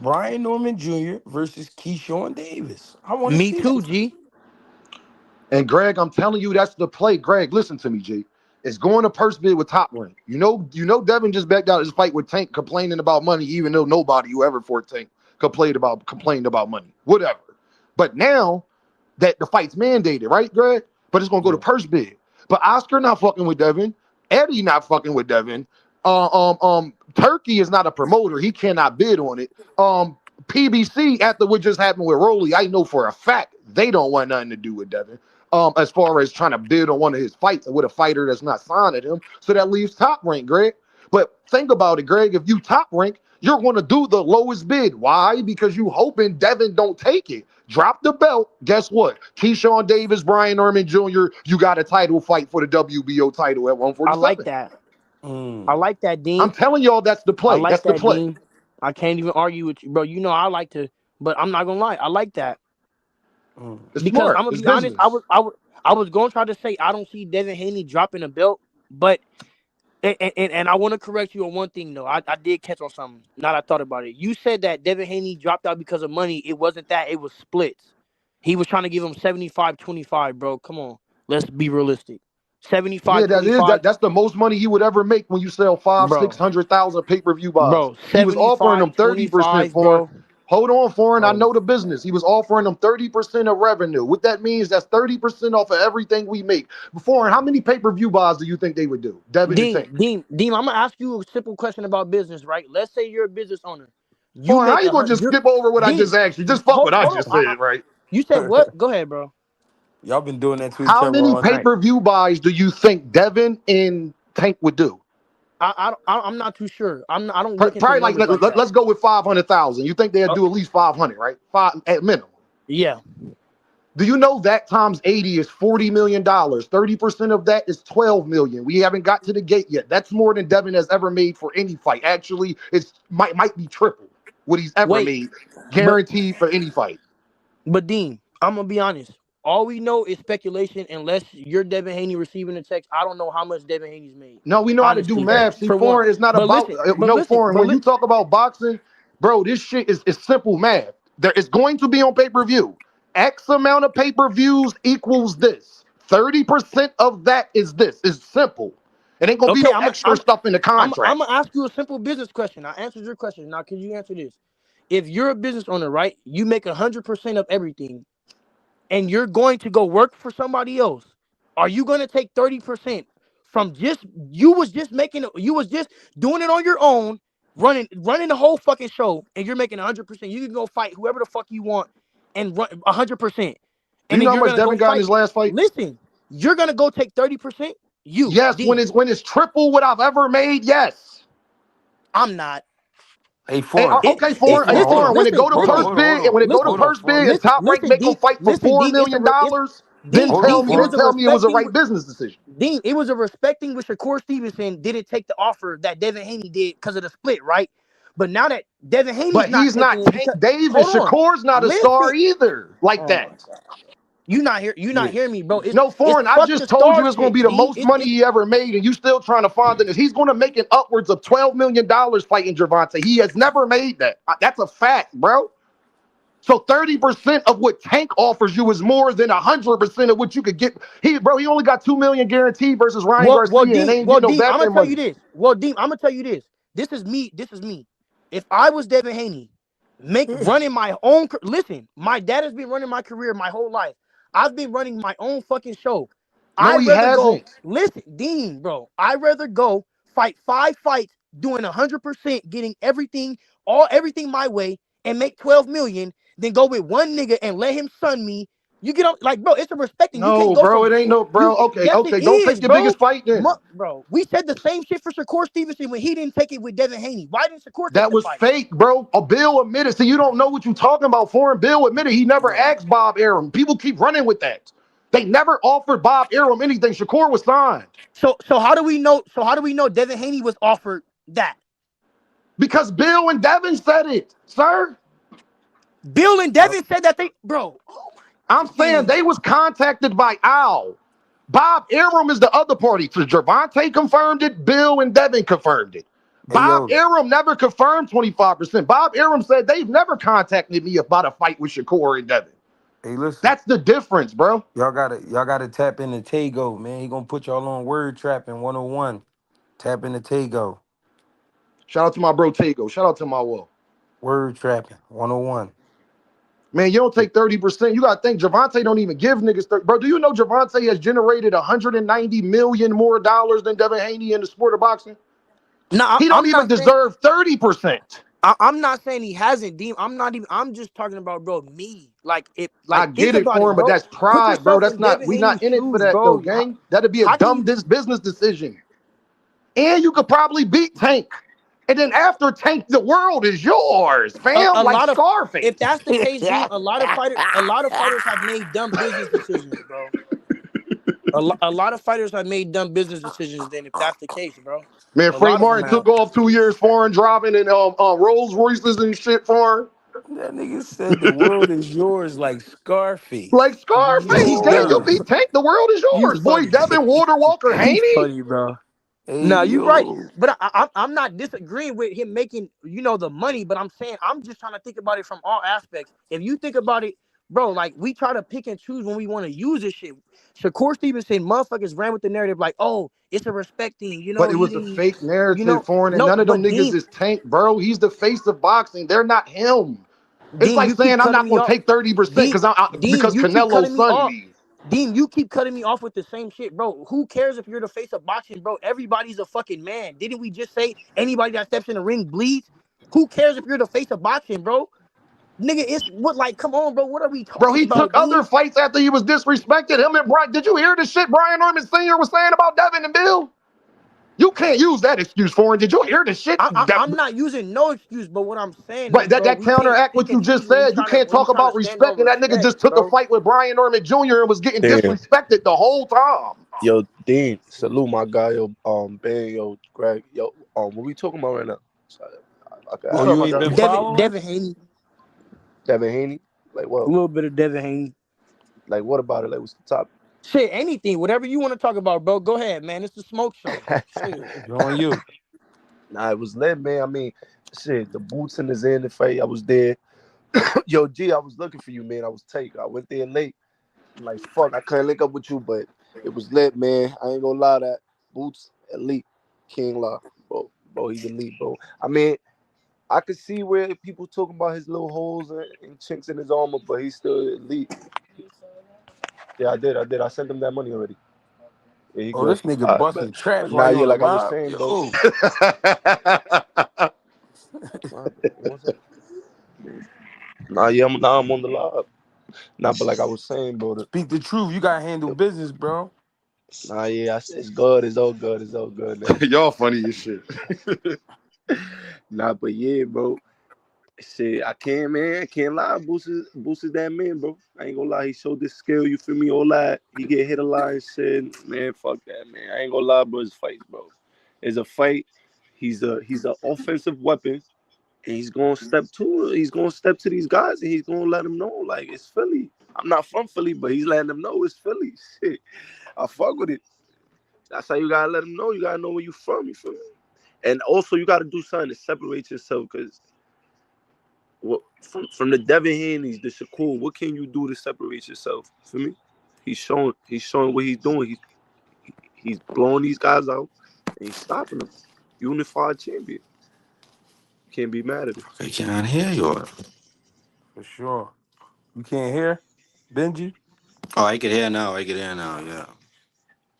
Brian Norman Jr. versus Keyshawn Davis. I want to me see that. too, G. And Greg, I'm telling you, that's the play. Greg, listen to me, G. It's going to purse bid with top rank. Devin just backed out his fight with Tank complaining about money, even though nobody who ever fought Tank complained about money. Whatever. But now that the fight's mandated, right, Greg? But it's gonna go to Yeah. purse bid. But Oscar not fucking with Devin. Eddie not fucking with Devin. Turkey is not a promoter. He cannot bid on it. PBC, after what just happened with Rolly, I know for a fact they don't want nothing to do with Devin. As far as trying to bid on one of his fights with a fighter that's not signed at him. So that leaves Top Rank, Greg. But think about it, Greg. If you Top Rank, you're going to do the lowest bid. Why? Because you hoping Devin don't take it. Drop the belt. Guess what? Keyshawn Davis, Brian Erman Jr., you got a title fight for the WBO title at I like 147. that. I Mm. like that, I'm Dean. telling y'all that's the I play. like That's the that, play. Dean. I can't even argue with you, bro. You know I like to, but I'm not gonna lie. I like that Mm. It's because smart. I'm gonna It's be honest. I business. was, I was, I was gonna try to say I don't see Devin Haney dropping a belt, but and I want to correct you on one thing though. I did catch on something. Now that I thought about it, you said that Devin Haney dropped out because of money. It wasn't that. It was splits. He was trying to give him 75-25, bro. Come on, let's be realistic. Yeah, 75 that is 25 that's the most money he would ever make when you sell five, bro. 600,000 pay-per-view buys. Bro, He was offering them 30% 75-25, foreign. bro. Hold on, foreign. I Bro, know the business. He was offering them 30% of revenue. What that means, that's 30% off of everything we make. Before, how many pay-per-view buys do you think they would do? Devin and Tank. Dean, I'm gonna ask you a simple question about business, right? Let's say you're a business owner. You Foreign, how make you a gonna hundred. just skip over what I just Dean, asked you? Just fuck hold, what I hold just on. said, right? You said what? Go ahead, bro. Y'all been doing that to each How other many all night. pay-per-view buys do you think Devin and Tank would do? I'm not too sure. I don't look into Probably like numbers like that. let's go with 500,000. You think they'd Uh, do at least 500, right? Five at minimum. yeah. Do you know that times 80 is $40 million? 30% of that is 12 million. We haven't got to the gate yet. That's more than Devin has ever made for any fight. Actually, it's might be triple what he's ever Wait, made, but guaranteed for any fight. Dean, I'm gonna be honest. All we know is speculation. Unless you're Devin Haney receiving a text, I don't know how much Devin Haney's made. No, we know how to do Honestly, math. See, for one. foreign is not But about listen, no foreign. but When you talk about boxing, bro, this shit is simple math. There is going to be on pay-per-view. X amount of pay-per-views equals this. 30% of that is this. It's simple. It ain't gonna be okay, no extra stuff in the I'm contract. gonna ask you a simple business question. I answered your question. Now, can you answer this? If you're a business owner, right, you make 100% of everything, and you're going to go work for somebody else, are you going to take 30% from just you was just doing it on your own, running the whole fucking show, and you're making 100%? You can go fight whoever the fuck you want and run 100%, Do you and know then how you're much gonna go Devin got in fight. his last fight? Listen, you're gonna go take 30%. You, Yes, Dean, when it's triple what I've ever made, yes. I'm not. Hey, Hey, foreign. okay, Hey, foreign. Hey, foreign. Hold foreign. on. When it go to Hold on. purse Hold on. Hold bid, and on. when it go to Listen, Hold on, purse bid, foreign. and Top Rank listen, make Dean, them fight for $4 Dean. million dollars, then Dean, it then was Foreign. a tell me it was a respecting. right business decision. Dean, it was a respecting with Shakur Stevenson didn't take the offer that Devin Haney did because of the split, right? But now that Devin Haney's But not he's taking not it Tank because Davis. hold on, Shakur's not a star listen. either, like Oh my that. god, you not Yeah. hearing me, bro? No, It's foreign. I fuck just the told you star it's going to shit, be the Dean. most money he ever made, and you still trying to find it. He's going to make an upwards of $12 million fighting Gervonta. He has never made that. That's a fact, bro. So 30% of what Tank offers you is more than 100% of what you could get. He only got 2 million guaranteed versus Ryan Garcia, and they ain't getting no I'm back gonna end tell money. you this. Well, Dean, I'm gonna tell you this. This is me. This is me. If I was Devin Haney, running my own. Listen, my dad has been running my career my whole life. I've been running my own fucking show. No, I'd he rather go. hasn't. Listen, Dean, bro. I'd rather go fight 5 fights, doing 100%, getting everything my way, and make 12 million, than go with one nigga and let him son me. You get on, like, bro. It's a respecting. You can't No, go bro, from it ain't no, you. bro. Okay, Yes, it okay. Don't take is, your bro. biggest fight then. Bro, we said the same shit for Shakur Stevenson when he didn't take it with Devin Haney. Why didn't Shakur take That the was fight? fake, bro. Bill admitted. See, you don't know what you're talking about. Foreign Bill admitted he never asked Bob Arum. People keep running with that. They never offered Bob Arum anything. Shakur was signed So how do we know? So how do we know Devin Haney was offered that? because Bill and Devin said it, sir. Bill and Devin said that they, bro. Oh my I'm saying Dean. they was contacted by Al. Bob Arum is the other party. So Gervonta confirmed it. Bill and Devin confirmed it. Hey, Bob yo. Arum never confirmed 25%. Bob Arum said they've never contacted me about a fight with Shakur and Devin. Hey, listen. That's the difference, bro. Y'all gotta tap into Tago, man. He gonna put y'all on word trapping 101. Tap into Tago. Shout out to my bro Tago. Shout out to my wall. Word trapping 101. Man, you don't take 30%. You got to think Gervonta don't even give niggas 30. Bro, do you know Gervonta has generated 190 million more dollars than Devin Haney in the sport of boxing? No, He don't I'm even not saying. deserve 30%. I'm not saying he hasn't, Dean. I'm not even. I'm just talking about, bro. Me, like it. I Like think get it about for it, him, but bro. that's Put pride, bro. yourself That's in not Devin we not Haney's in it for shoes, that though, bro. gang. That'd be a How can dumb you? business decision. And you could probably beat Tank. And then after Tank, the world is yours, fam. A Like lot of. If Scarface. that's the case, Dean, a lot of fighters have made dumb business decisions, bro. A lot of fighters have made dumb business decisions. Then, if that's the case, bro, Man, a Frank lot of them Martin have. took off 2 years foreign driving and Rolls Royces and shit for him. That nigga said the world is yours like Like Scarface. Scarface, He's gang. You dumb. Yo. beat Tank, the world is You yours. Boy, funny. Devin Water Walker He's Haney. funny, bro. Hey, No, you right. yo. But I'm not disagreeing with him making, the money, but I'm saying I'm just trying to think about it from all aspects. If you think about it, bro, like we try to pick and choose when we want to use this shit. Shakur Stevenson, motherfuckers ran with the narrative like, oh, it's a respect thing, But it he was a didn't, fake narrative for him, and no, none of them but niggas Dean, is Tank, bro. He's the face of boxing. They're not him. It's Dean, like you keep saying I'm cutting not me going to off. take 30% Dean, because Dean, because you keep Canelo cutting me son off. me. Dean, you keep cutting me off with the same shit, bro. Who cares if you're the face of boxing, bro? Everybody's a fucking man. Didn't we just say anybody that steps in the ring bleeds? Who cares if you're the face of boxing, bro? Nigga, it's what, like, come on, bro. What are we Bro, talking he took about, other Dean? fights after he was disrespected. Him and Brian. Did you hear the shit Brian Norman Sr. was saying about Devin and Bill? You can't use that excuse for him. Did you hear the shit? I'm not using no excuse, but what I'm saying But is, bro, that we can't counteract pick what and you choose just said. You can't when we talk trying to about stand on respect, and that nigga respect, just took a bro. fight with Brian Norman Jr. and was getting Damn. disrespected the whole time. Yo, Dean, salute my guy, yo, Ben, yo, Greg, yo, what we talking about right now? Sorry, I can Oh, What's ask up, you my you. ain't guy? been following? Devin Haney, Devin Haney, like a what? little bit of Devin Haney. Like what about it? Like what's the topic? Shit, anything, whatever you want to talk about, bro. Go ahead, man. It's the smoke show. Shit. It's on you. Nah, it was lit, man. I mean, shit, the boots in the Xander fight, I was there. Yo, G, I was looking for you, man. I was tight. I went there late. I'm like, fuck, I couldn't link up with you, but it was lit, man. I ain't gonna lie, that Boots elite, King Law, bro, he's elite, bro. I mean, I could see where people talking about his little holes and chinks in his armor, but he's still elite. Yeah, I did. I sent him that money already. There you Oh, go. this nigga But busting traps while nah, you yeah, on the like I was live. saying, bro. Yo. What's up? Nah, yeah, I'm on the live. Nah, but like I was saying, bro. Speak the truth. You gotta handle business, bro. Nah, yeah, it's good. It's all good. It's all good, man. Y'all funny as shit. Nah, but yeah, bro. Shit, I can't, man. I can't lie. Boost is that man, bro. I ain't gonna lie. He showed this skill. You feel me? All that. He get hit a lot and shit. Man, fuck that, man. I ain't gonna lie, bro. It's fights, bro. It's a fight. He's an offensive weapon, and he's gonna step to it. He's gonna step to these guys, and he's gonna let them know, like it's Philly. I'm not from Philly, but he's letting them know it's Philly. Shit, I fuck with it. That's how you gotta let them know. You gotta know where you from. You feel me? And also, you gotta do something to separate yourself, cause what from the Devin Haney's, the Shakur, what can you do to separate yourself? For me, he's showing what he's doing. He's blowing these guys out and he's stopping them. Unified champion. Can't be mad at him. I can't hear you. For sure. You can't hear? Benji? Oh, I can hear now. I can hear now. Yeah.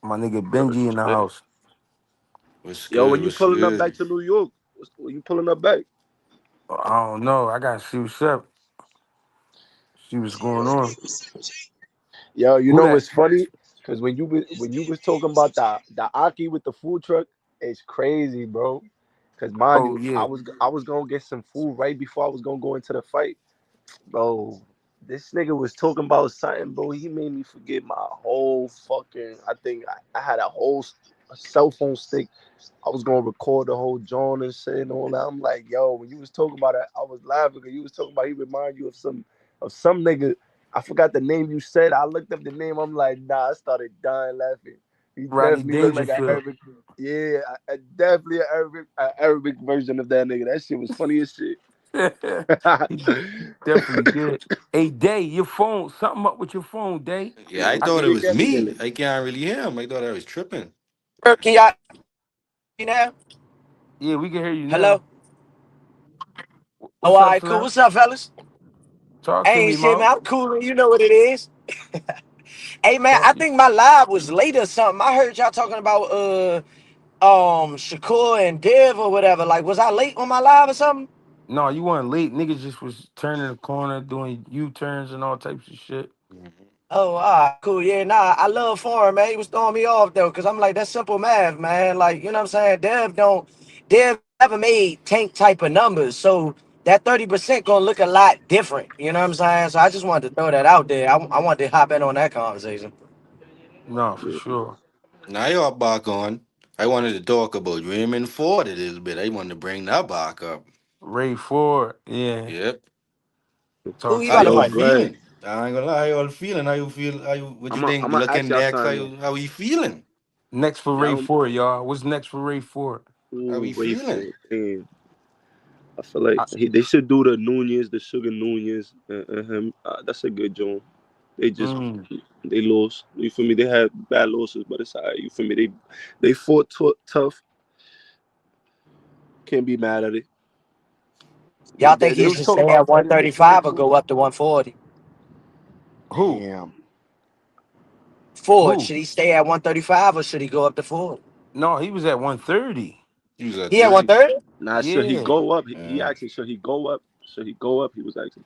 My nigga Yo, Benji in the shit. house. What's Yo, good? when you What's pulling up back good? to New York, when you pulling up back? I don't know. I gotta see what's up. See what's going on. Yo, you Who know that? what's funny? Because when you was talking about the Aki with the food truck, it's crazy, bro. Because mind Oh you, yeah. I was gonna get some food right before I was gonna go into the fight. Bro, this nigga was talking about something, bro. He made me forget my whole fucking. I think I had a cell phone stick. I was gonna record the whole John and shit and all that. I'm like, yo, when you was talking about it, I was laughing because you was talking about he remind you of some nigga. I forgot the name you said. I looked up the name. I'm like, nah. I started dying laughing. He Rodney definitely looked like an Dangerfield. Arabic. Yeah, definitely an Arabic version of that nigga. That shit was funny as shit. He definitely did. Hey Day, your phone, something up with your phone, Day. Yeah, I I thought it can't was Get me in me. it. I can't really hear him. I thought I was tripping. Can y'all hear me now? yeah, we can hear you Hello? now. Oh, What's all up, right, cool. Slim? What's up, fellas? Talk to Ain't me, shit, Mo. man. I'm cool. You know what it is. Hey, man, Talk I think my live was late or something. I heard y'all talking about Shakur and Dev or whatever. Like, was I late on my live or something? No, you weren't late. Niggas just was turning the corner, doing U-turns and all types of shit. Oh, all right, cool. Yeah, nah, I love foreign, man. He was throwing me off though, cause I'm like, that's simple math, man. Like, you know what I'm saying? Dev never made tank type of numbers, so that 30% gonna look a lot different. You know what I'm saying? So I just wanted to throw that out there. I wanted to hop in on that conversation. No, for Yeah. sure. Now you're back on. I wanted to talk about Raymond Ford a little bit. I wanted to bring that back up. Ray Ford, yeah. Yep. Who Talk he to How about to y'all Yo, fight? Greg, feeling? I ain't gonna lie, how y'all feeling? How you feel? How you what you think I'm gonna ask looking y'all next? something. How he feeling? next for Ray Y'all don't, Ford, y'all. What's next for Ray Ford? How he wait feeling? for it. Damn. I feel like I, they should do the Nunez, the Sugar Nunez, and him. That's a good joint. They just mm, they lost. You feel me? They had bad losses, but it's alright. You feel me? They fought tough. Can't be mad at it. Y'all think They he was should talking stay at about fighting Bisping 135 or too. go up to 140? who? Damn. Ford, Who? should he stay at 135 or should he go up to 40? No, he was at 130. He was at He at 30. 130? Nah, should he Yeah. go up? He Uh, asking, should he go up? Should he go up? He was asking.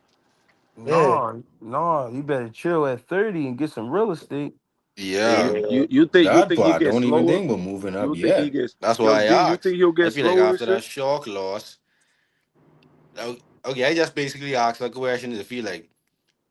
Yeah. No, you better chill at 30 and get some real estate. yeah. You That think he part. gets Don't even slower? think we're moving up You think he yet. gets That's yo why G? I You asked. think he'll I get feel like slower and after shit? that shock loss, okay, I just basically asked a question to feel like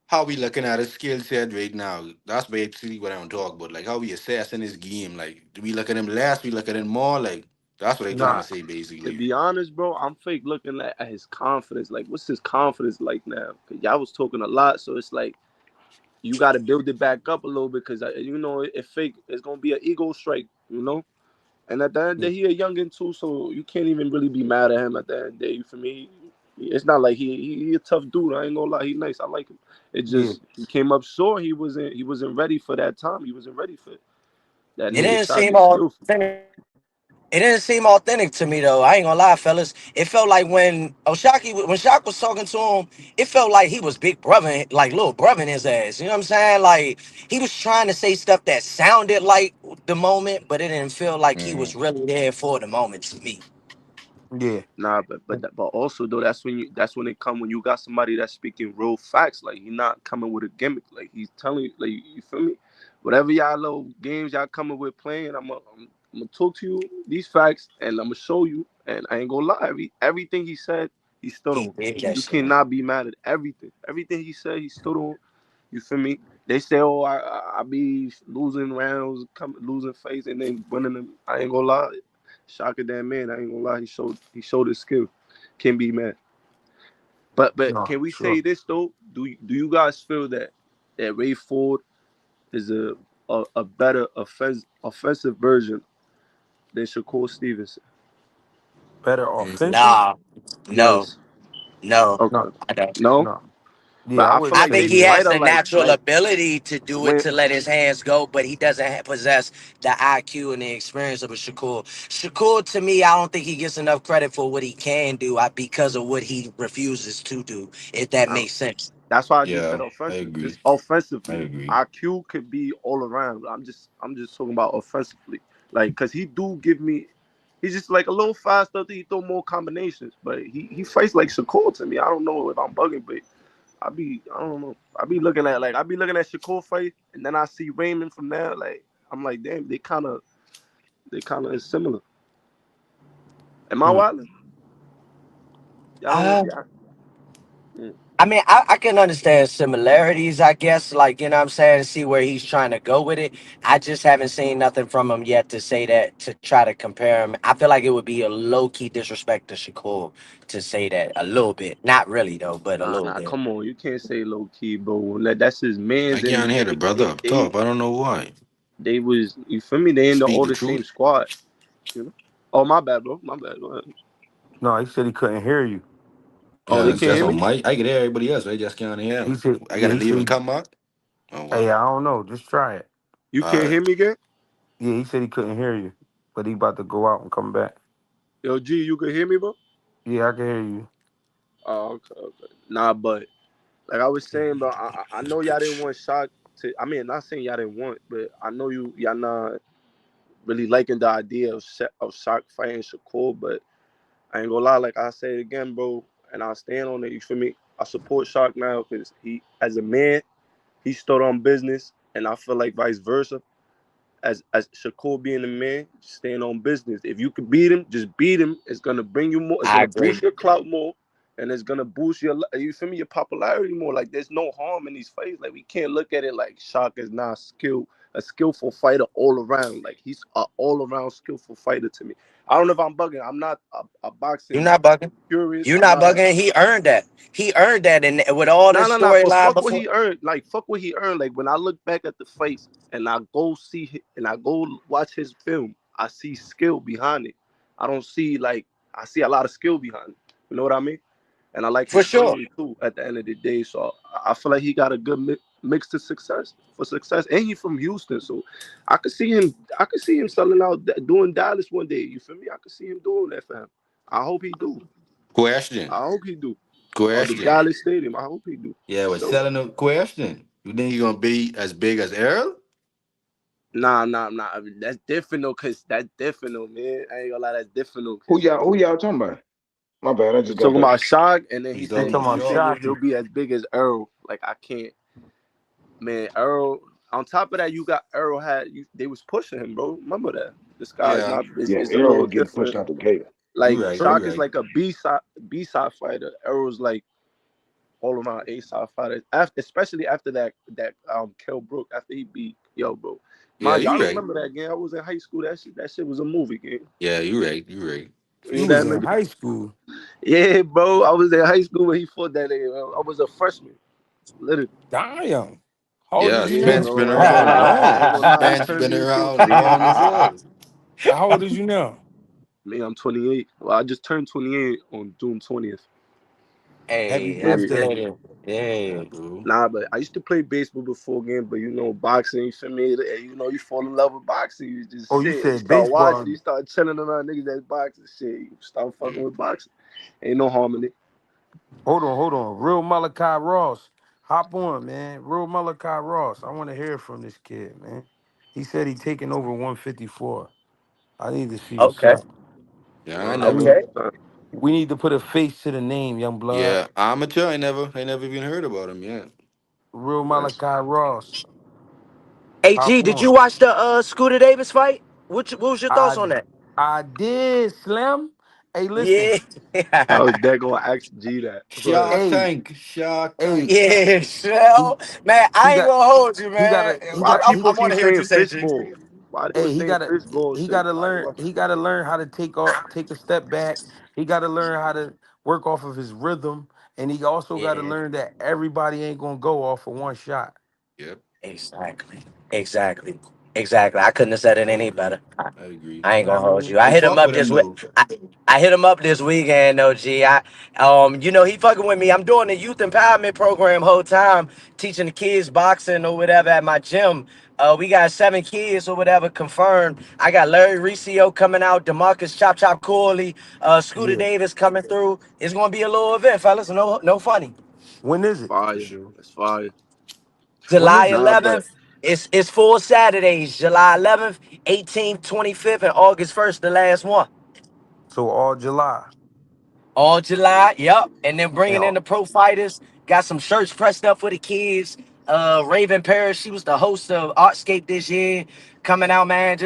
how we looking at his skill set right now. That's basically what I'm talking about. Like how we assessing his game. Like do we look at him less? We look at him more. Like that's what I'm trying to Nah, say To basically. be honest, bro, I'm fake looking at his confidence. Like, what's his confidence like now? Cause y'all was talking a lot, so it's like you got to build it back up a little bit. Cause you know, if fake, it's gonna be an ego strike. You know. And at the end of the yeah, day, he a youngin too, so you can't even really be mad at him at the end of the day. You feel me? It's not like he a tough dude. I ain't gonna lie, he nice. I like him. It yeah, just he came up short. He wasn't ready for that time. He wasn't ready for it. That It yeah. nigga didn't shot seem is skillful. authentic. It didn't seem authentic to me though. I ain't gonna lie, fellas. It felt like when Shaq was talking to him, it felt like he was big brother, like little brother in his ass. You know what I'm saying? Like he was trying to say stuff that sounded like the moment, but it didn't feel like he Mm-hmm. was really there for the moment to me. Yeah. Nah, but also though, that's when it come when you got somebody that's speaking real facts. Like he not coming with a gimmick. Like he's telling you, like you feel me. Whatever y'all little games y'all coming with playing, I'm gonna talk to you these facts and I'm gonna show you. And I ain't gonna lie, everything he said, he stood He on. did that You shit. cannot be mad at everything. Everything he said, he stood on. You feel me? They say, oh, I be losing rounds, losing face, and then winning them. I ain't gonna lie. Shaka that man, I ain't gonna lie, he showed his skill. Can't be mad. But No, can we say sure. this though? Do you guys feel that Ray Ford is a better offensive version than Shakur Stevenson? Better Mm-hmm. offensive? Nah, no, Yes. no, No, Okay. I don't. No? no. But Yeah, I I feel wouldn't I like say think they he yeah. has fight the alike. natural Like ability to do it when to let his hands go, but he doesn't possess the IQ and the experience of a Shakur. Shakur, to me, I don't think he gets enough credit for what he can do because of what he refuses to do, if that I, makes sense. That's why I just Yeah, said I offensive. Just agree. I offensively, agree. IQ could be all around. I'm just talking about offensively, like because he do give me. He's just like a little faster. He throw more combinations, but he fights like Shakur to me. I don't know if I'm bugging, but I don't know. I be looking at Shakur fight, and then I see Raymond from there. Like I'm like, damn, they kind of is similar. Am I Mm. wilding? Y'all don't. Yeah. Mm. I mean, I can understand similarities, I guess, like, you know what I'm saying, see where he's trying to go with it. I just haven't seen nothing from him yet to say that, to try to compare him. I feel like it would be a low key disrespect to Shakur to say that a little bit. Not really, though, but a little Nah, bit. come on. You can't say low key, bro. That's his I man's, can't and hear the brother up top. I don't know why. they was you feel me? They in the Speak all the the same truth. squad, you know. Oh my bad, bro. My bad. Go ahead. No, he said he couldn't hear you. Oh, Yeah, they He it's can't said just hear on me. mic. I can hear everybody else. I just can't hear he him. said I yeah, gotta he leave and said come back. Oh hey, wow. I don't know, just try it. You All can't right. hear me again. Yeah, he said he couldn't hear you, but he about to go out and come back. Yo, G, you can hear me, bro. Yeah, I can hear you. Oh, okay, okay. Nah, but like I was saying, bro, I know y'all didn't want Shock to. I mean, not saying y'all didn't want, but I know y'all not really liking the idea of Shock fighting Shakur, but I ain't gonna lie, like I say it again, bro. and I stand on it. You feel me? I support Shark now because he, as a man, he stood on business, and I feel like vice versa. As Shakur being a man, stand on business. If you can beat him, just beat him. It's gonna bring you more. It's I gonna boost agree. your clout more, and it's gonna boost your you feel me your popularity more. Like there's no harm in these fights. Like we can't look at it like Shark is not a skillful fighter all around. Like he's a all around skillful fighter to me. I don't know if I'm bugging. I'm not a You're boxing not bugging. purist. You're I'm not not a bugging. He earned that. He earned that, and with all no, this no, no. But storyline fuck what before. he earned. Like fuck what he earned. Like when I look back at the fights and I go and I go watch his film, I see skill behind it. I don't see like I see a lot of skill behind it. You know what I mean? And I like For his sure. story too. At the end of the day, so I feel like he got a good mix to success, and he from Houston, so I could see him. I could see him selling out, doing Dallas one day. You feel me? I could see him doing that for him. I hope he do. Question. I hope he do. Or the Question. Dallas Stadium. I hope he do. Yeah, For but sure. selling a question. You think you're gonna be as big as Earl? Nah, nah, nah. I mean, that's different though, cause that's different though, man. I ain't gonna lie, that's different though, cause Who y'all talking about? My bad, I we just got talking back. about Shock, and then You he They said talking talking about about Shaw? he'll Shocky. be as big as Earl. Like I can't, man. Earl. On top of that, you got Earl they was pushing him, bro. Remember that? This guy is Yeah, not. Yeah, It's a Arrow little was getting pushed different. out the gate. Like you right. So You Shock is right. like a B side fighter. Earl's like all around A side fighter. After, especially after that Kell Brook after he beat Yo, bro. Yeah, Mind you, I you right. remember that game. I was in high school. That shit was a movie game. Yeah, you right. You right. For You You know was that sure. in nigga? high school. Yeah, bro. I was in high school when he fought that nigga. I was a freshman, literally. Damn. How old Yeah, is you Yeah, Spence now? been bro. I around ain't long. gonna lie. He Spence turned been me into a around beast. long as hell. How old is you now? Me, I'm 28. Well, I just turned 28 on June 20th. Happy Hey, happy Yeah. birthday. belated. Yeah, Yeah. bro. Nah, but I used to play baseball before game, but boxing, you feel me? And, you fall in love with boxing. You just Oh, you sit, you said start watching, baseball. you start chilling on other niggas that's boxing shit. You start fucking Mm. with boxing. Ain't no harm in it. Hold on. Real Malachi Ross. Hop on, man. Real Malachi Ross. I want to hear from this kid, man. He said he taking over 154. I need to see what's Okay. up. Yeah, I I'll be never. Okay. on time. We need to put a face to the name, young blood. Yeah, amateur. I never even heard about him yet. Real Man. Malachi Ross. Hey Hop G, did on. you watch the Scooter Davis fight? What was your thoughts I on that? I did, Slim. Hey, listen. Yeah. I was dead gonna ask G that. Word. Shark Hey, Tank. Shark hey. Tank. Yeah, He so man, he I ain't got gonna hold you, he got man. a he Why got I he people want keep to hear what saying you say, G. fishbowl? Why they hey was saying fishbowl he shit? gotta learn he gotta learn how to take a step back. He gotta learn how to work off of his rhythm. And he also gotta Yeah, learn that everybody ain't gonna go off of one shot. Yep, exactly, exactly, exactly. I couldn't have said it any better. I agree. I ain't You know gonna what I hold mean? you. I Who hit him fought up with this him week. though? I hit him up this weekend, though, G. He fucking with me. I'm doing the youth empowerment program whole time, teaching the kids boxing or whatever at my gym. We got 7 kids or whatever confirmed. I got Larry Riccio coming out, Demarcus Chop Chop Corley, Scooter Yeah. Davis coming through. It's gonna be a little event, fellas. No, no funny. When is it? For Fire. sure. That's fire. When July is it? Nah, but 11th. It's 4 Saturdays. July 11th, 18th, 25th, and August 1st, the last one. So all July. All July, yep. And then And bringing in the pro fighters. Got some shirts pressed up for the kids. Raven Paris, she was the host of Artscape this year. Coming out, man.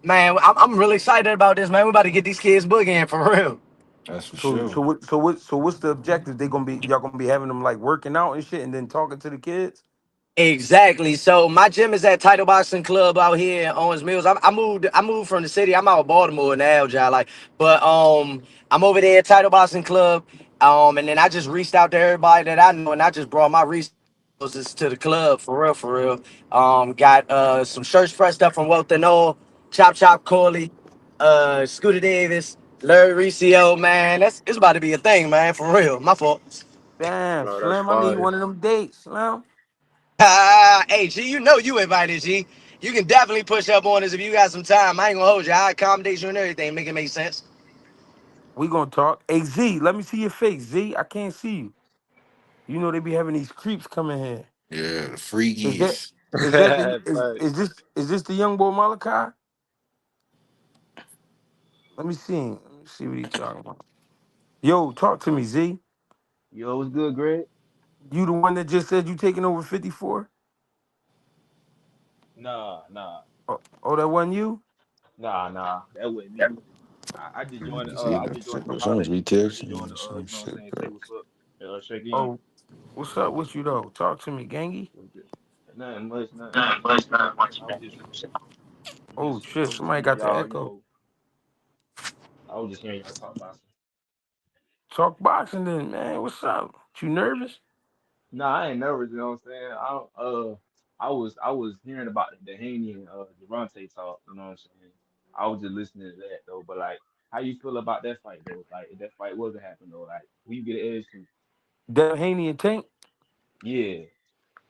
Man, I'm really excited about this, man. We about to get these kids boogieing for real. That's for so sure. so what so what so what's the objective? Y'all gonna be having them like working out and shit and then talking to the kids? Exactly. So my gym is at Title Boxing Club out here in Owens Mills. I moved from the city. I'm out of Baltimore now, Jai. But I'm over there at Title Boxing Club. And then I just reached out to everybody that I know, and I just brought my resources to the club for real, for real. Got some shirts pressed up from Wealth and All, Chop Chop Corley, Scooter Davis, Larry Riccio, man. It's about to be a thing, man, for real. My fault. Damn, no, that's Slim, I need fire. one of them dates, Slim. Hey, G, you know you invited, G. You can definitely push up on us if you got some time. I ain't gonna hold you. I accommodate you and everything. Make it make sense. We gonna talk. Hey Z, let me see your face. Z, I can't see you. You know they be having these creeps coming here. Yeah, the Is that freakies. Facts. is this the young boy Malachi? Let me see him. Let me see what he talking about. Yo, talk to me, Z. Yo, what's good, Greg? You the one that just said you taking over 54? Nah, nah, Oh, that wasn't you? nah. That wasn't me. I just joined. See, I just joined the someone's parlay. Just joined retexting the. some You know what I'm shit. saying? Say what's up. Check in. Oh, what's up with you though? Talk to me, gangy. What's good? Nothing much. Nothing much, man. Oh I shit, was just somebody hearing got the y'all. echo. I was just hearing y'all talk about some. Talk boxing then, man. What's up? You nervous? Nah, I ain't nervous. You know what I'm saying? I was hearing about the Haney and Javante talk. You know what I'm saying? I was just listening to that though. But like, how you feel about that fight though? Like, if that fight wasn't happening though, like, who you get an edge to? Devin Haney and Tank. Yeah,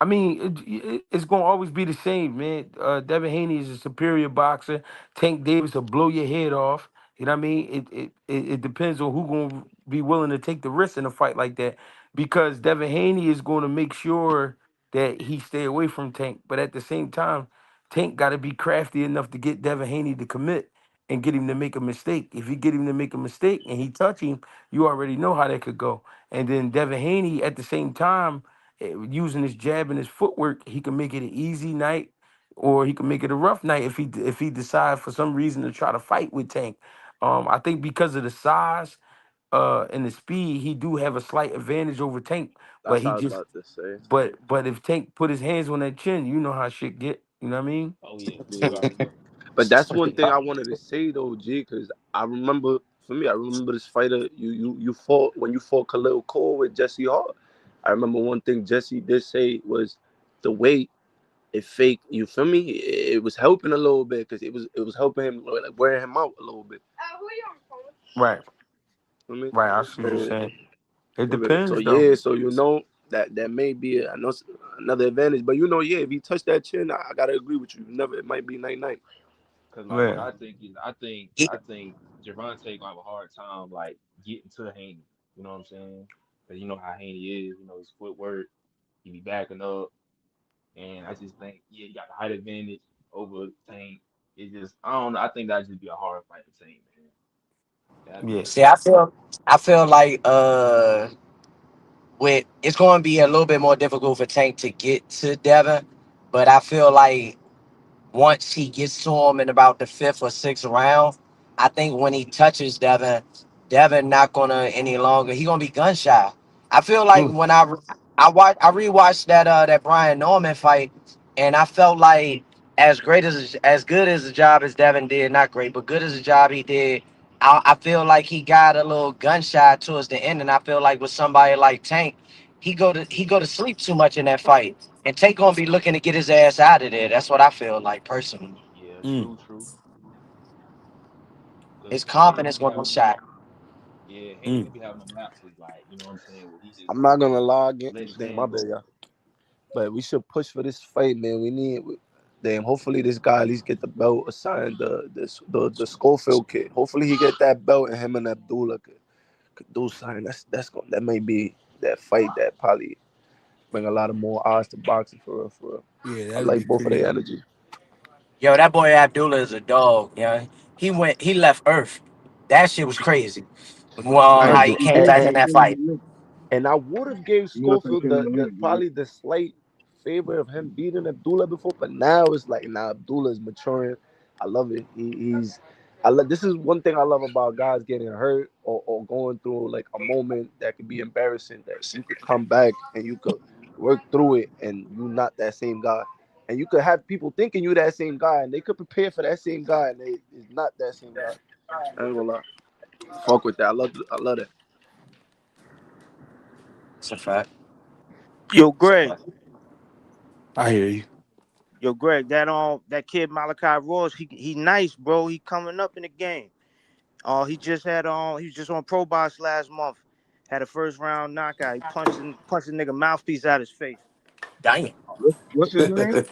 I mean, it's gonna always be the same, man. Devin Haney is a superior boxer. Tank Davis will blow your head off. You know what I mean? It depends on who gonna be willing to take the risk in a fight like that, because Devin Haney is going to make sure that he stay away from Tank, but at the same time, Tank got to be crafty enough to get Devin Haney to commit and get him to make a mistake. If you get him to make a mistake and he touch him, you already know how that could go. And then Devin Haney at the same time, using his jab and his footwork, he can make it an easy night, or he can make it a rough night if he decides for some reason to try to fight with Tank. I think because of the size and the speed, he do have a slight advantage over Tank. But That's what he I was just about to say. but if Tank put his hands on that chin, you know how shit get. You know what I mean? oh yeah, you already know. But that's one thing I wanted to say though, G, because I remember for me, I remember this fighter you fought when you fought Khalil Cole with Jesse Hart. I remember one thing Jesse did say was the weight it fake. You feel me? It was helping a little bit because it was helping him like wearing him out a little bit. Right, Feel me? right. I see what you're So saying. It so depends though. yeah, so you know that may be I know another advantage, but you know yeah, if he touched that chin, I gotta agree with you. Never it might be night night. Cause like what Yeah, I think is, I think Javante gonna have a hard time like getting to Haney. You know what I'm saying? Cause you know how Haney is. You know his footwork. He be backing up, and I just think yeah, he got the height advantage over Tank. It just I don't know. I think that'd just be a hard fight for Tank, man. That'd be yeah, See, I feel like with it's going to be a little bit more difficult for Tank to get to Devin, but I feel like once he gets to him in about the fifth or sixth round, I think when he touches Devin, Devin not gonna any longer. He gonna be gun shy. I feel like mm, when I rewatched that Brian Norman fight, and I felt like as good as the job as Devin did, not great, but good as the job he did. I feel like he got a little gun shy towards the end, and I feel like with somebody like Tank, he go to sleep too much in that fight. And Tank gonna be looking to get his ass out of there. That's what I feel like personally. yeah, mm, true. Cause His Haney confidence be gonna be having them. shot. Yeah, Haney mm. gonna be having them lapses, like you know what I'm saying, where he just I'm not gonna lie again. let his Damn, my hand bad, go. y'all. But we should push for this fight, man. We need. Damn, hopefully this guy at least get the belt assigned the Schofield kid. Hopefully he get that belt and him and Abdullah could do something. That may be that fight that probably bring a lot of more odds to boxing for real, for real. Yeah, I that'd be like both of their crazy. energy. Yo, that boy Abdullah is a dog. Yeah, he left Earth. That shit was crazy. I How ain't he go, came and back in that fight. I would have gave Schofield the probably the slight favor of him beating Abdullah before, but now it's like now Abdullah is maturing. I love it. He's I love this is one thing I love about guys getting hurt or going through like a moment that could be embarrassing that you could come back and you could work through it and you're not that same guy. And you could have people thinking you that same guy and they could prepare for that same guy and they is not that same guy. I ain't gonna lie. Fuck with that. I love that. It's a fact. Yo, It's a Greg. fact. I hear you. Yo, Greg. That kid Malachi Ross. He nice, bro. He coming up in the game. He was just on Pro Box last month. Had a first round knockout. He punched the nigga mouthpiece out his face. Damn. What's his name?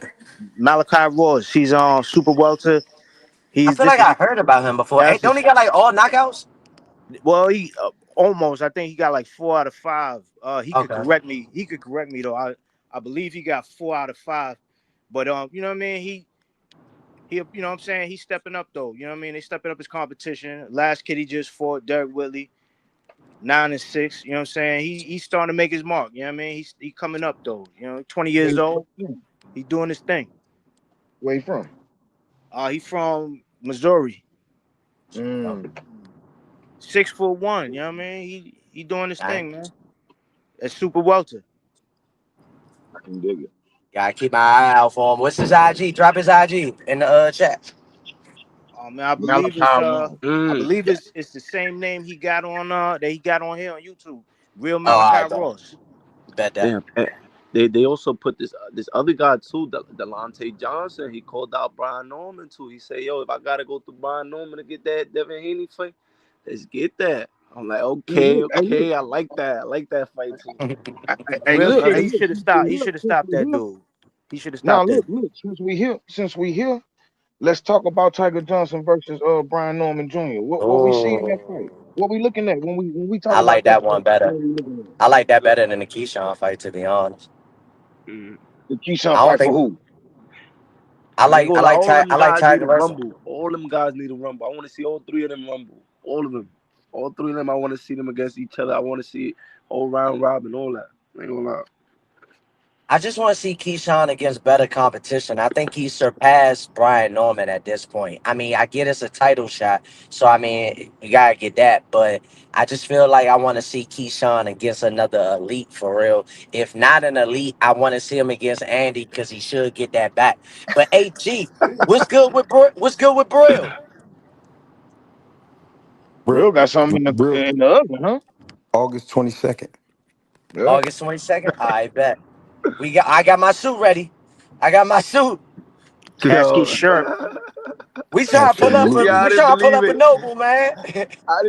Malachi Ross. He's on super welter. I He's feel this like is I heard about him before. Hey, that's don't he his. got like all knockouts? Well, he almost. I think he got like 4 out of 5. He could Okay. correct me. He could correct me though. I believe he got 4 out of 5. But you know what I mean. He, you know what I'm saying? He's stepping up though. You know what I mean? They stepping up his competition. Last kid he just fought, Derek Whitley. 9-6. You know what I'm saying? He's starting to make his mark. You know what I mean? He coming up though. 20 Where years he old. from? He doing his thing. Where he from? He from Missouri. Mm, 6'1". You know what I mean? He doing his I thing, man. At super welter. I can dig it. gotta keep my eye out for him. What's his IG? Drop his IG in the chat. Man, I believe Malachi it's Long. it's the same name he got on that he got on here on YouTube. Real Oh, I Malachi bet. Ross. Bet that. Damn. They also put this other guy too, Delonte Johnson. He called out Brian Norman too. He said, "Yo, if I gotta go through Brian Norman to get that Devin Haney fight, let's get that." I'm like, Hey, look, hey, look, okay, I like that. I like that fight too. hey, Real look, shit. hey, He look. should have Since we stopped. He here, should have since stopped we that here. dude. He should have Now stopped that look, dude. look. Since we here, let's talk about Tiger Johnson versus Brian Norman Jr. What we see in that fight? Oh, What we looking at when we talk I about like that that fight? one better. What we looking at? I like that better than the Keyshawn fight, to be honest. Mm. The Keyshawn I don't fight for think who? I ain't gonna lie, all them I like guys need Tiger a versus. rumble. All them guys need a rumble. I want to see all three of them rumble. All of them. All three of them. I want to see them against each other. I want to see whole round robin, all that. I ain't gonna lie. I just want to see Keyshawn against better competition. I think he surpassed Brian Norman at this point. I mean, I get it's a title shot, so I mean, you gotta get that. But I just feel like I want to see Keyshawn against another elite for real. If not an elite, I want to see him against Andy because he should get that back. But AG, what's good with Brill? Real got something Real in the oven, huh? August 22nd. Yeah. August 22nd. I bet I got my suit ready. I got my suit. Casket Yo. shirt. We Man, trying to pull up a salute Yeah, I we me. didn't trying to pull believe up a it. noble, man. I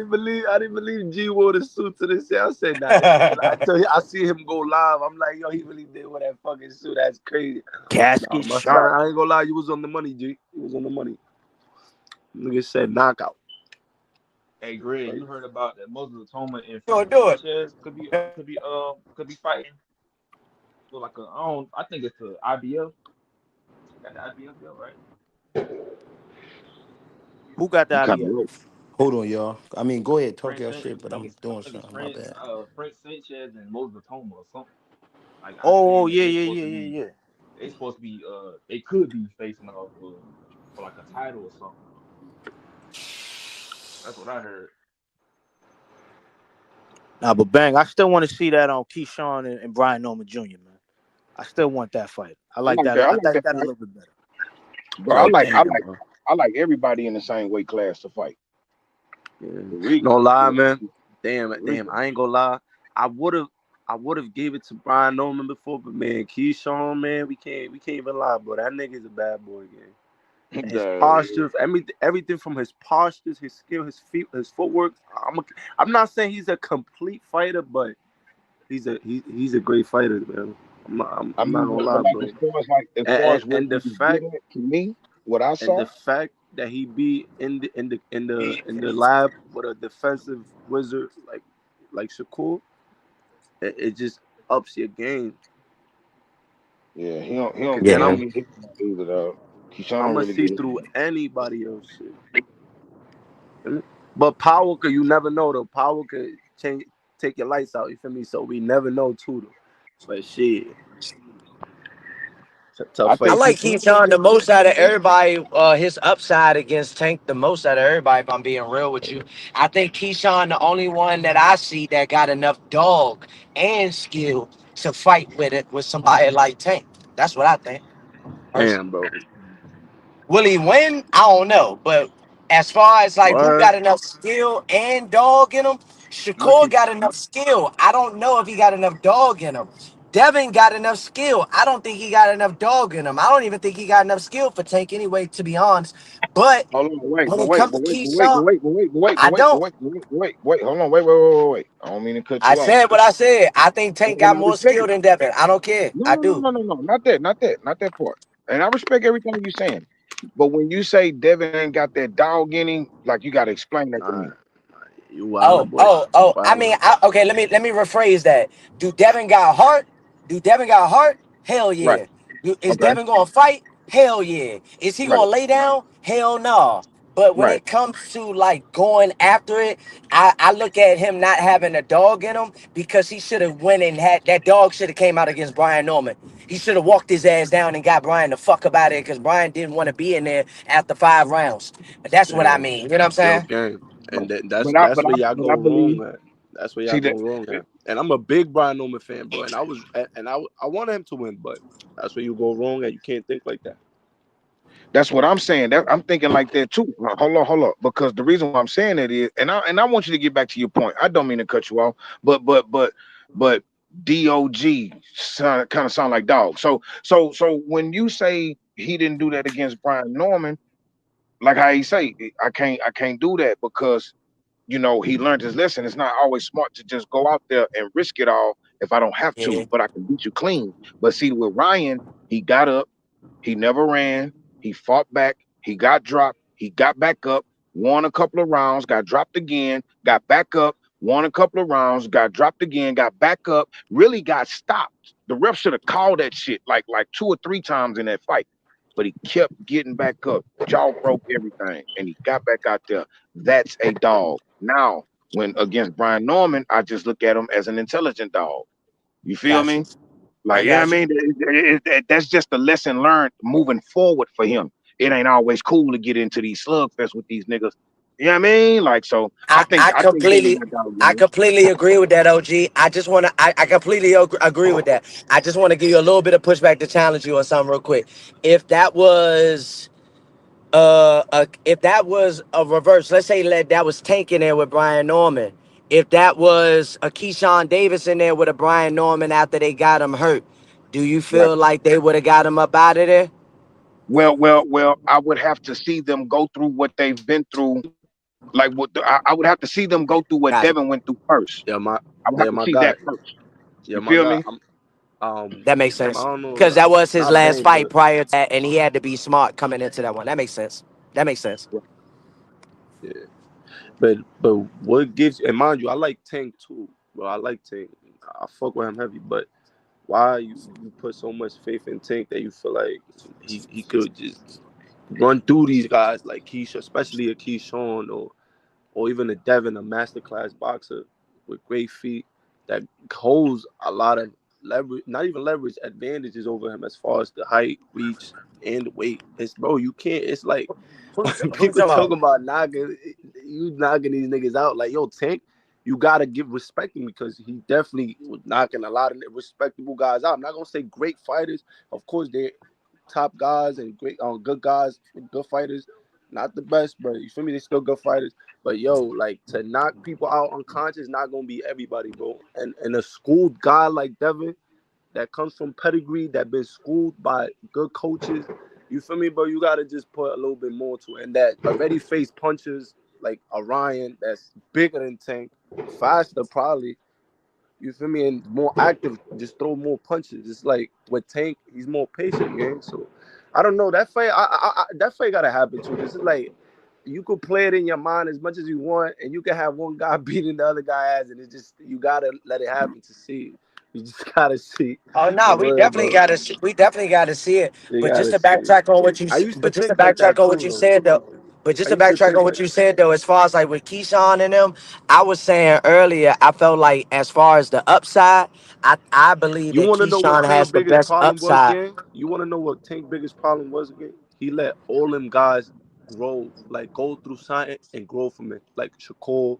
didn't believe G wore the suit to this day. I said, nah, this nigga. I tell you, I see him go live. I'm like, yo, he really did wear that fucking suit. That's crazy. Nah, Casket my son, shirt. I ain't gonna lie, you was on the money, G. You was on the money. Nigga said knockout. Hey, Greg, you heard about that Moses Atonement and Go Frank do it. Sanchez could be fighting for like a I think it's the IBF. Got the IBF belt, right? Who got the You kind of IBF? right. Hold on, y'all. I mean, go ahead, talk Frank your San shit, but I'm I doing think it's something. My bad. Frank Sanchez and Moses Atonement or something. Like I Oh seen that yeah, yeah, yeah, yeah, yeah. they could be facing off for like a title or something. That's what I heard. Nah, but bang, I still want to see that on Keyshawn and Brian Norman Jr. Man, I still want that fight. I I like like that. that. I I like like that that a fight. little bit better. But All opinion, bro. I like everybody in the same weight class to fight. Yeah. The Reed, No lie, the man. Damn, Reed. damn. I ain't gonna lie. I would have gave it to Brian Norman before, but man, Keyshawn, man, we can't even lie, bro. That nigga's a bad boy, gang. And his posture, everything from his postures, his skill, his feet, his footwork. I'm not saying he's a complete fighter, but he's a great fighter, man. I I'm not mean, gonna but lie, like bro. as And, far and as what and he the was good fact at, to me, what I and saw, the fact that he be in the lab with a defensive wizard like Shakur, it just ups your game. yeah, he don't Cause get then Yeah. heavy hitting either though. Keyshawn I'm don't gonna really see get through heavy. anybody else shit. But power could you never know though. Power could change, take your lights out. You feel me? So we never know too though. But shit, it's a tough I I fight. think like Keyshawn. Keyshawn the most out of everybody. His upside against Tank the most out of everybody. If I'm being real with you, I think Keyshawn the only one that I see that got enough dog and skill to fight with it with somebody like Tank. That's what I think. Damn, bro. Will he win? I don't know. But as far as like who What? got enough skill and dog in him, Look Shakur at got enough skill. I don't know if he got enough dog in him. Devin got enough skill. I don't think he got enough dog in him. I don't even think he got enough skill for Tank anyway, to be honest. But Hold on, wait, when but it wait, comes but to wait, but wait, but Keyshawn, wait, but wait, but wait, but I wait, but don't. wait, but wait, hold on, wait. I don't mean to cut I you off. said what I said. I think Tank And got I more respect skill it. than Devin. I don't care. No, I no, no, do. no, no, no, not that part. And I respect everything you're saying. But when you say Devin ain't got that dog in him, like you gotta explain that to nah, me. you Oh, wildin', boy. oh, You oh. I mean, wildin'. okay. Let me rephrase that. Do Devin got heart? Do Devin got heart? Hell Right. yeah. Is Okay. Devin gonna fight? Hell yeah. Is he Right. gonna lay down? Hell no. But when Right. it comes to like going after it, I look at him not having a dog in him because he should have went and had that dog should have came out against Brian Norman. He should have walked his ass down and got Brian the fuck up out of it because Brian didn't want to be in there after 5 rounds. That's what I Yeah, mean. You know what I'm yo, saying? gang, But and that's but I that's but where I y'all but go I believe wrong at. That's where y'all see go that wrong at. And I'm a big Brian Norman fan, bro. And I wanted him to win, but that's where you go wrong at. You can't think like that. that's what I'm saying. That I'm thinking like that too. Hold on. Because the reason why I'm saying that is, and I want you to get back to your point. I don't mean to cut you off, but dog kind of sound like dog. So when you say he didn't do that against Brian Norman, like how he say, I can't do that because he learned his lesson. It's not always smart to just go out there and risk it all if I don't have to, Yeah. but I can beat you clean. But see, with Ryan, he got up. He never ran. He fought back. He got dropped. He got back up, won a couple of rounds, got dropped again, got back up, won a couple of rounds, got dropped again, got back up, really got stopped. The ref should have called that shit like 2 or 3 times in that fight. But he kept getting back up, jaw broke everything, and he got back out there. That's a dog. Now, when against Brian Norman, I just look at him as an intelligent dog. You feel Got you. me? I Like, got you. I mean? That's just a lesson learned moving forward for him. It ain't always cool to get into these slugfests with these niggas. You know what I mean? Like, so I I, think I I think him and completely my dog, I completely agree with that, OG. I just want to I completely agree with that. I just want to give you a little bit of pushback to challenge you on something real quick. If that was if that was a reverse, let's say that was Tank in there with Brian Norman. If that was a Keyshawn Davis in there with a Brian Norman after they got him hurt, do you right. feel like they would have got him up out of there? Well. I would have to see them go through what they've been through. Like, I would have to see them go through what Got it. Devin went through first. Yeah, my I would have yeah, to my see guy. that first. Yeah, You my feel guy. me? That makes I sense. don't know, Because that was his not last bang, fight but prior to that, and he had to be smart coming into that one. That makes sense. That makes sense. yeah. But what gives, and mind you, I like Tank too, bro. I like Tank. I fuck with him heavy, but why you put so much faith in Tank that you feel like he could just run through these guys like Keisha, especially a Keyshawn or even a Devin, a masterclass boxer with great feet that holds a lot of leverage, not even leverage, advantages over him as far as the height, reach, and the weight. It's bro, you can't. It's like Who when who you people talking talk about? about knocking these niggas out. Like, yo, Tank, you gotta give respect him because he definitely was knocking a lot of respectable guys out. I'm not gonna say great fighters. Of course, they're top guys and great, good guys, good fighters. Not the best, but you feel me? They still good fighters. But yo, like to knock people out unconscious, not gonna be everybody, bro. And a schooled guy like Devin that comes from pedigree, that been schooled by good coaches. You feel me, bro? You gotta just put a little bit more to it. And that already faced punches like Orion that's bigger than Tank, faster probably. You feel me? And more active, just throw more punches. It's like with Tank, he's more patient, gang. So I don't know. That fight, that fight gotta happen too. This is like you could play it in your mind as much as you want, and you can have one guy beating the other guy ass, and it's just you gotta let it happen to see. You just gotta see. Oh no, For real, bro. we definitely gotta see it. You But just gotta to see it. backtrack on what you I used to but just to think like backtrack that on what too, you though. said though. But I just to used to backtrack think on what like you that. said though, as far as like with Keyshawn and them, I was saying earlier, I felt like as far as the upside, I believe You that want to know what Keyshawn Tank's has the biggest best problem was, upside. gang? You want to know what Tank's biggest problem was, gang? He let all them guys grow, like go through something and grow from it. Like Shakur,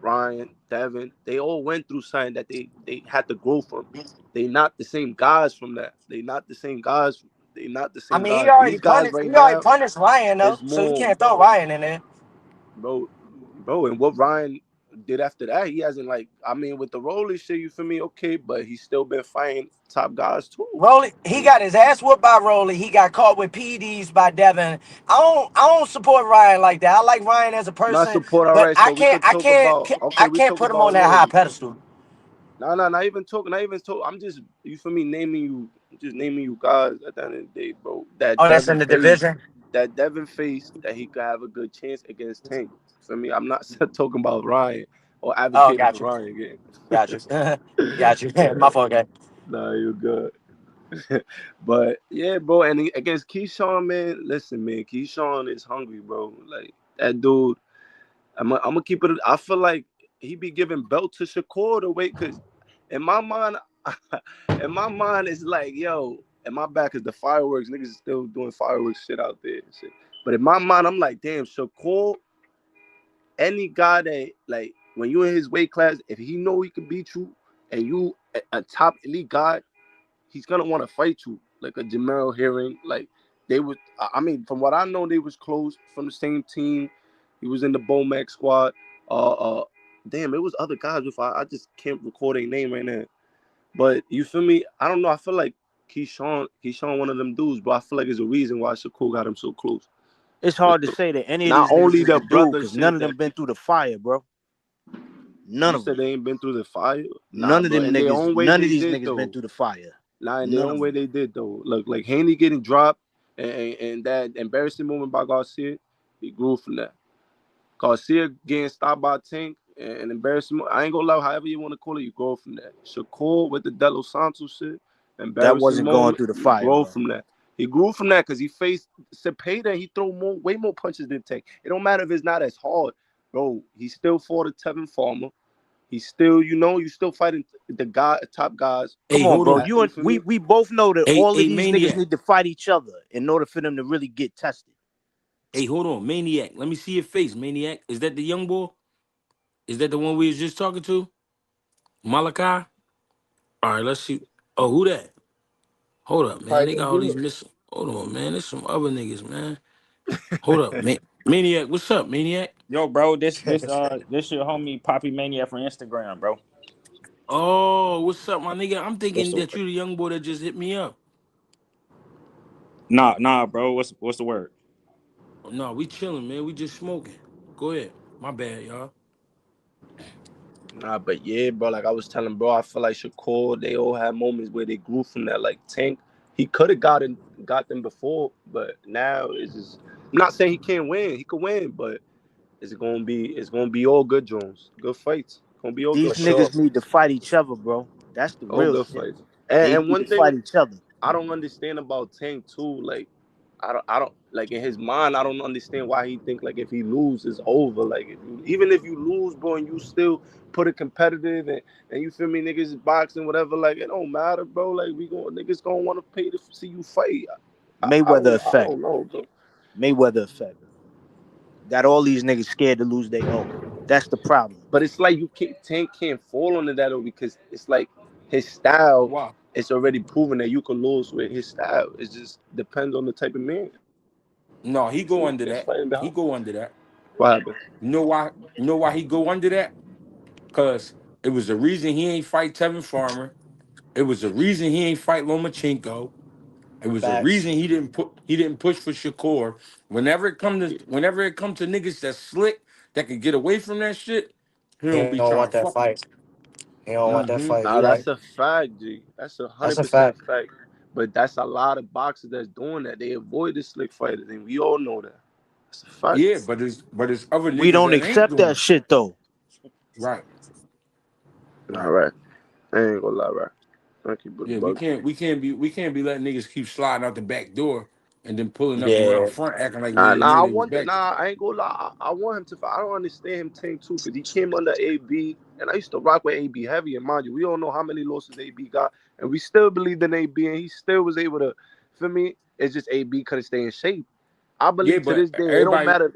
Ryan, Devin, they all went through something that they had to grow from. They not the same guys from that. They not the same guys. They not the I same mean, guys. These guys right he already now punished Ryan though, is so you more, can't throw Ryan in there. bro, bro. And what Ryan did after that, he hasn't like. I mean, with the Rolly shit, you feel me? Okay, but he's still been fighting top guys too. Rolly, he And got his ass whooped by Rolly. He got caught with PDs by Devin. I don't support Ryan like that. I like Ryan as a not person, support. All but right, so we could talk about. Okay, I we can't talk put him on about that high Rolly. pedestal. No, no, not even talking. Not even talk. I'm just you for me naming you, just naming you guys at the end of the day, bro. That Oh, that's Devin in the face, division. that he could have a good chance against Tank. For me, I'm not talking about Ryan or Oh, advocating got for you, Ryan again. got you, got you. Yeah, My fault, guy. nah, you're good. But yeah, bro, and against Keyshawn, man, listen, man, Keyshawn is hungry, bro. Like That dude, I'm gonna keep it. I feel like he be giving belt to Shakur the way, cause in my mind, in my mind, it's like, yo, in my back is the fireworks. Niggas is still doing fireworks shit out there and shit. But in my mind, I'm like, damn, Shakur, any guy that like when you in his weight class, if he know he can beat you and you a top elite guy, he's gonna want to fight you like a Jamel Herring. Like they would. I mean, from what I know, they was close from the same team. He was in the Bomac squad. Uh, uh, damn, it was other guys. If I just can't record a name right now. But you feel me? I don't know. I feel like Keyshawn, one of them dudes. But I feel like there's a reason why Shakur got him so close. It's hard to say that any of Not these niggas only is the the dude brother because none shit of them that been through the fire, bro. None you of them. said they ain't been through the fire. Nah, None of but them in their niggas. own way None of they these did niggas been though. through the fire. Nah, in their None of own way them. they did though. Look, like Haney getting dropped and that embarrassing moment by Garcia, he grew from that. Garcia getting stopped by Tank and embarrassing. I ain't gonna lie, however you want to call it, you grow from that. Shakur with the De Los Santos shit, That embarrassing wasn't going moment, through the you fire, grow bro. from that. He grew from that because he faced Cepeda. He throw way more punches than Tank. It don't matter if it's not as hard, bro. He still fought a Tevin Farmer. He's still, you still fighting the top guys. Hey, Come on, hold bro. on. You You and feel we me? we both know that Hey, all of hey, these niggas Maniac. need to fight each other in order for them to really get tested. Hey, hold on, Maniac. Let me see your face, Maniac. Is that the young boy? Is that the one we was just talking to? Malachi? All right, let's see. Oh, who that? Hold up, man. Tight They got all these good. missing. Hold on, man. There's some other niggas, man. Hold up, man. Maniac, what's up, Maniac? Yo, bro, this your homie Poppy Mania from Instagram, bro. Oh, what's up, my nigga? I'm What's thinking the that word? you the young boy that just hit me up. Nah, bro. What's the word? No, we chilling, man. We just smoking. Go ahead. My bad, y'all. Nah, but yeah, bro. Like I was telling bro, I feel like Shakur, they all had moments where they grew from that. Like Tank, he could have got them before, but now it's just. I'm not saying he can't win. He could win, but it's gonna be all good Jones, good fights. Gonna be all These good For fights. sure. niggas need to fight each other, bro. That's the All real good shit. fights. They And need one to thing fight each other. I don't understand about Tank too, like I don't like in his mind. I don't understand why he think like if he lose, it's over. Like even if you lose, bro, and you still put it competitive and you feel me, niggas boxing whatever. Like it don't matter, bro. Like niggas gonna want to pay to see you fight. I Mayweather don't I effect. don't know, bro. Mayweather effect. Got all these niggas scared to lose their own. That's the problem. But it's like Tank can't fall under that though because it's like his style. Wow. It's already proven that you can lose with his style. It just depends on the type of man. No, he go under It's that. fighting He behind. go under that. What happened? You know why? You know why he go under that? Cause it was the reason he ain't fight Tevin Farmer. It was the reason he ain't fight Lomachenko. It was a Facts. reason he didn't push for Shakur. Whenever it comes to niggas that's slick that can get away from that shit, he He don't be don't trying want to that fuck with fight. He don't want that him. fight. Nah, You right. that's a fact, G. That's a That's hundred a percent fact. fact. But that's a lot of boxers that's doing that. They avoid the slick fighters, and we all know that. That's a fact. Yeah, but it's other We niggas don't that ain't accept doing that it. shit though. Right, All right. right. I ain't gonna lie, right? I keep it a Yeah, we bug. can't we can't be we can't be letting niggas keep sliding out the back door and then pulling up around Yeah. front acting like we Nah, ain't know nah, they was back there. I ain't gonna lie. I want him to fight. I don't understand him tank too, because he came under AB, and I used to rock with AB heavy. And mind you, we don't know how many losses AB got, and we still believed in AB, and he still was able to. For me, it's just AB couldn't stay in shape. I Yeah, believe to but this day, it don't everybody, matter.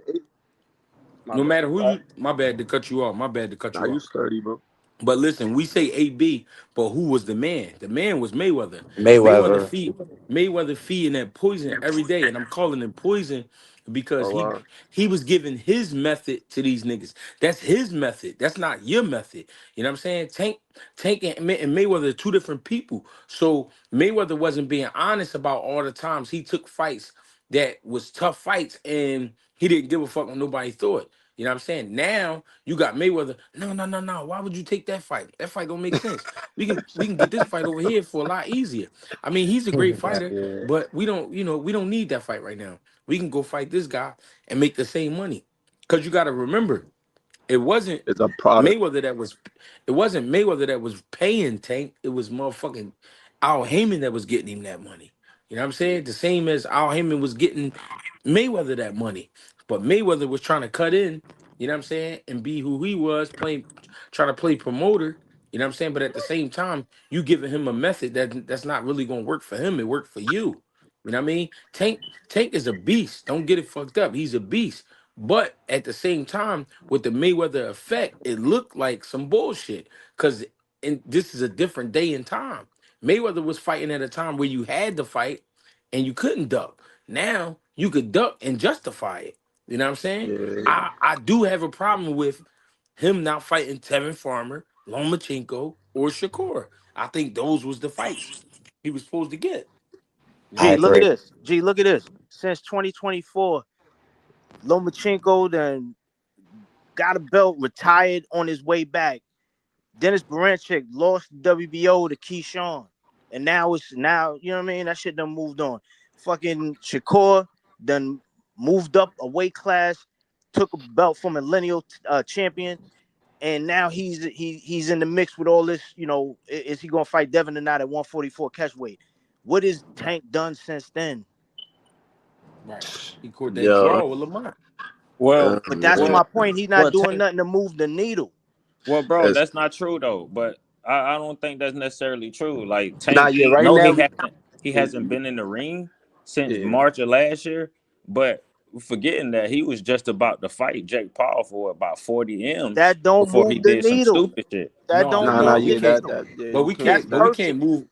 My no bad. matter who you, my bad to cut you off. My bad to cut Nah, you you off. sturdy, bro. But listen, we say AB, but who was the man? The man was Mayweather. Mayweather Mayweather. feed Mayweather feeding that poison every day, and I'm calling it poison because Oh, he was giving his method to these niggas. That's his method. That's not your method. You know what I'm saying? Tank and Mayweather are two different people. So Mayweather wasn't being honest about all the times he took fights that was tough fights, and he didn't give a fuck what nobody thought. You know what I'm saying? Now you got Mayweather. No, no, no, no. Why would you take that fight? That fight don't make sense. We can get this fight over here for a lot easier. I mean, he's a great fighter, Yeah. but we don't need that fight right now. We can go fight this guy and make the same money. Cause you got to remember, it wasn't it's a product. Mayweather that was it wasn't Mayweather that was paying Tank. It was motherfucking Al Heyman that was getting him that money. You know what I'm saying? The same as Al Heyman was getting Mayweather that money. But Mayweather was trying to cut in, you know what I'm saying, and be who he was, playing, trying to play promoter, you know what I'm saying. But at the same time, you giving him a method that's not really gonna work for him. It worked for you. You know what I mean? Tank is a beast. Don't get it fucked up. He's a beast. But at the same time, with the Mayweather effect, it looked like some bullshit. Cause this is a different day and time. Mayweather was fighting at a time where you had to fight and you couldn't duck. Now you could duck and justify it. You know what I'm saying? Yeah, I do have a problem with him not fighting Tevin Farmer, Lomachenko, or Shakur. I think those was the fights he was supposed to get. You know what I I'm G, look at agree. saying? this. G, look at this. Since 2024, Lomachenko then got a belt, retired on his way back. Dennis Baranchik lost WBO to Keyshawn. And now, you know what I mean? That shit done moved on. Fucking Shakur done moved up a weight class, took a belt from a lineal champion, and now he's in the mix with all this. You know, is he gonna fight Devin or not at 144 catch weight? What has Tank done since then? Right. He caught that yeah, draw with Lamont. Well, But that's man. my well, point. He's not well, doing Tank. nothing to move the needle. Well, bro, That's that's not true though. But I don't think that's necessarily true. Like nah, Tank, yeah. Right no, now, he hasn't been in the ring since yeah, March of last year. But forgetting that he was just about to fight Jake Paul for about 40 M's That don't before he move the did some needle. stupid shit. That No, don't nah, no, move we the yeah, can't. needle. yeah, But you we That's can't, can't. But that, we perfect. can't move.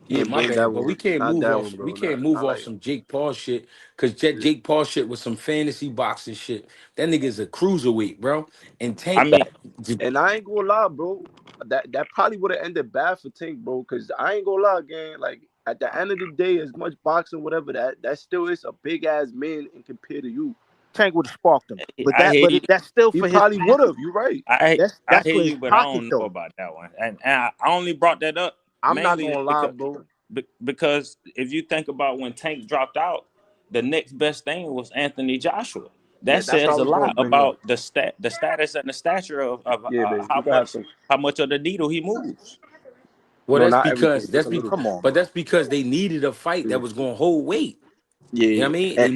Yeah, can't my base that bad. But one, not that one, we bro. can't Not move off like, some Jake Paul shit because Jake Paul shit was some fantasy boxing shit. That nigga's a cruiserweight, bro. And I Tank, mean, and I ain't gonna lie, bro. That probably would have ended bad for Tank, bro. Cause I ain't gonna lie, gang. Like at the end of the day, as much boxing, whatever, that still is a big ass man and compared to you. Tank would have sparked him, but I hear you. that's still He for his probably would pocket. have. You right. I That's hear for his you, but I pocket don't know though. about that one. And I only brought that up I'm not mainly gonna is lie, bro. because if you think about when Tank dropped out, the next best thing was Anthony Joshua. Yeah, That that's what I says a was gonna lot bring up. about the status and the stature of Yeah, man. You how gotta have much some. of the needle he moves. well, No, that's not everything. because Just a little Come bit. on, but bro. that's because they needed a fight Yeah. that was going to hold weight. You know Yeah. what I mean? And,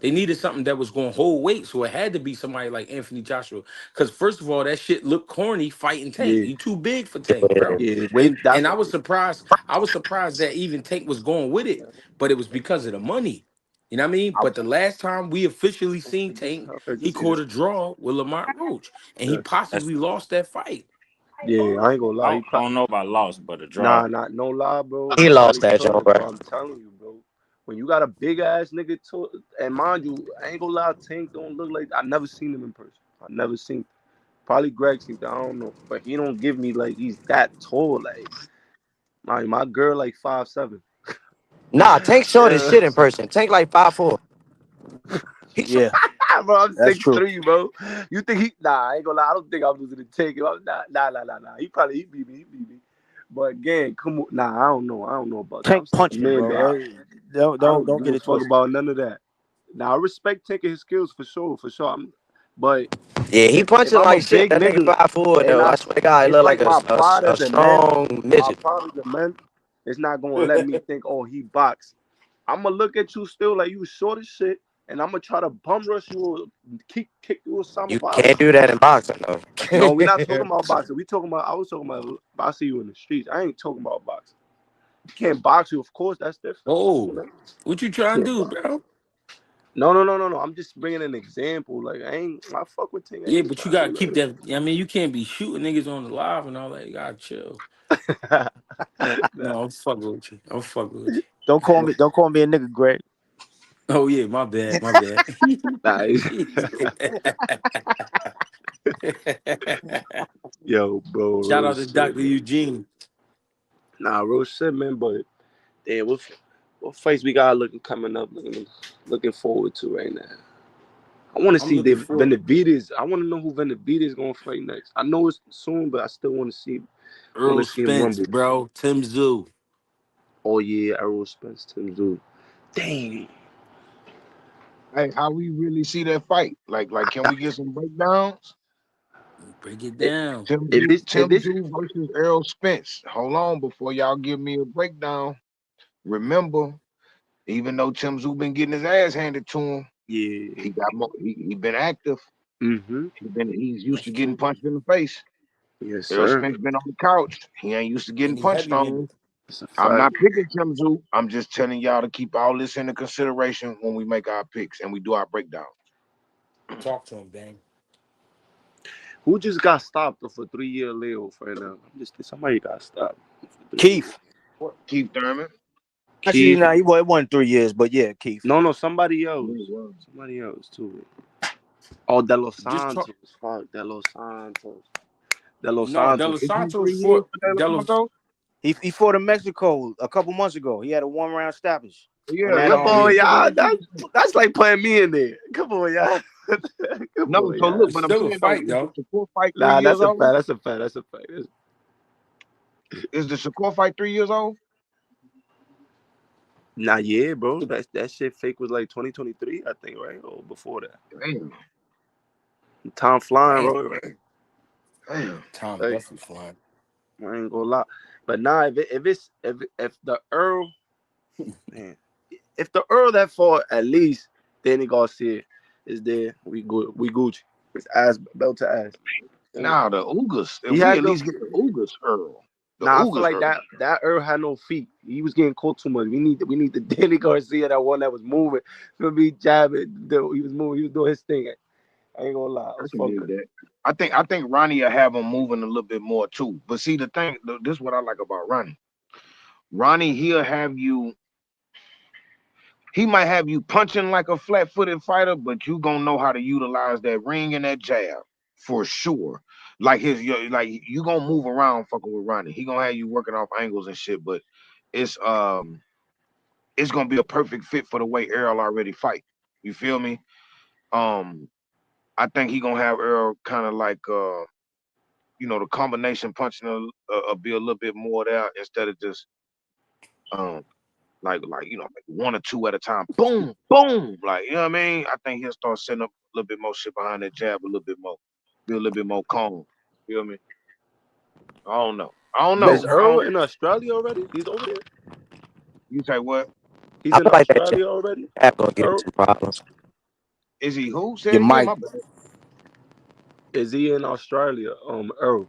They needed something that was going to hold weight. So it had to be somebody like Anthony Joshua. Because first of all, that shit looked corny fighting Tank. yeah. He too big for Tank, bro. Yeah. And That's I was surprised. I was surprised that even Tank was going with it, but it was because of the money. You know what I mean? But the last time we officially seen Tank, he this caught is a draw with Lamont Roach, and he That's possibly lost that fight. yeah. I ain't gonna lie. I don't know about loss, but a draw. Nah, not no lie, bro. He He lost probably that, could Joe, have, bro. bro. I'm telling you, bro. When you got a big ass nigga to, and mind you, I ain't gonna lie, Tank don't look like I never seen him in person. I never seen. Probably Greg seen that. I don't know, but he don't give me like he's that tall. Like my girl, like 5'7". Nah, Tank short as Yeah. shit in person. Tank like 5'4". Yeah, Bro, I'm that's six true. three, bro. You think he? Nah, I ain't gonna lie. I don't think I'm losing to Tank. Nah. He beat me. He beat me. But again, come on. Nah, I don't know about that. I'm Tank still punching, man, bro. man. I don't Don't give get a it fuck twisted. about none of that. Now I respect taking his skills for sure, for sure. But Yeah, he if punching I'm a like shit. big That nigga nigga 5'4" and though. I swear to God, he it's look like like my pride a as a man, strong my midget. pride as a man, it's not gonna let me think, oh, he boxed. I'm gonna look at you still like you short as shit, and I'm gonna try to bum rush you or kick you or You samopala. can't do that in boxing though. No, we're not talking about boxing. We talking about. I was talking about. If I see you in the streets, I ain't talking about boxing. You can't box you, of course. That's different. You Oh, know? what you trying to Can't do, box. bro? No. I'm just bringing an example. Like I fuck with Ting. I Yeah, ain't but you trying to gotta do keep nothing. that. I mean, you can't be shooting niggas on the live and all that. You gotta chill. Nah, No, I'm fucking with you. I'm fucking with but, Don't call me a nigga, Greg. you. Oh yeah, my bad, my bad. nah, yo, bro, Shout real out to shit, Dr. man. Eugene. Nah, real shit, man. But damn, what fights we got looking coming up? Looking forward to right now. I want to I'm see looking the for Benavides. I want to know who Benavides gonna fight next. I know it's soon, but I still want to see. Want to Earl see him Spence, rumble. bro. Tim Zoo. Oh yeah, Errol Spence, Tim Zoo. Damn. Hey, how we really see that fight? Like, can we get some breakdowns? Break it If down. if Tim this Zoo versus Errol Spence. Hold on before y'all give me a breakdown. Remember, even though Tim Zoo been getting his ass handed to him, He Yeah. got more. He been active. Mm-hmm. He's used That's to getting true. punched in the face. Yes, Earl sir. Spence been on the couch. He ain't used to getting And he punched heavy on. handed. It's a I'm fact. not picking Tim Zoo. I'm just telling y'all to keep all this into consideration when we make our picks and we do our breakdown. Talk to him, bang. Who just got stopped for 3 year layoff right now? I'm just somebody got stopped for 3 years. Keith. What? Keith Thurman. Actually, Keith. nah, it wasn't 3 years, but yeah, Keith. No, somebody else. Yeah, well, Somebody else too. Oh, De Los Just talk. Santos. Fuck, De Los Santos. De Los No, De Santos. Los it's been Santos 3 years fought for De De La Los. Santos. He fought in Mexico a couple months ago. He had a 1 round stoppage on Yeah, that. yeah, Come he on, Yeah. still y'all. gonna do it. That's like putting me in there. Come on, y'all. Come No, on, so y'all. look, It's but I'm still a saying though, fight, is the though. Shakur fight 3 years That's a old? fact. That's a fact. That's a fact. Is the Shakur fight 3 years old? Nah, yeah, bro. That shit fake was like 2023, I think, right? Or before that. Damn, Time flying, Damn. bro. Right? damn. Time Hey, definitely flying. I ain't gonna lie. But nah, if the Earl, man, if the Earl that fought at least Danny Garcia is there, we good. We Gucci. It's ass belt to ass. And Now the Ugas, if he we had at good. least get the Ugas Earl, the Nah, I feel Ugas like Earl. that Earl had no feet. He was getting caught too much. We need the Danny Garcia, that one that was moving. Feel me, jabbing. He was moving. He was doing his thing. I ain't gonna lie. I I was can dig fucking. that. I think Ronnie will have him moving a little bit more too. But see, the thing, this is what I like about Ronnie. Ronnie, he'll have you. He might have you punching like a flat-footed fighter, but you gonna know how to utilize that ring and that jab for sure. Like you gonna move around fucking with Ronnie. He gonna have you working off angles and shit, but it's um it's gonna be a perfect fit for the way Errol already fight. You feel me? Um, I think he gonna have Earl kind of like the combination punching be a little bit more there instead of just um like one or two at a time. Boom, boom. Like, you know what I mean? I think he'll start setting up a little bit more shit behind that jab a little bit more. Be a little bit more calm. You feel me? I don't know. I don't Look, Is know. I Earl don't in Australia already? He's over there. you say what? He's I in feel like that Australia already. jab gonna get him Earl, some problems. Is he who? Say Your it again, my mic. bad. is he in Australia? Earl,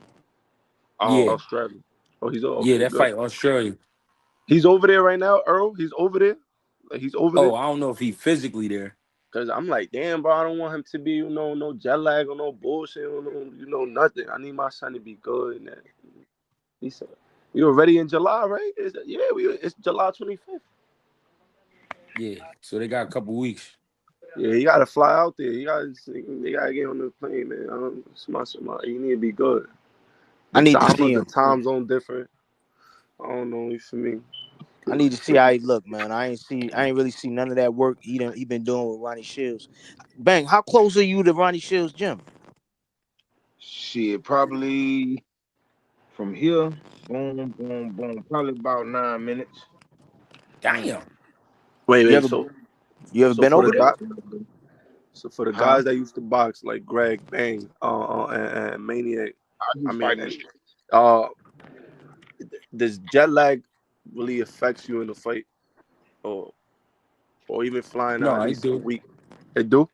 Yeah. Um Australia. Oh, Yeah, okay. that Good. fight Australia. He's over there right now. Earl, he's over there. Like he's over there. Oh, I don't know if he physically there. Cause I'm like, damn, bro. I don't want him to be, no jet lag or no bullshit or no, nothing. I need my son to be good. And that. He said, "You already in July, right?" It's July 25th. Yeah. So they got a couple weeks. Yeah, he got to fly out there. They got to get on the plane, man. He need to be good. I need to I know see the him. time zone different. I don't know. You for me? I need to see how he look, man. I ain't really see none of that work he been doing with Ronnie Shields. Bang, how close are you to Ronnie Shields' gym? shit, probably from here, boom, boom, boom, probably about 9 minutes. Mm. Damn. Wait, You wait. ever So, you ever so been for the over there? guy, so for the Huh? guys that used to box like Greg, Bang, and Maniac, I I just mean, fighting the and street. uh, does jet lag really affects you in the fight, or even flying No, out at I least a do. week? It do.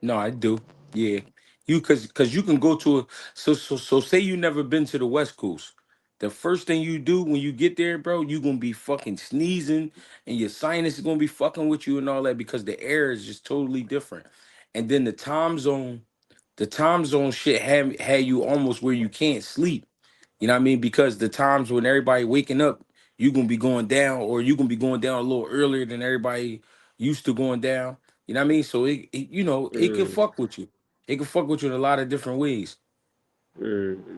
No, I do. Yeah. You cause you can go to a so say you never been to the West Coast. The first thing you do when you get there, bro, you gonna be fucking sneezing and your sinus is gonna be fucking with you and all that because the air is just totally different. And then the time zone shit had you almost where you can't sleep. You know what I mean? Because the times when everybody waking up, you gonna be going down, or you gonna be going down a little earlier than everybody used to going down. You know what I mean? So it can Mm, fuck with you. It can fuck with you in a lot of different ways.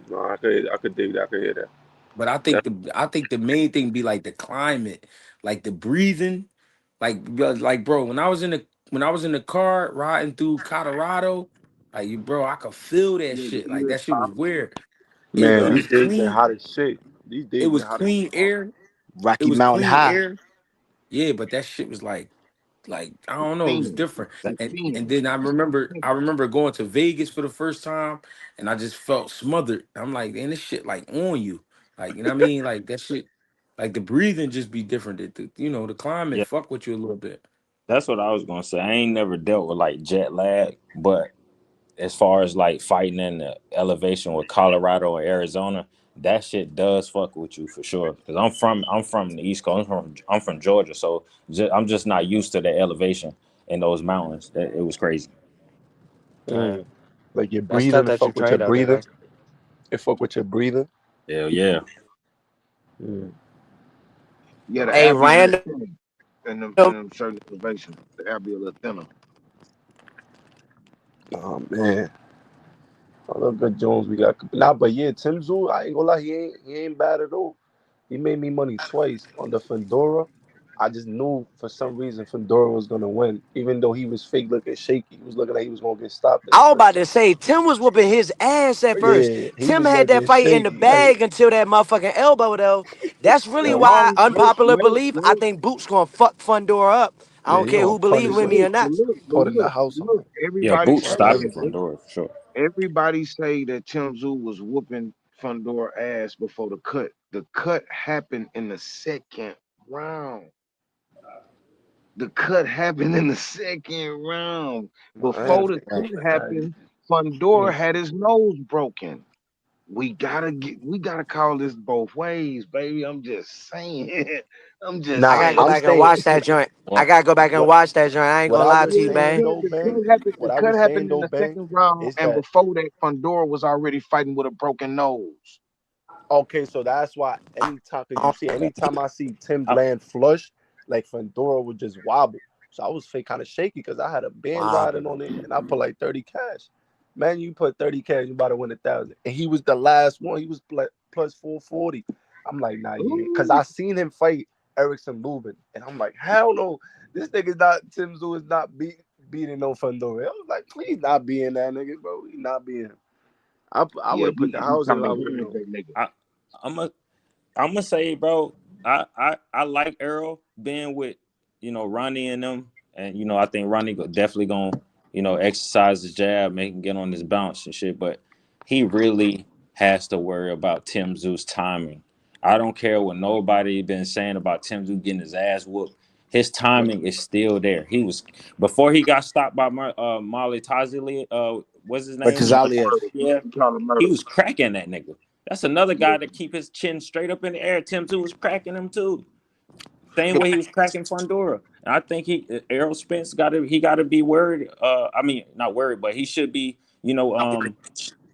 no, I could dig that. I could hear that. But I think the main thing be like the climate, like the breathing, like bro, when I was in the car riding through Colorado, like bro, I could feel that Yeah, the shit. Like ears that shit was pop. weird. It Man, it Yeah. these was days been clean. hot as shit. These It days was been hot as clean fuck. air. It Rocky was Mountain clean High. air. Yeah, but that shit was like I It's don't know, it was fiending. different. It's And fiending. then I remember going to Vegas for the first time and I just felt smothered. I'm like, man, this shit like on you. Like, you know what I mean? Like that shit, like the breathing just be different. The climate Yeah. fuck with you a little bit. That's what I was gonna say. I ain't never dealt with like jet lag, but as far as like fighting in the elevation with Colorado or Arizona, that shit does fuck with you for sure. Because I'm from the East Coast. I'm from Georgia, so I'm just not used to the elevation in those mountains. It was crazy. Mm. Like your That's tough breathing, it that you fuck with your trained out there, breathing. man. It fuck with your breathing. Hell yeah. Mm. Yeah, the Hey, air be a little random. thinner in them certain elevations. The air be a little thinner. Oh man, I love good Jones. We got nah, but yeah, Tim Zoo. I ain't gonna lie, he ain't bad at all. He made me money twice on the Fedora. I just knew for some reason Fedora was gonna win, even though he was fake looking shaky. He was looking like he was gonna get stopped in the I was first about to round. say Tim was whooping his ass at first. Yeah, he Tim was had that looking fight in the shaky. Like, bag until that motherfucking elbow though. That's really yo, why Marlon, unpopular wait, belief. I wait. think Boot's gonna fuck Fundora up. I yeah, don't he care gonna who believe punish with him. me or But not. look, but Put in the look, house on look. him. Yeah, Everybody boot For say stopping everything. Fundora for sure. everybody say that Tim Zoo was whooping Fundora ass before the cut. The cut happened in the second round. The cut happened in the second round. I ain't Before the forget. cut happened, Fundora had his nose broken. We gotta call this both ways, baby. I'm just saying. I'm just I Nah, gotta go saying. I'm back and saying watch that joint. I what gotta go back and what watch that joint. I ain't what gonna I lie was to you, Yeah, saying man. though, the Bang. cut happened. The What I cut was saying happened in though, the Bang, second round, is and that before that, Fundora was already fighting with a broken nose. okay? So that's why anytime, cause you see, anytime I see Tim I, land flush, like Fedora would just wobble. So I was fake kind of shaky because I had a band Wow. riding on it, and I put like 30 cash. Man, you put 30 cash, you about to win 1,000. And he was the last one. He was plus 440. I'm like, nah, yeah, because Ooh, I seen him fight Erickson Lubin, and I'm like, hell no, this nigga's not Tim Zoo is not beating no Fedora. I was like, please not being that nigga, bro. He not being him. I would yeah, have put the he house if coming I to would have hood, known. that nigga. I, I'm a I'm gonna say, bro, I like Earl being with, Ronnie and them, and I think Ronnie definitely gonna, exercise his jab, make him get on his bounce and shit. But he really has to worry about Tim Zoo's timing. I don't care what nobody been saying about Tim Zoo getting his ass whooped. His timing is still there. He was before he got stopped by Molly Tazili. What's his He name? called him Tazaliev. murder. Yeah, He called him he murder. was cracking that nigga. That's another Yeah. guy that keep his chin straight up in the air. Tim too was cracking him too. Same way he was cracking Fundora. And I think Errol Spence gotta be worried. I mean not worried, but he should be,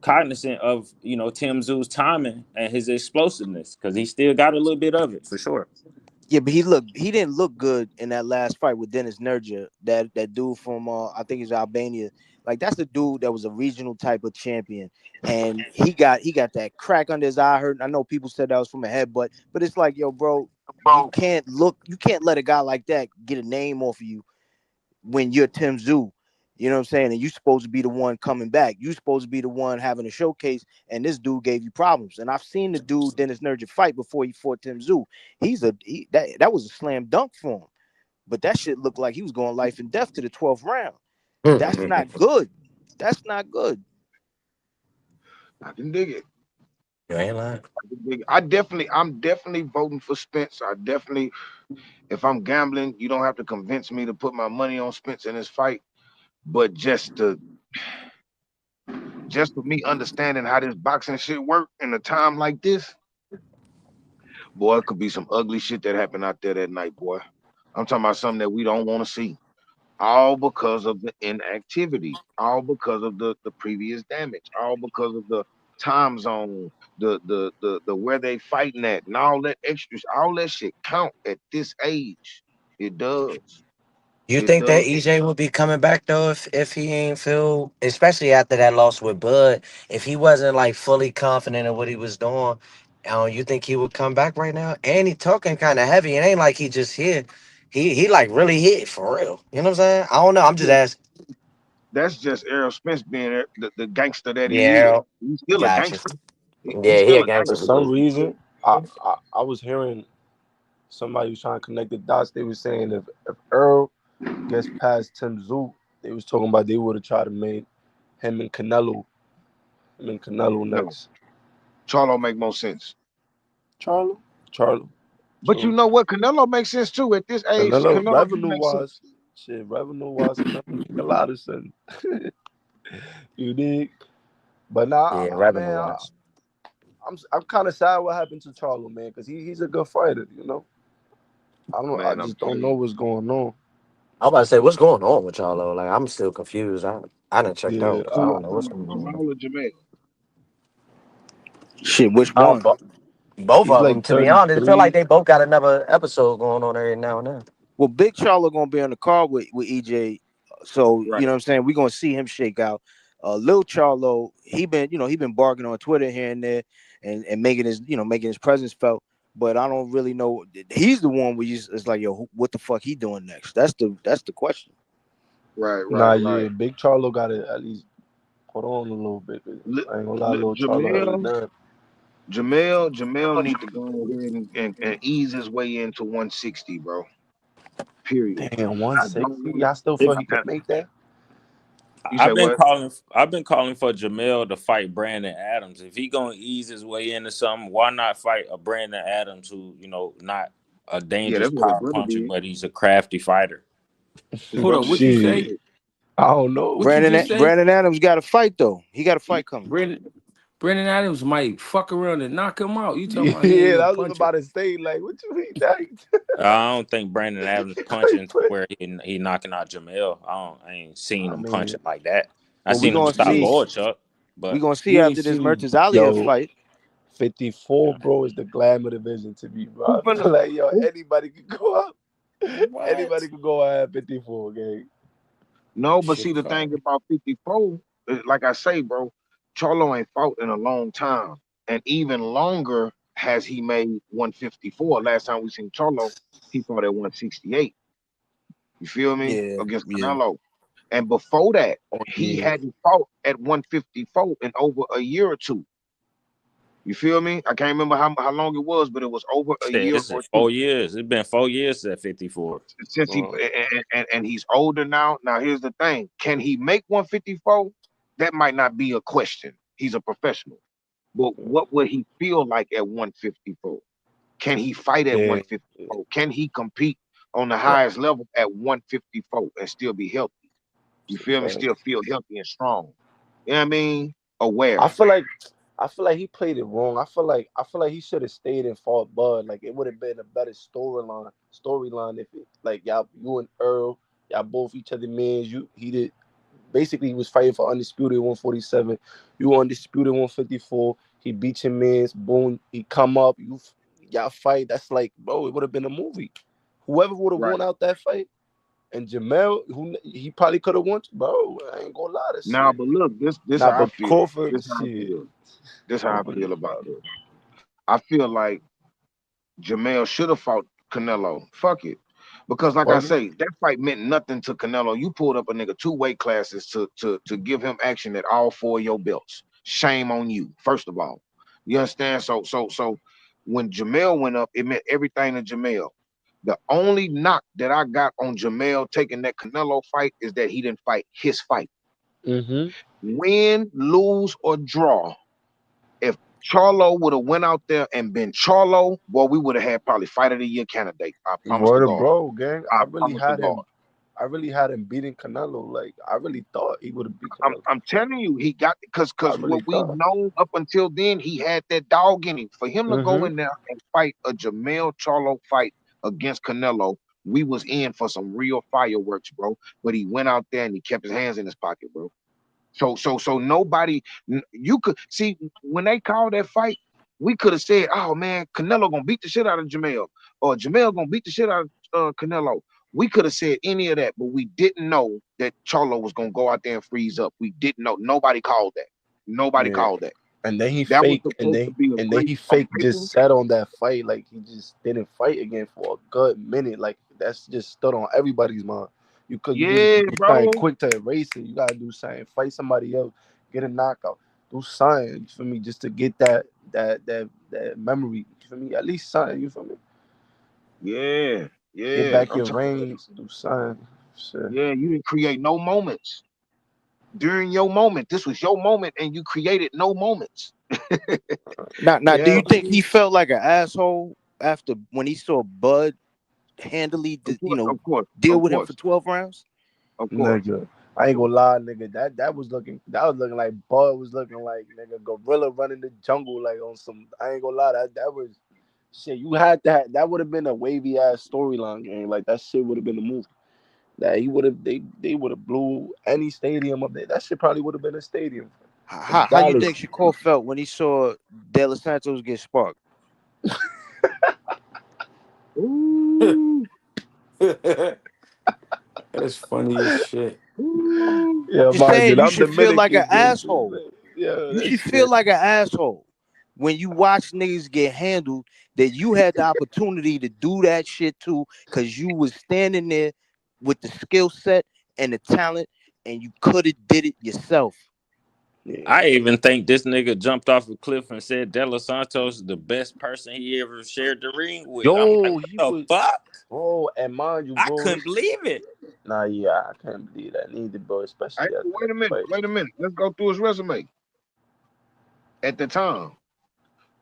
cognizant of, Tim Zoo's timing and his explosiveness, because he still got a little bit of it for sure. Yeah, but he didn't look good in that last fight with Dennis Nurja, that dude from I think he's Albania. Like that's the dude that was a regional type of champion, and he got that crack under his eye. I know people said that was from a headbutt, but it's like, yo, bro, you can't let a guy like that get a name off of you when you're Tim Zoo. You know what I'm saying? And you're supposed to be the one coming back. You're supposed to be the one having a showcase, and this dude gave you problems. And I've seen the dude Dennis Nurja fight before he fought Tim Zoo. That was a slam dunk for him. But that shit looked like he was going life and death to the 12th round. That's not good. That's not good. I can dig it. You ain't lying. I can dig it. I'm definitely voting for Spence. If I'm gambling, you don't have to convince me to put my money on Spence in this fight. But just for me understanding how this boxing shit work in a time like this, boy, it could be some ugly shit that happened out there that night, boy. I'm talking about something that we don't want to see. All because of the inactivity, all because of the previous damage, all because of the time zone, the where they fighting at, and all that extras, all that shit count at this age. It does. You It think that does. EJ would be coming back though if he ain't feel, especially after that loss with Bud, if he wasn't like fully confident in what he was doing, you think he would come back right now? And he talking kind of heavy. It ain't like he just hit. He like really hit for real. You know what I'm saying? I don't know. I'm just asking. That's just Errol Spence being the gangster that Yeah, he is. Errol. He's still a Gotcha. gangster. He's Yeah, he still a a For gangster. gangster. some reason, I was hearing somebody was trying to connect the dots. They was saying if Earl gets past Tim Zoo, they was talking about they would have tried to make him and Canelo, No, next. Charlo make more sense. Charlo, But you true. know what? Canelo makes sense too. At this age, Canelo Canelo do revenue make sense. wise. Shit, revenue wise, Canelo make a lot of sense. You dig? But Yeah, nah, revenue man, wise. I'm kind of sad what happened to Charlo, man, because he's a good fighter. You know, I Man, I'm just don't telling know you. what's going on. I'm about to say, what's going on with y'all though? Like, I'm still confused. I didn't check it Yeah, out, so I Who, don't know what's who, going on. Jamal or Jamel? Shit, which Um, one? bo- both he's of like them. To be honest, it feel like 33. they both got another episode going on every now and then. Well, Big Charlo gonna be on the card with EJ, so Right. you know what I'm saying. We gonna see him shake out. Lil Charlo, he been barking on Twitter here and there, and making his presence felt. But I don't really know. He's the one where it's like, yo, what the fuck he doing next? That's the question. Right, Nah, right, yeah, right. Big Charlo got to at least put on a little bit. 'Cause I ain't gonna lie, little Charlo held it Jamel, down. Jamel need to go ahead and ease his way into 160, bro. Period. Damn, I don't 160. know. Y'all still It, feel he could make that? You I've said been what? calling. I've been calling for Jamel to fight Brandon Adams. If he gonna ease his way into something, why not fight a Brandon Adams who, not a Yeah, dangerous that's what his power brother puncher, did. but he's a crafty fighter. His Hold up, brother what you did. Shit, say? I don't know. What you just say? Brandon Adams got a fight though. He got a fight coming. Brandon Adams might fuck around and knock him out. You talking about he ain't Yeah, no I was puncher? about to say, like, what you mean? That? I don't think Brandon Adams punching to where he knocking out Jamel. I ain't seen I him mean, punching like that. I Well, we seen him gonna stop you, see. Boychuk, We but gonna see You ain't after this seen Mertens Aliyah yo, fight. 54, bro, is the glamour division to me, Who bro. I finna feel like, yo, who anybody could go up. what? Anybody could go out at 54, gang. no, but see Shit the thing crazy. about 54, like I say, bro, Charlo ain't fought in a long time. And even longer has he made 154. Last time we seen Charlo, he fought at 168. You feel me? Yeah, Against yeah. Canelo. And before that, Oh, he yeah. hadn't fought at 154 in over a year or two. You feel me? I can't remember how long it was, but it was over a Shit, year it's or two 4 years. It's been 4 years at 54. since he and he's older now. Now here's the thing: can he make 154? That might not be a question. He's a professional, but what would he feel like at 154? Can he fight at Yeah. 154? Can he compete on the Yeah. highest level at 154 and still be healthy? You feel me? Facts. Still feel healthy and strong. You know what I mean? Aware. I feel like he played it wrong. I feel like he should have stayed and fought Bud. Like it would have been a better storyline if like you and Earl, y'all both each other mans. He did basically he was fighting for undisputed 147. You were undisputed 154. He beat your mans. Boom. He come up. Y'all fight. That's like, bro. It would have been a movie. Whoever would have Right. won out that fight, and Jamel, who he probably could have won. Bro, I ain't gonna lie to Now, shit. but look, this Nah, how I but feel. Crawford, This how I shit. feel. This how I Crawford feel is about about this. I feel like Jamel should have fought Canelo. Fuck it. Because like I it. say, that fight meant nothing to Canelo. You pulled up a nigga two weight classes to give him action at all four of your belts. Shame on you, first of all. You understand? So when Jamel went up, it meant everything to Jamel. The only knock that I got on Jamel taking that Canelo fight is that he didn't fight his fight. Mm-hmm. Win, lose, or draw. If Charlo would have went out there and been Charlo, well, we would have had probably fight of the year candidate. I promise to Word of God. bro, gang. I I really promise to had God. him. I really had him beating Canelo. Like I really thought he would have beat I'm Canelo. I'm telling you, he got I because what really we've thought. known up until then, he had that dog in him. For him to go Mm-hmm. in there and fight a Jamel Charlo fight against Canelo, we was in for some real fireworks, bro. But he went out there and he kept his hands in his pocket, bro. So nobody, you could see when they called that fight, we could have said, "Oh man, Canelo gonna beat the shit out of Jamel, or Jamel gonna beat the shit out of Canelo." We could have said any of that, but we didn't know that Charlo was gonna go out there and freeze up. We didn't know. Nobody called that. Nobody Yeah. called that. And then he That was fake, and supposed to then be a and then great he on fake paper. just sat on that fight. Like he just didn't fight again for a good minute. Like that's just stood on everybody's mind. You just Yeah, do something bro. quick to erase it. You gotta do something. Fight somebody else. Get a knockout. Do something. You feel me? Just to get that memory. You feel me? At least something. You feel me? Yeah, Get yeah. back I'm your talking. range. Do something. Shit. Yeah, you didn't create no moments during your moment. This was your moment, and you created no moments. Now, do Yeah. you think he felt like an asshole after when he saw Bud handily, Of you course, know, of course, deal of with him for course, 12 rounds? of course. Nigga, I ain't gonna lie, nigga. That was looking like Bud was looking like nigga gorilla running the jungle like on some. I ain't gonna lie, that was shit. You had that would have been a wavy ass storyline game. Like that shit would have been a movie. That he would have they would have blew any stadium up there. That shit probably would have been a stadium for How you dollars. think Shakur felt when he saw De Los Santos get sparked? Ooh, That's funny as shit. ooh. I'm Yeah, just mind you, saying, you I'm should feel like an Dominican, asshole. dude. Yeah, You that should feel shit. like an asshole when you watch niggas get handled that you had the opportunity to do that shit too, because you was standing there with the skill set and the talent, and you could have did it yourself. Yeah. I even think this nigga jumped off a cliff and said De Los Santos is the best person he ever shared the ring with. I'm like, Yo, what he the was, fuck? bro, and mind you, I bro, couldn't believe it. nah, yeah, I can't believe that neither, bro, Hey, especially after wait that a minute. fight. Wait a minute. Let's go through his resume at the time.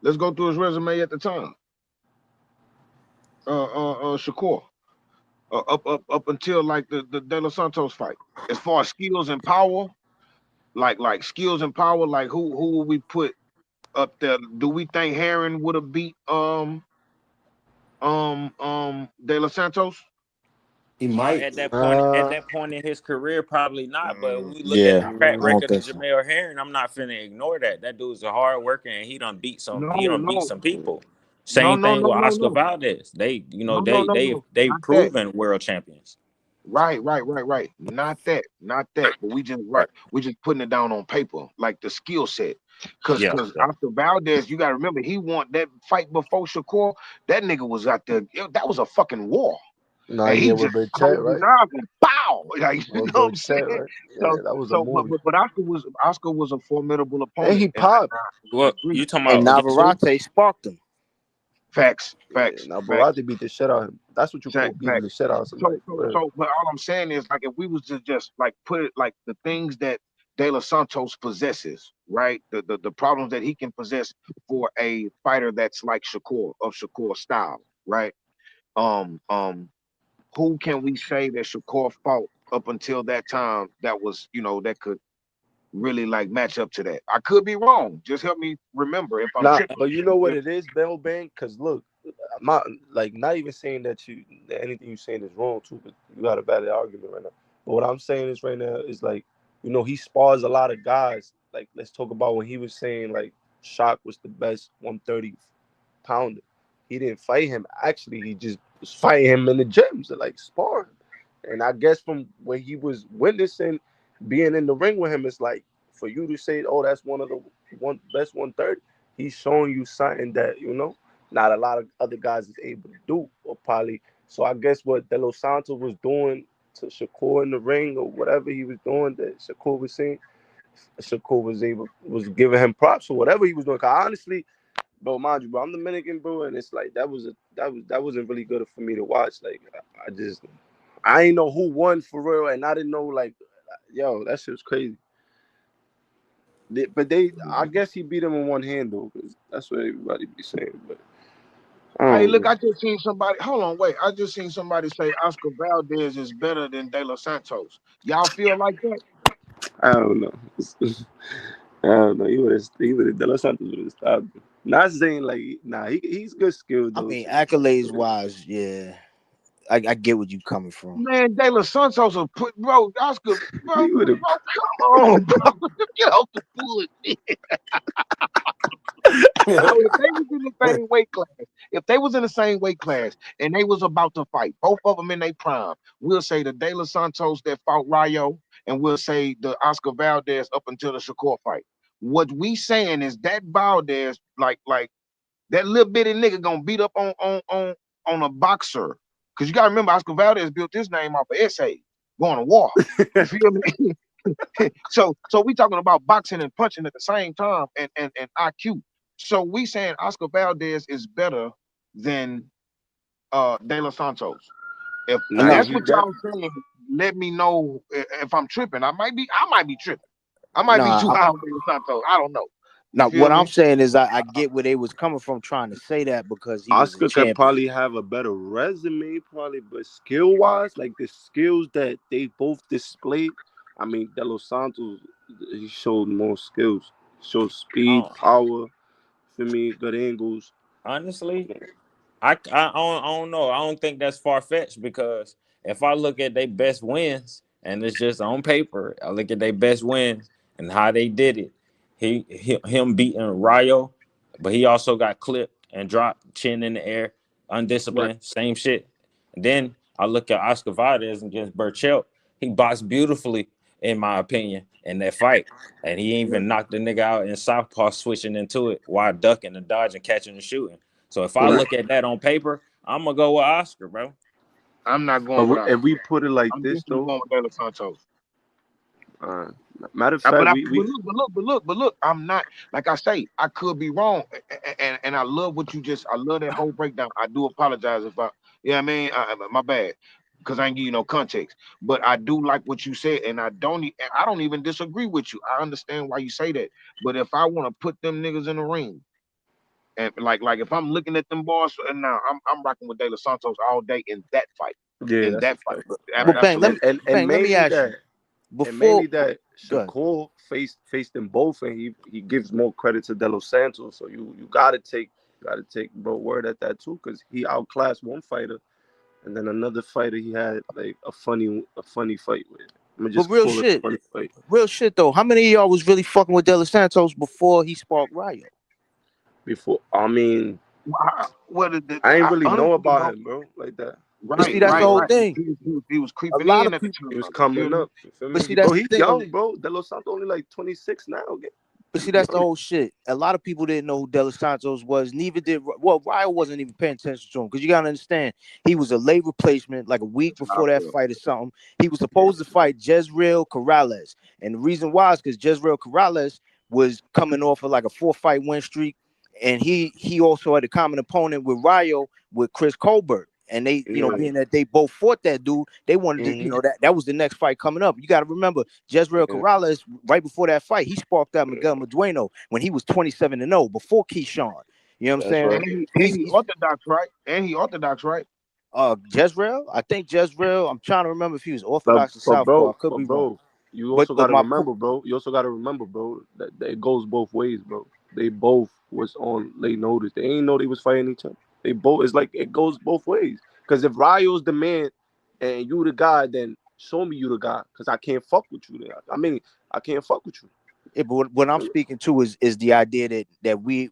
Let's go through his resume at the time. Shakur. Up until like the De Los Santos fight. As far as skills and power, like skills and power, like who would we put up there? Do we think Heron would have beat De Los Santos? He might. At Uh, that point in his career, probably not. But when we look at the Yeah, track I don't record of think so. Jamel Herring, I'm not finna ignore that. That dude's a hard worker and he No, done beat no, some people. no, Same no, thing no, with no, Oscar no, Valdez. They, you know, no, no, no, no. they Not that. proven world champions. Right. Not that, not that. But we just Right. we just putting it down on paper, like the skill set. Yeah. Cause Yeah. Oscar Valdez, you gotta remember, he won that fight before Shakur. That nigga was out there. That was a fucking war. nah, And he yeah, just with Big closed Chet, his right? eyes and pow. Like, you With know what I'm Big saying? Chet, right? So Yeah, that was a so movie. but Oscar was a formidable And opponent. he And popped. I Well, agree. you talking And about against who? Navarrete sparked him. Facts, Yeah, facts, now facts, Barati beat the shit out of him. That's what you call beating facts. the shit out of somebody, for real. But all I'm saying is, like, if we was to just like put it like the things that De Los Santos possesses, right? The problems that he can possess for a fighter that's like Shakur, of Shakur style, right? Um, um, who can we say that Shakur fought up until that time that was, that could really like match up to that? I could be wrong. Just help me remember if I'm Nah, tripping. but you know what it is, Bell Bang? Cause look, I'm not like not even saying that anything you're saying is wrong too, but you got a valid argument right now. But what I'm saying is right now is like, he spars a lot of guys. Like let's talk about when he was saying like Shock was the best 130 pounder. He didn't fight him. Actually, he just was fighting him in the gyms, like sparring. And I guess from when he was witnessing being in the ring with him, it's like for you to say, "Oh, that's one of the best 130." He's showing you something that not a lot of other guys is able to do, or probably. So I guess what De Los Santos was doing to Shakur in the ring, or whatever he was doing that Shakur was saying, Shakur was giving him props or whatever he was doing. 'Cause honestly, bro, mind you, bro, I'm Dominican, bro, and it's like that wasn't really good for me to watch. Like I ain't know who won for real, and I didn't know like, yo, that shit was crazy. But I guess he beat him in one hand though, because that's what everybody be saying. But I Hey, don't look, know. I just seen somebody. Hold on, wait. I just seen somebody say Oscar Valdez is better than De Los Santos. Y'all feel like that? I don't know. I don't know. He would have De Los Santos would have stopped him. Not saying like, nah, he's good skill I though mean, too. accolades wise, yeah, I get where you coming from. Man, De Los Santos will put, bro, Oscar, He would have. come on, bro. Get off the bullshit. Bro, if they was in the same weight class, if they was in the same weight class and they was about to fight, both of them in their prime, we'll say the De Los Santos that fought Rayo, and we'll say the Oscar Valdez up until the Shakur fight. What we saying is that Valdez, like that little bitty nigga gonna beat up on a boxer. Cause you gotta remember Oscar Valdez built his name off of essays, going to war. You feel me? So we talking about boxing and punching at the same time and IQ. So we saying Oscar Valdez is better than De Los Santos. If Nah, No, that's you what that y'all saying, let me know if I'm tripping. I might be tripping. I might be nah, too high on De Los Santos. I don't know. You Now, feel what I'm me? saying is, I get where they was coming from trying to say that because he was a Oscar could champion. probably have a better resume, probably, but skill wise, like the skills that they both displayed, I mean, De Los Santos, he showed more skills. He showed speed, Oh, power, for me, good angles. honestly, I don't know. I don't think that's far fetched because if I look at their best wins and it's just on paper, I look at their best wins and how they did it. Him beating Rayo, but he also got clipped and dropped chin in the air, Right. undisciplined, same shit. And then I look at Oscar Valdez against Burchell. He boxed beautifully, in my opinion, in that fight. And he Right. even knocked the nigga out in southpaw switching into it while ducking and dodging, catching and shooting. So if I But Right. look at that on paper, I'm gonna go with Oscar, bro. I'm not going with if Oscar. we put it like I'm this, definitely though, going with De Los Santos. uh, matter of Uh, fact, But I, we but look, I'm not like I say. I could be wrong, and I love what you just. I love that whole breakdown. I do apologize if I, yeah, I mean, my bad, because I ain't give you no context. But I do like what you said, and I don't even disagree with you. I understand why you say that. But if I want to put them niggas in the ring, and like if I'm looking at them boys, and now I'm rocking with De Los Santos all day in that fight, yeah, in that's a that fight, fact. But bang, absolutely. And let me mainly ask that you before. Good. Shakur faced them both, and he gives more credit to De Los Santos. So you gotta take bro word at that too, because he outclassed one fighter, and then another fighter he had like a funny fight with. I'm gonna But just call it a funny fight. real shit though. How many of y'all was really fucking with De Los Santos before he sparked Ryo? Before, I mean, What I ain't really know honestly, about bro. him, bro, like that. But Right, see, that's the right, whole right. thing. He was A creeping lot in of at the people. He was time. You feel coming me? up. You feel But me? see, Bro, that's the he thing. young, bro. De Los Santos only like 26 now. Again. But see, He that's the young. whole shit. A lot of people didn't know who De Los Santos was. Neither did Ryo wasn't even paying attention to him because you gotta understand he was a late replacement, like a week That's how I before that feel. fight or something. He was Yeah. supposed to fight Jezreel Corrales, and the reason why is because Jezreel Corrales was coming off of like a 4-fight win streak, and he also had a common opponent with Ryo with Chris Colbert. And they, Yeah. being that they both fought that dude, they wanted to, Mm-hmm. that was the next fight coming up. You got to remember, Jezreel Yeah. Corrales, right before that fight, he sparked out Miguel Madueno when he was 27-0 before Keyshawn. You know what I'm That's saying? right. And he orthodox, right? And he orthodox, right? Jezreel, I think Jezreel. I'm trying to remember if he was But Orthodox or but Southpaw. I bro, could but be wrong. bro, you But also but gotta my remember, bro. You also gotta remember, bro, that it goes both ways, bro. They both was on late notice. They ain't know they was fighting each other. They both. It's like it goes both ways. Because if Ryo's the man and you the guy, then show me you the guy. Because I can't fuck with you. Then. I mean, I can't fuck with you. Yeah, but what I'm speaking to is the idea that we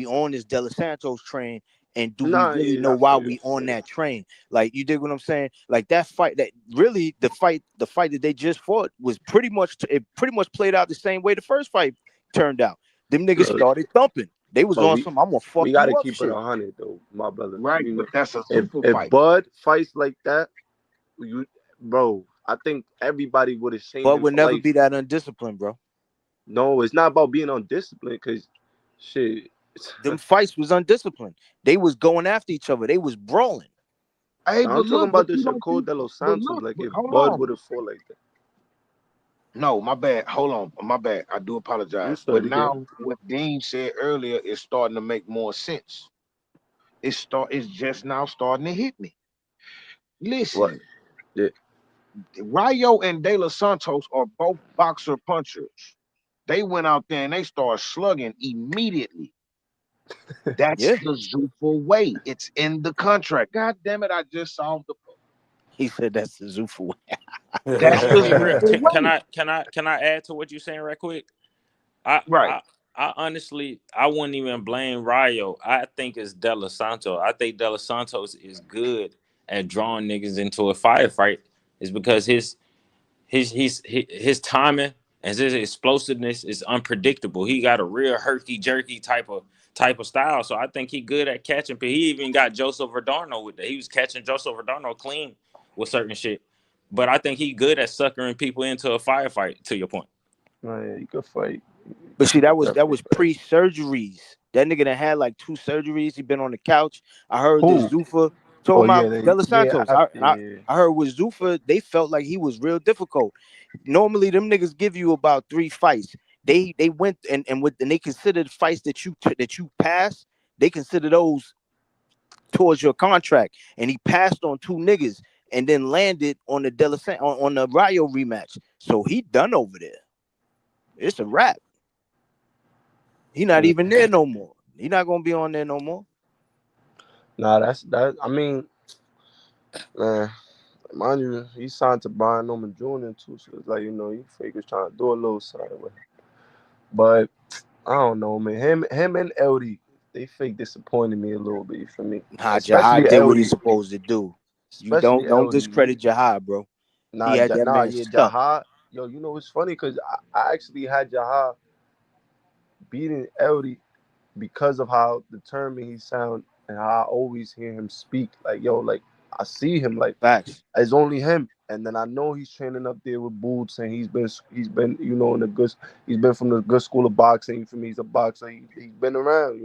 on this De Los Santos train, and do we Nah, really yeah, know I why feel you. we on that train? Like, you dig what I'm saying? Like that fight, that really the fight that they just fought was pretty much played out the same way the first fight turned out. Them niggas Look, started thumping. They was but on we some I'm gonna fuck we gotta you up keep it shit. 100 though, my brother. Right, You but know, that's a if super if fight. Bud fights like that, you, bro, I think everybody would have shamed But him would for never life. be that undisciplined, bro. No, it's not about being undisciplined, cause shit. Them fights was undisciplined. They was going after each other. They was brawling. Hey, I'm but talking look, but about the you don't Shakur think, de los but Santos. look, Like but if hold Bud on. would have fought like that. No, my bad. Hold on, my bad. I do You apologize. But study now game. what Dean said earlier is starting to make more sense. It's just now starting to hit me. What? Listen, Yeah. Rayo and De Los Santos are both boxer punchers. They went out there and they started slugging immediately. That's Yeah. the Zuffa way. It's in the contract. God damn it, I just solved the problem. He said that's the Zuffa way. That's the Hey, real, Zuffa way. can I add to what you're saying right quick? I Right. I I honestly I wouldn't even blame Rayo. I think it's De Los Santos. I think De Los Santos is good at drawing niggas into a firefight. It's because his timing and his explosiveness is unpredictable. He got a real herky jerky type of style. So I think he good at catching. He even got Joseph Verdano with that. He was catching Joseph Verdano clean with certain shit. But I think he good at suckering people into a firefight. To your point. Oh, yeah, you could fight. But see, You could that definitely was fight. pre-surgeries. That nigga that had like 2 surgeries. He been on the couch. I heard that Who? Zuffa Oh told my yeah, De Los yeah, Santos. I yeah. I heard with Zuffa, they felt like he was real difficult. Normally, them niggas give you about 3 fights. they went and they considered fights that you passed. They consider those towards your contract, and he passed on two niggas and then landed on the on the Rayo rematch. So he done over there. It's a wrap. He not even there no more. He not gonna be on there no more. Nah, that's that. I mean, man, mind you, he signed to Brian Norman Jr. too, so it's like he fake was trying to do a little something with him. But I don't know, man. Him and LD, they fake disappointed me a little bit for me, Nah, especially Jahad did what he's LD, supposed to do. You especially don't LD. discredit Jahad, bro. He Nah, had that man yeah, stuck. Jahad. Yo, it's funny because I actually had Jahad beating LD because of how determined he sound and how I always hear him speak. Like, yo, like I see him like Facts. it's only him. And then I know he's training up there with Boots, and he's been in the good. He's been from the good school of boxing. For me, he's a boxer. He's been around.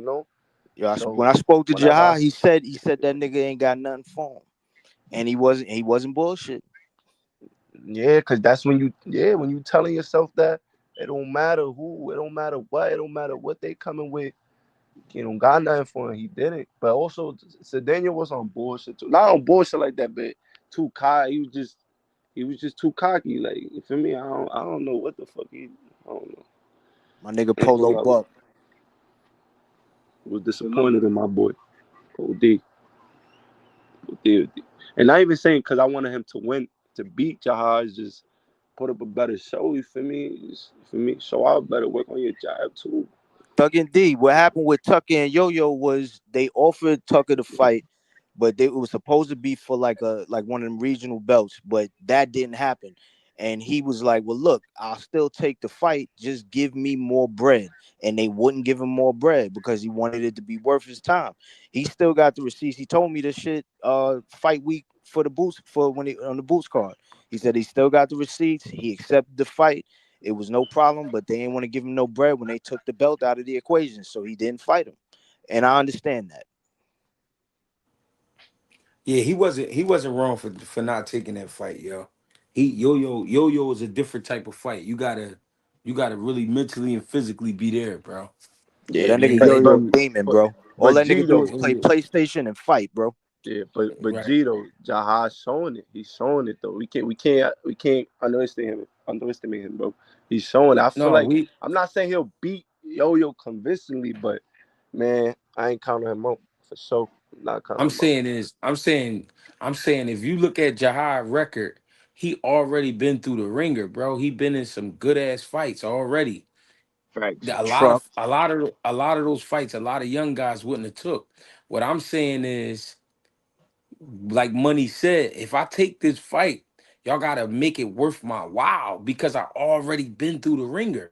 Yeah, So when I spoke to whenever I Jahad, he said that nigga ain't got nothing for him, and he wasn't bullshit. yeah, cause that's when you telling yourself that it don't matter who, it don't matter what, it don't matter what they coming with. He don't got nothing for him. He didn't. But also, Daniel was on bullshit too. Not on bullshit like that, but too cocky. He was just too cocky. Like, you feel me? I don't know what the fuck I don't know. My nigga I ain't gonna Polo lie. Buck. Was disappointed in my boy. OD. OD. And not even saying because I wanted him to win, to beat Jahaz, just put up a better show. You feel me? Show out better. Work on your job too. Tuck and D. What happened with Tucker and Yo Yo was they offered Tucker to fight, but it was supposed to be for like one of them regional belts, but that didn't happen. And he was like, "Well, look, I'll still take the fight. Just give me more bread." And they wouldn't give him more bread because he wanted it to be worth his time. He still got the receipts. He told me this shit fight week for the boots for when he on the boots card. He said he still got the receipts. He accepted the fight. It was no problem, but they didn't want to give him no bread when they took the belt out of the equation, so he didn't fight him. And I understand that. Yeah, he wasn't wrong for not taking that fight, yo. Yo-Yo is a different type of fight. You gotta really mentally and physically be there, bro. Yeah, Yeah, that nigga And but Yo and Yo but demon, but bro. All but that nigga do Gito, is play and PlayStation and fight, bro. yeah, but right. Gito, Jahaz showing it. He's showing it though. We can't underestimate him, bro. He's showing it. I feel No, like we I'm not saying he'll beat Yo-Yo convincingly, but man, I ain't counting him out for sure. I'm not counting I'm him out. saying is I'm saying if you look at Jahad record, he already been through the ringer, bro. He been in some good ass fights already. Facts. A lot Truck. of those fights, a lot of young guys wouldn't have took. What I'm saying is, like Money said, if I take this fight, y'all gotta make it worth my while because I already been through the ringer.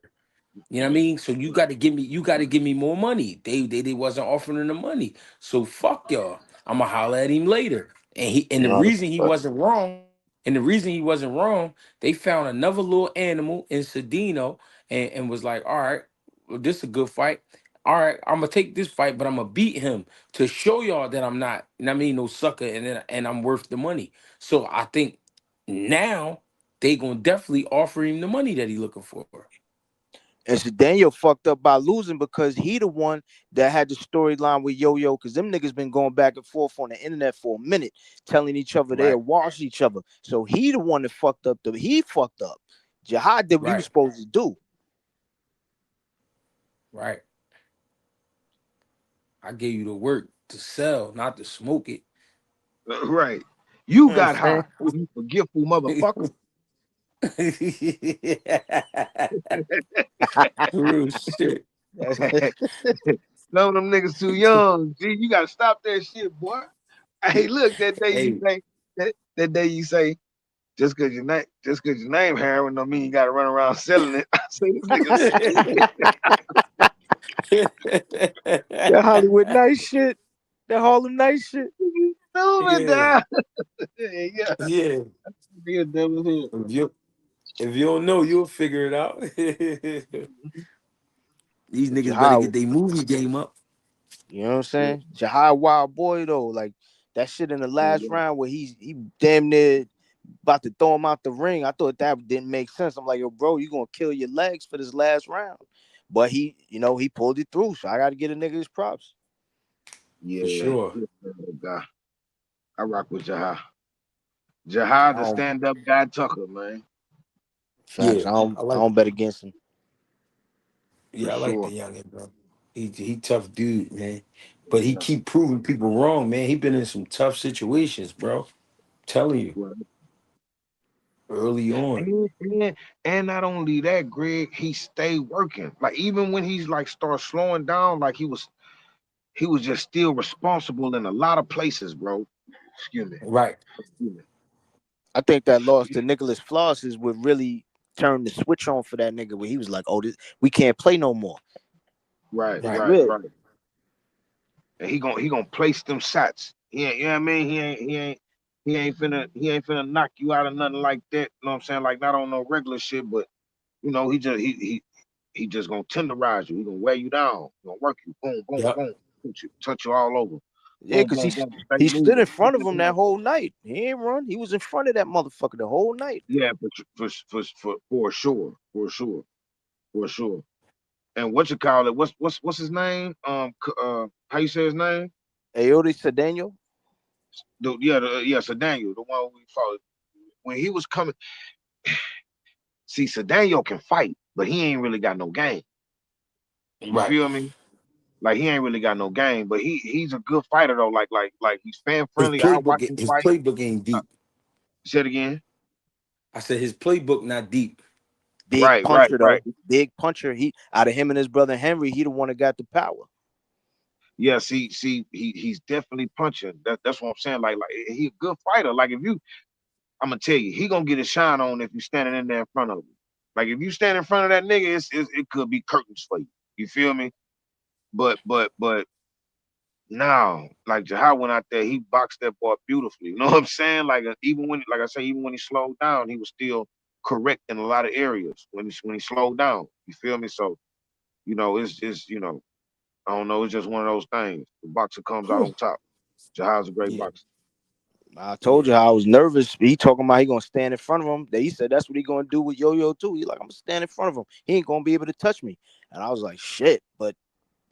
You know what I mean? So you gotta give me more money. They wasn't offering the money. So fuck y'all. I'ma holler at him later. And the No, that's reason a he fact. wasn't wrong, they found another little animal in Sedino and was like, all right, well, this is a good fight. All right, I'm gonna take this fight, but I'm gonna beat him to show y'all that I'm not, you know what I mean, no sucker, and I'm worth the money. So I think now they gonna definitely offer him the money that he looking for. And so Daniel fucked up by losing because he the one that had the storyline with Yo Yo, because them niggas been going back and forth on the internet for a minute, telling each other Right, they'll wash each other. So he the one that fucked up. He fucked up. Jahad did what he was right, supposed to do. right. I gave you the work to sell, not to smoke it. Right. You You know what got high. You forgetful motherfucker. I'm Real shit. saying? Some of them niggas too young. Gee, you gotta stop that shit, boy. Hey, look, Hey, that day you say, just cause your name heroin don't mean you gotta run around selling it. I say this nigga stupid. That Hollywood nice shit. That Harlem nice shit. Stupid, yeah, dog. Yeah, yeah. be a devil here. If you don't know, you'll figure it out. These But niggas better Jahad, get their movie game up. you know what I'm saying? Jahad wild boy though. Like that shit in the last round where he damn near about to throw him out the ring. I thought that didn't make sense. I'm like, yo, bro, you gonna kill your legs for this last round. But he, he pulled it through. So I gotta get a nigga his props. For Yeah, sure. guy. I rock with Jahai. I Jahai, the don't, stand-up guy, Tucker, man, facts. Yeah, I I don't I like. don't bet against him. for Yeah, I like the sure. youngin, bro. He tough dude, man. But he Yeah. keep proving people wrong, man. He been in some tough situations, bro. Telling you, Well, early on. and not only that, Greg, he stayed working. Like even when he's like start slowing down, like he was just still responsible in a lot of places, bro. Excuse me. Right, Excuse me. I think that loss to Nicholas Floss is what really turned the switch on for that nigga where he was like, oh, we can't play no more. Right, It's right. right, real. right. And he gonna place them shots. He ain't, you know what I mean? He ain't finna knock you out or nothing like that. You know what I'm saying? Like not on no regular shit, but he just gonna tenderize you. He gonna wear you down. He gonna work you. Boom, boom, Yep. boom. Touch you all over. Yeah, Boom, because boom, boom. Stay he stood in moving. front of him that whole night. He ain't run. He was in front of that motherfucker the whole night. Yeah, for sure, for sure, for sure. And what you call it? What's his name? How you say his name? Ayoade Cedeno. Yeah, Daniel, the one we fought when he was coming. See, Daniel can fight, but he ain't really got no game. You Right. feel me? Like he ain't really got no game, but he's a good fighter though. Like he's fan His friendly. I watch playbook, him his fight. playbook ain't Uh, deep. say it again. I said his playbook not deep. Big Right, right, puncher right. though. Big puncher. He out of him and his brother Henry, he the one that got the power. Yeah, see, he's definitely punching. That's what I'm saying. Like he a good fighter. Like if you, I'm gonna tell you, he gonna get a shine on if you standing in there in front of him. Like if you stand in front of that nigga, it could be curtains for you. You feel me? But now, like Jahai went out there, he boxed that boy beautifully. You know what I'm saying? Even when, like I say, even when he slowed down, he was still correct in a lot of areas when he slowed down. You feel me? So it's just I don't know. It's just one of those things. The boxer comes out on top. Jahai's a great Yeah, boxer. I told yeah, you how I was nervous. He talking about he gonna stand in front of him. He said that's what he gonna do with Yo-Yo too. He like, I'm gonna stand in front of him. He ain't gonna be able to touch me. And I was like, shit. But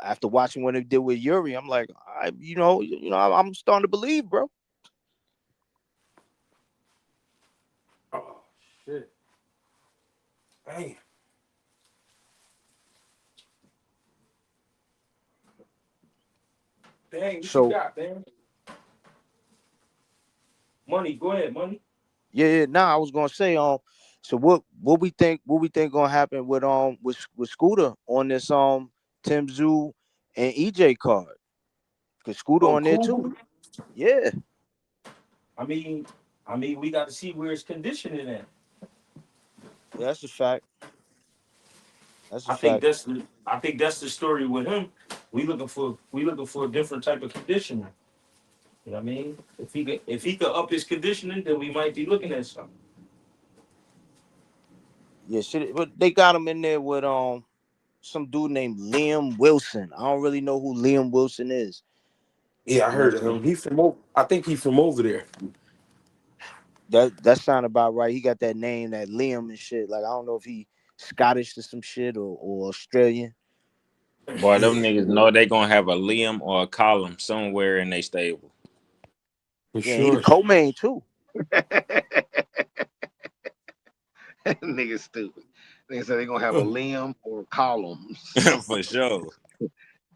after watching what he did with Yuri, I'm like, I'm starting to believe, bro. oh shit. Hey, dang, what you So got, man? Money, go ahead, money. yeah. Nah, I was gonna say, so what we think gonna happen with Scooter on this Tim Zoo and EJ card? Cause Scooter Oh, on there too. cool. Yeah, I mean, we got to see where his conditioning at. that's a fact. That's a I think fact. that's the story with him. We looking for a different type of conditioning. You know what I mean? If he could up his conditioning, then we might be looking at something. Yeah, shit. But they got him in there with some dude named Liam Wilson. I don't really know who Liam Wilson is. Yeah, I You know heard what of I'm saying? him. I think he's from over there. That sound about right. He got that name, that Liam and shit. Like I don't know if he Scottish or some shit or Australian. Boy, them Yeah, niggas know they gonna have a Liam or a column somewhere in their stable. for Yeah, he the sure. co-main too. Nigga stupid. Nigga said they gonna have a limb or columns. For sure.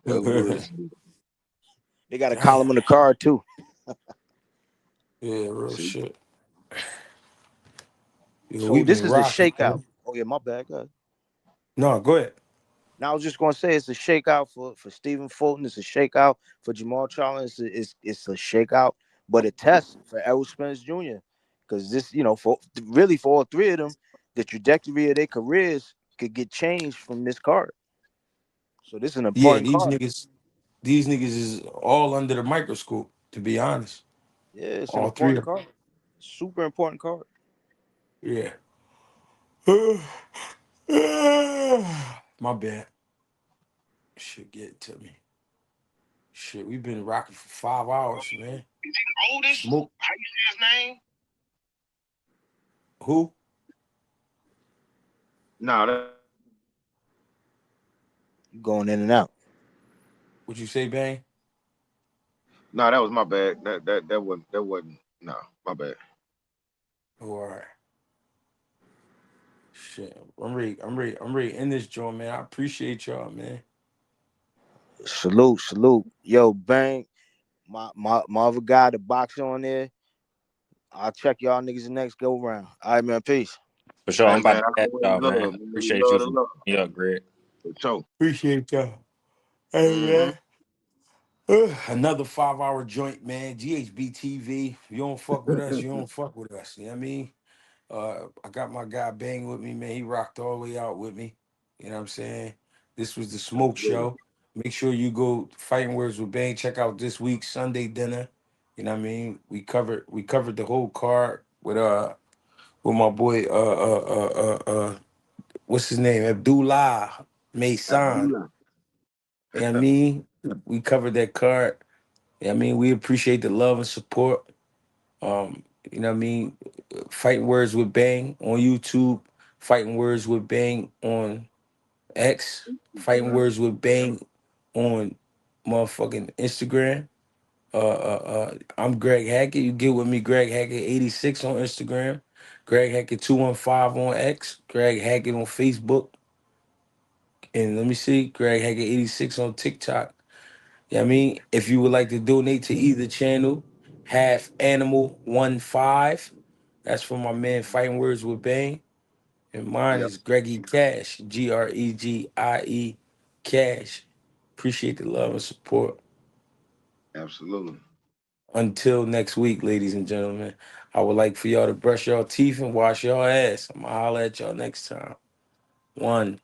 That Yeah, was They got a damn. column in the card too. Yeah, real see. shit. Yeah, So we this been is a rocking, shakeout. man. Oh yeah, my bad. Go ahead. No, go ahead. Now I was just gonna say it's a shakeout for Stephen Fulton. It's a shakeout for Jamal Charles. It's a shakeout, but a test for Errol Spence Jr. Because this, for all three of them, the trajectory of their careers could get changed from this card. So this is an Yeah, important these card. niggas, these niggas is all under the microscope. To be honest, Yeah, it's an all three important of them. card. Super important card. Yeah. My bad. Shit, get to me. Shit, we've been rocking for 5 hours, man. Oldest? Smoke. How you say his name? Who? Nah, going in and out. What you say, Bang? Nah, that was my bad. That wasn't. Nah, my bad. Oh, all right. Shit. I'm ready in this joint, man. I appreciate y'all, man. Salute, salute. Yo, Bang, my other guy, the boxer on there. I'll check y'all niggas the next go round. All right, man. Peace. For sure. Hey I'm about man, to I cash always out, man. love, man. We Appreciate you love the for love. me up, Greg. For sure. Appreciate y'all. Hey, Mm-hmm. man. Another 5 hour joint, man. GHB TV. You don't fuck with us, you don't fuck with us. You know what I mean? I got my guy Bang with me, man. He rocked all the way out with me. You know what I'm saying? This was the smoke Absolutely. show. Make sure you go Fighting Words with Bang. Check out this week's Sunday dinner. You know what I mean? We covered the whole card with my boy what's his name? Abdullah Mason. Abdullah. You know what I mean? We covered that card. You know what I mean? We appreciate the love and support. You know what I mean? Fighting Words with Bang on YouTube, Fighting Words with Bang on X, Fighting Words with Bang on motherfucking Instagram. I'm Greg Hackett. You get with me, Greg Hackett 86 on Instagram, Greg Hackett 215 on X, Greg Hackett on Facebook, and let me see, Greg Hackett 86 on TikTok. You know what I mean? If you would like to donate to either channel, half animal 15. That's for my man Fighting Words with Bang. And mine Yep. is GregieCash, Gregie Cash. Appreciate the love and support. Absolutely. Until next week, ladies and gentlemen, I would like for y'all to brush your teeth and wash your ass. I'm gonna holler at y'all next time. One.